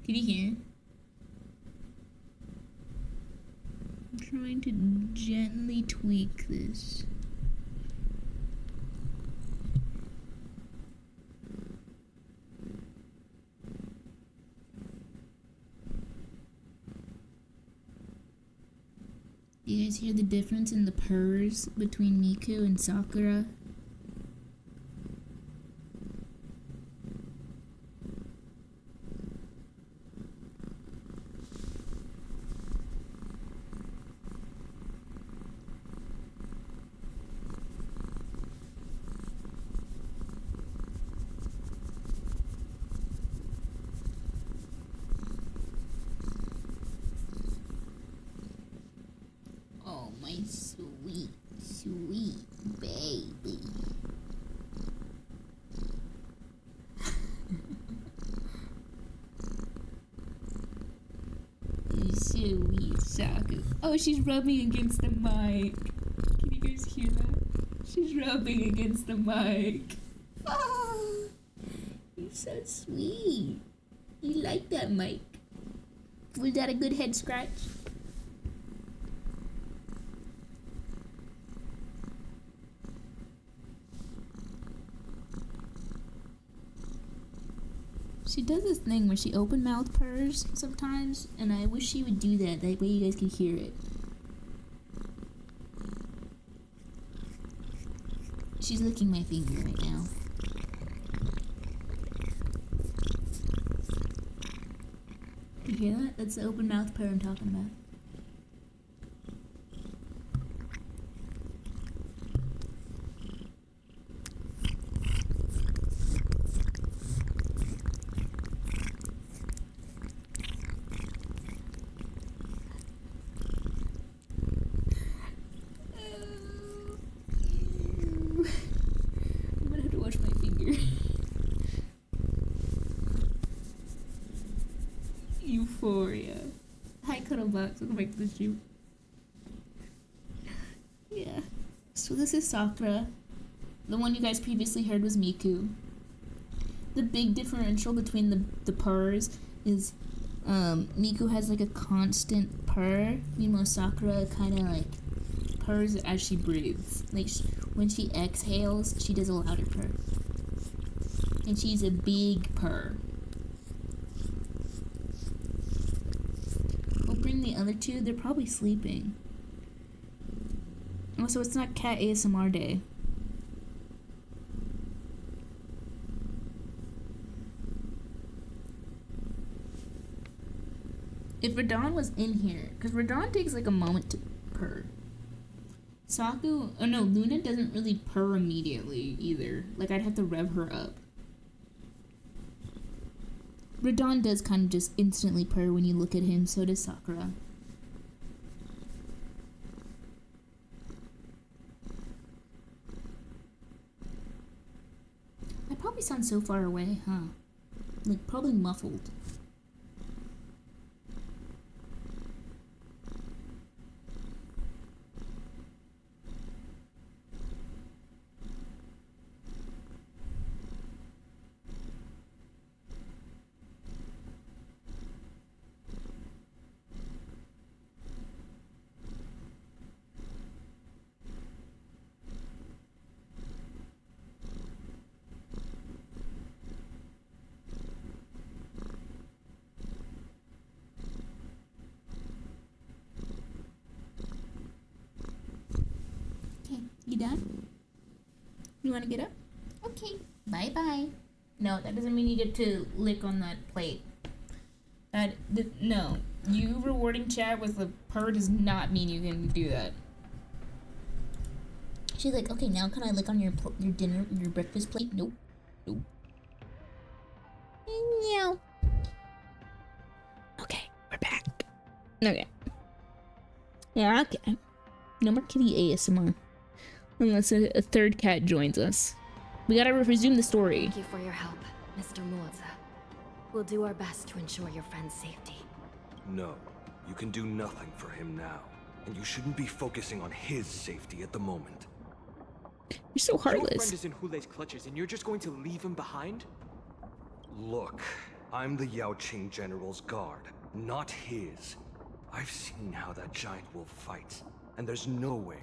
Can you hear? I'm trying to gently tweak this. Do you guys hear the difference in the purrs between Miku and Sakura? Oh, my sweet, sweet baby. Sweet Saku. Oh, she's rubbing against the mic. Can you guys hear that? She's rubbing against the mic. Oh, you're so sweet. You like that mic? Was that a good head scratch? She does this thing where she open mouth purrs sometimes, and I wish she would do that. That way you guys can hear it. She's licking my finger right now. You hear that? That's the open mouth purr I'm talking about. relax. Let's go back to the shoot. Yeah. So this is Sakura. The one you guys previously heard was Miku. The big differential between the purrs is Miku has like a constant purr. Meanwhile, Sakura kind of like purrs as she breathes. Like when she exhales, she does a louder purr. And she's a big purr. We'll bring the other two. They're probably sleeping. Oh, so it's not cat ASMR day. If Radon was in here, because Radon takes like a moment to purr. Luna doesn't really purr immediately either. Like I'd have to rev her up. Radon does kind of just instantly purr when you look at him, so does Sakura. I probably sound so far away, huh? Like probably muffled. You done? You want to get up? Okay. Bye-bye. No, that doesn't mean you get to lick on that plate. No. You rewarding chat with a purr does not mean you can do that. She's like, okay, now can I lick on your dinner, your breakfast plate? Nope. Nope. Meow. Okay, we're back. Okay. Yeah, okay. No more kitty ASMR. Unless a third cat joins us. We gotta resume the story. Thank you for your help, Mr. Morza. We'll do our best to ensure your friend's safety. No, you can do nothing for him now. And you shouldn't be focusing on his safety at the moment. You're so heartless. Your friend is in Hulei's clutches and you're just going to leave him behind? Look, I'm the Yaoqing General's guard, not his. I've seen how that giant wolf fights, and there's no way.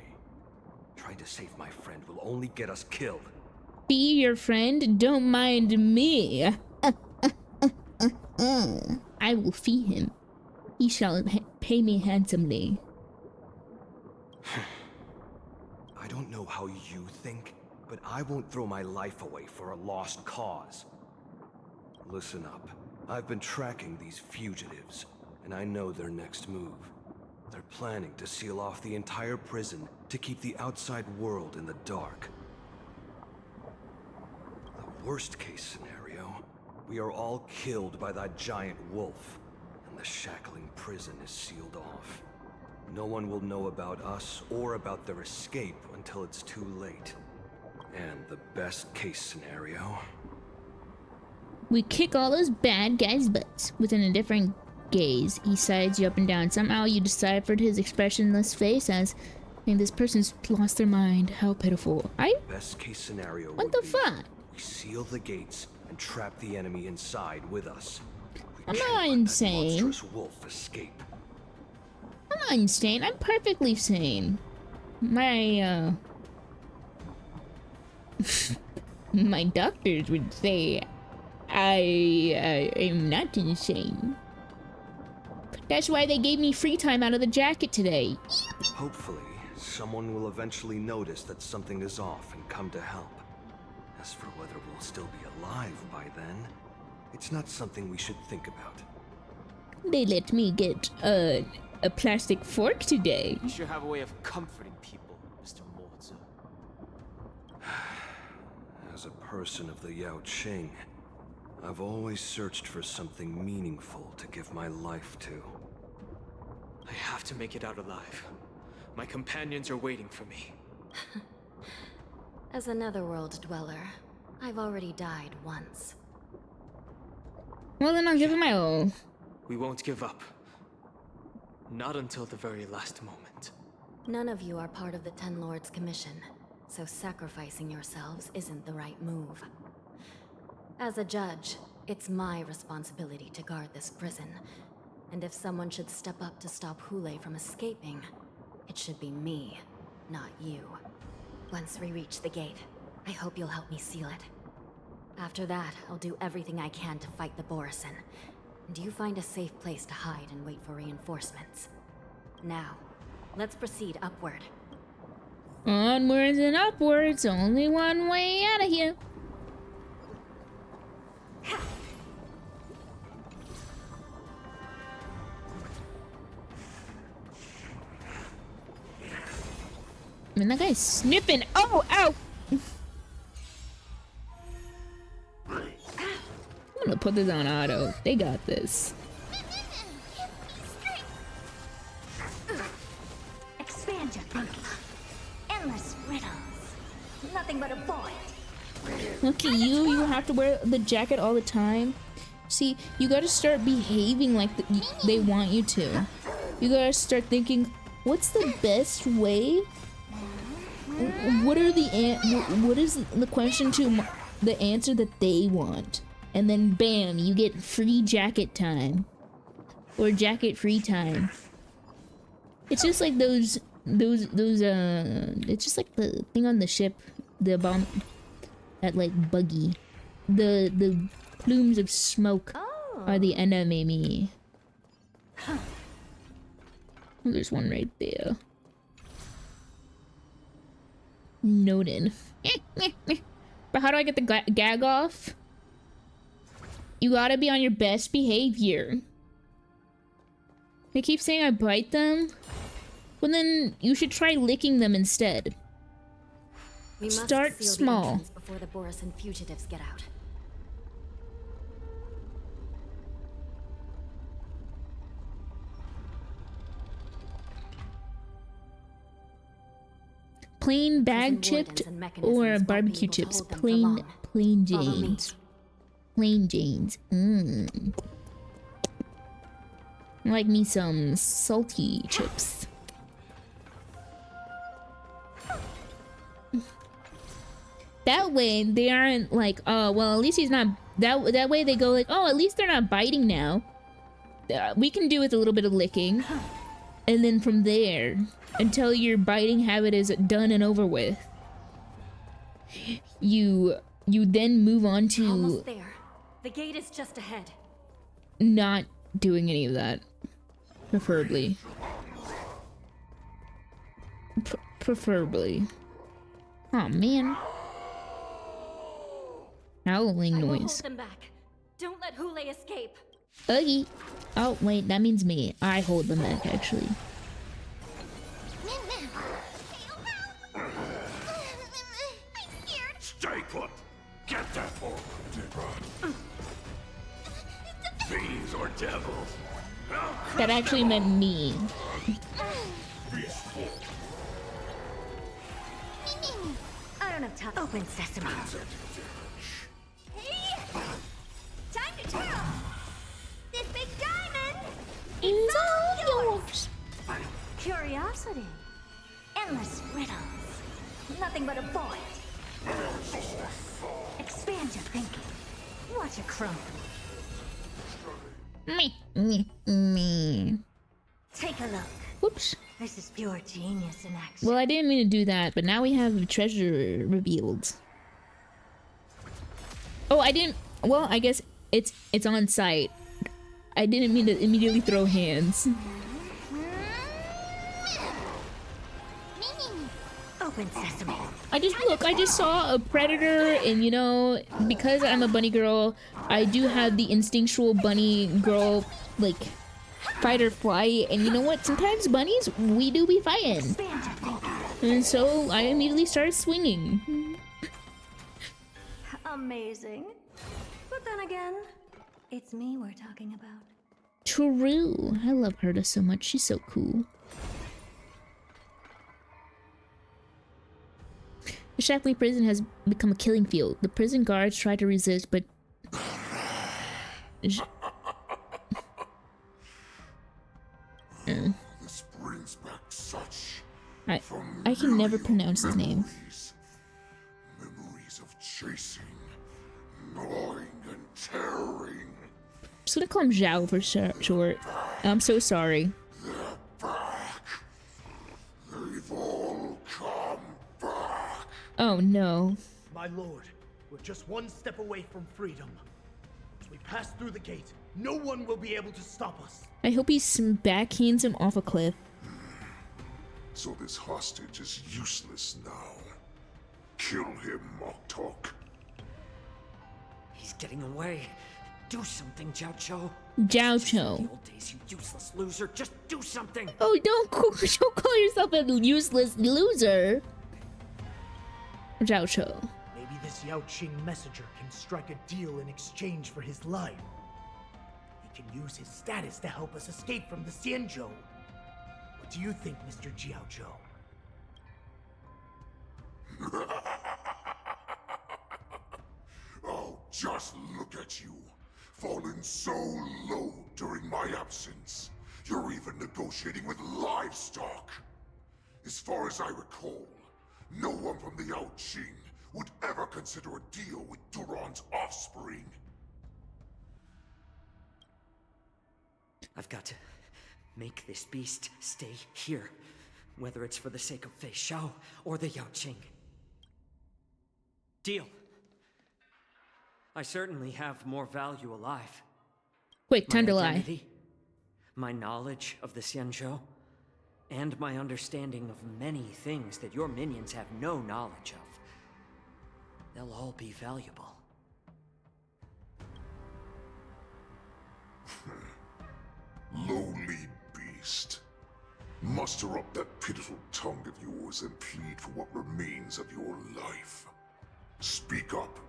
Trying to save my friend will only get us killed. Be your friend, don't mind me. I will fee him. He shall pay me handsomely. I don't know how you think, but I won't throw my life away for a lost cause. Listen up. I've been tracking these fugitives, and I know their next move. They're planning to seal off the entire prison to keep the outside world in the dark. The worst case scenario, we are all killed by that giant wolf, and the shackling prison is sealed off. No one will know about us or about their escape until it's too late. And the best case scenario... we kick all those bad guys' butts within a different gaze. He sides you up and down. Somehow you deciphered his expressionless face as, I this person's lost their mind. How pitiful. Best case scenario. What the fuck? We seal the gates and trap the enemy inside with us. I'm not insane. Monstrous wolf escape. I'm not insane. I'm perfectly sane. My my doctors would say I am not insane. That's why they gave me free time out of the jacket today. Hopefully, someone will eventually notice that something is off and come to help. As for whether we'll still be alive by then, it's not something we should think about. They let me get a plastic fork today. You should have a way of comforting people, Mr. Morza. As a person of the Yaoqing, I've always searched for something meaningful to give my life to. I have to make it out alive. My companions are waiting for me. As a netherworld dweller, I've already died once. Well, then I'll give it my all. We won't give up. Not until the very last moment. None of you are part of the Ten Lords' commission, so sacrificing yourselves isn't the right move. As a judge, it's my responsibility to guard this prison, and if someone should step up to stop Hule from escaping, it should be me, not you. Once we reach the gate, I hope you'll help me seal it. After that, I'll do everything I can to fight the Borisin, and you find a safe place to hide and wait for reinforcements. Now, let's proceed upward. Onwards and upwards, only one way out of here. I mean, that guy's snipping. Oh, ow! I'm gonna put this on auto. They got this. Expand your thinking. Endless riddles. Nothing but a void. Look at you. You have to wear the jacket all the time. See, you gotta start behaving like they want you to. You gotta start thinking, what's the best way? What are what is the question to the answer that they want? And then bam, you get free jacket time. Or jacket free time. It's just like those it's just like the thing on the ship, the bomb, that like buggy. The plumes of smoke are the enemy. Oh, there's one right there. Noted. But how do I get the gag off? You gotta be on your best behavior. They keep saying I bite them. Well, then you should try licking them instead. We must Start seal small. the entrance before the Borisin fugitives get out. Plain bag chipped or barbecue chips? Plain Janes. Plain Janes. I like me some salty chips. That way they aren't like, oh well, at least he's not. That way they go like, oh, at least they're not biting now. We can do with a little bit of licking, and then from there, until your biting habit is done and over with, you then move on to Almost there. The gate is just ahead. not doing any of that, preferably. Preferably. Oh man. Howling I will noise. hold them back. Don't let Hule escape. Uggy. Oh wait, that means me. I hold them back actually. Stay put! Get that for fiends or devils! That actually meant me. I don't have time. Open sesame. Time to twirl! This big diamond! It's all yours. Curiosity. Endless riddles. Nothing but a void. Expand your thinking. Watch it crumble. Me. Take a look. Whoops. This is pure genius in action. Well, I didn't mean to do that, but now we have treasure revealed. Oh, I didn't. Well, I guess it's on site. I didn't mean to immediately throw hands. Open sesame. I just saw a predator, and you know, because I'm a bunny girl, I do have the instinctual bunny girl, like, fight or flight, and you know what? Sometimes bunnies, we do be fighting. And so I immediately started swinging. Amazing. But then again, it's me we're talking about. True. I love Herta so much. She's so cool. The Shackley prison has become a killing field. The prison guards try to resist, but... I can never pronounce his name. Memories of chasing, gnawing, and tearing. I'm just gonna call him Zhao for short. I'm so sorry. They're back. They've all come back. Oh no. My lord, we're just one step away from freedom. As we pass through the gate, no one will be able to stop us. I hope he backhands him off a cliff. So this hostage is useless now. Kill him, Moktok. He's getting away. Do something, Jiao Cho. Jiao Cho. The old days, you useless loser. Just do something. Oh, don't call yourself a useless loser. Jiao Cho. Maybe this Yao Qing messenger can strike a deal in exchange for his life. He can use his status to help us escape from the Xianzhou. What do you think, Mr. Jiao Zhou? Oh, just look at you. Fallen so low during my absence. You're even negotiating with livestock. As far as I recall, no one from the Yao Qing would ever consider a deal with Duran's offspring. I've got to make this beast stay here, whether it's for the sake of Fei Shao or the Yao Qing. Deal. I certainly have more value alive. Quick, time to My lie. identity, my knowledge of the Xianzhou, and my understanding of many things that your minions have no knowledge of. They'll all be valuable. Lowly beast. Muster up that pitiful tongue of yours and plead for what remains of your life. Speak up.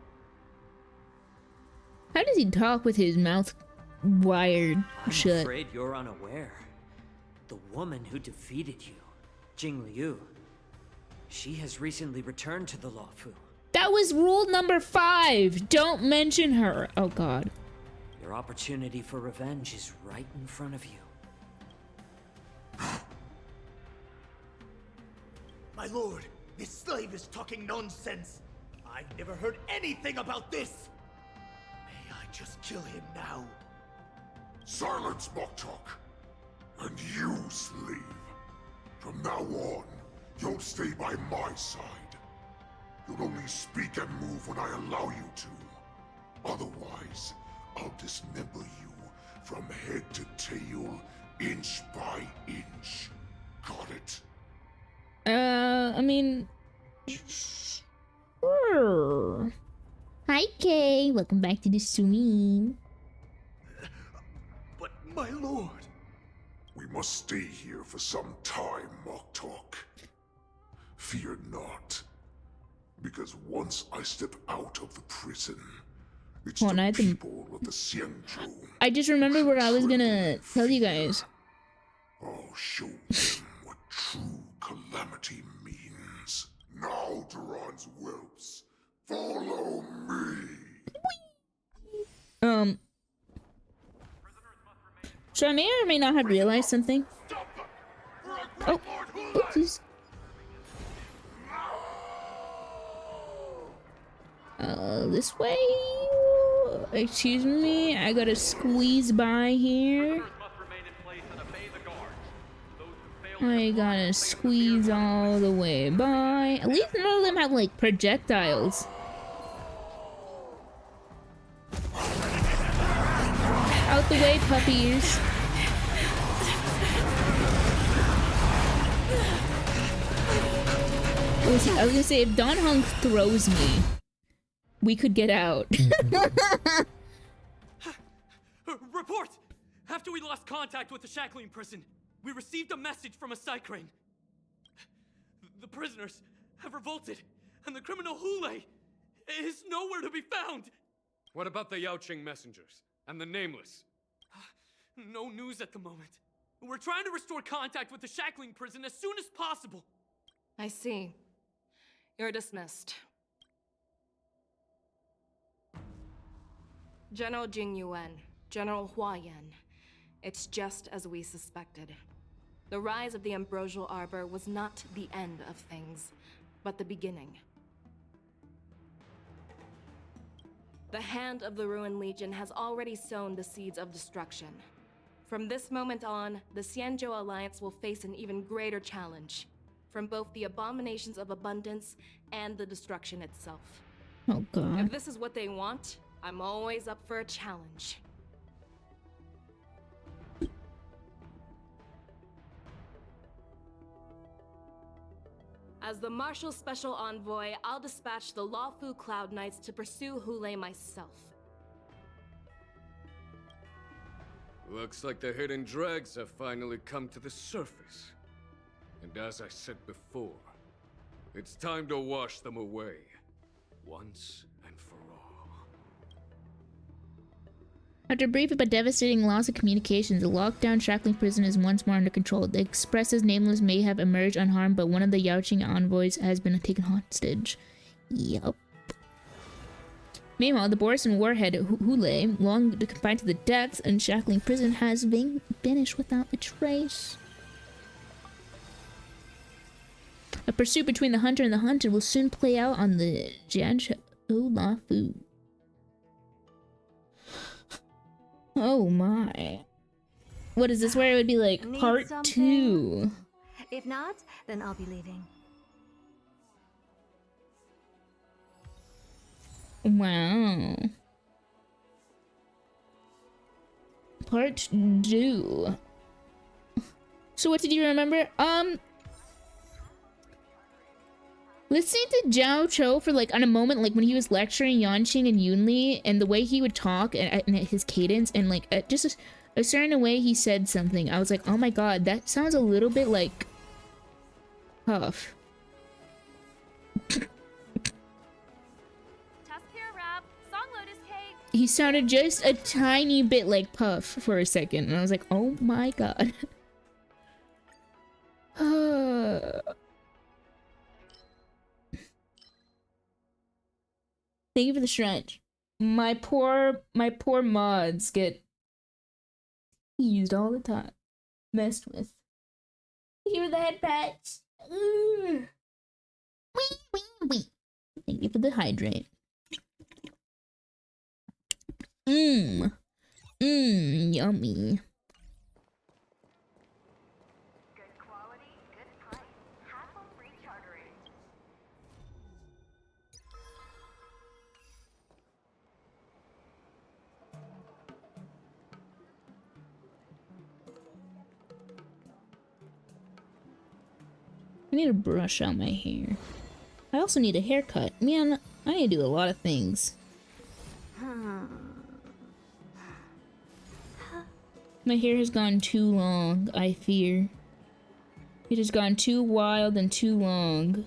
How does he talk with his mouth wired I'm shut? afraid you're unaware. The woman who defeated you, Jing Liu, she has recently returned to the Law Fu. That was rule number 5. Don't mention her. Oh god. Your opportunity for revenge is right in front of you. My lord, this slave is talking nonsense. I've never heard anything about this. May I just kill him now? Silence, Moktok. And you, slave. From now on, you'll stay by my side. You'll only speak and move when I allow you to. Otherwise, I'll dismember you from head to tail, inch by inch. Got it? I mean... Sure. Hi, Kay. Welcome back to the stream. But my lord... We must stay here for some time, Moktok. Fear not. Because once I step out of the prison, it's Well, the people of the Xianzhou. I just remembered what I was gonna tell you guys. I'll show them what true calamity means. Now, Duran's whelps, follow me. So I may or may not have realized something. Oh, oopsies. This way? Excuse me, I gotta squeeze by here. I gotta squeeze all the way by. At least none of them have like projectiles. Out the way, puppies. I was gonna say, if Don Hung throws me, we could get out. Report! After we lost contact with the shackling prison, we received a message from a Psycrane. The prisoners have revolted, and the criminal Hule is nowhere to be found. What about the Yao Qing messengers and the Nameless? No news at the moment. We're trying to restore contact with the shackling prison as soon as possible. I see. You're dismissed. General Jing Yuan, General Hua Yan. It's just as we suspected. The rise of the Ambrosial Arbor was not the end of things, but the beginning. The hand of the Ruin Legion has already sown the seeds of destruction. From this moment on, the Xianzhou Alliance will face an even greater challenge, from both the abominations of abundance and the destruction itself. Oh god. If this is what they want, I'm always up for a challenge. As the Marshal Special Envoy, I'll dispatch the Lawfu Cloud Knights to pursue Hulei myself. Looks like the hidden dregs have finally come to the surface. And as I said before, it's time to wash them away, once and for all. After a brief but devastating loss of communications, the lockdown shackling prison is once more under control. The Express's nameless may have emerged unharmed, but one of the Yaoqing envoys has been taken hostage. Yup. Meanwhile, the Borisan warhead Hulei, long confined to the depths and shackling prison, has vanished without a trace. A pursuit between the hunter and the hunted will soon play out on the Jianzhou Lawfu. Oh my. What is this, where it would be like Need part something? 2? If not, then I'll be leaving. Wow. Part 2. So what did you remember? Listening to Zhao Cho for like on a moment, like when he was lecturing Yanqing and Yunli, and the way he would talk and his cadence and like just a certain way he said something, I was like, oh my god, that sounds a little bit like Puff. He sounded just a tiny bit like Puff for a second, and I was like, oh my god. Thank you for the stretch. My poor mods get used all the time. Messed with. Thank you for the head pats. Wee, wee, wee. Thank you for the hydrate. Yummy. Good quality, good price. Hassle-free chartering. I need to brush out my hair. I also need a haircut. Man, I need to do a lot of things. My hair has gone too long, I fear. It has gone too wild and too long.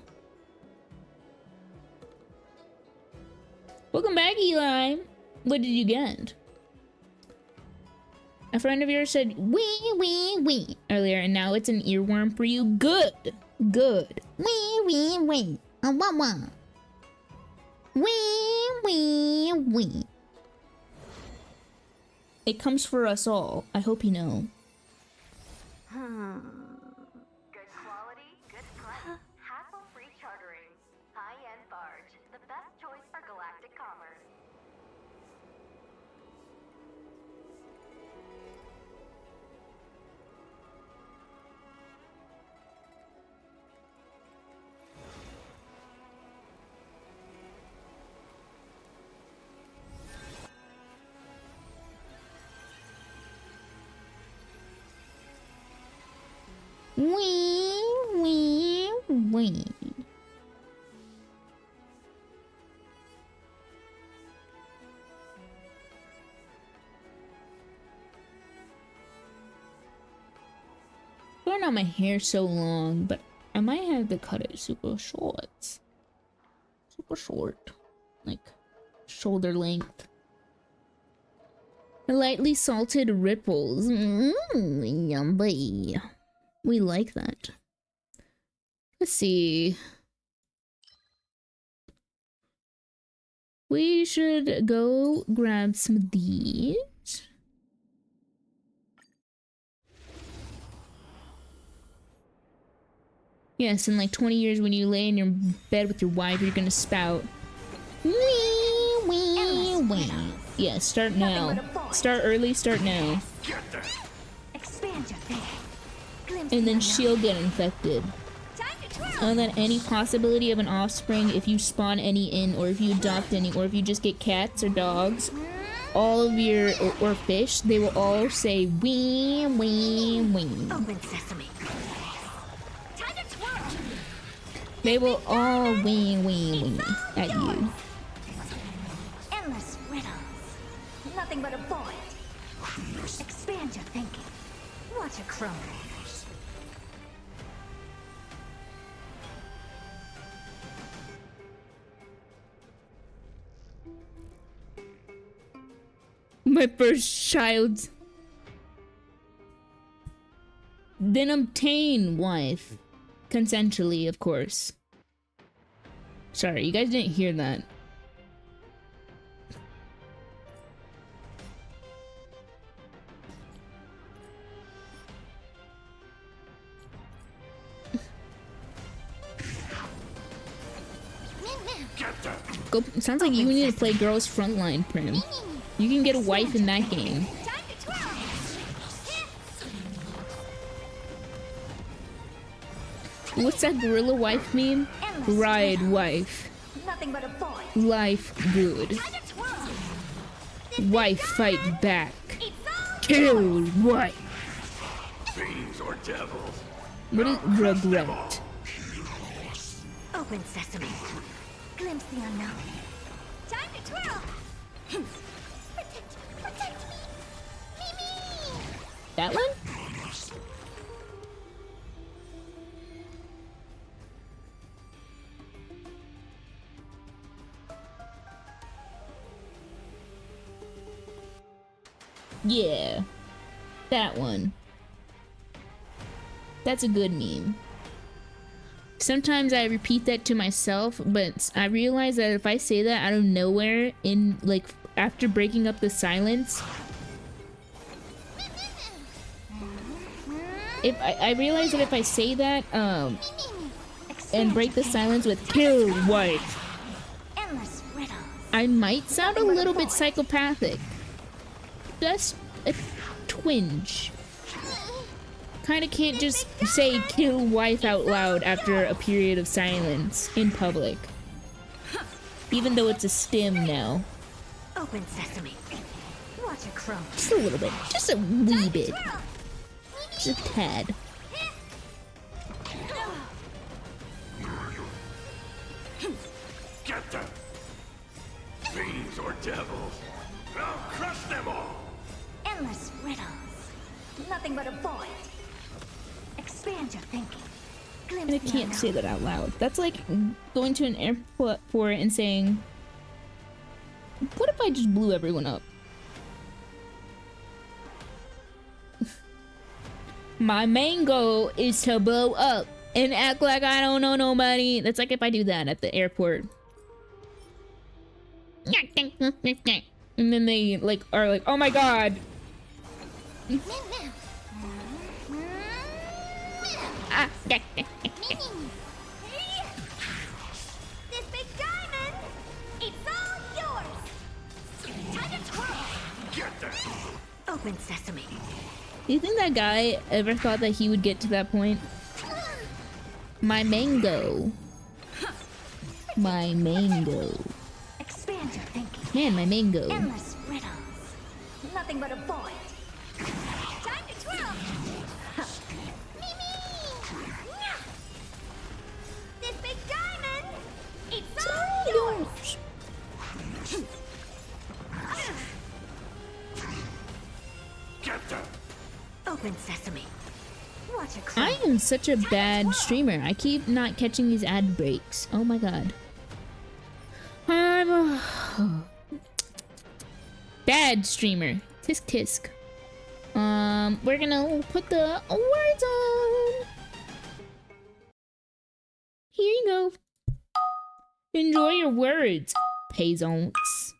Welcome back, Eli. What did you get? A friend of yours said wee wee wee earlier, and now it's an earworm for you. Good, good. Wee wee wee. Wah wah. Wee wee wee. It comes for us all. I hope you know. Good quality, good price. Hassle-free chartering. High-end barge. The best choice for galactic commerce. Wee wee wee. I don't know my hair so long, but I might have to cut it super short. Super short. Like shoulder length. Lightly salted ripples. Yummy. We like that. Let's see. We should go grab some of these. Yes, in like 20 years when you lay in your bed with your wife, you're gonna spout. Wee, wee, wee. Yeah, start now. Start early, start now. Expand your thinking. And then she'll get infected. And then any possibility of an offspring, if you spawn any in, or if you adopt any, or if you just get cats or dogs, all of your, or fish, they will all say wee, wee, wee. Open sesame. They will all wee, wee, wee at you. Endless riddles. Nothing but a void. Expand your thinking. Watch it crumble. My first child. Then obtain wife. Consensually, of course. Sorry, you guys didn't hear that. Go, sounds like you need to play Girls Frontline, Prim. You can get a wife in that game. What's that gorilla wife meme? Ride wife. Nothing but a void. Life good. Wife fight back. Kill wife. Fiends or devils. What is regret? Open sesame. Glimpse the unknown. Time to twirl! Protect me! Mimi! That one? Yeah. That one. That's a good meme. Sometimes I repeat that to myself, but I realize that if I say that out of nowhere, in like after breaking up the silence, if I realize that if I say that and break the silence with kill wife, I might sound a little bit psychopathic. Just a twinge. Kinda can't just say kill wife out loud after a period of silence in public. Even though it's a stim now. Open sesame. Watch it crumble. Just a little bit. Just a wee bit. Just a tad. Get them! Fiends or devils. I'll crush them all! Endless riddles. Nothing but a void. Expand your thinking. And I can't say that out loud. That's like going to an airport and saying, what if I just blew everyone up? My main goal is to blow up and act like I don't know nobody. That's like if I do that at the airport. And then they like are like, oh my god. This big diamond, it's all yours. Time to twirl. Get them! Open sesame. Do you think that guy ever thought that he would get to that point? My mango. My mango. Expand your thinking. Man, my mango. Endless riddles. Nothing but a void. Time to twirl. This big diamond, it's all yours. Get them! Open sesame. Watch it I am such a bad streamer. I keep not catching these ad breaks. Oh my god. I'm a bad streamer. Tisk tisk. We're gonna put the words on. Here you go. Enjoy your words, peasants.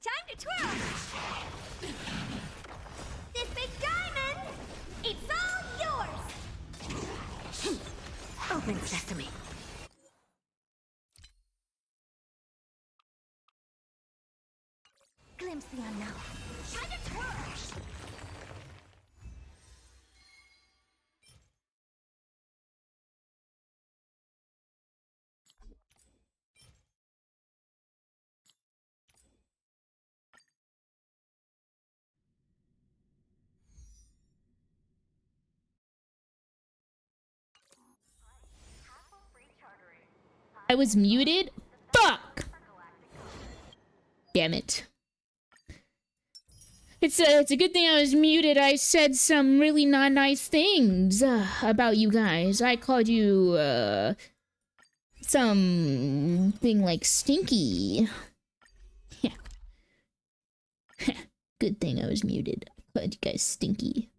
Time to twirl! This big diamond, it's all yours! Open sesame. Glimpse the unknown. Time to twirl! I was muted? Fuck! Damn it. It's a good thing I was muted. I said some really not nice things about you guys. I called you, something like stinky. Yeah. Good thing I was muted. I called you guys stinky.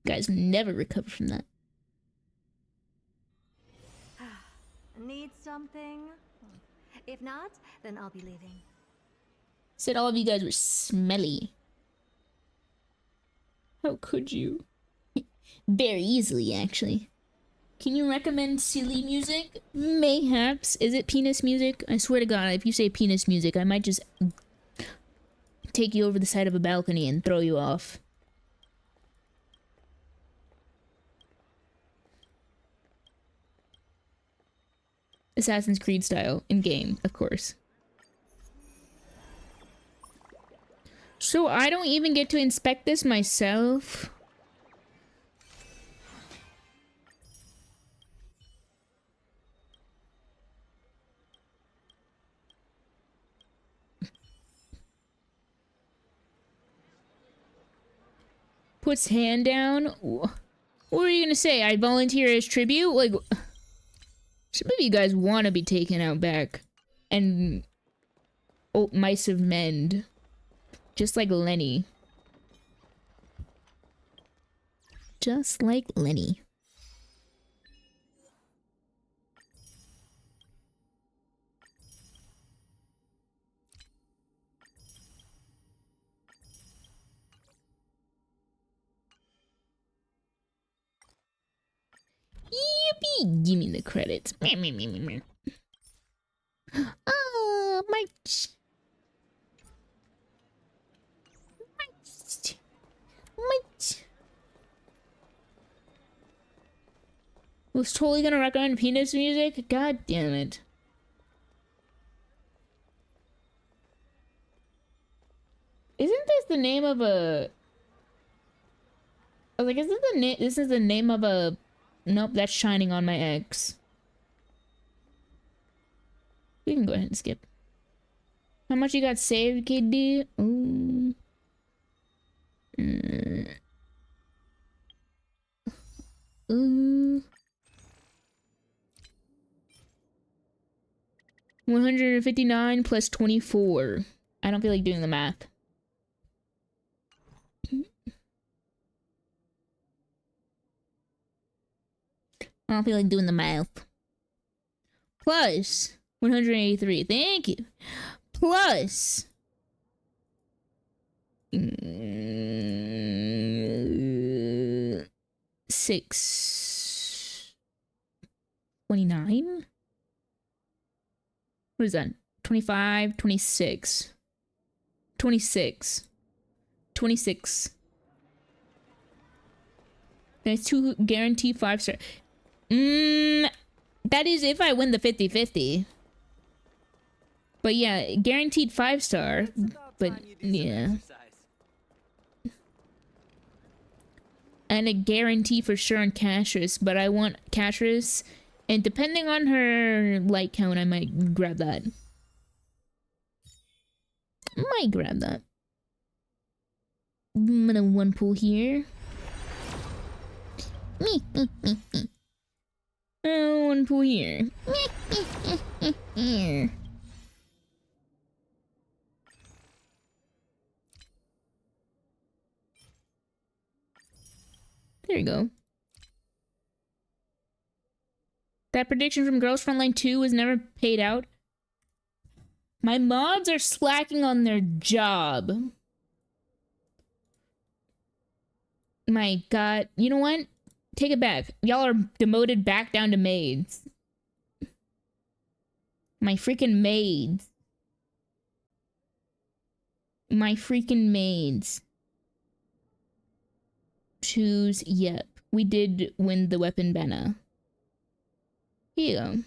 You guys never recover from that. Need something? If not, then I'll be leaving. Said all of you guys were smelly. How could you? Very easily, actually. Can you recommend silly music? Mayhaps. Is it penis music? I swear to God, if you say penis music, I might just take you over the side of a balcony and throw you off. Assassin's Creed style, in-game, of course. So I don't even get to inspect this myself? Puts hand down? What were you gonna say? I volunteer as tribute? Like, some of you guys want to be taken out back. And mice of mend. Just like Lenny. Just like Lenny. Yippee! Give me the credits. Oh, my... Was totally gonna recommend penis music? God damn it. Isn't this the name of a... I was like, isn't the name... This is the name of a... Nope, that's Shining on My Ex. We can go ahead and skip. How much you got saved, KD? Ooh. 159 plus 24. I don't feel like doing the math. I don't feel like doing the math. Plus 183. Thank you. Plus 629. What is that? 25, 26. 26. 26. There's 2 guaranteed 5-star. That is if I win the 50-50. But yeah, guaranteed 5-star. But yeah. And a guarantee for sure on Catrice, but I want Catrice, and depending on her like count, I might grab that. Might grab that. I'm gonna one pull here. One pull here. There you go. That prediction from Girls Frontline 2 was never paid out. My mods are slacking on their job. My god. You know what? Take it back. Y'all are demoted back down to maids. My freaking maids. My freaking maids. Choose, yep. We did win the weapon banner. Here you go.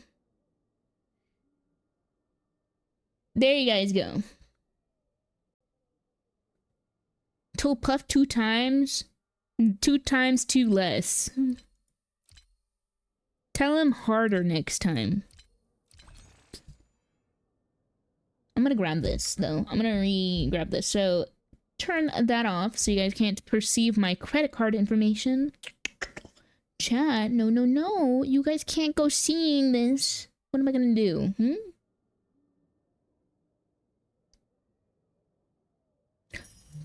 There you guys go. Told Puff 2 times. 2 times 2 less. Tell him harder next time. I'm gonna grab this, though. I'm gonna re-grab this. So, turn that off so you guys can't perceive my credit card information. Chat, no, no, no. You guys can't go seeing this. What am I gonna do?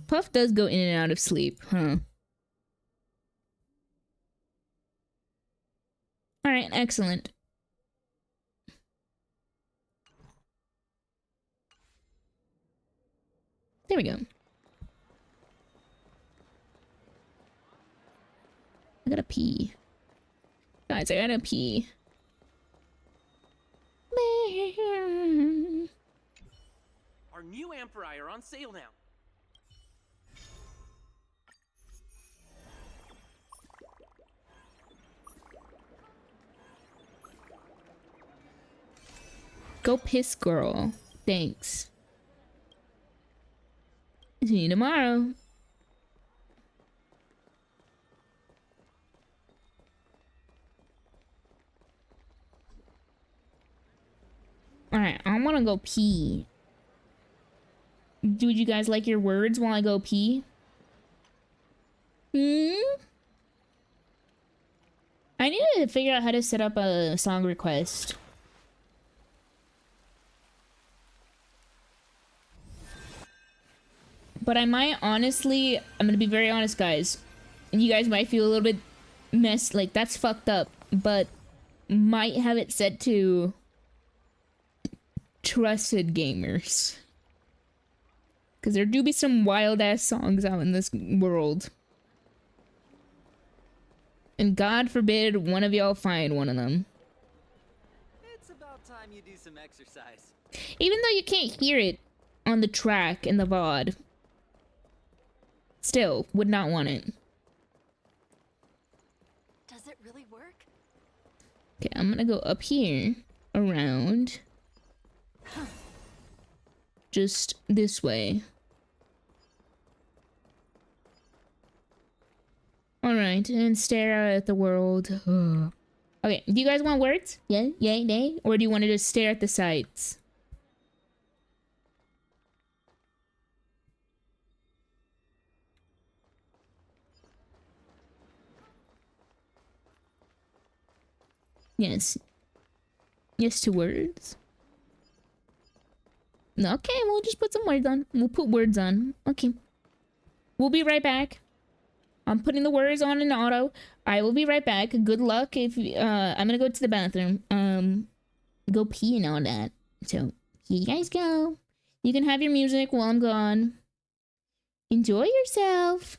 Puff does go in and out of sleep, huh? Alright, excellent. There we go. I gotta pee. Guys, I gotta pee. Our new Amphi are on sale now. Go piss, girl. Thanks. See you tomorrow. Alright, I wanna go pee. Would you guys like your words while I go pee? I need to figure out how to set up a song request. But I might honestly, I'm gonna be very honest, guys. And you guys might feel a little bit messed, like that's fucked up. But might have it set to trusted gamers. Because there do be some wild ass songs out in this world. And God forbid one of y'all find one of them. It's about time you do some exercise. Even though you can't hear it on the track in the VOD. Still, would not want it. Does it really work? Okay, I'm gonna go up here, around. Just this way. Alright, and stare out at the world. Okay, do you guys want words? Yeah, yay, nay? Or do you want to just stare at the sights? Yes. Yes to words. Okay, we'll just put some words on. We'll put words on. Okay. We'll be right back. I'm putting the words on in auto. I will be right back. Good luck if I'm gonna go to the bathroom. Go pee and all that. So here you guys go. You can have your music while I'm gone. Enjoy yourself.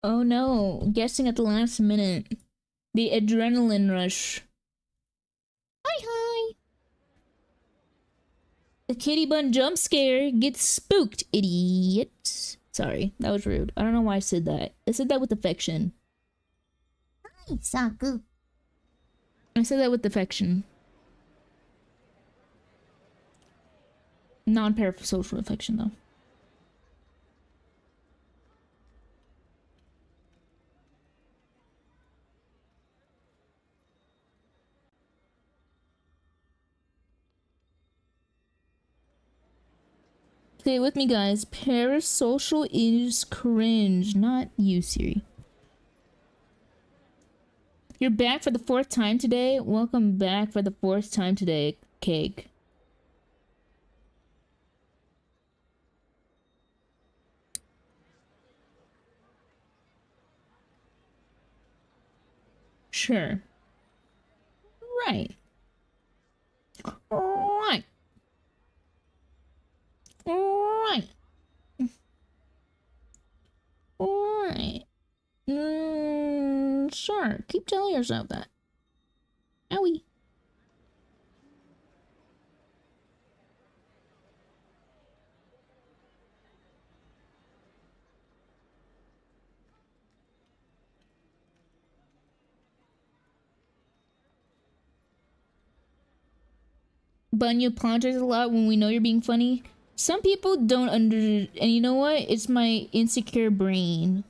Oh no, guessing at the last minute. The adrenaline rush. Hi hi! The kitty bun jump scare. Get spooked, idiot. Sorry, that was rude. I don't know why I said that. I said that with affection. Hi, Saku. I said that with affection. Non-parasocial affection, though. Stay with me, guys. Parasocial is cringe. Not you, Siri. You're back for the 4th time today? Welcome back for the 4th time today, Cake. Sure. Right. Right. Right. Right. Sure. Keep telling yourself that. Owie. Bun, you apologize a lot when we know you're being funny. Some people don't and you know what? It's my insecure brain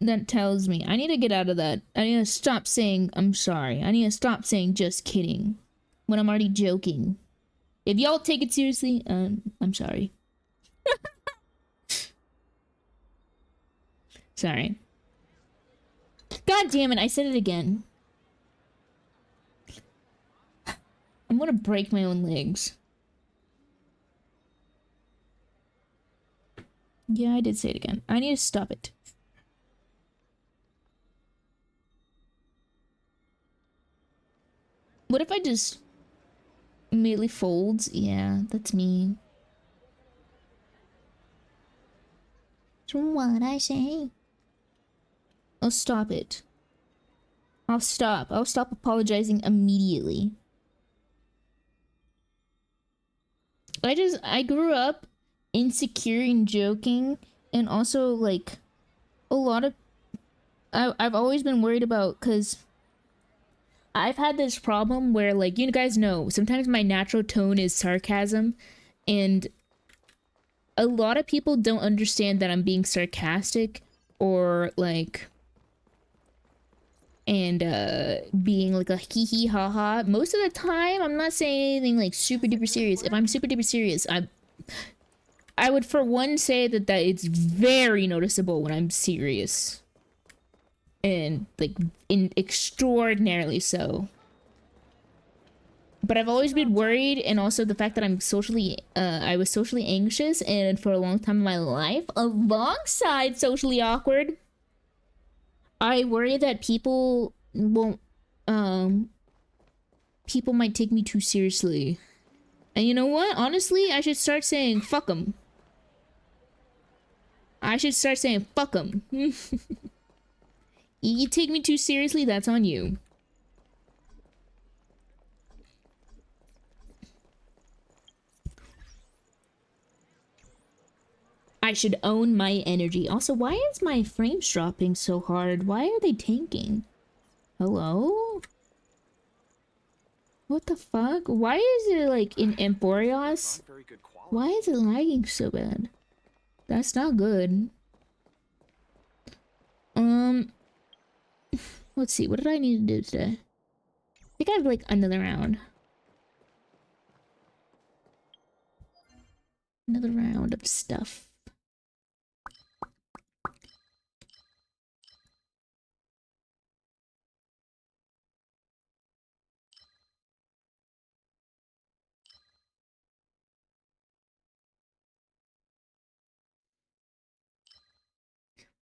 that tells me. I need to get out of that. I need to stop saying I'm sorry. I need to stop saying just kidding when I'm already joking. If y'all take it seriously, I'm sorry. Sorry. God damn it, I said it again. I'm gonna break my own legs. Yeah, I did say it again. I need to stop it. What if I just immediately folds? Yeah, that's me. So what I say? I'll stop it. I'll stop. I'll stop apologizing immediately. I grew up insecure and joking, and also like a lot of I've always been worried about, because I've had this problem where, like, you guys know, sometimes my natural tone is sarcasm, and a lot of people don't understand that I'm being sarcastic or like being like a hee hee ha ha. Most of the time I'm not saying anything like super duper serious. If I'm super duper serious, I would for one say that it's very noticeable when I'm serious, and like extraordinarily so. But I've always been worried, and also the fact that I'm socially I was socially anxious, and for a long time in my life alongside socially awkward, I worry that people won't people might take me too seriously. And you know what? Honestly, I should start saying fuck 'em. I should start saying fuck 'em. You take me too seriously, that's on you. I should own my energy. Also, why is my frames dropping so hard? Why are they tanking? Hello? What the fuck? Why is it like in Emporios? Why is it lagging so bad? That's not good. Let's see, what did I need to do today? I think I have like another round. Another round of stuff.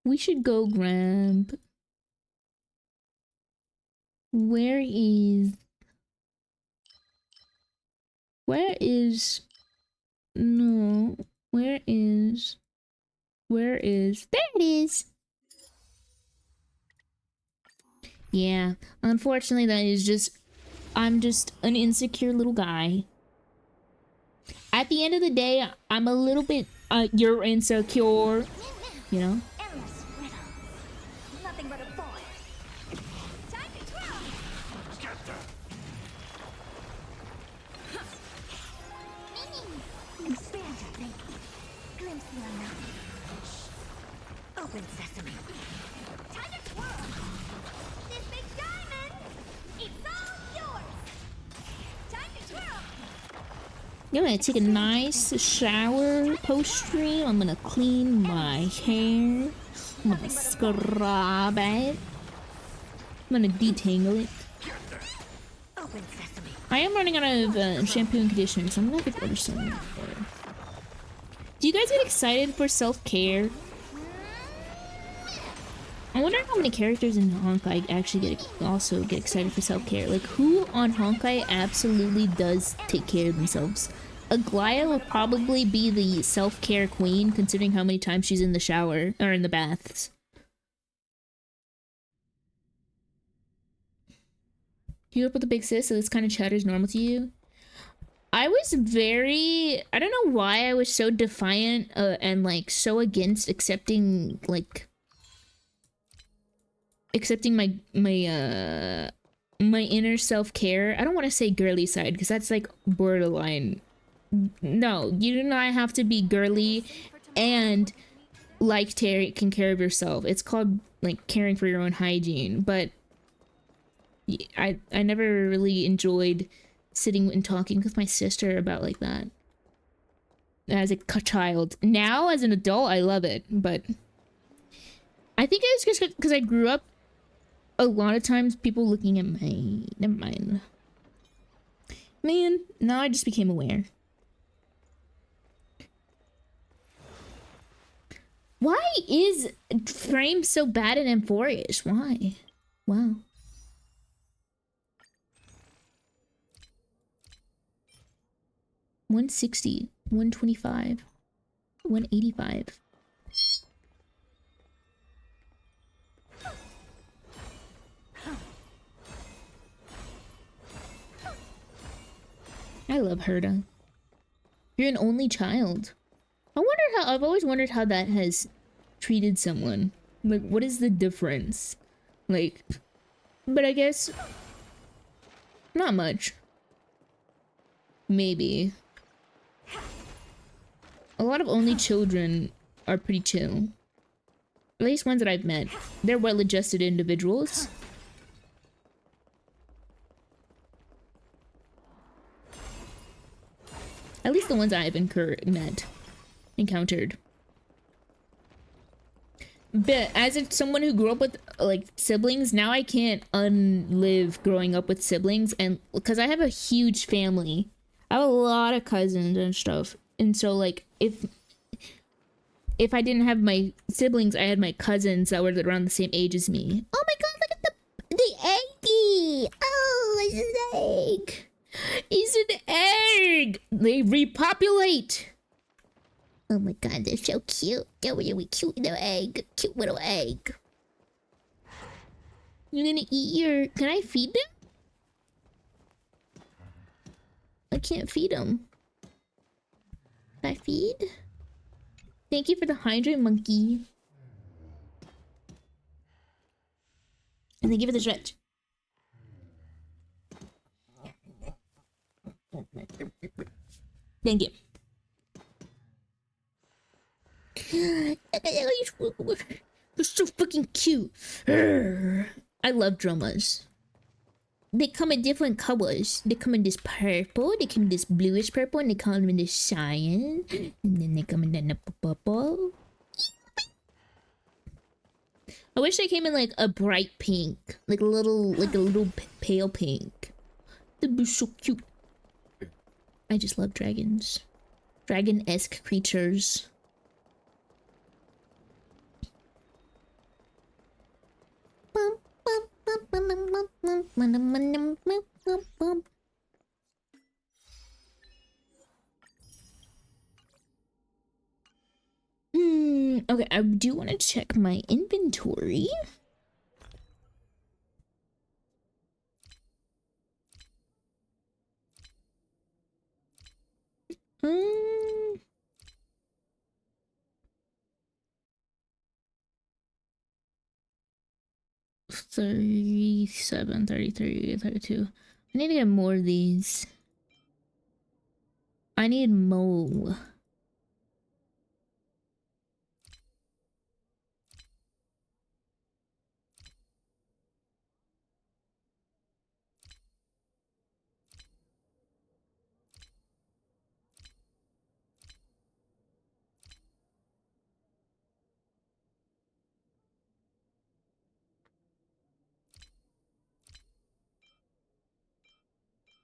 We should go grab... Where is... No. Where is... There it is! Yeah, unfortunately that is just... I'm just an insecure little guy. At the end of the day, I'm a little bit... you're insecure. You know? Nothing but a boy. Time to twirl. Expand your thinking. Glimpse the unknown. Open sesame. Time to twirl. This big diamond, it's all yours. Time to twirl. I'm gonna take a nice shower post-stream. I'm gonna clean my hair. I'm gonna scrub it. I'm gonna detangle it. I am running out of shampoo and conditioner, so I'm gonna have to order some more. Do you guys get excited for self-care? I wonder how many characters in Honkai actually also get excited for self-care. Like, who on Honkai absolutely does take care of themselves? Aglaya will probably be the self-care queen, considering how many times she's in the shower or in the baths. You grew up with a big sis, so this kind of chatter is normal to you. I don't know why I was so defiant and like so against accepting my inner self-care. I don't want to say girly side because that's like borderline. No, you do not have to be girly and like taking care of yourself. It's called like caring for your own hygiene. But I never really enjoyed sitting and talking with my sister about like that as a child. Now as an adult I love it, but I think it's just because I grew up a lot of times people looking at my... Never mind. Man, now I just became aware. Why is frame so bad in M4ish? Why? Wow. $160, $125, $185. I love Herda. You're an only child. I've always wondered how that has treated someone. Like, what is the difference? Like, but I guess not much. Maybe. A lot of only children are pretty chill. At least ones that I've met. They're well-adjusted individuals. At least the ones I've encountered. But as someone who grew up with like siblings, now I can't unlive growing up with siblings, and because I have a huge family. I have a lot of cousins and stuff. And so like if I didn't have my siblings, I had my cousins that were around the same age as me. Oh my god, look at the eggy! Oh, it's an egg! It's an egg! They repopulate! Oh my god, they're so cute. They're really cute little egg. Cute little egg. You're gonna eat your... Can I feed them? I can't feed them. Can I feed? Thank you for the hydrate, monkey. And then give it the stretch. Thank you. They're so fucking cute. I love drummers. They come in different colors. They come in this purple, they come in this bluish purple, and they come in this cyan. And then they come in the purple. I wish they came in like a bright pink. Like a little pale pink. They'd be so cute. I just love dragons. Dragon-esque creatures. Okay, I do want to check my inventory. Hmm. 37, 33, 32. I need to get more of these. I need more.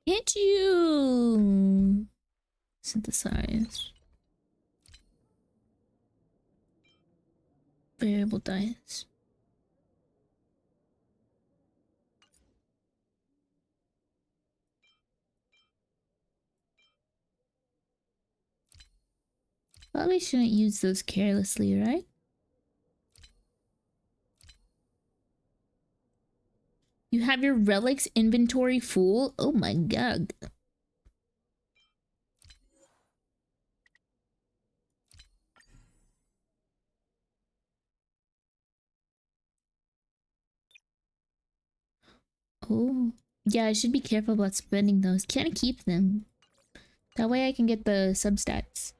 Can't you synthesize variable diets? Probably shouldn't use those carelessly, right? You have your relics inventory full? Oh my god. Oh. Yeah, I should be careful about spending those. Can't keep them. That way I can get the substats.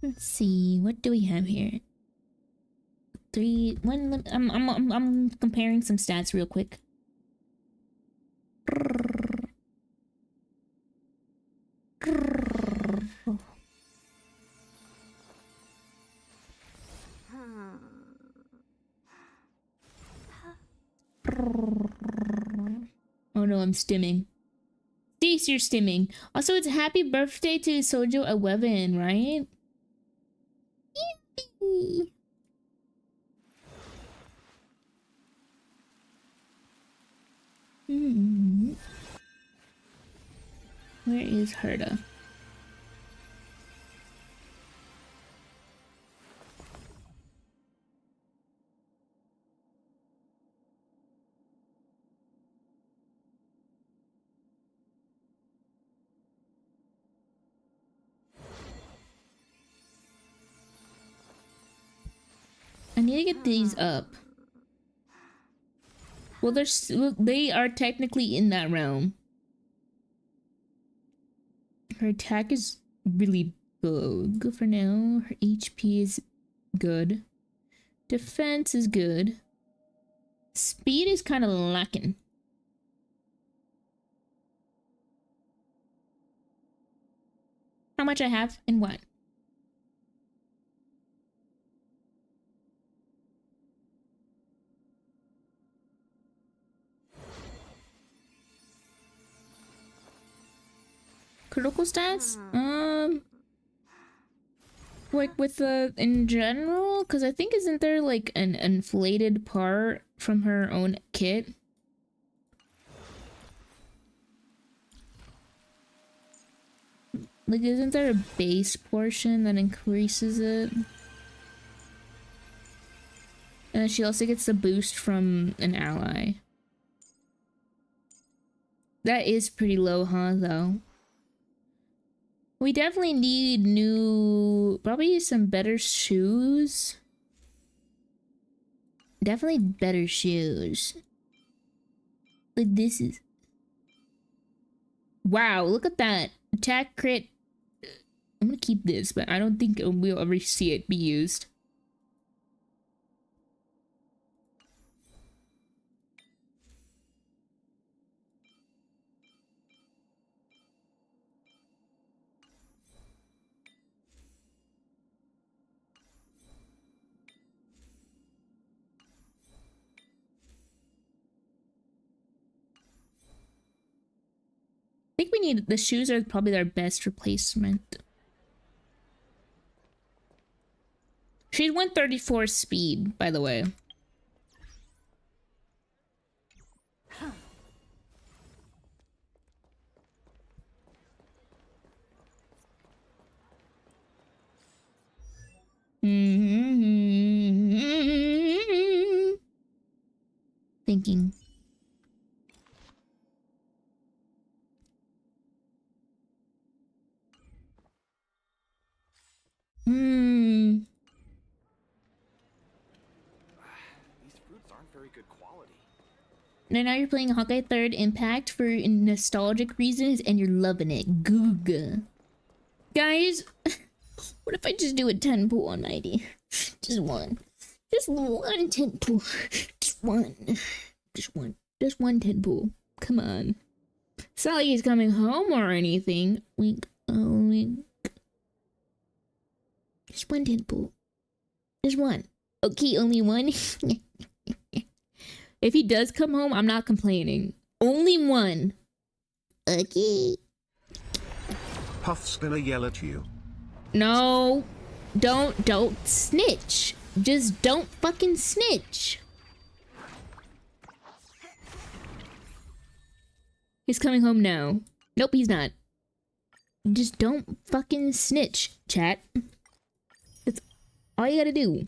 Let's see, what do we have here? I'm comparing some stats real quick. Oh no, I'm stimming. Stace, you're stimming. Also, it's happy birthday to Sojo 11, right? Yippee! Where is Herda? I need to get these up. Well, they are technically in that realm. Her attack is really good for now. Her HP is good. Defense is good. Speed is kind of lacking. How much I have and what? Critical stats? Like with the in general, because I think isn't there like an inflated part from her own kit? Like, isn't there a base portion that increases it? And she also gets the boost from an ally. That is pretty low, huh, though? We definitely need probably some better shoes. Definitely better shoes. Like, this is... Wow, look at that. Attack crit. I'm gonna keep this, but I don't think we'll ever see it be used. I think we need, the shoes are probably our best replacement. She's 134 speed, by the way. Thinking. These fruits aren't very good quality. And now you're playing Hawkeye 3rd Impact for nostalgic reasons and you're loving it. Googa. Guys, what if I just do a 10 pull on Mighty? Just one. Just one 10 pull. Just one. Just one. Just one 10 pull. Come on. It's not like he's coming home or anything. Wink. Oh, wink. Just one 10 pull. Just one. Okay, only one. If he does come home, I'm not complaining. Only one. Okay. Puff's gonna yell at you. No. Don't snitch. Just don't fucking snitch. He's coming home now. Nope, he's not. Just don't fucking snitch, chat. That's all you gotta do.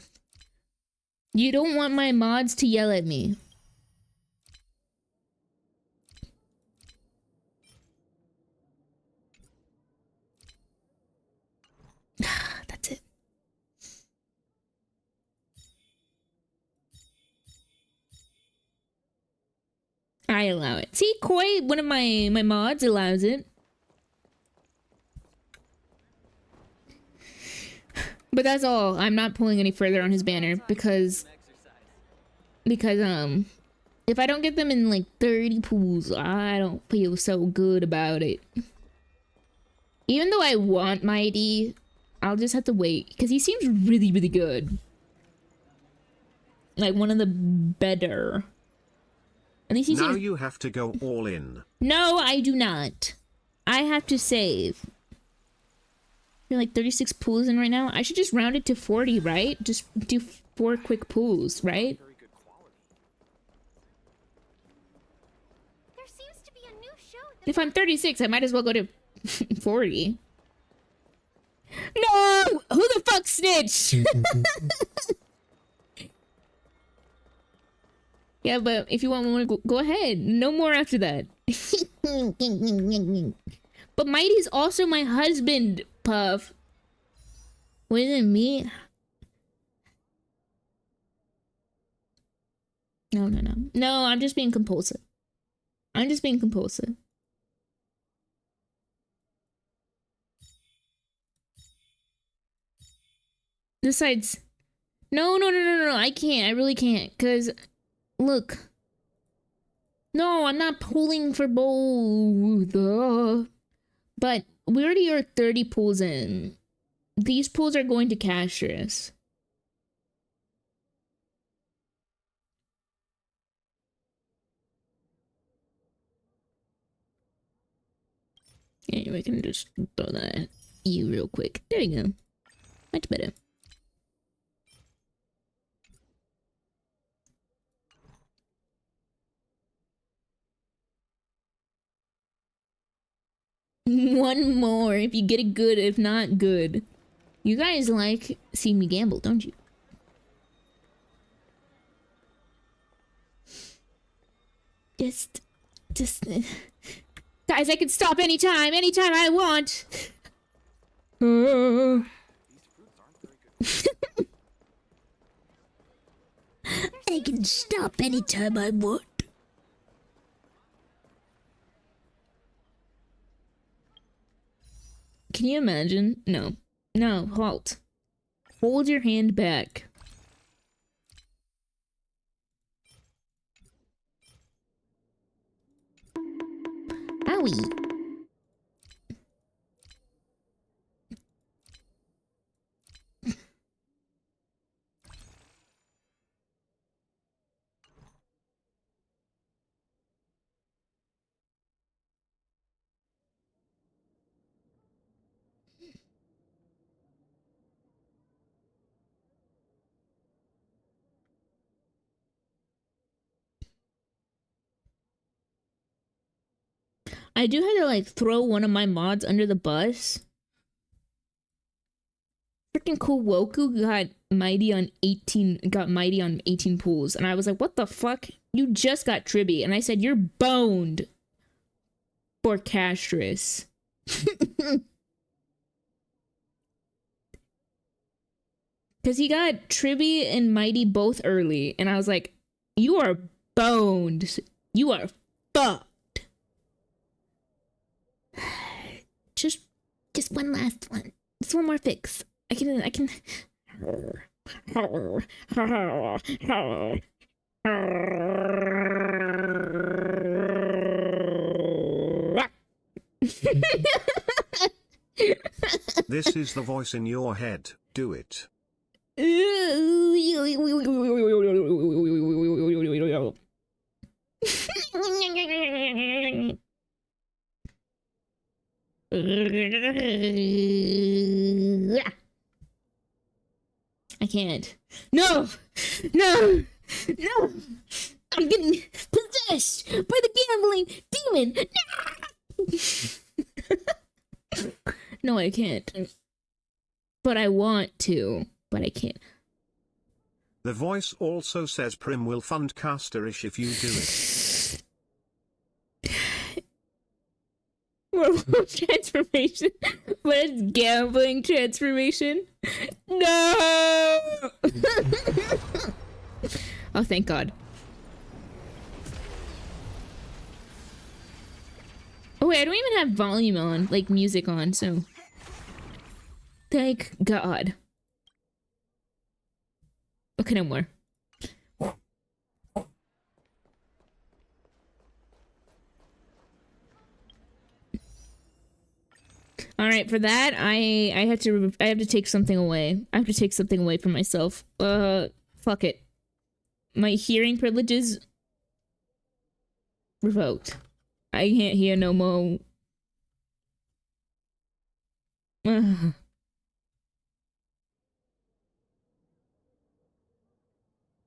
You don't want my mods to yell at me. That's it. I allow it. See, Koi, one of my mods, allows it. But that's all. I'm not pulling any further on his banner because if I don't get them in like 30 pools, I don't feel so good about it. Even though I want Mighty, I'll just have to wait because he seems really, really good. Like one of the better. At least he now seems... you have to go all in. No, I do not. I have to save. You're like 36 pools in right now. I should just round it to 40, right? Just do 4 quick pools, right? There seems to be a new show. If I'm 36, I might as well go to 40. No! Who the fuck snitched? Yeah, but if you want to go ahead. No more after that. But Mighty's also my husband, Puff. Wasn't me? No. No, I'm just being compulsive. Besides, no, I can't. I really can't. Because, look. No, I'm not pulling for both. But we already are 30 pulls in. These pulls are going to Castrus. Anyway, I can just throw that at you real quick. There you go. Much better. One more if you get it good, if not good. You guys like seeing me gamble, don't you? Just guys, I can stop anytime I want. I can stop anytime I want. Can you imagine? No. No, halt. Hold your hand back. Owie. I do have to like throw one of my mods under the bus. Freaking cool Woku got mighty on 18 pools, and I was like, what the fuck? You just got Tribby, and I said you're boned for Castrus. Cause he got Tribby and Mighty both early, and I was like, you are boned. You are fucked. Just one last one. Just one more fix. I can. This is the voice in your head. Do it. I can't. No! No! No! I'm getting possessed by the gambling demon! No! No, I can't. But I want to, but I can't. The voice also says Prim will fund Casterish if you do it. Werewolf transformation, but it's gambling transformation. No! Oh, thank God. Oh wait, I don't even have volume on, like music on, so. Thank God. Okay, no more. All right, for that, I have to take something away. I have to take something away from myself. Fuck it. My hearing privileges revoked. I can't hear no more.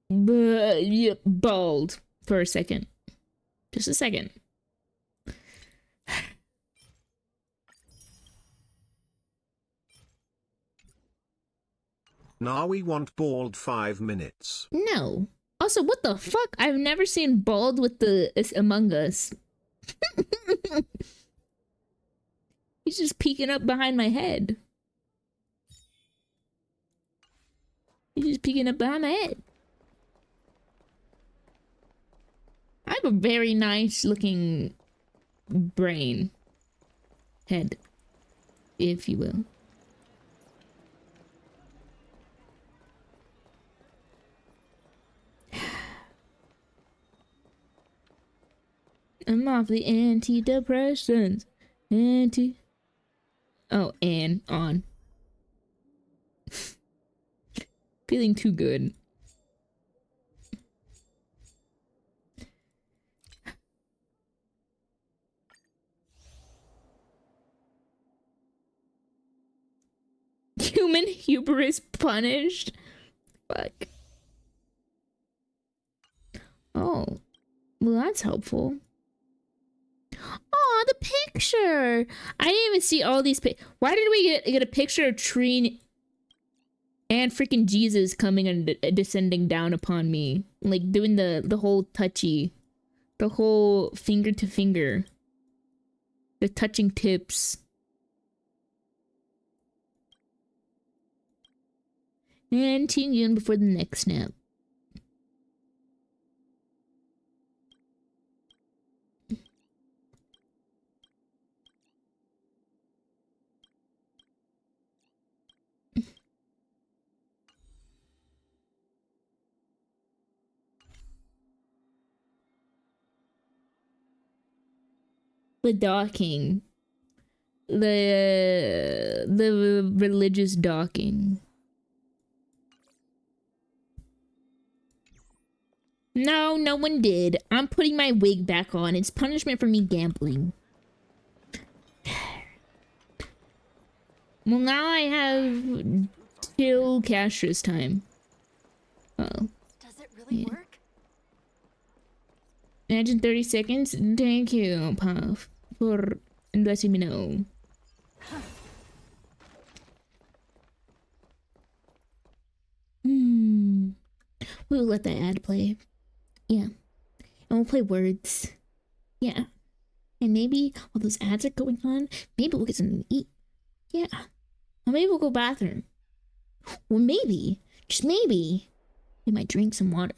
Yeah, bald for a second. Just a second. Now we want bald 5 minutes. No. Also, what the fuck? I've never seen bald with the Among Us. He's just peeking up behind my head. He's just peeking up behind my head. I have a very nice looking brain. Head. If you will. I'm off the antidepressants. Oh, and on. Feeling too good. Human hubris punished? Fuck. Oh. Well, that's helpful. Oh, the picture! I didn't even see all these Why did we get a picture of Trine and freaking Jesus coming and descending down upon me? Like, doing the whole touchy. The whole finger to finger. The touching tips. And tune in before the next snap. The docking. The religious docking. No, no one did. I'm putting my wig back on. It's punishment for me gambling. Well, now I have till Castra's time. Uh-oh. Does it really work? Imagine 30 seconds. Thank you, Puff, for letting me know. We'll let that ad play. Yeah. And we'll play words. Yeah. And maybe while those ads are going on, maybe we'll get something to eat. Yeah. Or maybe we'll go bathroom. Or maybe, just maybe, we might drink some water.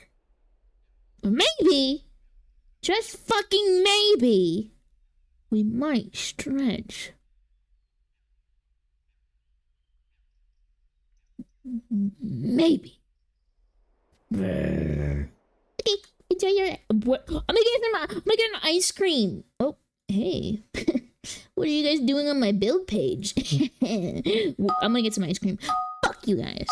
Or maybe, just fucking maybe, we might stretch. Maybe. Okay, enjoy your. I'm gonna get an ice cream. Oh, hey. What are you guys doing on my build page? I'm gonna get some ice cream. Fuck you guys.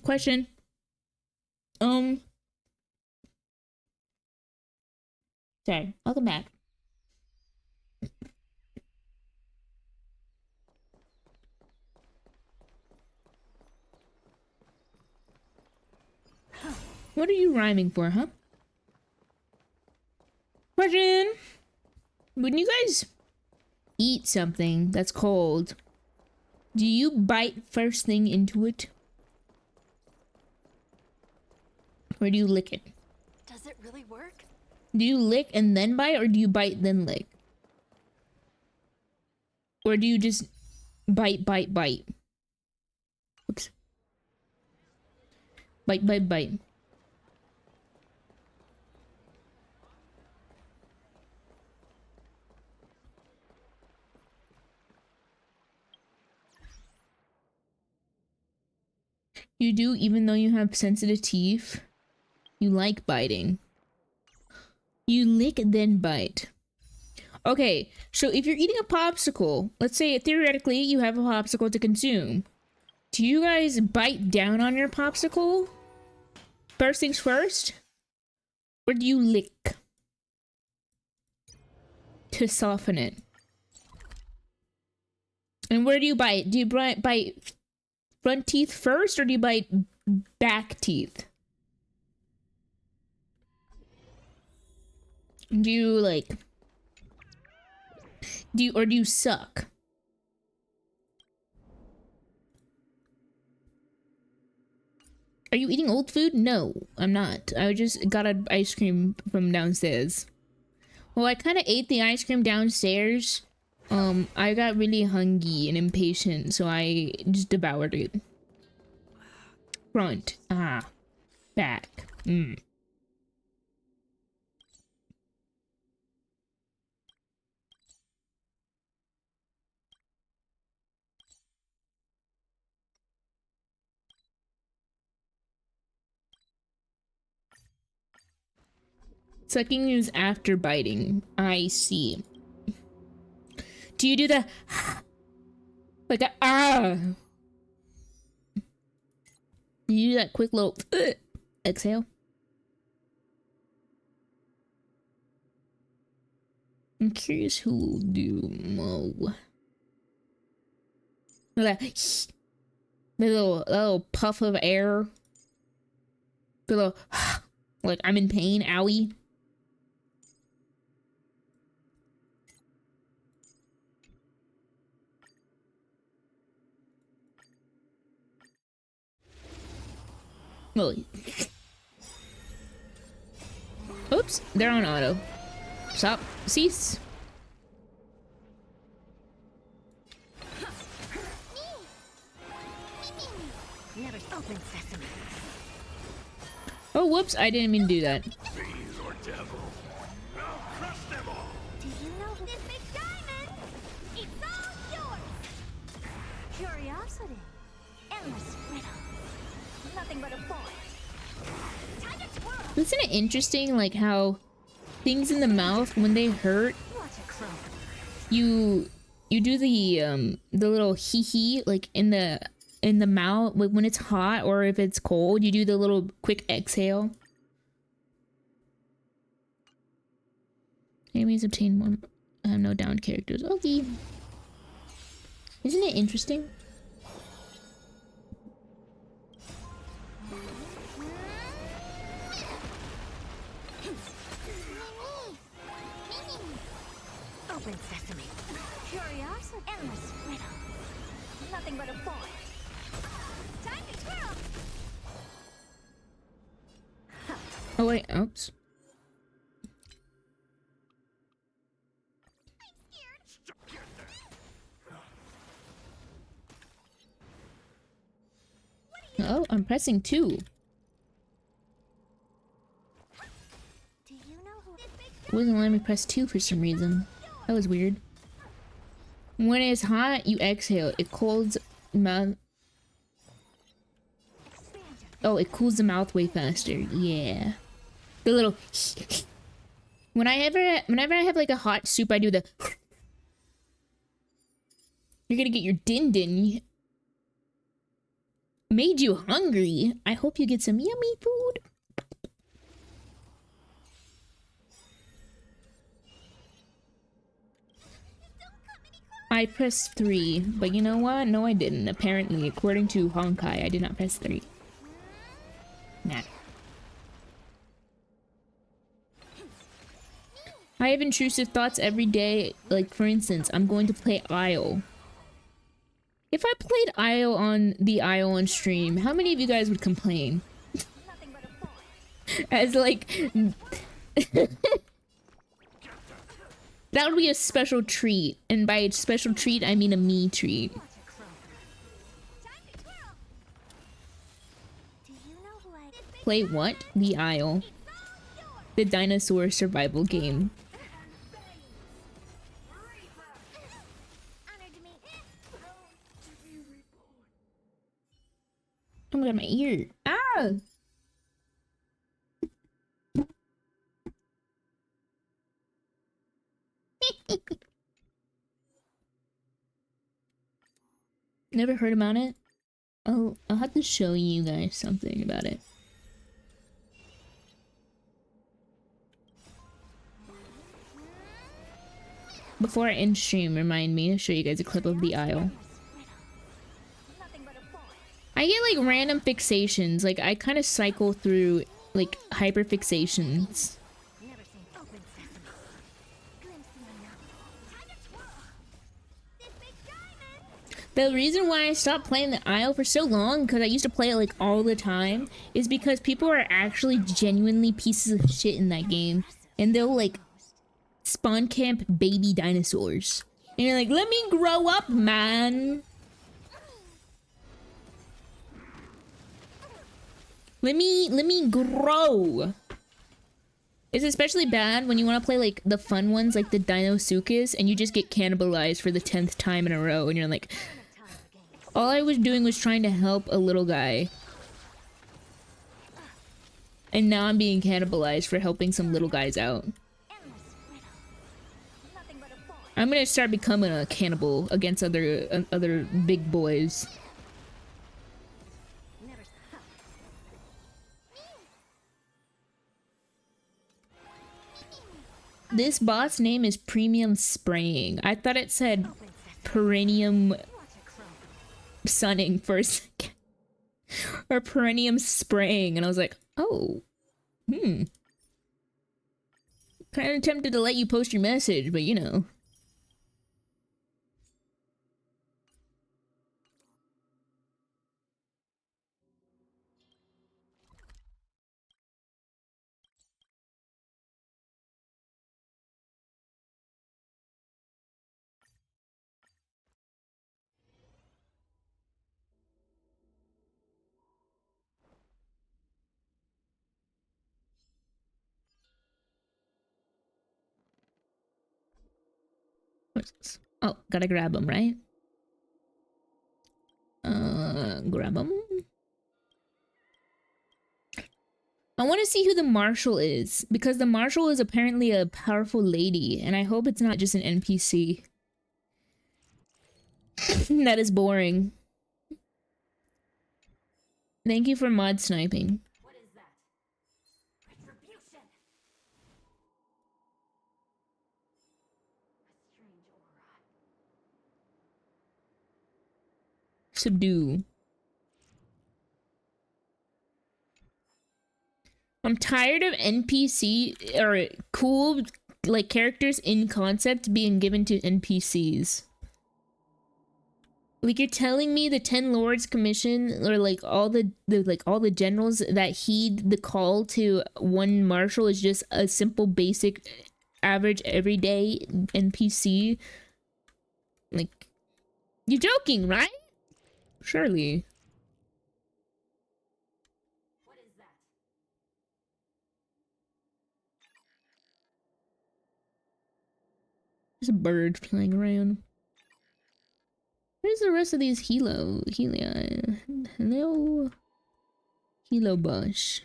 Question. Sorry, welcome back. What are you rhyming for, huh? Question. When you guys eat something that's cold, do you bite first thing into it? Or do you lick it? Does it really work? Do you lick and then bite, or do you bite then lick? Or do you just bite, bite, bite? Oops. Bite, bite, bite. You do, even though you have sensitive teeth? You like biting. You lick then bite. Okay, so if you're eating a popsicle, let's say theoretically you have a popsicle to consume. Do you guys bite down on your popsicle? First things first? Or do you lick to soften it? And where do you bite? Do you bite front teeth first, or do you bite back teeth? Do you like... Do you suck? Are you eating old food? No, I'm not. I just got an ice cream from downstairs. Well, I kind of ate the ice cream downstairs. I got really hungry and impatient, so I just devoured it. Front. Back. Sucking is after biting. I see. Do you do the like a Do you do that quick little exhale? I'm curious who will do Mo. The little puff of air. The little like I'm in pain, owie. Really? Oops, they're on auto. Stop. Cease. Never open sesame. Oh, whoops, I didn't mean to do that. Do you know this big diamond? It's all yours. Curiosity. Endless riddle. Nothing but a boy. Time to twirl. Isn't it interesting, like, how things in the mouth, when they hurt, you do the little hee-hee, like, in the mouth, like, when it's hot, or if it's cold, you do the little quick exhale. Enemies obtain one. I have no downed characters. Okay. Isn't it interesting? Open sesame. Curiosity. Endless riddle. Nothing but a boy. Time to twirl. Oh wait, oops. Oh, I'm pressing 2. Do you know who this big It wasn't letting me press 2 for some reason. That was weird. When it's hot, you exhale. It cools mouth. Oh, it cools the mouth way faster. Yeah. The little. Whenever I have like a hot soup, I do the. You're gonna get your din din. Made you hungry. I hope you get some yummy food. I pressed 3, but you know what? No, I didn't. Apparently, according to Honkai, I did not press 3. Nah. I have intrusive thoughts every day. Like, for instance, I'm going to play Isle. If I played Isle on the Isle on stream, how many of you guys would complain? As like... That would be a special treat. And by special treat, I mean a me treat. Play what? The Isle. The dinosaur survival game. Oh my god, my ear. Ah! Never heard about it? I'll have to show you guys something about it. Before I end stream, remind me to show you guys a clip of the Isle. I get like random fixations, like I kind of cycle through like hyperfixations. The reason why I stopped playing the Isle for so long, because I used to play it like all the time, is because people are actually genuinely pieces of shit in that game. And they'll like spawn camp baby dinosaurs. And you're like, let me grow up, man. Let me grow. It's especially bad when you want to play like the fun ones like the Dinosuchus and you just get cannibalized for the 10th time in a row and you're like, all I was doing was trying to help a little guy. And now I'm being cannibalized for helping some little guys out. I'm gonna start becoming a cannibal against other big boys. This boss name is Premium Spraying. I thought it said Perennium Sunning for a second. Or Perennium Spraying, and I was like, oh, kind of tempted to let you post your message, but you know. What's this? Oh, gotta grab him, right? Grab him. I want to see who the marshal is, because the marshal is apparently a powerful lady, and I hope it's not just an NPC. That is boring. Thank you for mod sniping. What is that? Retribution. A strange aura. Subdue. I'm tired of NPC or cool like characters in concept being given to NPCs. Like, you're telling me the 10 Lords Commission or like all the generals that heed the call to one marshal is just a simple basic average everyday NPC? Like, you're joking, right? Surely. What is that? There's a bird flying around. Where's the rest of these Hello Bush?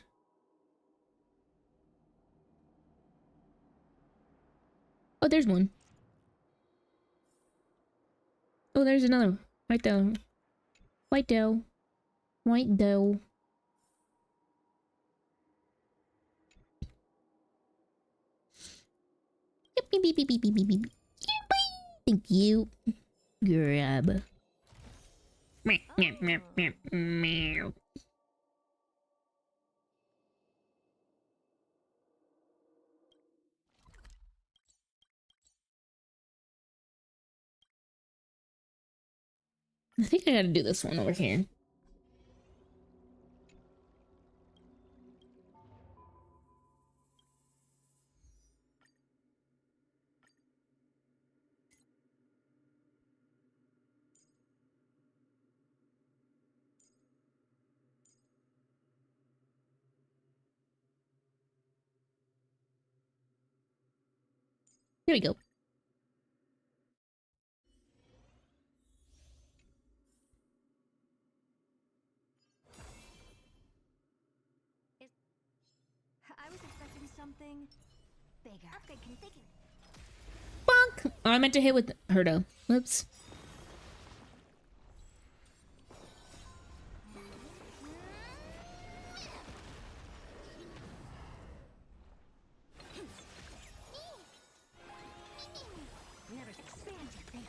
Oh, there's one. Oh, there's another. Right there. White doe. White doe. Yep, beep, beep, beep, beep, beep, beep, beep. Thank you. Grab. Meow, meow, meow, meow, meow. I think I gotta do this one over here. Here we go. I was expecting something bigger. Upgrade configured. Bonk! Oh, I meant to hit with her though. Whoops. Never expand your thinking.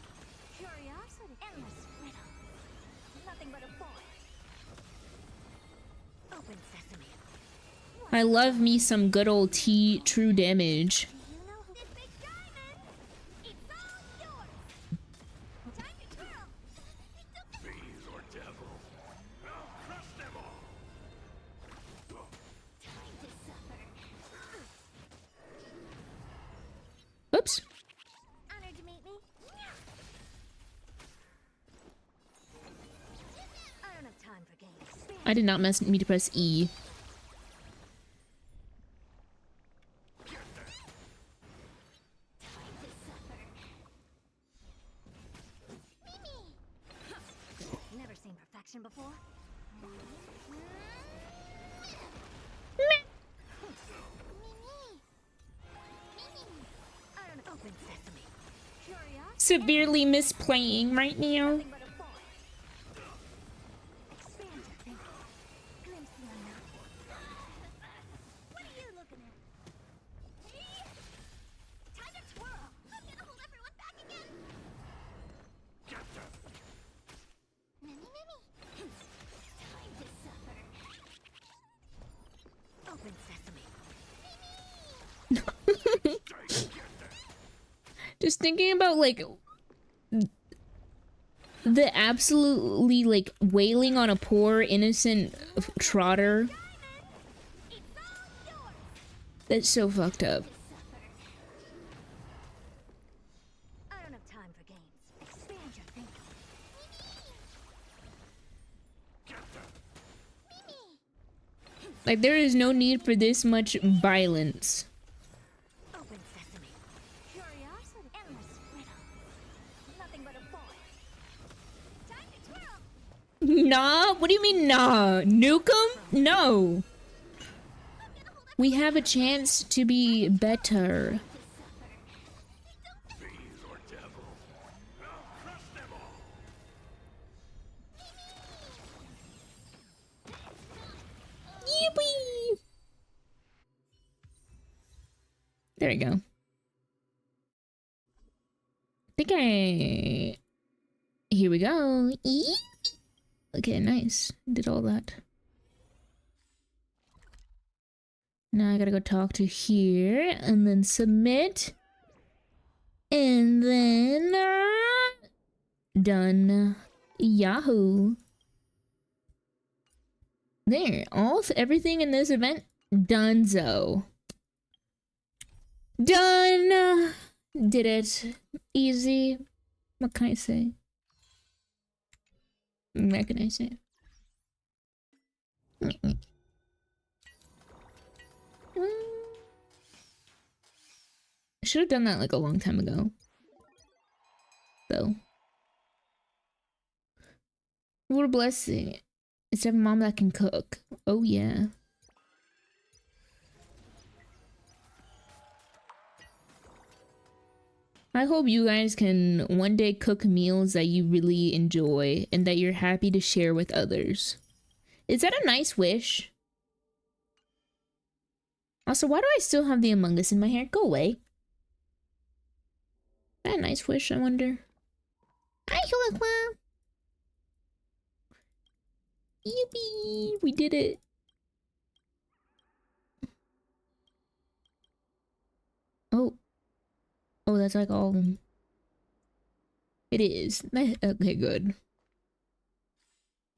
Curiosity. Endless riddle. Nothing but a boy. Open sesame. I love me some good old T true damage. You know who this big diamond? It's all yours. Time to twirl. Fiends or devil, I'll crush them all. Time to suffer. Whoops. Honored to meet me. I don't have time for games. I did not mean to press E. Never seen perfection before. Severely misplaying right now. Just thinking about like the absolutely like wailing on a poor innocent trotter. That's so fucked up. I don't have time for games. Expand your thinking. Like there is no need for this much violence. Open sesame. Curiosity. Endless riddle. Nothing but a boy. Time to twirl. Nah? What do you mean nah? Nuke 'em? No. We have a chance to be better. Yippee! There we go. Here we go. Eee! Okay, nice. Did all that. Now I gotta go talk to here, and then submit. And then... done. Yahoo! There. Everything in this event, donezo. Done! Did it. Easy. What can I say? What can I say? I should have done that like a long time ago. Though. What a blessing. It's to have a mom that can cook. Oh yeah. I hope you guys can one day cook meals that you really enjoy and that you're happy to share with others. Is that a nice wish? Also, why do I still have the Among Us in my hair? Go away. Is that a nice wish, I wonder? Hi, Hulakwa! Yippee! We did it! Oh. Oh, that's like all of them. It is. Okay, good.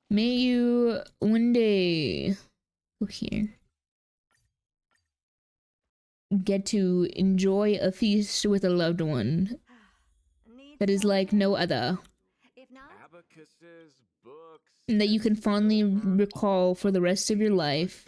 May you one day... Go here. Get to enjoy a feast with a loved one that is like no other. And that you can fondly recall for the rest of your life.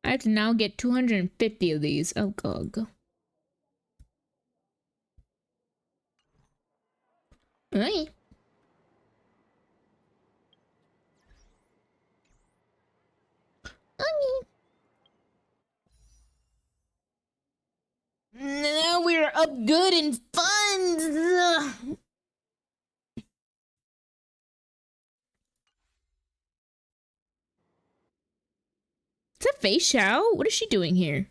I have to now get 250 of these. Oh god. Hey. Now we're up good in funds. Is that Fei Xiao? What is she doing here?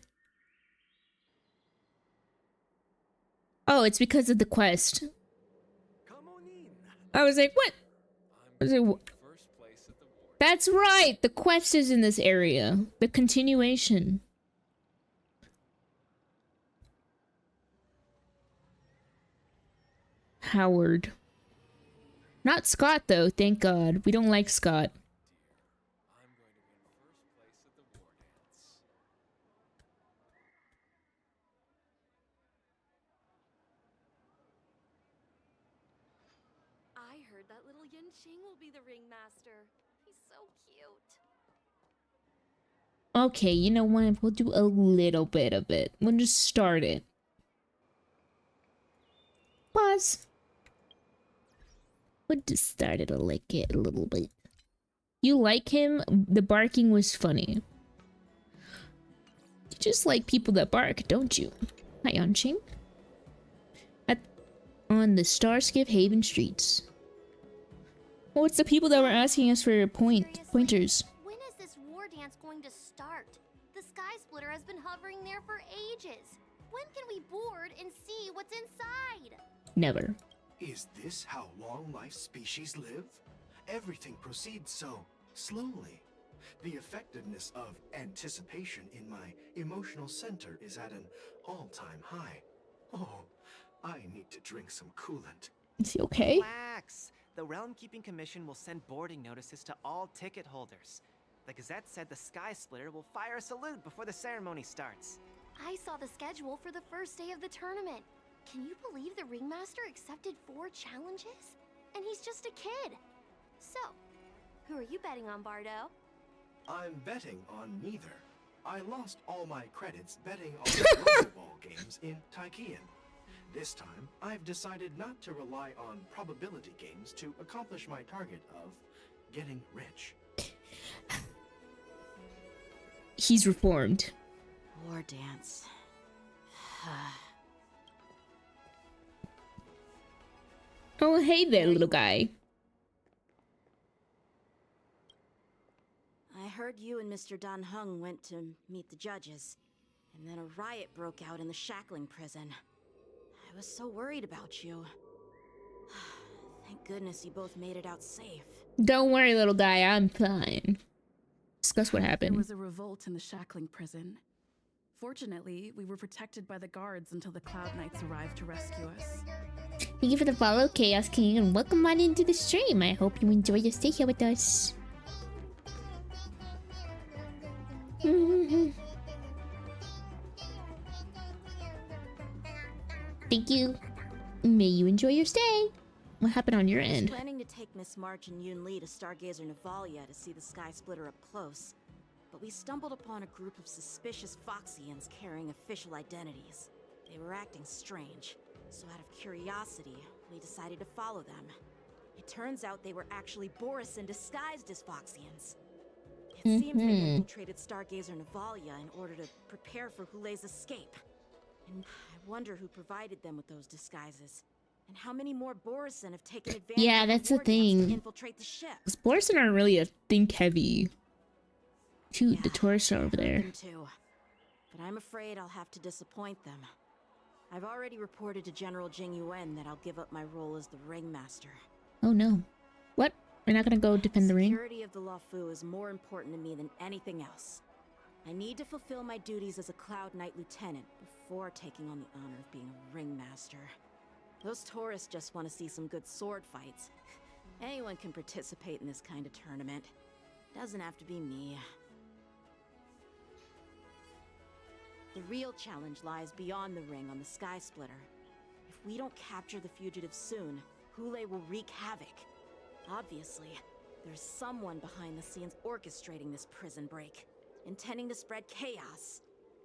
Oh, it's because of the quest. I was like, what? I was like, that's right! The quest is in this area. The continuation. Howard. Not Scott, though, thank God. We don't like Scott. Yanqing will be the ringmaster. He's so cute. Okay, you know what? We'll do a little bit of it. We'll just start it. Pause. We'll just start it. I'll like it a little bit. You like him? The barking was funny. You just like people that bark, don't you? Hi, Yanqing. On the Starskiff Haven streets. Oh, it's the people that were asking us for pointers. When is this war dance going to start? The Sky Splitter has been hovering there for ages. When can we board and see what's inside? Never. Is this how long-life species live? Everything proceeds so slowly. The effectiveness of anticipation in my emotional center is at an all-time high. Oh, I need to drink some coolant. Is he okay? Relax. The Realm Keeping Commission will send boarding notices to all ticket holders. The Gazette said the Sky Splitter will fire a salute before the ceremony starts. I saw the schedule for the first day of the tournament. Can you believe the ringmaster accepted 4 challenges? And he's just a kid. So, who are you betting on, Bardo? I'm betting on neither. I lost all my credits betting on the ball games in Taikian. This time, I've decided not to rely on probability games to accomplish my target of getting rich. He's reformed. War dance. Oh, hey there, little guy. I heard you and Mr. Dan Heng went to meet the judges, and then a riot broke out in the shackling prison. I was so worried about you. Thank goodness you both made it out safe. Don't worry, little guy. I'm fine. Discuss what happened. There was a revolt in the shackling prison. Fortunately, we were protected by the guards until the Cloud Knights arrived to rescue us. Thank you for the follow, Chaos King, and welcome on into the stream. I hope you enjoy your stay here with us. Thank you. May you enjoy your stay. What happened on your I was end? planning to take Miss March and Yun Li to Stargazer Navalia to see the Sky Splitter up close, but we stumbled upon a group of suspicious Foxians carrying official identities. They were acting strange, so out of curiosity, we decided to follow them. It turns out they were actually Borisin disguised as Foxians. It seems they infiltrated Stargazer Navalia in order to prepare for Hulei's escape. And I wonder who provided them with those disguises. And how many more Borisin have taken advantage Yeah, that's the thing. to infiltrate the ship? Borisin aren't really a think heavy. Shoot, the tourists are over there. Too. But I'm afraid I'll have to disappoint them. I've already reported to General Jing Yuan that I'll give up my role as the ringmaster. Oh no. What? We're not gonna go defend the ring? Security of the Luofu is more important to me than anything else. I need to fulfill my duties as a Cloud Knight Lieutenant before taking on the honor of being a ringmaster. Those tourists just want to see some good sword fights. Anyone can participate in this kind of tournament. Doesn't have to be me. The real challenge lies beyond the ring on the Sky Splitter. If we don't capture the fugitives soon, Hulei will wreak havoc. Obviously, there's someone behind the scenes orchestrating this prison break, intending to spread chaos.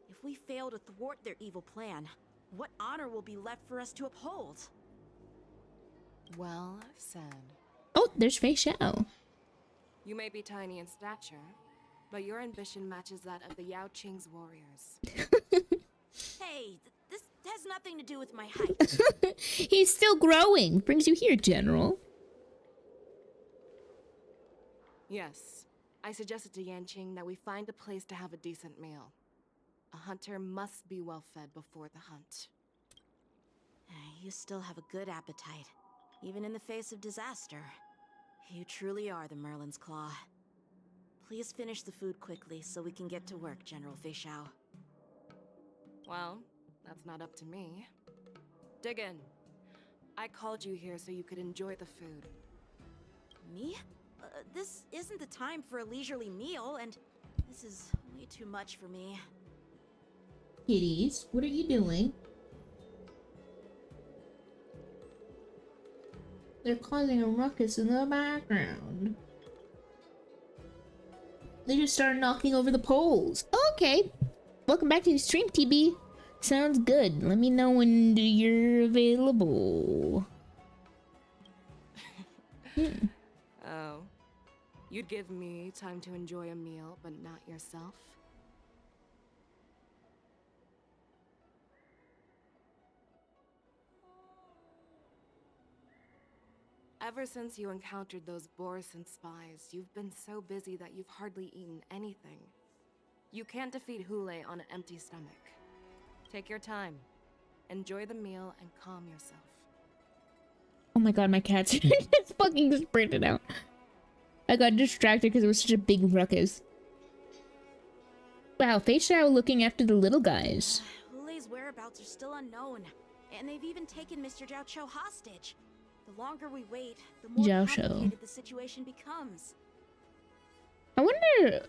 If we fail to thwart their evil plan, what honor will be left for us to uphold? Well said. Oh, there's Fei Xiao. You may be tiny in stature, but your ambition matches that of the Yao Qing's warriors. Hey, this has nothing to do with my height. He's still growing. Brings you here, General. Yes, I suggested to Yanqing that we find a place to have a decent meal. A hunter must be well fed before the hunt. You still have a good appetite, even in the face of disaster. You truly are the Merlin's Claw. Please finish the food quickly so we can get to work, General Fei Xiao. Well, that's not up to me. Dig in. I called you here so you could enjoy the food. Me? This isn't the time for a leisurely meal, and this is way too much for me. Kitties, what are you doing? They're causing a ruckus in the background. They just started knocking over the poles. Okay. Welcome back to the stream, TB. Sounds good. Let me know when you're available. Oh. You'd give me time to enjoy a meal, but not yourself? Ever since you encountered those Borison spies, you've been so busy that you've hardly eaten anything. You can't defeat Hule on an empty stomach. Take your time. Enjoy the meal and calm yourself. Oh my god, my cat's just fucking sprinted out. I got distracted because it was such a big ruckus. Wow, Fei Xiao looking after the little guys. Hule's whereabouts are still unknown, and they've even taken Mr. Jiao Cho hostage. The longer we wait, the more Jiao Cho. complicated the situation becomes. I wonder,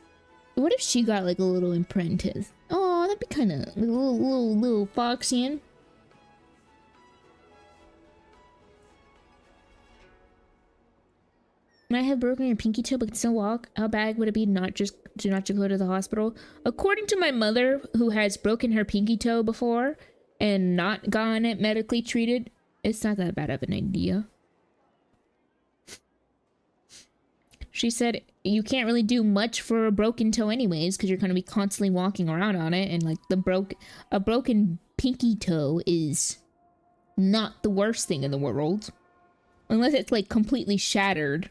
what if she got like a little apprentice? Oh, that'd be kind of little Foxian. Might have broken your pinky toe but can still walk. How bad would it be not to go to the hospital? According to my mother, who has broken her pinky toe before and not gotten it medically treated, it's not that bad of an idea. She said you can't really do much for a broken toe anyways, because you're going to be constantly walking around on it, and like a broken pinky toe is not the worst thing in the world. Unless it's like completely shattered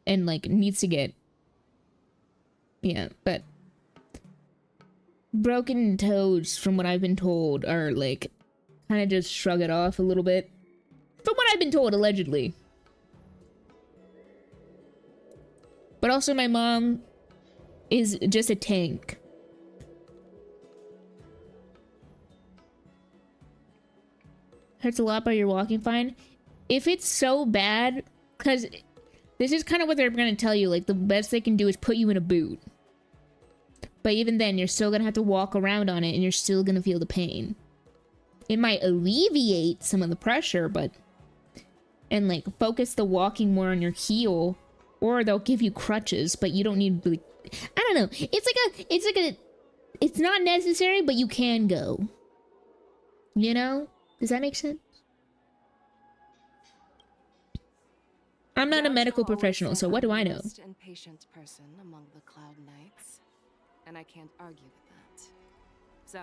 and like needs to get, yeah, but broken toes, from what I've been told, are like kind of just shrug it off a little bit. From what I've been told, allegedly. But also my mom is just a tank. Hurts a lot, but you're walking fine. If it's so bad, because this is kind of what they're going to tell you, like the best they can do is put you in a boot. But even then, you're still going to have to walk around on it and you're still going to feel the pain. It might alleviate some of the pressure, but... and like focus the walking more on your heel, or they'll give you crutches, but you don't need really... I don't know. It's not necessary, but you can go. You know? Does that make sense? I'm not a medical professional, so what do I know? Most impatient person among the Cloud Knights, and I can't argue with that. So,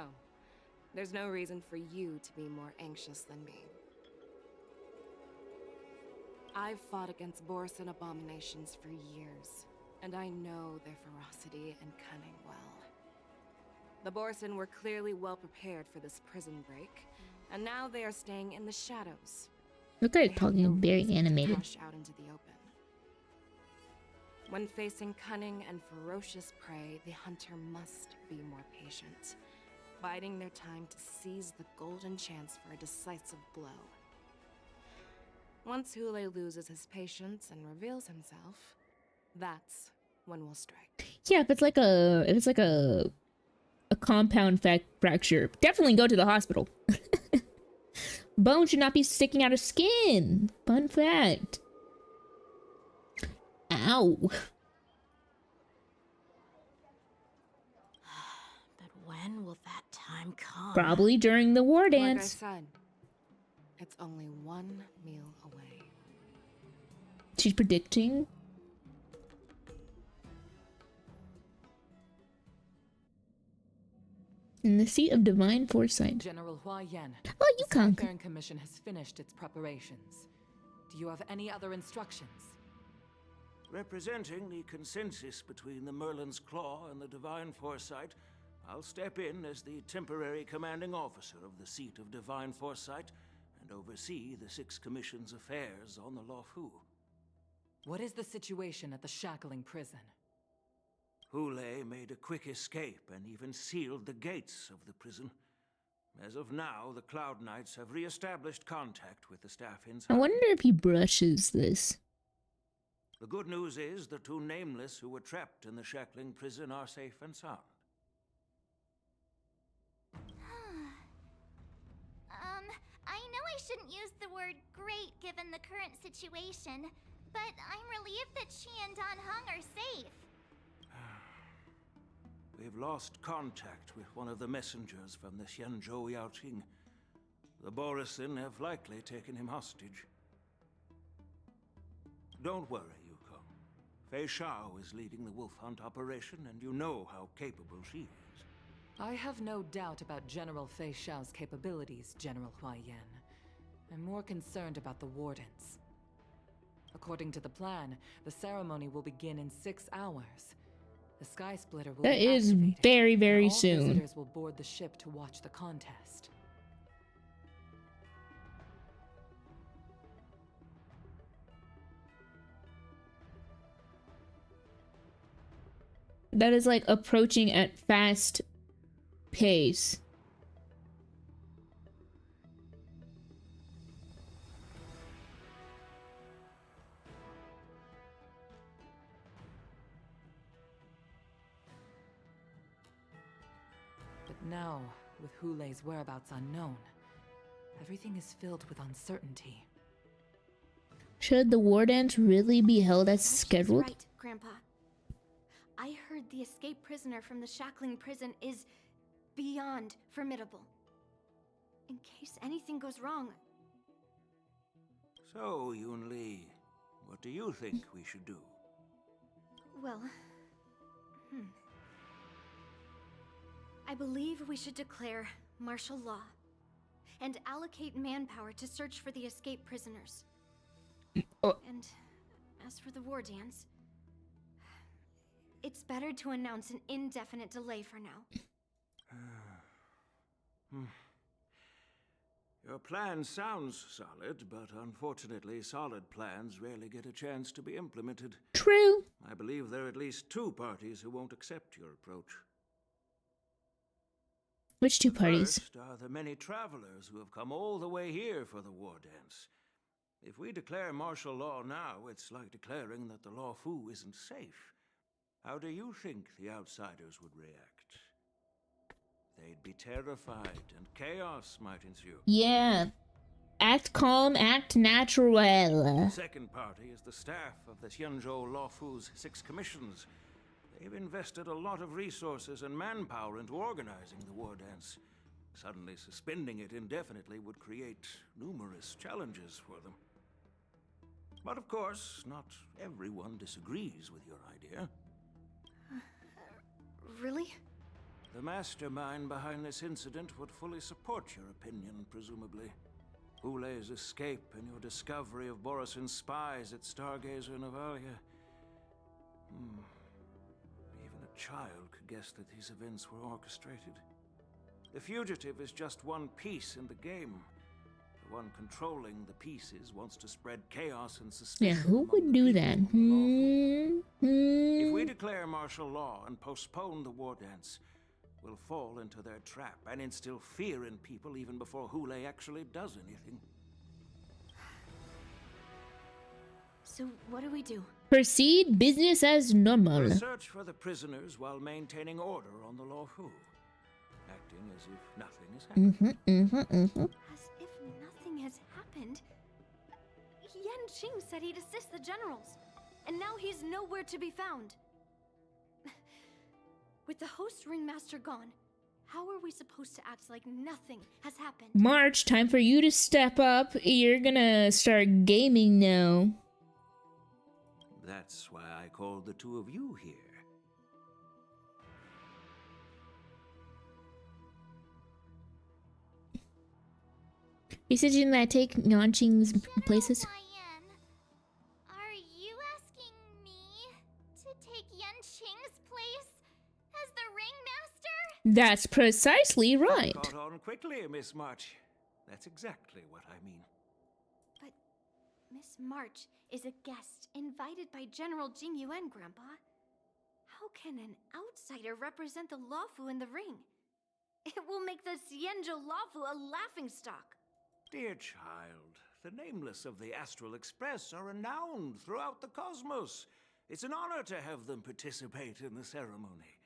there's no reason for you to be more anxious than me. I've fought against Borison abominations for years, and I know their ferocity and cunning well. The Borison were clearly well prepared for this prison break, and now they are staying in the shadows. Look at it talking very animated. Out into the open. When facing cunning and ferocious prey, the hunter must be more patient, biding their time to seize the golden chance for a decisive blow. Once Hule loses his patience and reveals himself, that's when we'll strike. Yeah, if it's like a compound fracture, definitely go to the hospital. Bone should not be sticking out of skin. Fun fact. Ow. But when will that time come? Probably during the war dance. Like I said, it's only one meal away. She's predicting. In the seat of divine foresight. General Hua Yan. Oh, you can't. The Skyfaring Commission has finished its preparations. Do you have any other instructions? Representing the consensus between the Merlin's Claw and the Divine Foresight, I'll step in as the temporary commanding officer of the seat of Divine Foresight and oversee the Six Commission's affairs on the Luofu. What is the situation at the shackling prison? Hule made a quick escape and even sealed the gates of the prison. As of now, the Cloud Knights have re-established contact with the staff inside. I wonder if he brushes this. The good news is the two nameless who were trapped in the shackling prison are safe and sound. I know I shouldn't use the word great given the current situation, but I'm relieved that she and Don Hung are safe. We've lost contact with one of the messengers from the Xianzhou Yaoqing. The Borisin have likely taken him hostage. Don't worry, Yuko. Fei Shao is leading the wolf hunt operation, and you know how capable she is. I have no doubt about General Fei Shao's capabilities, General Huaiyan. I'm more concerned about the Wardens. According to the plan, the ceremony will begin in 6 hours. The Sky Splitter will That be is activated, very, very and all soon. visitors will board the ship to watch the contest. That is like approaching at fast pace. But now, with Hulei's whereabouts unknown, everything is filled with uncertainty. Should the war dance really be held as scheduled? Right, Grandpa. I heard the escaped prisoner from the shackling prison is beyond formidable. In case anything goes wrong. So, Yunli, what do you think we should do? Well, I believe we should declare martial law and allocate manpower to search for the escaped prisoners. And as for the war dance, it's better to announce an indefinite delay for now. Your plan sounds solid, but unfortunately, solid plans rarely get a chance to be implemented. True. I believe there are at least 2 parties who won't accept your approach. Which 2 parties? First are the many travelers who have come all the way here for the war dance. If we declare martial law now, it's like declaring that the Law Fu isn't safe. How do you think the outsiders would react? They'd be terrified, and chaos might ensue. Yeah. Act calm, act natural. The second party is the staff of the Xianzhou Law Fu's 6 commissions. They've invested a lot of resources and manpower into organizing the war dance. Suddenly suspending it indefinitely would create numerous challenges for them. But of course, not everyone disagrees with your idea. Really? The mastermind behind this incident would fully support your opinion, presumably. Hulei's escape and your discovery of Borisin's spies at Stargazer Navalia. Even a child could guess that these events were orchestrated. The fugitive is just one piece in the game. The one controlling the pieces wants to spread chaos and suspicion. Yeah, who would do that? If we declare martial law and postpone the war dance, we'll fall into their trap and instill fear in people even before Hulei actually does anything. So what do we do? Proceed business as normal. We'll search for the prisoners while maintaining order on the Law Fu, acting as if nothing has happened. As if nothing has happened? Yan Qing said he'd assist the generals, and now he's nowhere to be found. With the host ringmaster gone, how are we supposed to act like nothing has happened? March, time for you to step up. You're gonna start gaming now. That's why I called the 2 of you here. You suggesting that I take Yanqing's places? Are you asking me to take Yan Qing's place as the ringmaster? That's precisely right. Caught on quickly, Miss March. That's exactly what I mean. But Miss March is a guest invited by General Jing Yuan, Grandpa. How can an outsider represent the Lawfu in the ring? It will make the Xianzhou Lawfu a laughingstock. Dear child, the nameless of the Astral Express are renowned throughout the cosmos. It's an honor to have them participate in the ceremony.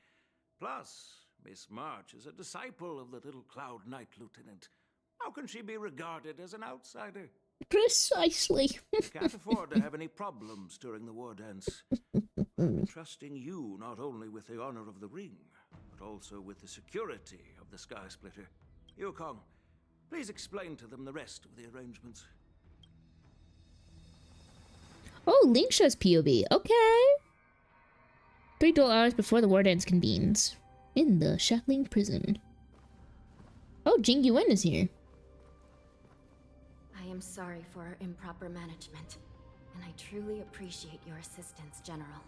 Plus, Miss March is a disciple of the little Cloud Knight Lieutenant. How can she be regarded as an outsider? Precisely. We can't afford to have any problems during the war dance. I'm entrusting you not only with the honor of the ring, but also with the security of the Sky Splitter. Yukong, please explain to them the rest of the arrangements. Oh, Lingsha's POV. Okay. 3 dual hours before the war dance convenes. In the shackling prison. Oh, Jing Yuan is here. I am sorry for our improper management, and I truly appreciate your assistance, General.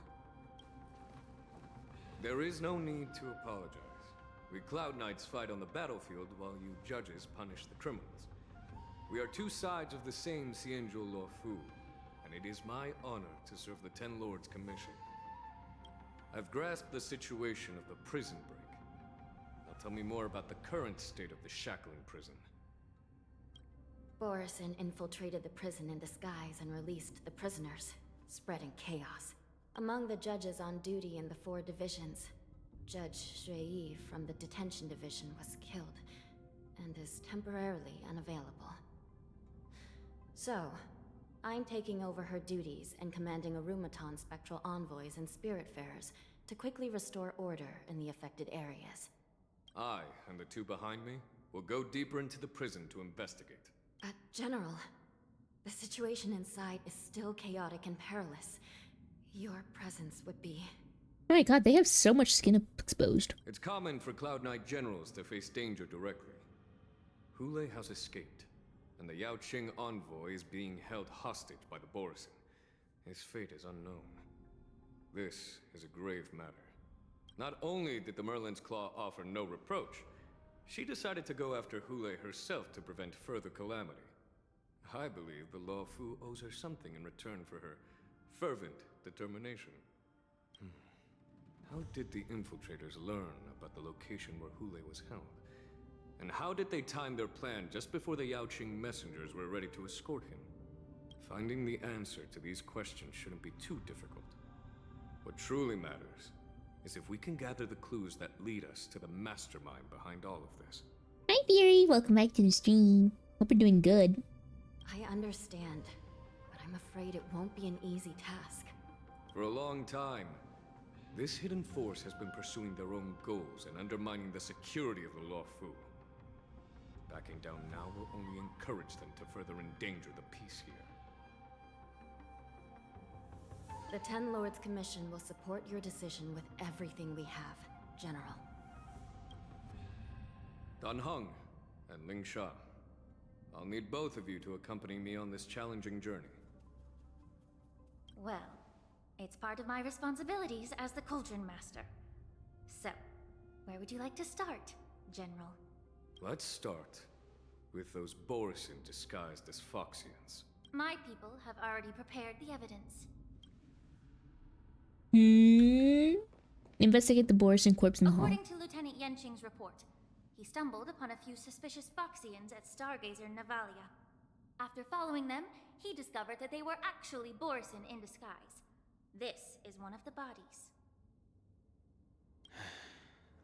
There is no need to apologize. We Cloud Knights fight on the battlefield while you judges punish the criminals. We are two sides of the same Xianzhou Luofu, and it is my honor to serve the Ten Lords' commission. I've grasped the situation of the prison break. Now tell me more about the current state of the shackling prison. Borison infiltrated the prison in disguise and released the prisoners, spreading chaos. Among the judges on duty in the 4 divisions, Judge Shui from the detention division was killed and is temporarily unavailable. So, I'm taking over her duties and commanding Arumaton spectral envoys and spiritfarers to quickly restore order in the affected areas. I, and the 2 behind me, will go deeper into the prison to investigate. General, the situation inside is still chaotic and perilous. Your presence would be... Oh my god, they have so much skin exposed. It's common for Cloud Knight generals to face danger directly. Hule has escaped, and the Yaoqing envoy is being held hostage by the Borison. His fate is unknown. This is a grave matter. Not only did the Merlin's Claw offer no reproach, she decided to go after Hule herself to prevent further calamity. I believe the Luofu owes her something in return for her fervent determination. How did the infiltrators learn about the location where Hule was held? And how did they time their plan just before the Yaoqing messengers were ready to escort him? Finding the answer to these questions shouldn't be too difficult. What truly matters is if we can gather the clues that lead us to the mastermind behind all of this. Hi, Theory. Welcome back to the stream. Hope you're doing good. I understand, but I'm afraid it won't be an easy task. For a long time, this hidden force has been pursuing their own goals and undermining the security of the Luofu. Backing down now will only encourage them to further endanger the peace here. The Ten Lords Commission will support your decision with everything we have, General. Dan Heng and Ling Sha. I'll need both of you to accompany me on this challenging journey. Well, it's part of my responsibilities as the Cauldron Master. So, where would you like to start, General? Let's start with those Borison disguised as Foxians. My people have already prepared the evidence. Investigate the Borison corpse in the hall. According to Lieutenant Yenqing's report, he stumbled upon a few suspicious Foxians at Stargazer Navalia. After following them, he discovered that they were actually Borison in disguise. This is one of the bodies.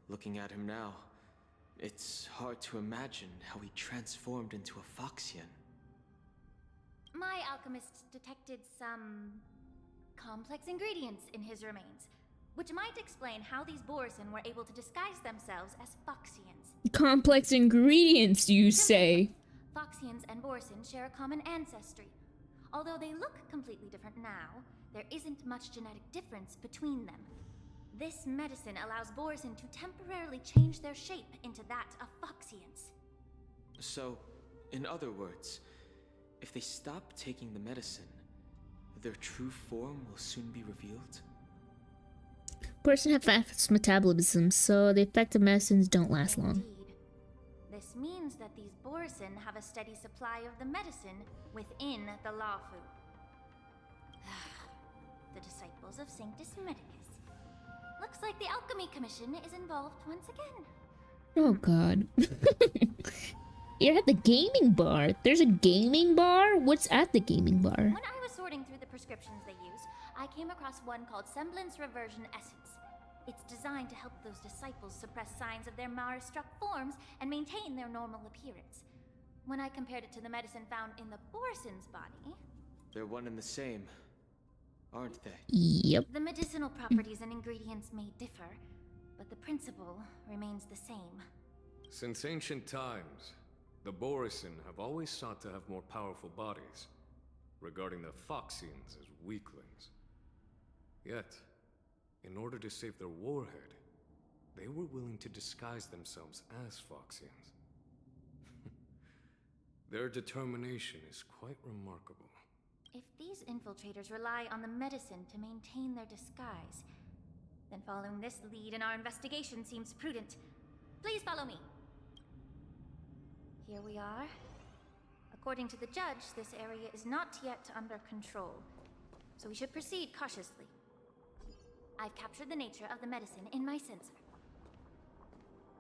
Looking at him now, it's hard to imagine how he transformed into a Foxian. My alchemists detected some complex ingredients in his remains, which might explain how these Borison were able to disguise themselves as Foxians. Complex ingredients, you say? Foxians and Borison share a common ancestry. Although they look completely different now, there isn't much genetic difference between them. This medicine allows Borison to temporarily change their shape into that of Foxians. So, in other words, if they stop taking the medicine, their true form will soon be revealed? Borison have fast metabolism, so the effective medicines don't last long. This means that these Borison have a steady supply of the medicine within the Luofu. The disciples of Sanctus Medicus. Looks like the Alchemy Commission is involved once again. Oh god. You're at the gaming bar. There's a gaming bar? What's at the gaming bar? When I was sorting through the prescriptions they use, I came across one called Semblance Reversion Essence. It's designed to help those disciples suppress signs of their Mara-struck forms and maintain their normal appearance. When I compared it to the medicine found in the Borison's body... They're one and the same, aren't they? Yep. The medicinal properties and ingredients may differ, but the principle remains the same. Since ancient times, the Borison have always sought to have more powerful bodies, regarding the Foxians as weaklings. Yet, in order to save their warhead, they were willing to disguise themselves as Foxians. Their determination is quite remarkable. If these infiltrators rely on the medicine to maintain their disguise, then following this lead in our investigation seems prudent. Please follow me. Here we are. According to the judge, this area is not yet under control, so we should proceed cautiously. I've captured the nature of the medicine in my sensor.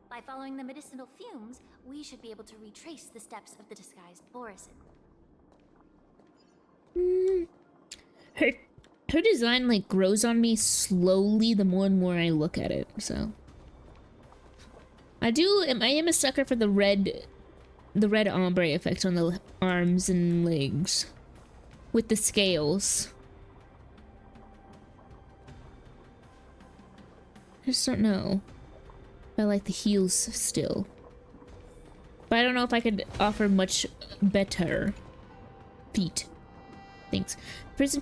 By following the medicinal fumes, we should be able to retrace the steps of the disguised Borison. Her design like grows on me slowly the more and more I look at it, so I am a sucker for the red ombre effect on the arms and legs with the scales. I just don't know if I like the heels still, but I don't know if I could offer much better feet. Thanks. Prison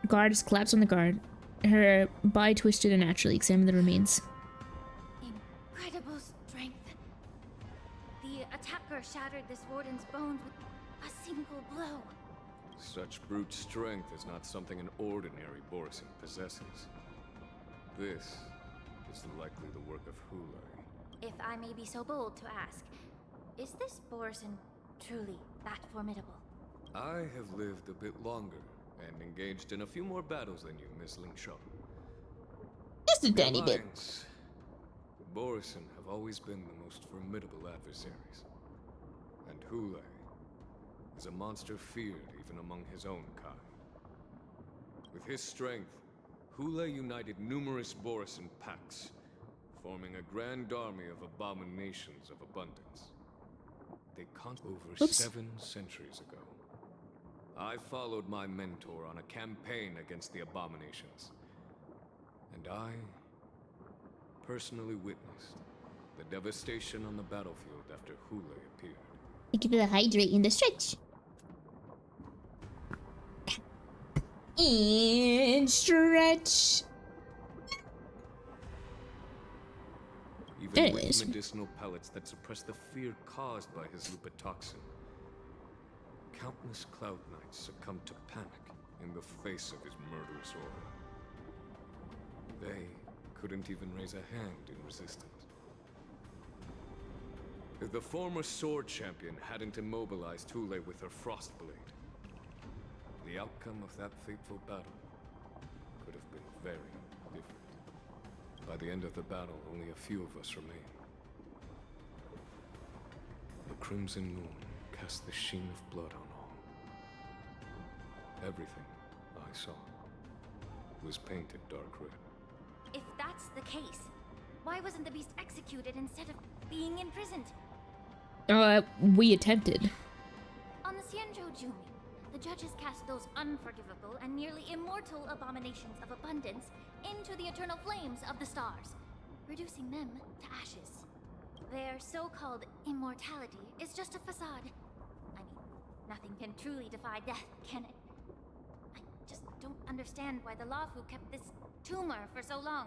guard is collapsed on the guard. Her body twisted and naturally. Examine the remains. Incredible strength. The attacker shattered this warden's bones with a single blow. Such brute strength is not something an ordinary Borison possesses. This is likely the work of Hulai. If I may be so bold to ask, is this Borison truly that formidable? I have lived a bit longer and engaged in a few more battles than you, Miss Lingshaw. Just a tiny bit. The Borison have always been the most formidable adversaries. And Hulai is a monster feared even among his own kind. With his strength, Hulai united numerous Borison packs, forming a grand army of abominations of abundance. They conquered over 7 centuries ago. I followed my mentor on a campaign against the abominations, and I personally witnessed the devastation on the battlefield after Hulai appeared. Thank you for the hydrate in the stretch. And stretch. Even with medicinal pellets that suppress the fear caused by his lupitoxin, countless Cloud Knights succumbed to panic in the face of his murderous aura. They couldn't even raise a hand in resistance. If the former sword champion hadn't immobilized Hulai with her Frostblade, the outcome of that fateful battle could have been very different. By the end of the battle, only a few of us remained. The crimson moon cast the sheen of blood on all. Everything I saw was painted dark red. If that's the case, why wasn't the beast executed instead of being imprisoned? We attempted. On the Xianzhou Jumi, the judges cast those unforgivable and nearly immortal abominations of abundance into the eternal flames of the stars, reducing them to ashes. Their so-called immortality is just a facade. I mean, nothing can truly defy death, can it? I just don't understand why the Lafu kept this tumor for so long,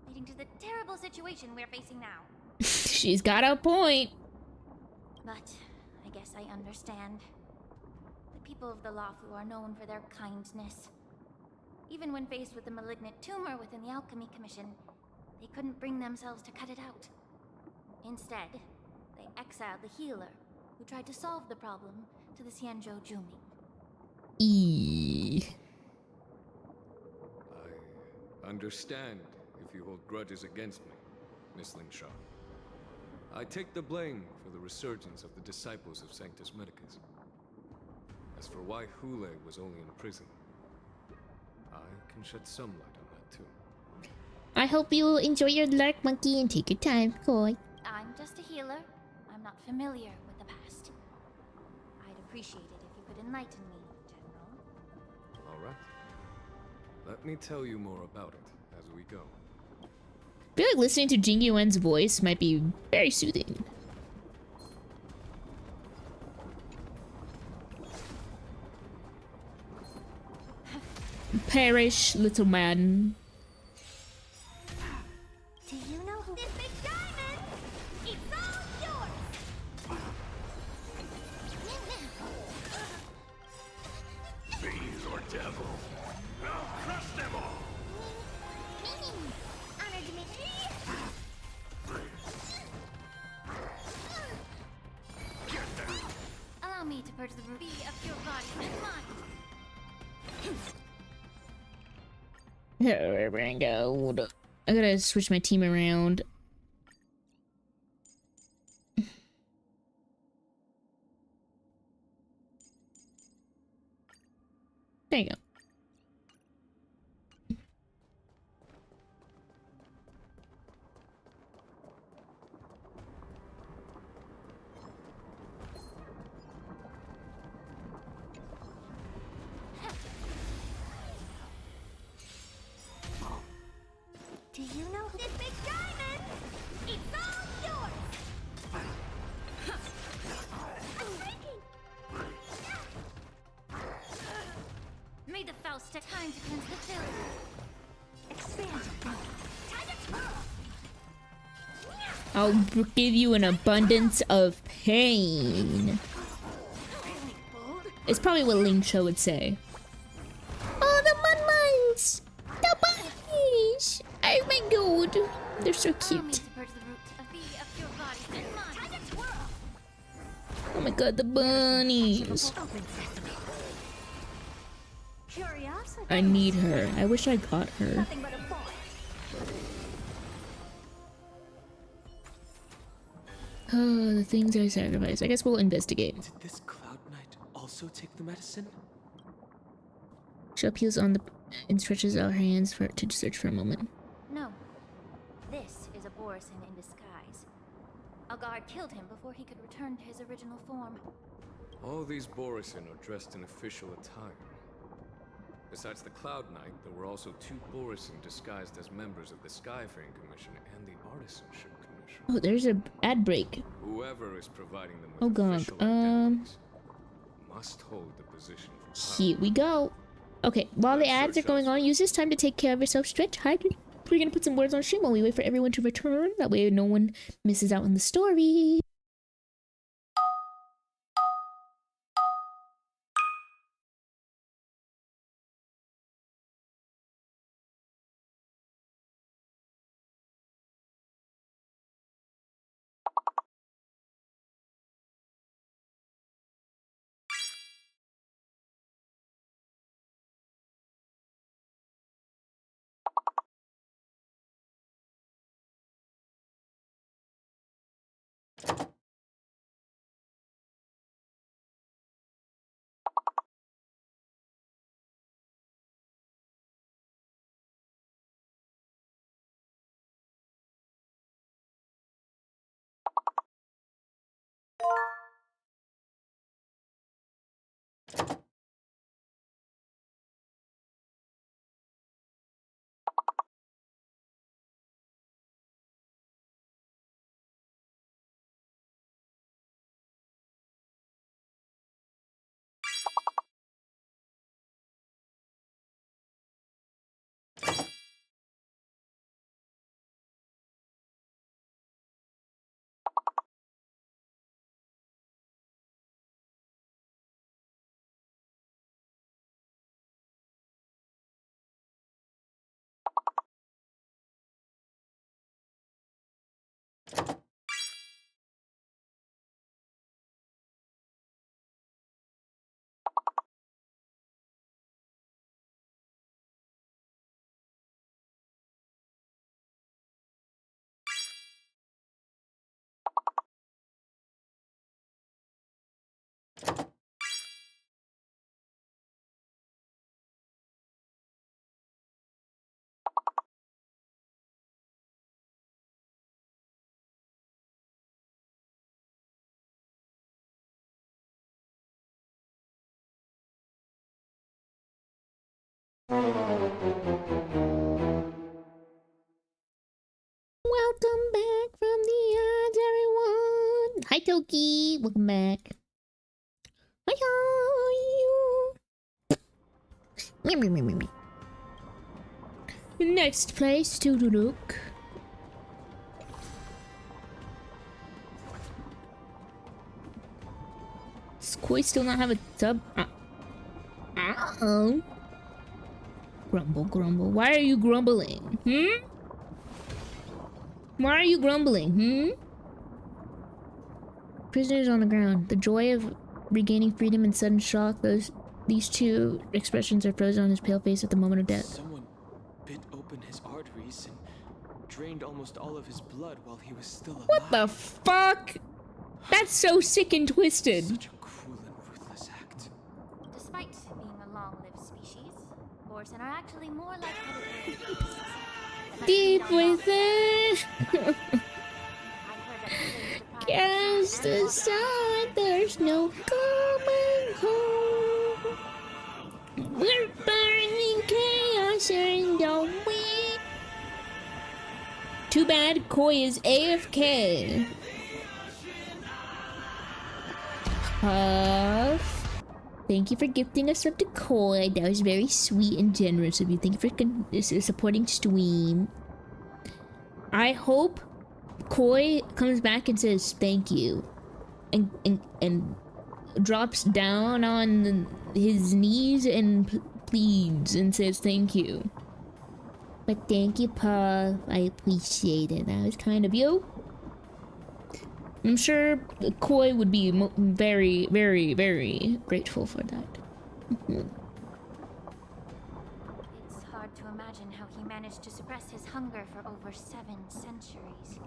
leading to the terrible situation we're facing now. She's got a point. But I guess I understand. The people of the Lafu are known for their kindness. Even when faced with a malignant tumor within the Alchemy Commission, they couldn't bring themselves to cut it out. Instead, they exiled the healer, who tried to solve the problem, to the Xianzhou Jumi. I understand if you hold grudges against me, Miss Lingshaw. I take the blame for the resurgence of the disciples of Sanctus Medicus. As for why Hulai was only in prison, I can shed some light on that too. I hope you enjoy your lark, monkey, and take your time, Koi. I'm just a healer. I'm not familiar with the past. appreciate it if you could enlighten me, General. All right. Let me tell you more about it as we go. I feel like listening to Jing Yuan's voice might be very soothing. Perish, little man. Do you know who this big diamond? It's all yours. Fiend or devil, I'll crush them all. Honored Dimitri. Allow me to purge the ruby of your body and mind. Where we're gonna go. Hold up. I gotta switch my team around. There you go. Do you know who this big diamond? It's all yours. I'm breaking. May the Faust take time to cleanse the filth. Expand. Time to twirl. I'll give you an abundance of pain. It's probably what Ling Cho would say. Oh, the mud mines! The bunnies! Oh my god, they're so cute. Oh my god, the bunnies! I need her. I wish I got her. Oh, the things I sacrificed. I guess we'll investigate. Did this Cloud Knight also take the medicine? She appeals on the and stretches out her hands to search for a moment. No. This is a Borison in disguise. A guard killed him before he could return to his original form. All these Borison are dressed in official attire. Besides the Cloud Knight, there were also 2 Borison disguised as members of the Skyfaring Commission and the Artisanship Commission. Oh, there's a ad break. Whoever is providing them with Oh god. official identities must hold the position of power. Here we go. Okay, while the ads are going on, use this time to take care of yourself, stretch, hydrate. We're gonna put some words on stream while we wait for everyone to return. That way no one misses out on the story. Welcome back from the odds, everyone. Hi, Toki. Welcome back. Hi, you. Me. Next place to look. Does Koi still not have a tub? Ow. Grumble, grumble. Why are you grumbling? Why are you grumbling? Prisoners on the ground. The joy of regaining freedom and sudden shock. These two expressions are frozen on his pale face at the moment of death. Someone bit open his arteries and drained almost all of his blood while he was still alive. What the fuck? That's so sick and twisted. Such a cruel and ruthless act. Despite being a long-lived species, Borson are actually more like predators. Deep within. Cast aside, there's no coming home. We're burning chaos and don't we? Too bad Koi is AFK. Huff. Thank you for gifting us up to Koi. That was very sweet and generous of you. Thank you for supporting stream. I hope Koi comes back and says thank you. And drops down on his knees and pleads and says thank you. But thank you, Pa. I appreciate it. That was kind of you. I'm sure Koi would be very, very, very grateful for that. It's hard to imagine how he managed to suppress his hunger for over 7 centuries.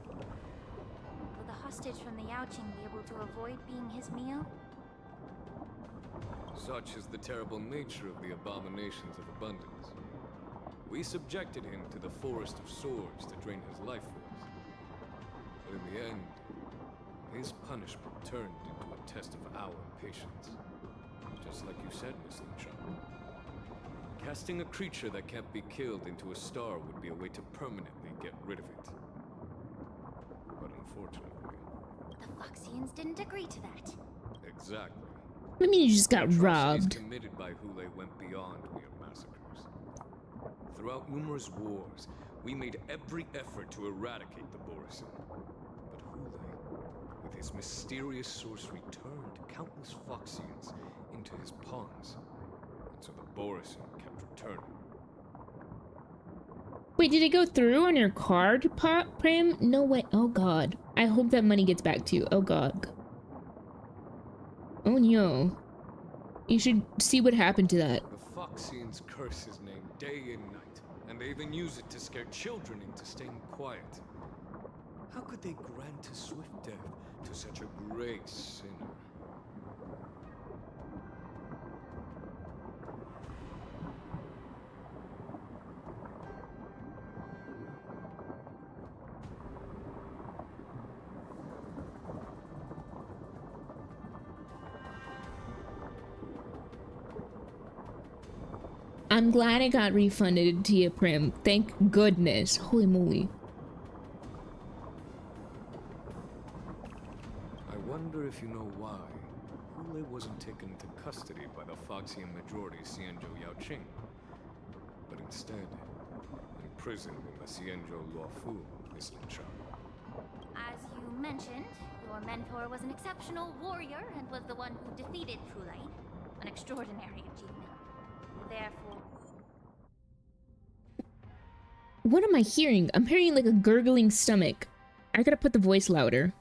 Will the hostage from the Yaoqing be able to avoid being his meal? Such is the terrible nature of the abominations of abundance. We subjected him to the forest of swords to drain his life force. But in the end, his punishment turned into a test of our patience. Just like you said, Miss Linshaw. Casting a creature that can't be killed into a star would be a way to permanently get rid of it. But unfortunately... The Foxians didn't agree to that. Exactly. I mean, you just got robbed. Committed by Hule went beyond mere massacres. Throughout numerous wars, we made every effort to eradicate the Borisin. But Hule, with his mysterious sorcery, turned countless Foxians into his pawns. And so the Borisin kept returning. Wait, did it go through on your card, Prim? No way. Oh god. I hope that money gets back to you. Oh god. Oh no. You should see what happened to that. The Foxians curse his name day and night, and they even use it to scare children into staying quiet. How could they grant a swift death to such a great sinner? I'm glad it got refunded to you, Prim. Thank goodness. Holy moly. I wonder if you know why Hule wasn't taken into custody by the Foxian majority Xianzhou Yaoqing, but instead imprisoned in the Xianzhou Luofu, Miss Linshaw. As you mentioned, your mentor was an exceptional warrior and was the one who defeated Hule. An extraordinary achievement. Therefore... What am I hearing? I'm hearing like a gurgling stomach. I gotta put the voice louder.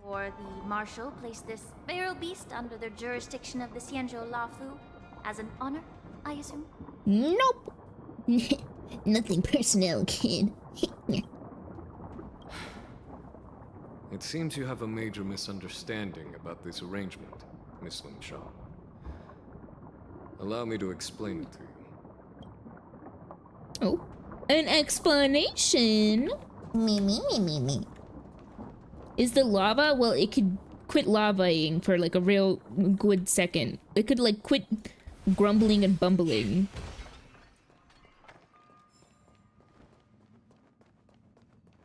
For the Marshal placed this feral beast under the jurisdiction of the Xianzhou Luofu as an honor, I assume? Nope. Nothing personnel, kid. It seems you have a major misunderstanding about this arrangement, Miss Linshaw. Allow me to explain it to you. Oh, an explanation? Me. Is the lava? Well, it could quit lavaing for like a real good second. It could like quit grumbling and bumbling.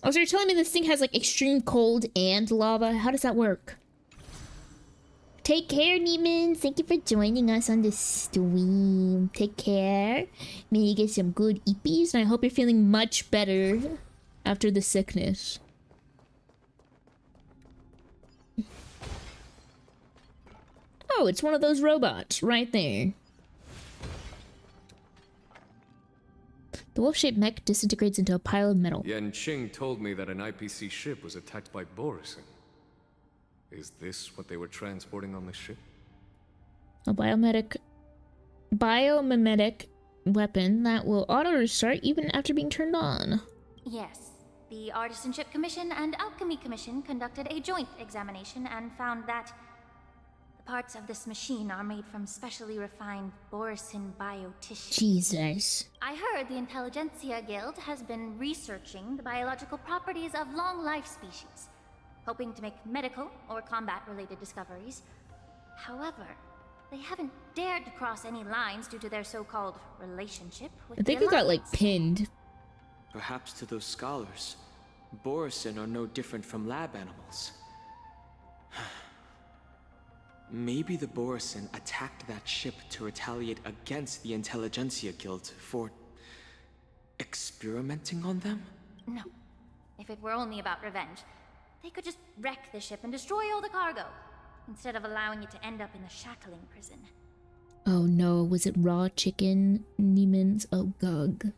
Oh, so you're telling me this thing has like extreme cold and lava? How does that work? Take care, Neiman. Thank you for joining us on this stream. Take care. May you get some good eepies, and I hope you're feeling much better after the sickness. Oh, it's one of those robots right there. The wolf-shaped mech disintegrates into a pile of metal. Yanqing told me that an IPC ship was attacked by Borison. Is this what they were transporting on the ship? A biomimetic weapon that will auto-restart even after being turned on. Yes. The Artisanship Commission and Alchemy Commission conducted a joint examination and found that the parts of this machine are made from specially refined Borison biotissue. Jesus. I heard the Intelligentsia Guild has been researching the biological properties of long-life species, hoping to make medical or combat-related discoveries. However, they haven't dared to cross any lines due to their so-called relationship with I think we got like pinned. Perhaps to those scholars, Borison are no different from lab animals. Maybe the Borison attacked that ship to retaliate against the Intelligentsia Guild for experimenting on them? No. If it were only about revenge, they could just wreck the ship and destroy all the cargo, instead of allowing it to end up in the shackling prison. Oh no, was it raw chicken? Neiman's? Oh, gug.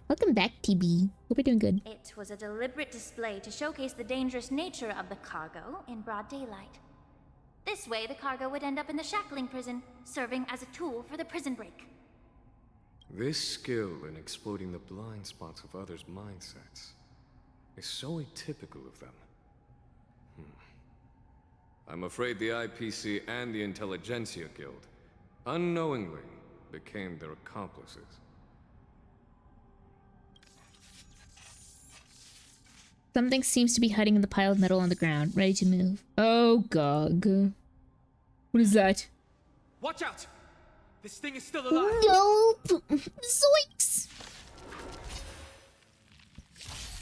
Welcome back, TB. Hope you're doing good. It was a deliberate display to showcase the dangerous nature of the cargo in broad daylight. This way, the cargo would end up in the shackling prison, serving as a tool for the prison break. This skill in exploiting the blind spots of others' mindsets is so atypical of them. I'm afraid the IPC and the Intelligentsia Guild unknowingly became their accomplices. Something seems to be hiding in the pile of metal on the ground, ready to move. Oh, gog. What is that? Watch out! This thing is still alive! Nope! Zoinks!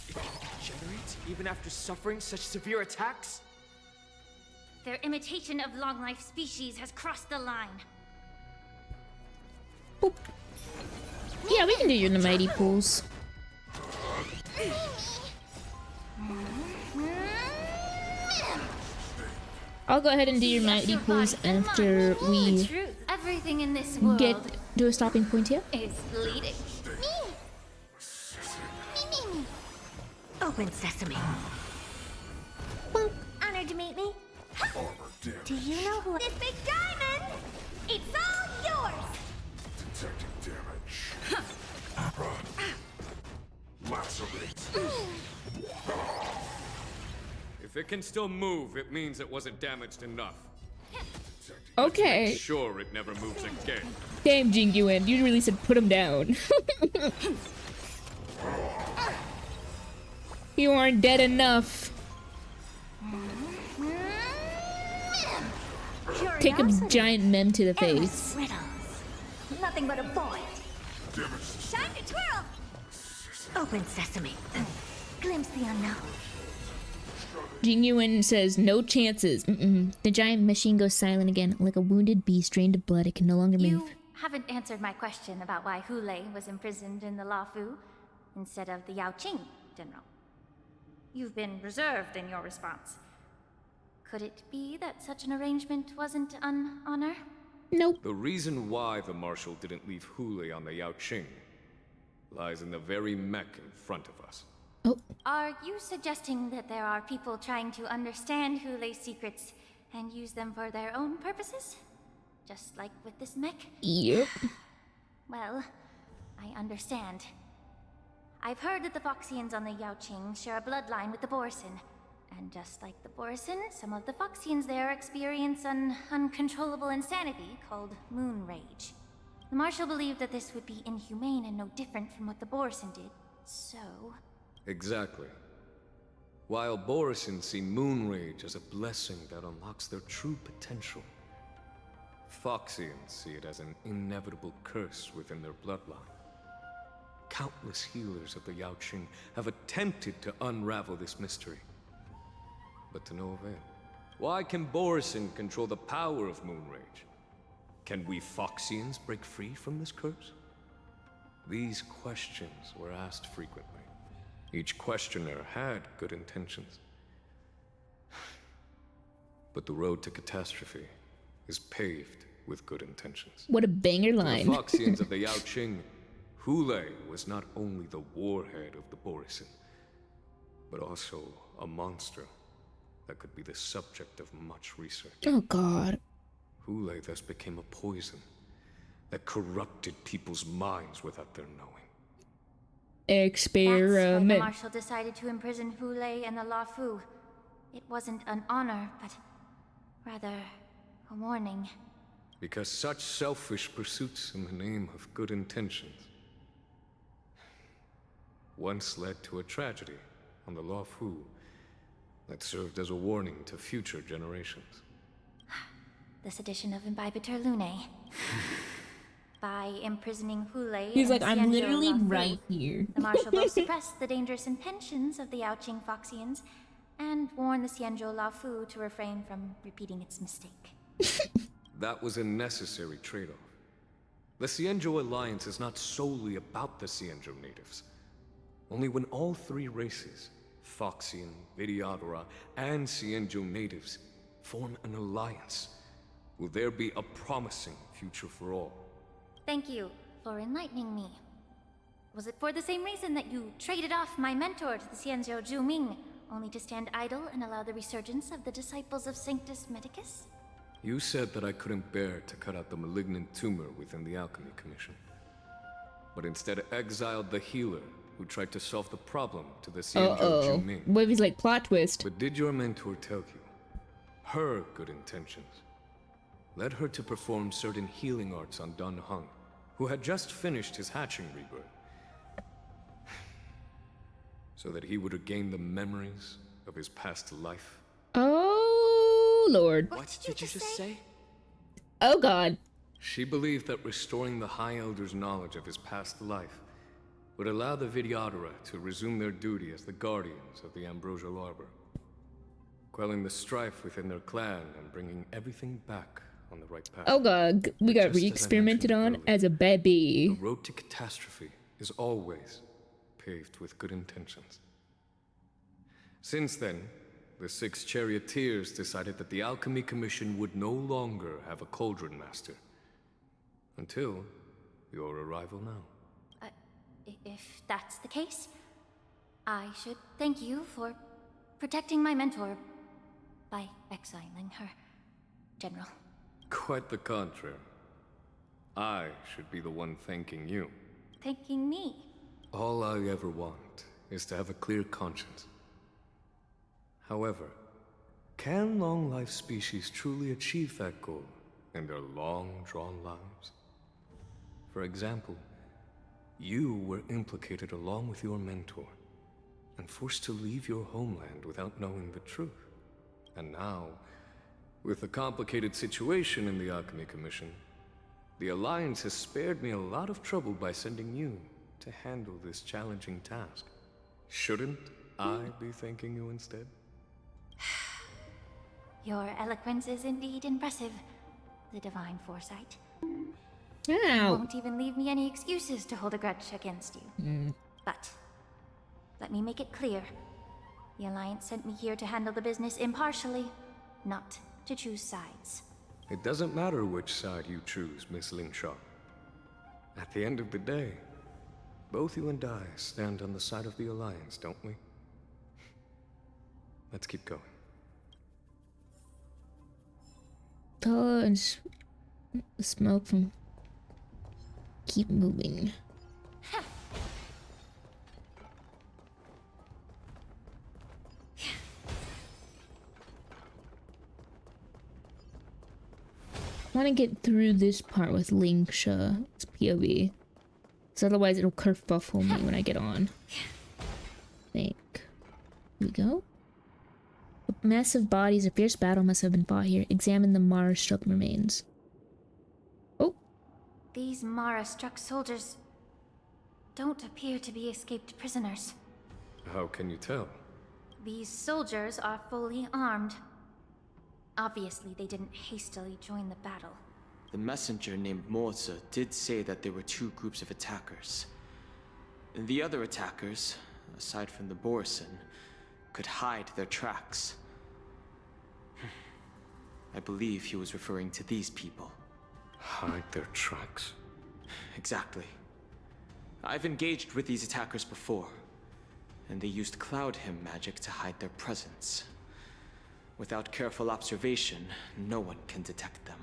It can regenerate even after suffering such severe attacks? Their imitation of long-life species has crossed the line. Boop. Yeah, we can do your mighty pools. I'll go ahead and do your mighty pools after we Everything in this world get to a stopping point here. is bleeding. Open sesame. Honored to meet me. Do you know who this big diamond? It's all yours. Detecting damage. Lacerate. If it can still move, it means it wasn't damaged enough. Okay. Make sure it never moves again. Damn, Jingyuan, you really said put him down. You aren't dead enough. Take a giant mem to the face. Nothing but a void. Time to twirl. Open sesame. Glimpse the unknown. Jingyuan says, no chances. The giant machine goes silent again. Like a wounded beast drained of blood, it can no longer move. You haven't answered my question about why Hulei was imprisoned in the Lafu instead of the Yaoqing General. You've been reserved in your response. Could it be that such an arrangement wasn't an honor? Nope. The reason why the Marshal didn't leave Hulei on the Yaoqing lies in the very mech in front of us. Are you suggesting that there are people trying to understand Hulei's secrets and use them for their own purposes? Just like with this mech? Yep. Well, I understand. I've heard that the Foxians on the Yaoqing share a bloodline with the Borison. And just like the Borison, some of the Foxians there experience an uncontrollable insanity called moon rage. The Marshal believed that this would be inhumane and no different from what the Borison did, so... Exactly. While Borison see moon rage as a blessing that unlocks their true potential, Foxians see it as an inevitable curse within their bloodline. countless healers of the Yaoqing have attempted to unravel this mystery. But to no avail. Why can Borison control the power of Moonrage? Can we Foxians break free from this curse? These questions were asked frequently. Each questioner had good intentions. But the road to catastrophe is paved with good intentions. What a banger To line. the Foxians of the Yaoqing, Hule was not only the warhead of the Borison, but also a monster that could be the subject of much research. Oh god. Hule thus became a poison that corrupted people's minds without their knowing. That's why the Experiment. Marshal decided to imprison Hule and the Lafu. It wasn't an honor, but rather a warning. Because such selfish pursuits in the name of good intentions once led to a tragedy on the Lafu that served as a warning to future generations. This edition of Imbibitor Lune. By imprisoning Hule He's and like, I'm Xianzhou literally Lafu, right here. the Marshal will suppress the dangerous intentions of the Yaoqing Foxians and warn the Xianzhou Lafu to refrain from repeating its mistake. That was a necessary trade-off. The Xianzhou Alliance is not solely about the Xianzhou natives. Only when all three races, Foxian, Vidyadhara, and Xianzhou natives, form an alliance, will there be a promising future for all. Thank you for enlightening me. Was it for the same reason that you traded off my mentor to the Xianzhou Zhuming, only to stand idle and allow the resurgence of the disciples of Sanctus Medicus? You said that I couldn't bear to cut out the malignant tumor within the Alchemy Commission, but instead exiled the healer who tried to solve the problem to the Xianzhou Zhuming. What if he's like, plot twist? But did your mentor tell you her good intentions led her to perform certain healing arts on Dun Hung, who had just finished his hatching rebirth, so that he would regain the memories of his past life? Oh, Lord. What did you just say? Oh, God. She believed that restoring the High Elder's knowledge of his past life would allow the Vidyadhara to resume their duty as the guardians of the Ambrosial Arbor, quelling the strife within their clan and bringing everything back on the right path. Oh, God. We got Just as I re-experimented on mentioned as a baby. The road to catastrophe is always paved with good intentions. Since then, the 6 charioteers decided that the Alchemy Commission would no longer have a cauldron master. Until your arrival now. If that's the case, I should thank you for protecting my mentor by exiling her, General. Quite the contrary. I should be the one thanking you. Thanking me? All I ever want is to have a clear conscience. However, can long-life species truly achieve that goal in their long-drawn lives? For example, you were implicated along with your mentor, and forced to leave your homeland without knowing the truth. And now, with the complicated situation in the Alchemy Commission, the Alliance has spared me a lot of trouble by sending you to handle this challenging task. Shouldn't I be thanking you instead? Your eloquence is indeed impressive, the divine foresight. Ow. Won't even leave me any excuses to hold a grudge against you. But let me make it clear. The Alliance sent me here to handle the business impartially, not to choose sides. It doesn't matter which side you choose, Miss Lingshaw. At the end of the day, both you and I stand on the side of the Alliance, don't we? Let's keep going. Dodge. The smoke from... Keep moving. I want to get through this part with Lingsha. It's POV. Because otherwise it'll kerfuffle me when I get on. Think. Here we go. A massive bodies, a fierce battle must have been fought here. Examine the Mara-struck remains. These Mara-struck soldiers don't appear to be escaped prisoners. How can you tell? These soldiers are fully armed. Obviously, they didn't hastily join the battle. The messenger named Morza did say that there were two groups of attackers. And the other attackers, aside from the Borison, could hide their tracks. I believe he was referring to these people. Hide their tracks? Exactly. I've engaged with these attackers before, and they used Cloud Hymn magic to hide their presence. Without careful observation, no one can detect them.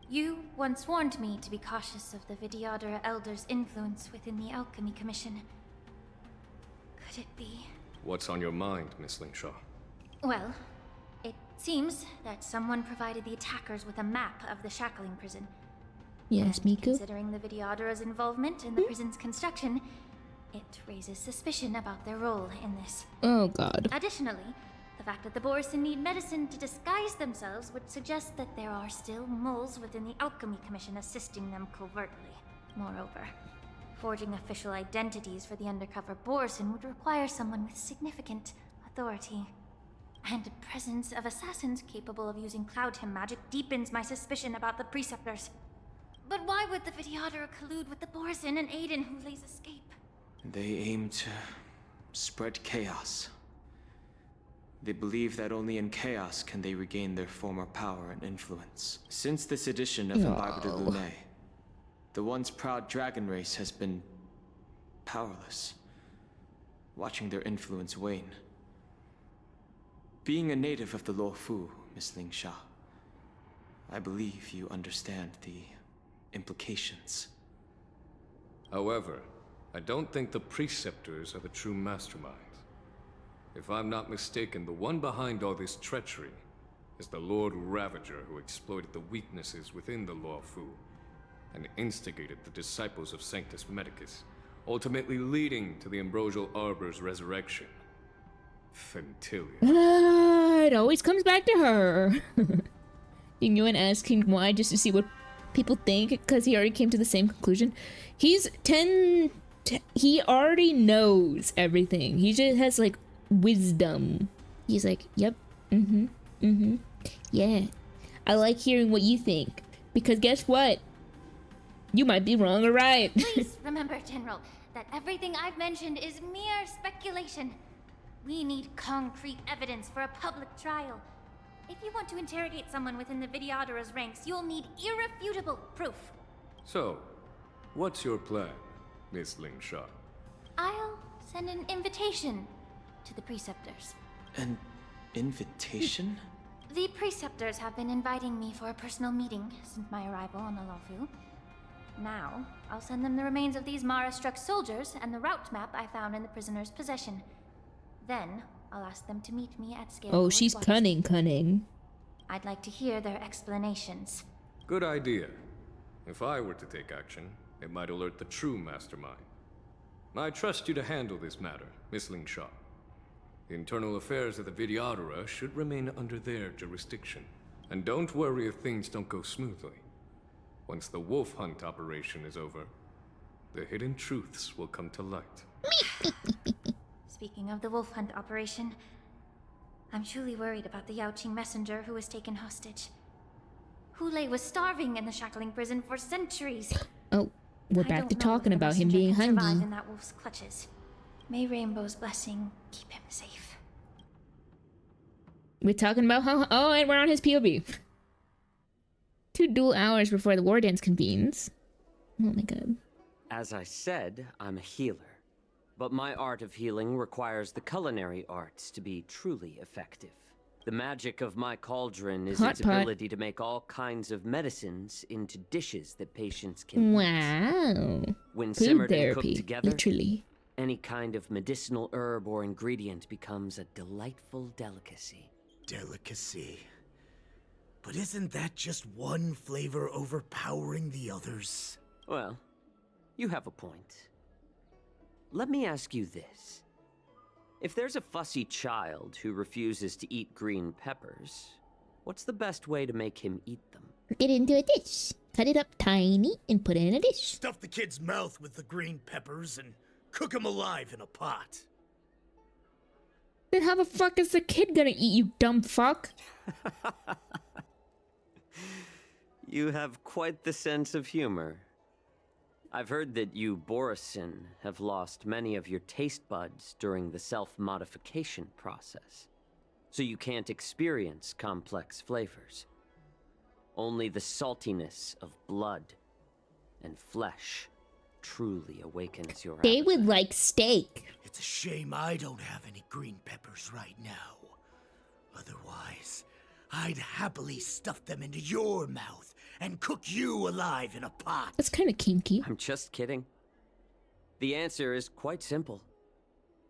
You once warned me to be cautious of the Vidyadhara Elder's influence within the Alchemy Commission. Could it be? What's on your mind, Miss Lingshaw? Well, it seems that someone provided the attackers with a map of the shackling prison. Yes, And Miku? considering the Vidyadhara's involvement in the prison's construction, it raises suspicion about their role in this. Oh god. Additionally, the fact that the Borison need medicine to disguise themselves would suggest that there are still moles within the Alchemy Commission assisting them covertly. Moreover, forging official identities for the undercover Borison would require someone with significant authority. And the presence of assassins capable of using Cloud Hymn magic deepens my suspicion about the Preceptors. But why would the Vidyadhara collude with the Borison and aid in Hulei's escape? They aim to spread chaos. They believe that only in chaos can they regain their former power and influence. Since this edition of Imbibe de Lune, the once proud dragon race has been powerless, watching their influence wane. Being a native of the Luofu, Miss Lingsha, I believe you understand the implications. However, I don't think the Preceptors are the true masterminds. If I'm not mistaken, the one behind all this treachery is the Lord Ravager who exploited the weaknesses within the Luofu and instigated the disciples of Sanctus Medicus, ultimately leading to the Ambrosial Arbor's resurrection. Fentilia. It always comes back to her. Ying asking why just to see what people think because he already came to the same conclusion. He's he already knows everything. He just has like wisdom. He's like, yep, yeah. I like hearing what you think because guess what? You might be wrong or right. Please remember, General, that everything I've mentioned is mere speculation. We need concrete evidence for a public trial. If you want to interrogate someone within the Vidyadhara's ranks, you'll need irrefutable proof. So, what's your plan, Miss Lingshaw? I'll send an invitation to the Preceptors. An invitation? The Preceptors have been inviting me for a personal meeting since my arrival on the Luofu. Now, I'll send them the remains of these Mara-struck soldiers and the route map I found in the prisoner's possession. Then, I'll ask them to meet me at Scale. Oh, she's cunning. I'd like to hear their explanations. Good idea. If I were to take action, it might alert the true mastermind. I trust you to handle this matter, Miss Lingshaw. The internal affairs of the Vidyadhara should remain under their jurisdiction. And don't worry if things don't go smoothly. Once the wolf hunt operation is over, the hidden truths will come to light. Speaking of the wolf hunt operation, I'm truly worried about the Yaoqing messenger who was taken hostage. Hulei was starving in the shackling prison for centuries. Oh, we're back to talking about him being survive hungry. in that wolf's clutches. May Rainbow's blessing keep him safe. We're talking about how. Oh, and we're on his POV. 2 dual hours before the war dance convenes. Oh my god. As I said, I'm a healer. But my art of healing requires the culinary arts to be truly effective. The magic of my cauldron is Hot its pot. ability to make all kinds of medicines into dishes that patients can eat. Wow. When Food simmered and therapy, cooked together, literally. any kind of medicinal herb or ingredient becomes a delightful delicacy. Delicacy. But isn't that just one flavor overpowering the others? Well, you have a point. Let me ask you this. If there's a fussy child who refuses to eat green peppers, what's the best way to make him eat them? Get into a dish. Cut it up tiny and put it in a dish. Stuff the kid's mouth with the green peppers and cook him alive in a pot. Then how the fuck is the kid gonna eat, you dumb fuck? You have quite the sense of humor. I've heard that you, Borisin, have lost many of your taste buds during the self-modification process, so you can't experience complex flavors. Only the saltiness of blood and flesh truly awakens your They appetite. would like steak. It's a shame I don't have any green peppers right now. Otherwise, I'd happily stuff them into your mouth and cook you alive in a pot. That's kind of kinky. I'm just kidding. The answer is quite simple.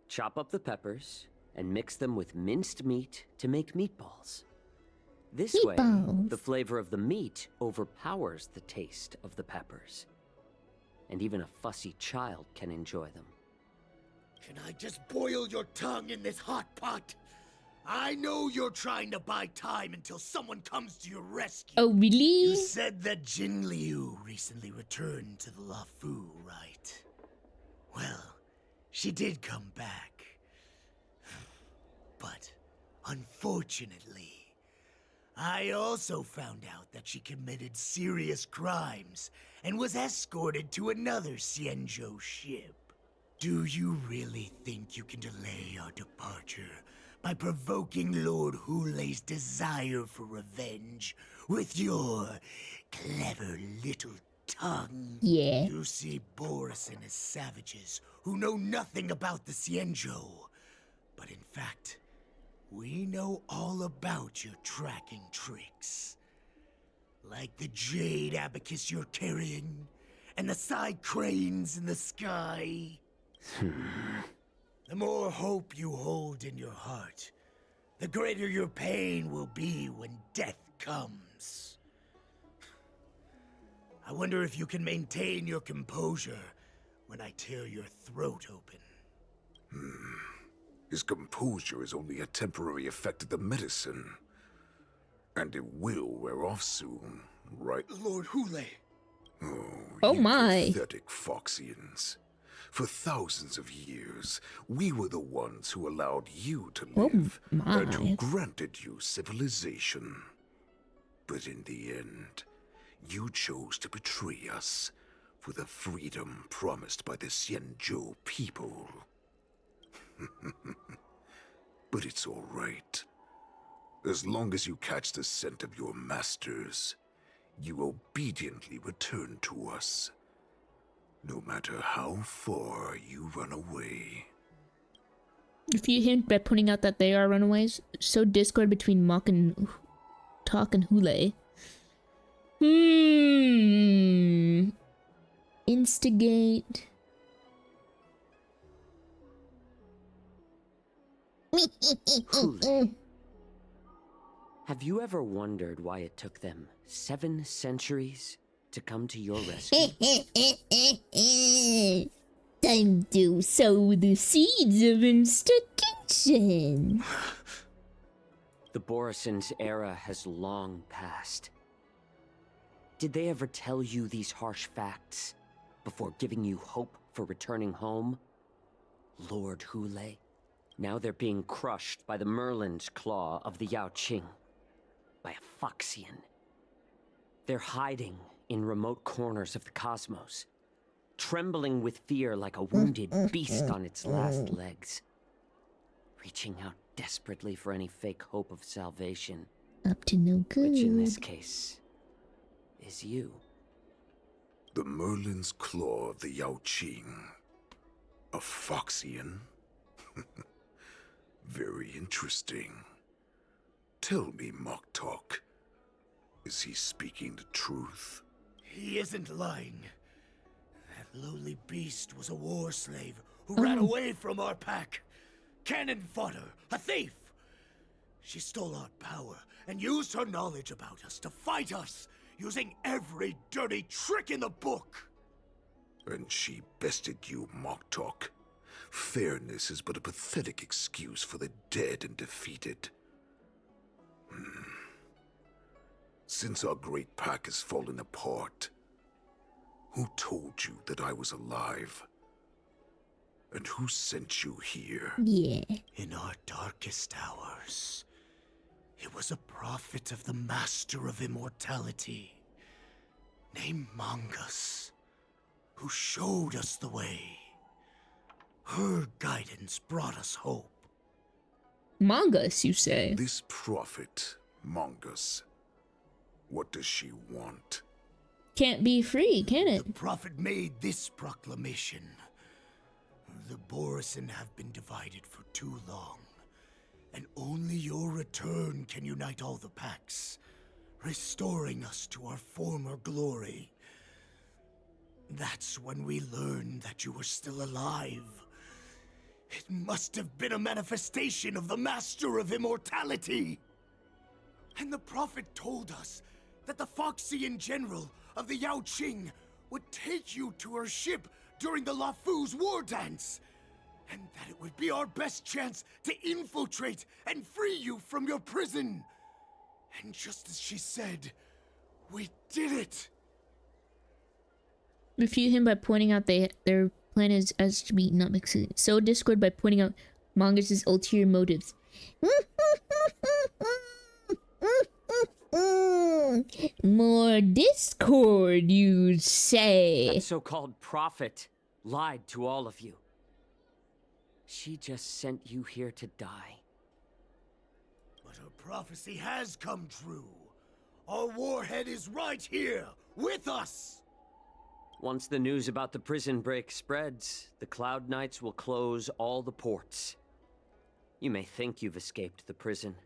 Chop up the peppers and mix them with minced meat to make meatballs. This way, the flavor of the meat overpowers the taste of the peppers. And even a fussy child can enjoy them. Can I just boil your tongue in this hot pot? I know you're trying to buy time until someone comes to your rescue. Oh, really? You said that Jin Liu recently returned to the Luofu, right? Well, she did come back. But, unfortunately, I also found out that she committed serious crimes and was escorted to another Xianzhou ship. Do you really think you can delay our departure by provoking Lord Hulei's desire for revenge with your clever little tongue? Yeah. You see Borisin as savages who know nothing about the Xianzhou. But in fact, we know all about your tracking tricks. Like the jade abacus you're carrying, and the side cranes in the sky. The more hope you hold in your heart, the greater your pain will be when death comes. I wonder if you can maintain your composure when I tear your throat open. His composure is only a temporary effect of the medicine. And it will wear off soon, right? Lord Hulei! Oh you my. pathetic Foxians. For thousands of years, we were the ones who allowed you to live and who granted you civilization. But in the end, you chose to betray us for the freedom promised by the Xianzhou people. But it's all right. As long as you catch the scent of your masters, you obediently return to us. No matter how far you run away. If you hint by pointing out that they are runaways, sow discord between Mok and Talk and Hulei. Instigate. Have you ever wondered why it took them 7 centuries to come to your rescue? Time to sow the seeds of instigation. The Borison's era has long passed. Did they ever tell you these harsh facts before giving you hope for returning home? Lord Hulei? Now they're being crushed by the Merlin's claw of the Yaoqing. By a Foxian. They're hiding in remote corners of the cosmos, trembling with fear like a wounded beast on its last legs, reaching out desperately for any fake hope of salvation. Up to no good. Which in this case is you. The Merlin's claw of the Yaoqing. A Foxian? Very interesting. Tell me, Mock Talk. Is he speaking the truth? He isn't lying. That lowly beast was a war slave who ran away from our pack. Cannon fodder, a thief. She stole our power and used her knowledge about us to fight us, using every dirty trick in the book. And she bested you, Mock Talk. Fairness is but a pathetic excuse for the dead and defeated. Since our great pack has fallen apart, who told you that I was alive? And who sent you here? Yeah. In our darkest hours, it was a prophet of the Master of Immortality, named Mongus, who showed us the way. Her guidance brought us hope. Mongus, you say? This prophet, Mongus, what does she want? Can't be free, can it? The prophet made this proclamation. The Borisin have been divided for too long, and only your return can unite all the packs, restoring us to our former glory. That's when we learned that you were still alive. It must have been a manifestation of the Master of Immortality. And the prophet told us that the Foxian general of the Yao Qing would take you to her ship during the Lafu's war dance, and that it would be our best chance to infiltrate and free you from your prison. And just as she said, we did it. Refute him by pointing out their plan is as to be not mixed. Sow discord by pointing out Mongus's ulterior motives. More discord, you say? That so-called prophet lied to all of you. She just sent you here to die. But her prophecy has come true. Our warhead is right here, with us! Once the news about the prison break spreads, the Cloud Knights will close all the ports. You may think you've escaped the prison,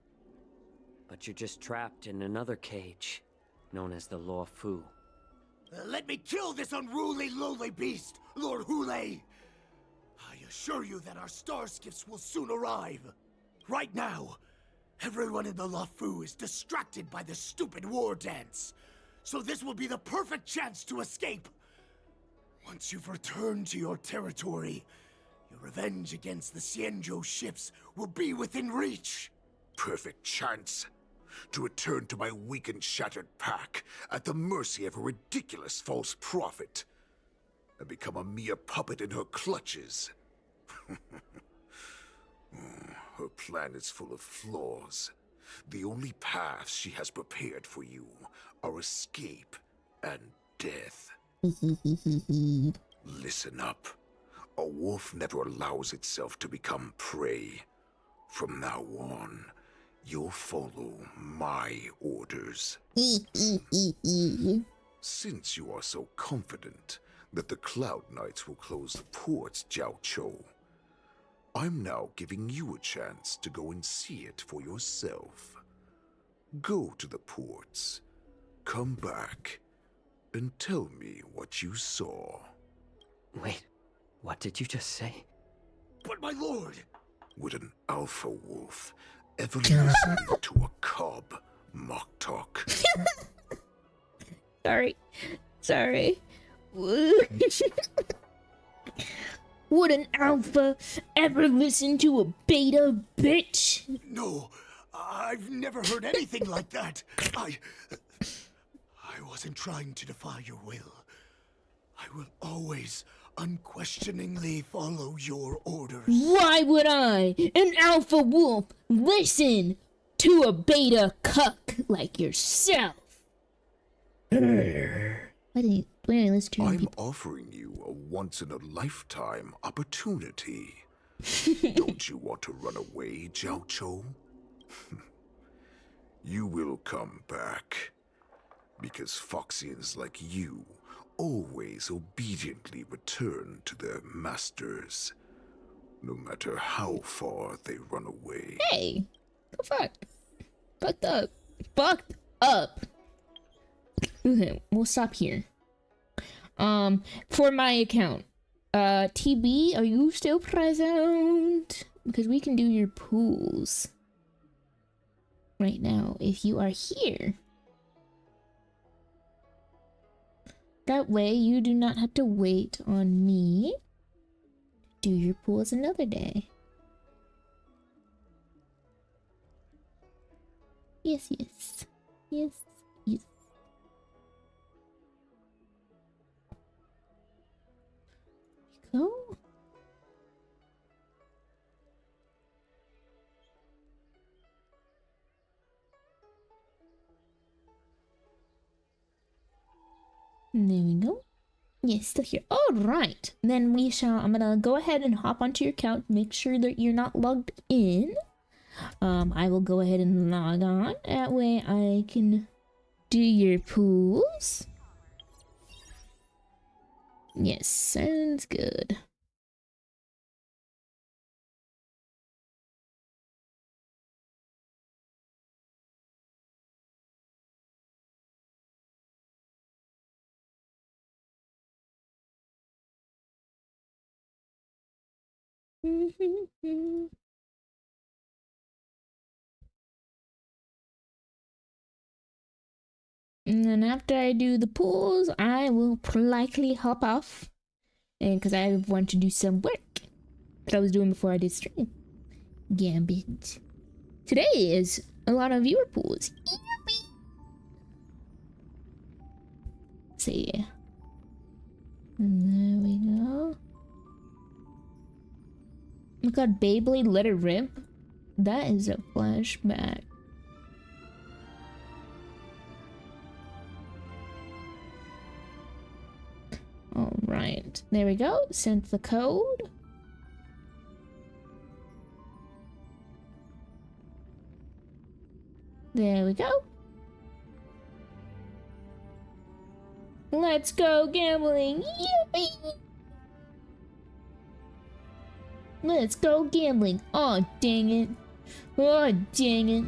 but you're just trapped in another cage, known as the Law Fu. Let me kill this unruly, lowly beast, Lord Hulei! I assure you that our star skiffs will soon arrive. Right now, everyone in the Law Fu is distracted by the stupid war dance, so this will be the perfect chance to escape. Once you've returned to your territory, your revenge against the Xianzhou ships will be within reach. Perfect chance to return to my weak and shattered pack at the mercy of a ridiculous false prophet and become a mere puppet in her clutches. Her plan is full of flaws. The only paths she has prepared for you are escape and death. Listen up. A wolf never allows itself to become prey. From now on, you'll follow my orders. Since you are so confident that the Cloud Knights will close the ports, Jiao Chou, I'm now giving you a chance to go and see it for yourself. Go to the ports, come back, and tell me what you saw. Wait, what did you just say? But my lord! Would an alpha wolf ever listen to a cub, Moktok? Sorry. Would an alpha ever listen to a beta, bitch? No, I've never heard anything like that. I wasn't trying to defy your will. I will always unquestioningly follow your orders. Why would I, an alpha wolf, listen to a beta cuck like yourself? Why didn't I listen to I'm people? offering you a once-in-a-lifetime opportunity. Don't you want to run away, Jiao Chou? You will come back. Because Foxians like you always obediently return to their masters, no matter how far they run away. Hey, go fuck. Fucked up. Fucked up. Okay, we'll stop here. For my account, TB, are you still present? Because we can do your pools right now if you are here. That way you do not have to wait on me. Do your pools another day. Yes. Go. There we go. Yes, still here. All right. Then I'm gonna go ahead and hop onto your account, make sure that you're not logged in. I will go ahead and log on. That way I can do your pools. Yes, sounds good. And then after I do the pools, I will politely hop off. And because I want to do some work that I was doing before I did stream. Gambit. Today is a lot of viewer pools. See. And there we go. Oh my god, Beyblade Let It Rip? That is a flashback. Alright, there we go. Sent the code. There we go. Let's go gambling. Yippee! Let's go gambling. Oh, dang it. Oh, dang it.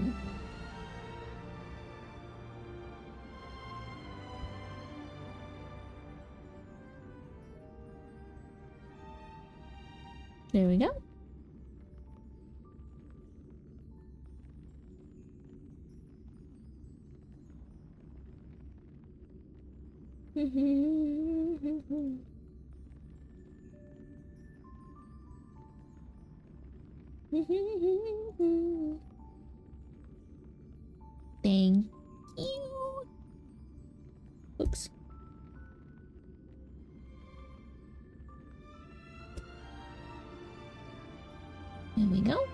There we go. Thank you. Oops. There we go.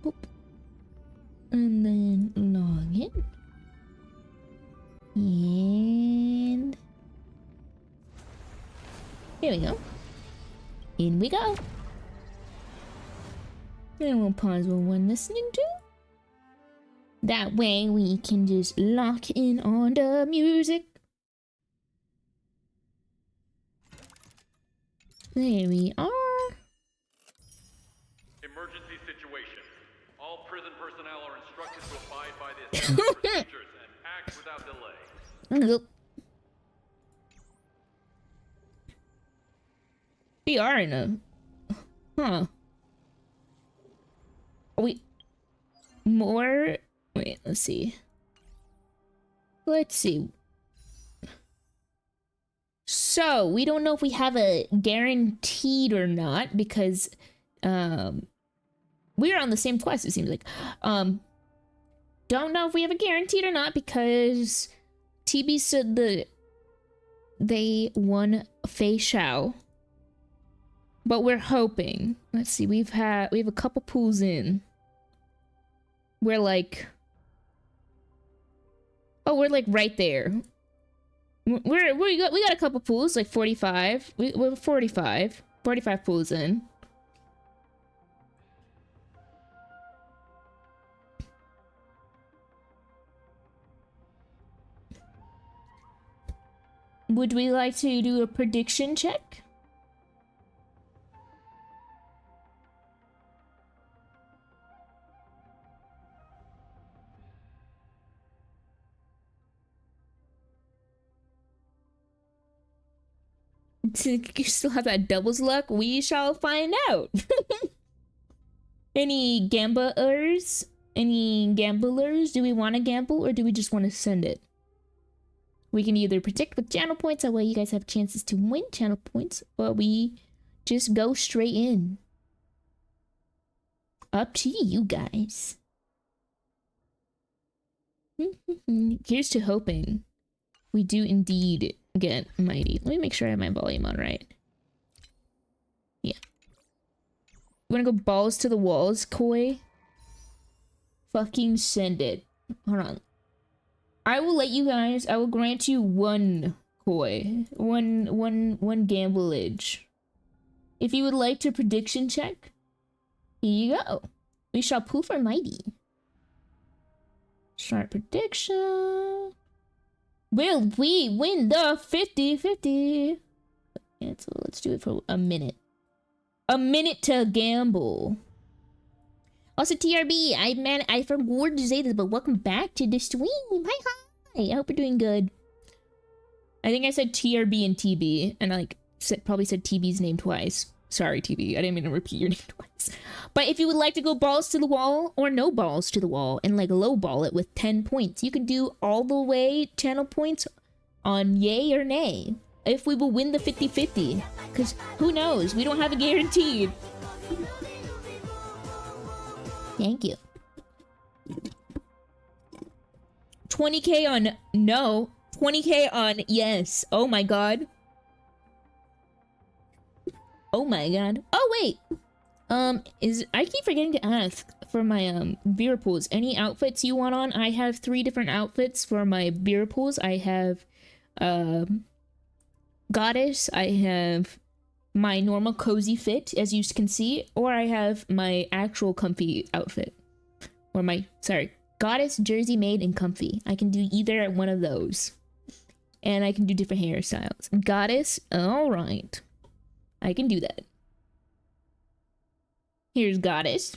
Boop. And then log in. And here we go. In we go. And we'll pause what we're listening to. That way we can just lock in on the music. There we are. Emergency situation. All prison personnel are instructed to abide by the established procedures and act without delay. Nope. We are in a... Huh. Are we... More... Wait, let's see. Let's see. So, we don't know if we have a guaranteed or not, because, we're on the same quest, it seems like. Don't know if we have a guaranteed or not, because TB said that they won Fei Shao. But we're hoping. Let's see, we have a couple pools in. We're like... Oh, we're like right there. We got a couple pools, like 45. We're 45 pools in. Would we like to do a prediction check? You still have that doubles luck? We shall find out. Any gamblers? Any gamblers? Do we want to gamble or do we just want to send it? We can either predict with channel points, that way you guys have chances to win channel points, or we just go straight in. Up to you guys. Here's to hoping we do indeed get mighty. Let me make sure I have my volume on right. Yeah. You wanna go balls to the walls, Koi? Fucking send it. Hold on. I will let you guys, I will grant you one koi. One gambleage. If you would like to prediction check, here you go. We shall pull for mighty. Start prediction. Will we win the 50-50? And so let's do it for a minute. A minute to gamble. Also, TRB, I forgot to say this, but welcome back to the stream. Hi. I hope you're doing good. I think I said TRB and TB, and I probably said TB's name twice. Sorry, TB. I didn't mean to repeat your name twice. But if you would like to go balls to the wall or no balls to the wall and low ball it with 10 points, you can do all the way channel points on yay or nay. If we will win the 50-50. Because who knows? We don't have a guaranteed. Thank you. 20k on no. 20k on yes. Oh my god. Oh my god. Oh wait. I keep forgetting to ask for my beer pools. Any outfits you want on? I have 3 different outfits for my beer pools. I have goddess, I have my normal cozy fit, as you can see, or I have my actual comfy outfit. Or my, sorry, goddess, jersey made, and comfy. I can do either one of those. And I can do different hairstyles. Goddess, alright. I can do that. Here's goddess.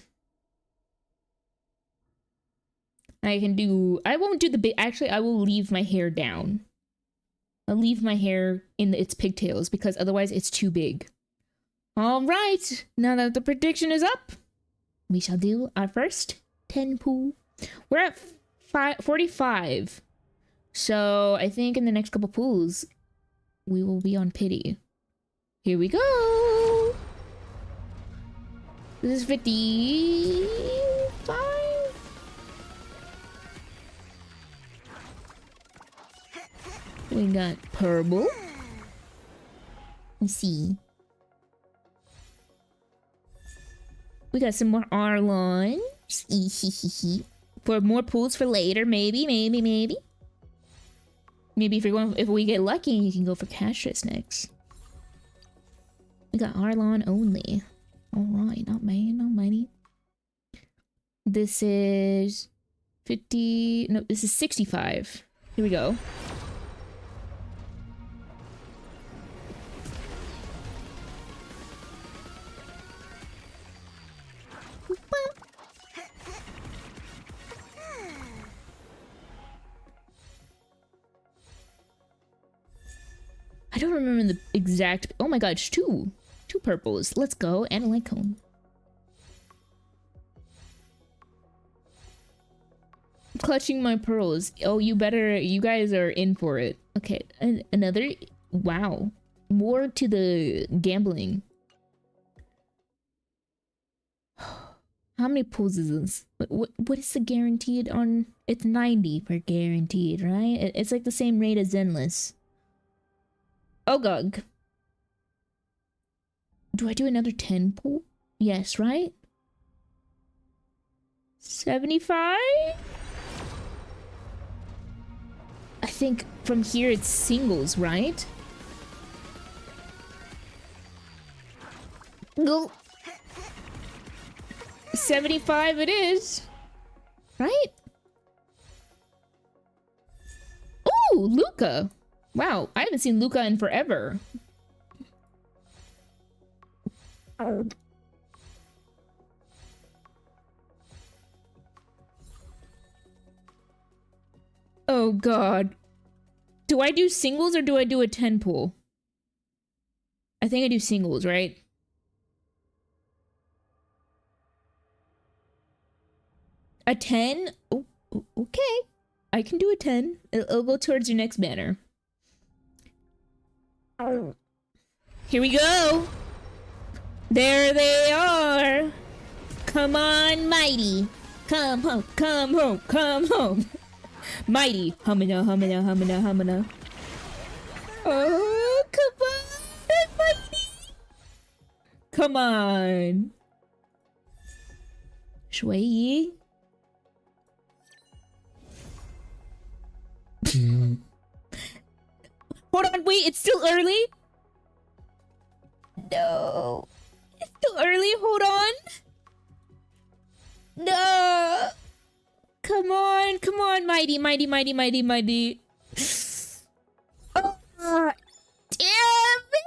I can do, I won't do the big, actually I will leave my hair down. I'll leave my hair in its pigtails because otherwise it's too big. All right, now that the prediction is up, we shall do our first 10 pool. We're at 45. So I think in the next couple pools, we will be on pity. Here we go. This is 55. We got purple. Let's see. We got some more R-lines. For more pools for later, maybe. Maybe if we get lucky, you can go for Castress next. We got Arlon only. Alright, not bad, not mighty. This is 50. No, this is 65. Here we go. I don't remember the exact. Oh my gosh, two purples. Let's go. And a light cone. Clutching my pearls. Oh, you guys are in for it. Okay, another. Wow, more to the gambling. How many pulls is this? What is the guaranteed on? It's 90 per guaranteed, right? It's like the same rate as Zenless. Oh god. Do I do another 10 pull? Yes, right? 75? I think from here it's singles, right? Go. 75 it is. Right? Oh, Luca. Wow, I haven't seen Luca in forever. Oh god. Do I do singles or do I do a 10 pull? I think I do singles, right? A 10? Oh, okay. I can do a 10. It'll go towards your next banner. Here we go. There they are. Come on, mighty. Come home, come home, come home. Mighty. Humana, humana, humana, humana. Oh, come on, mighty. Come on. Shui. Hold on, wait, it's still early? No. It's still early, hold on. No. Come on, mighty. Oh, damn it.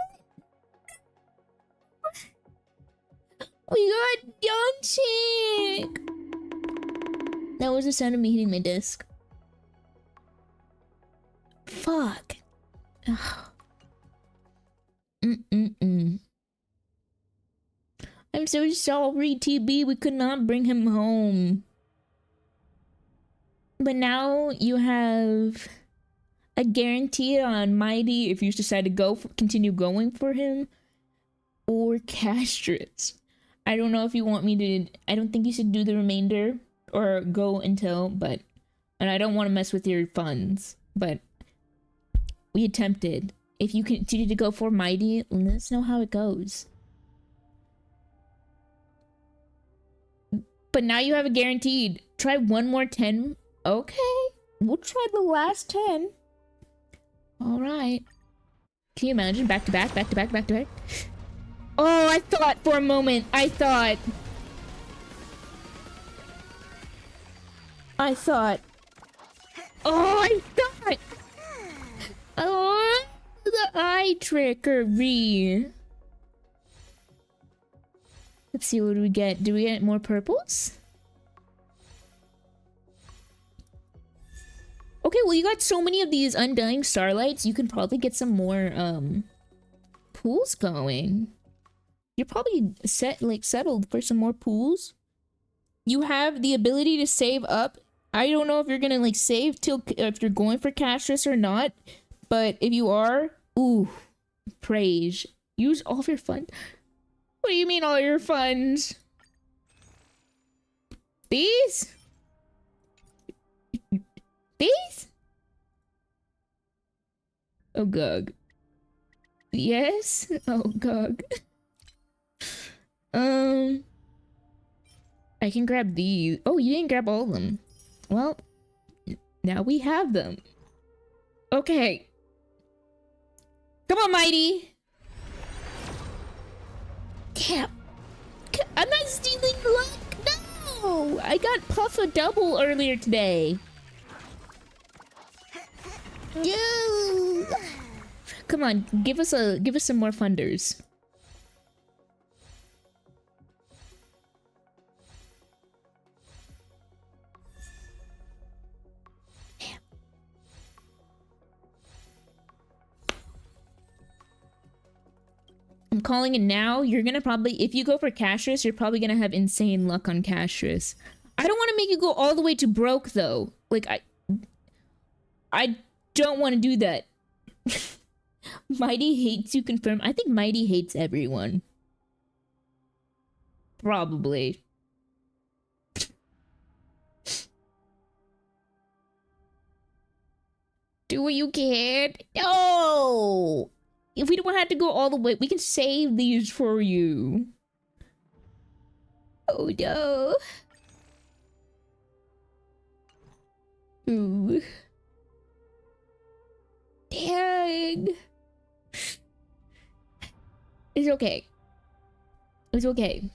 We got young chick. That was the sound of me hitting my disc. Fuck. I'm so sorry, TB. We could not bring him home. But now you have a guarantee on Mighty if you decide to continue going for him, or Castrus. I don't know if you want me to. I don't think you should do the remainder or go until, but, and I don't want to mess with your funds, but we attempted. If you continue to go for Mighty, let us know how it goes. But now you have a guaranteed. Try one more 10. Okay, we'll try the last 10. All right. Can you imagine? Back to back. Oh, I thought for a moment. I thought. Oh, the eye trickery. Let's see, what do we get? Do we get more purples? Okay, well, you got so many of these Undying Starlights, you can probably get some more, pools going. You're probably settled for some more pools. You have the ability to save up. I don't know if you're gonna, save till, if you're going for Castrus or not, but if you are, ooh, praise. Use all of your funds. What do you mean all your funds? These? These? Oh, Gug. Yes? Oh, Gug. I can grab these. Oh, you didn't grab all of them. Well, now we have them. Okay. Come on, Mighty. Damn. I'm not stealing luck. No. I got Puff a double earlier today. No. Come on, give us some more funders. I'm calling it now. You're gonna probably, if you go for Castrus, you're probably gonna have insane luck on Castrus. I don't want to make you go all the way to broke though. I don't want to do that. Mighty hates you, confirm. I think Mighty hates everyone. Probably. Do what you can. No! If we don't have to go all the way, we can save these for you. Oh no. Ooh. Dang. It's okay. It's okay.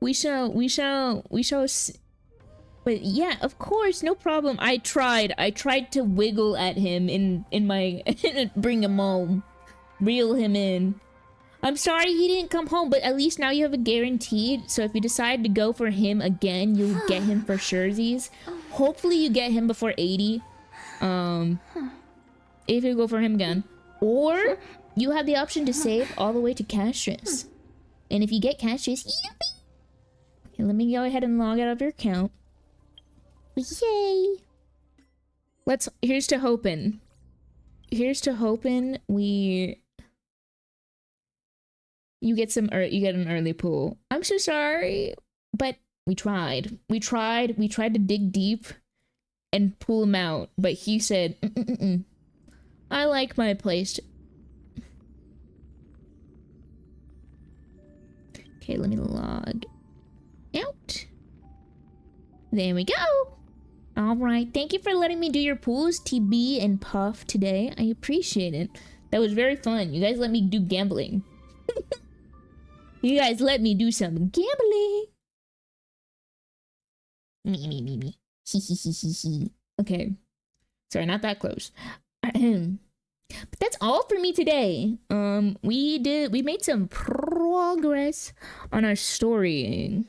We shall but yeah, of course, no problem. I tried to wiggle at him in my bring him home. Reel him in. I'm sorry he didn't come home, but at least now you have a guaranteed. So if you decide to go for him again, you'll get him for surezies. Hopefully you get him before 80. If you go for him again. Or you have the option to save all the way to Castrus. And if you get Castrus, yippee! Okay, let me go ahead and log out of your account. Yay! Here's to hoping. Here's to hoping you get an early pool. I'm so sorry, but we tried. We tried to dig deep and pull him out, but he said, I like my place. Okay, let me log out. There we go. All right. Thank you for letting me do your pools, TB and Puff, today. I appreciate it. That was very fun. You guys let me do gambling. You guys let me do some gambling. Me. He. Okay. Sorry, not that close. But that's all for me today. We made some progress on our storying.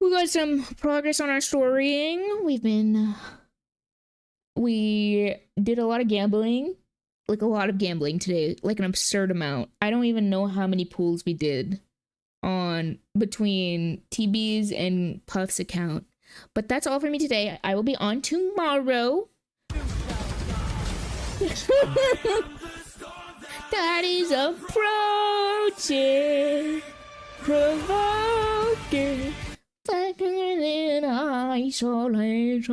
We got some progress on our storying. We did a lot of gambling. Like a lot of gambling today. Like an absurd amount. I don't even know how many pools we did on between TB's and Puff's account. But that's all for me today. I will be on tomorrow. Daddy's approaching, provoking, flickering in isolation.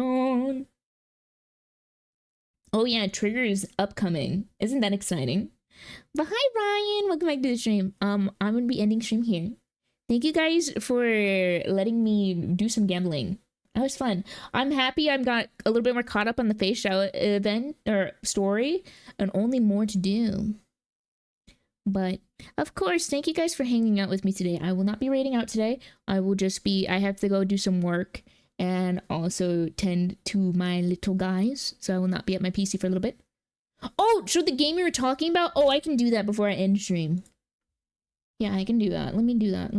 Oh yeah, Trigger is upcoming. Isn't that exciting? But hi Ryan, welcome back to the stream. I'm gonna be ending stream here. Thank you guys for letting me do some gambling. That was fun. I'm happy I got a little bit more caught up on the face shower event or story, and only more to do. But of course, thank you guys for hanging out with me today. I will not be raiding out today. I have to go do some work and also tend to my little guys. So I will not be at my PC for a little bit. Oh, so the game you were talking about? Oh, I can do that before I end stream. Yeah, I can do that. Let me do that.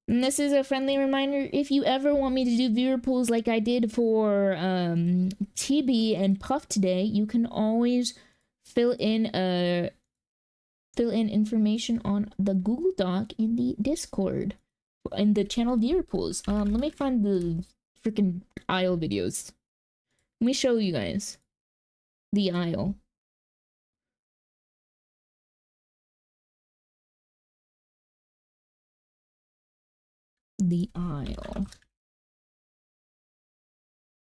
And this is a friendly reminder, if you ever want me to do viewer pools like I did for TB and Puff today, you can always fill in information on the Google Doc in the Discord in the channel viewer pools. Let me find the freaking aisle videos. Let me show you guys the aisle. The aisle.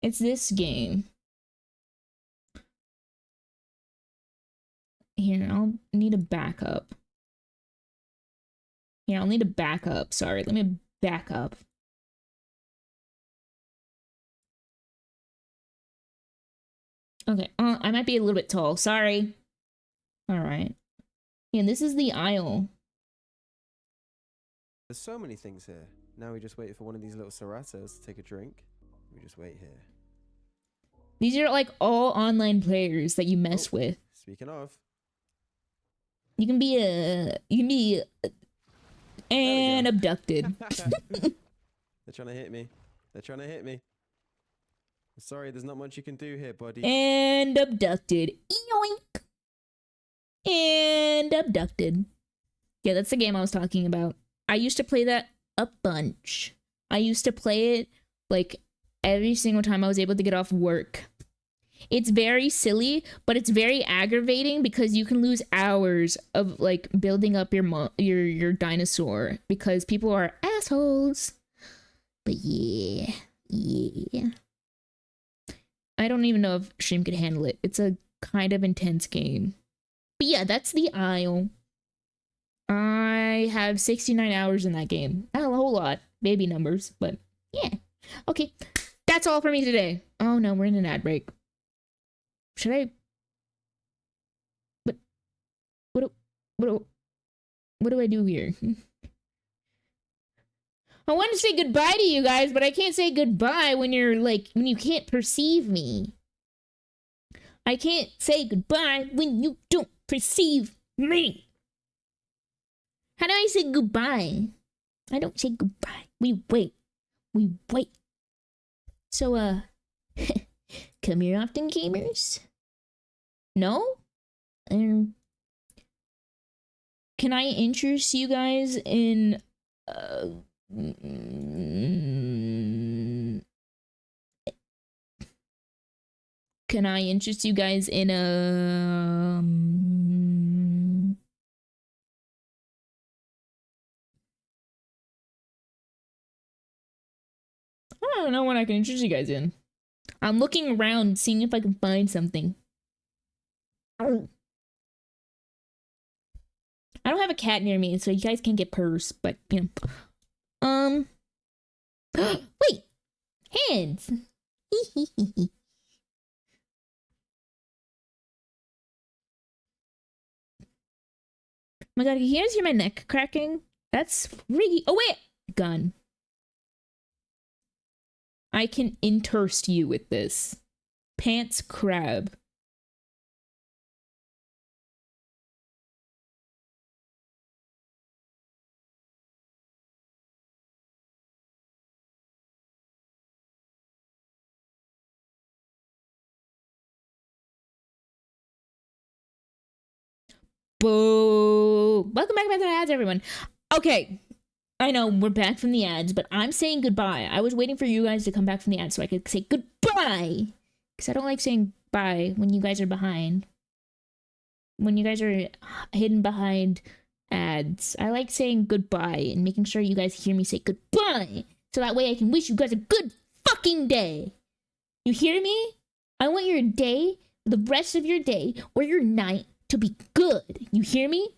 It's this game. Here, I'll need a backup. Here, I'll need a backup. Sorry, let me back up. Okay, I might be a little bit tall. Sorry. All right. Yeah, this is the aisle. There's so many things here. Now we just wait for one of these little Seratos to take a drink. We just wait here. These are like all online players that you mess with. Speaking of. You can be and abducted. They're trying to hit me. I'm sorry, there's not much you can do here, buddy. And abducted. Yoink. And abducted. Yeah, that's the game I was talking about. I used to play that a bunch. I used to play it like every single time I was able to get off work. It's very silly, but it's very aggravating because you can lose hours of like building up your dinosaur because people are assholes. But yeah. I don't even know if stream could handle it. It's a kind of intense game. But yeah, that's the aisle. I have 69 hours in that game. Not a whole lot. Baby numbers, but yeah. Okay, that's all for me today. Oh no, we're in an ad break. Should I? But what do I do here? I want to say goodbye to you guys, but I can't say goodbye when when you can't perceive me. I can't say goodbye when you don't perceive me. How do I say goodbye? I don't say goodbye. We wait. So, come here often, gamers? No? Can I interest you guys in, can I interest you guys in I don't know what I can interest you guys in. I'm looking around, seeing if I can find something. I don't have a cat near me, so you guys can't get purrs, but, you know. Wait! Hands! Oh my god, can you guys hear my neck cracking? That's freaky. Oh wait! Gun. I can interst you with this. Pants crab. Boo! Welcome back to the ads, everyone. Okay, I know we're back from the ads, but I'm saying goodbye. I was waiting for you guys to come back from the ads so I could say goodbye. Because I don't like saying bye when you guys are behind. When you guys are hidden behind ads. I like saying goodbye and making sure you guys hear me say goodbye. So that way I can wish you guys a good fucking day. You hear me? I want your day, the rest of your day, or your night to be good. You hear me?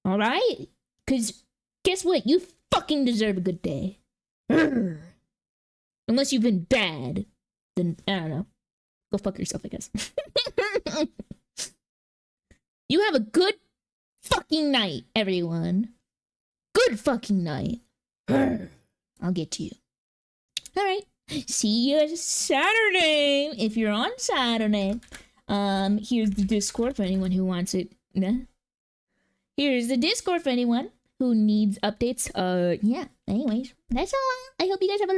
Alright? Because guess what? You fucking deserve a good day. Urgh. Unless you've been bad. Then, I don't know. Go fuck yourself, I guess. You have a good fucking night, everyone. Good fucking night. Urgh. I'll get to you. Alright. See you Saturday. If you're on Saturday. Here's the Discord for anyone who wants it. Here's the Discord for anyone who needs updates. Yeah. Anyways, that's all. I hope you guys have a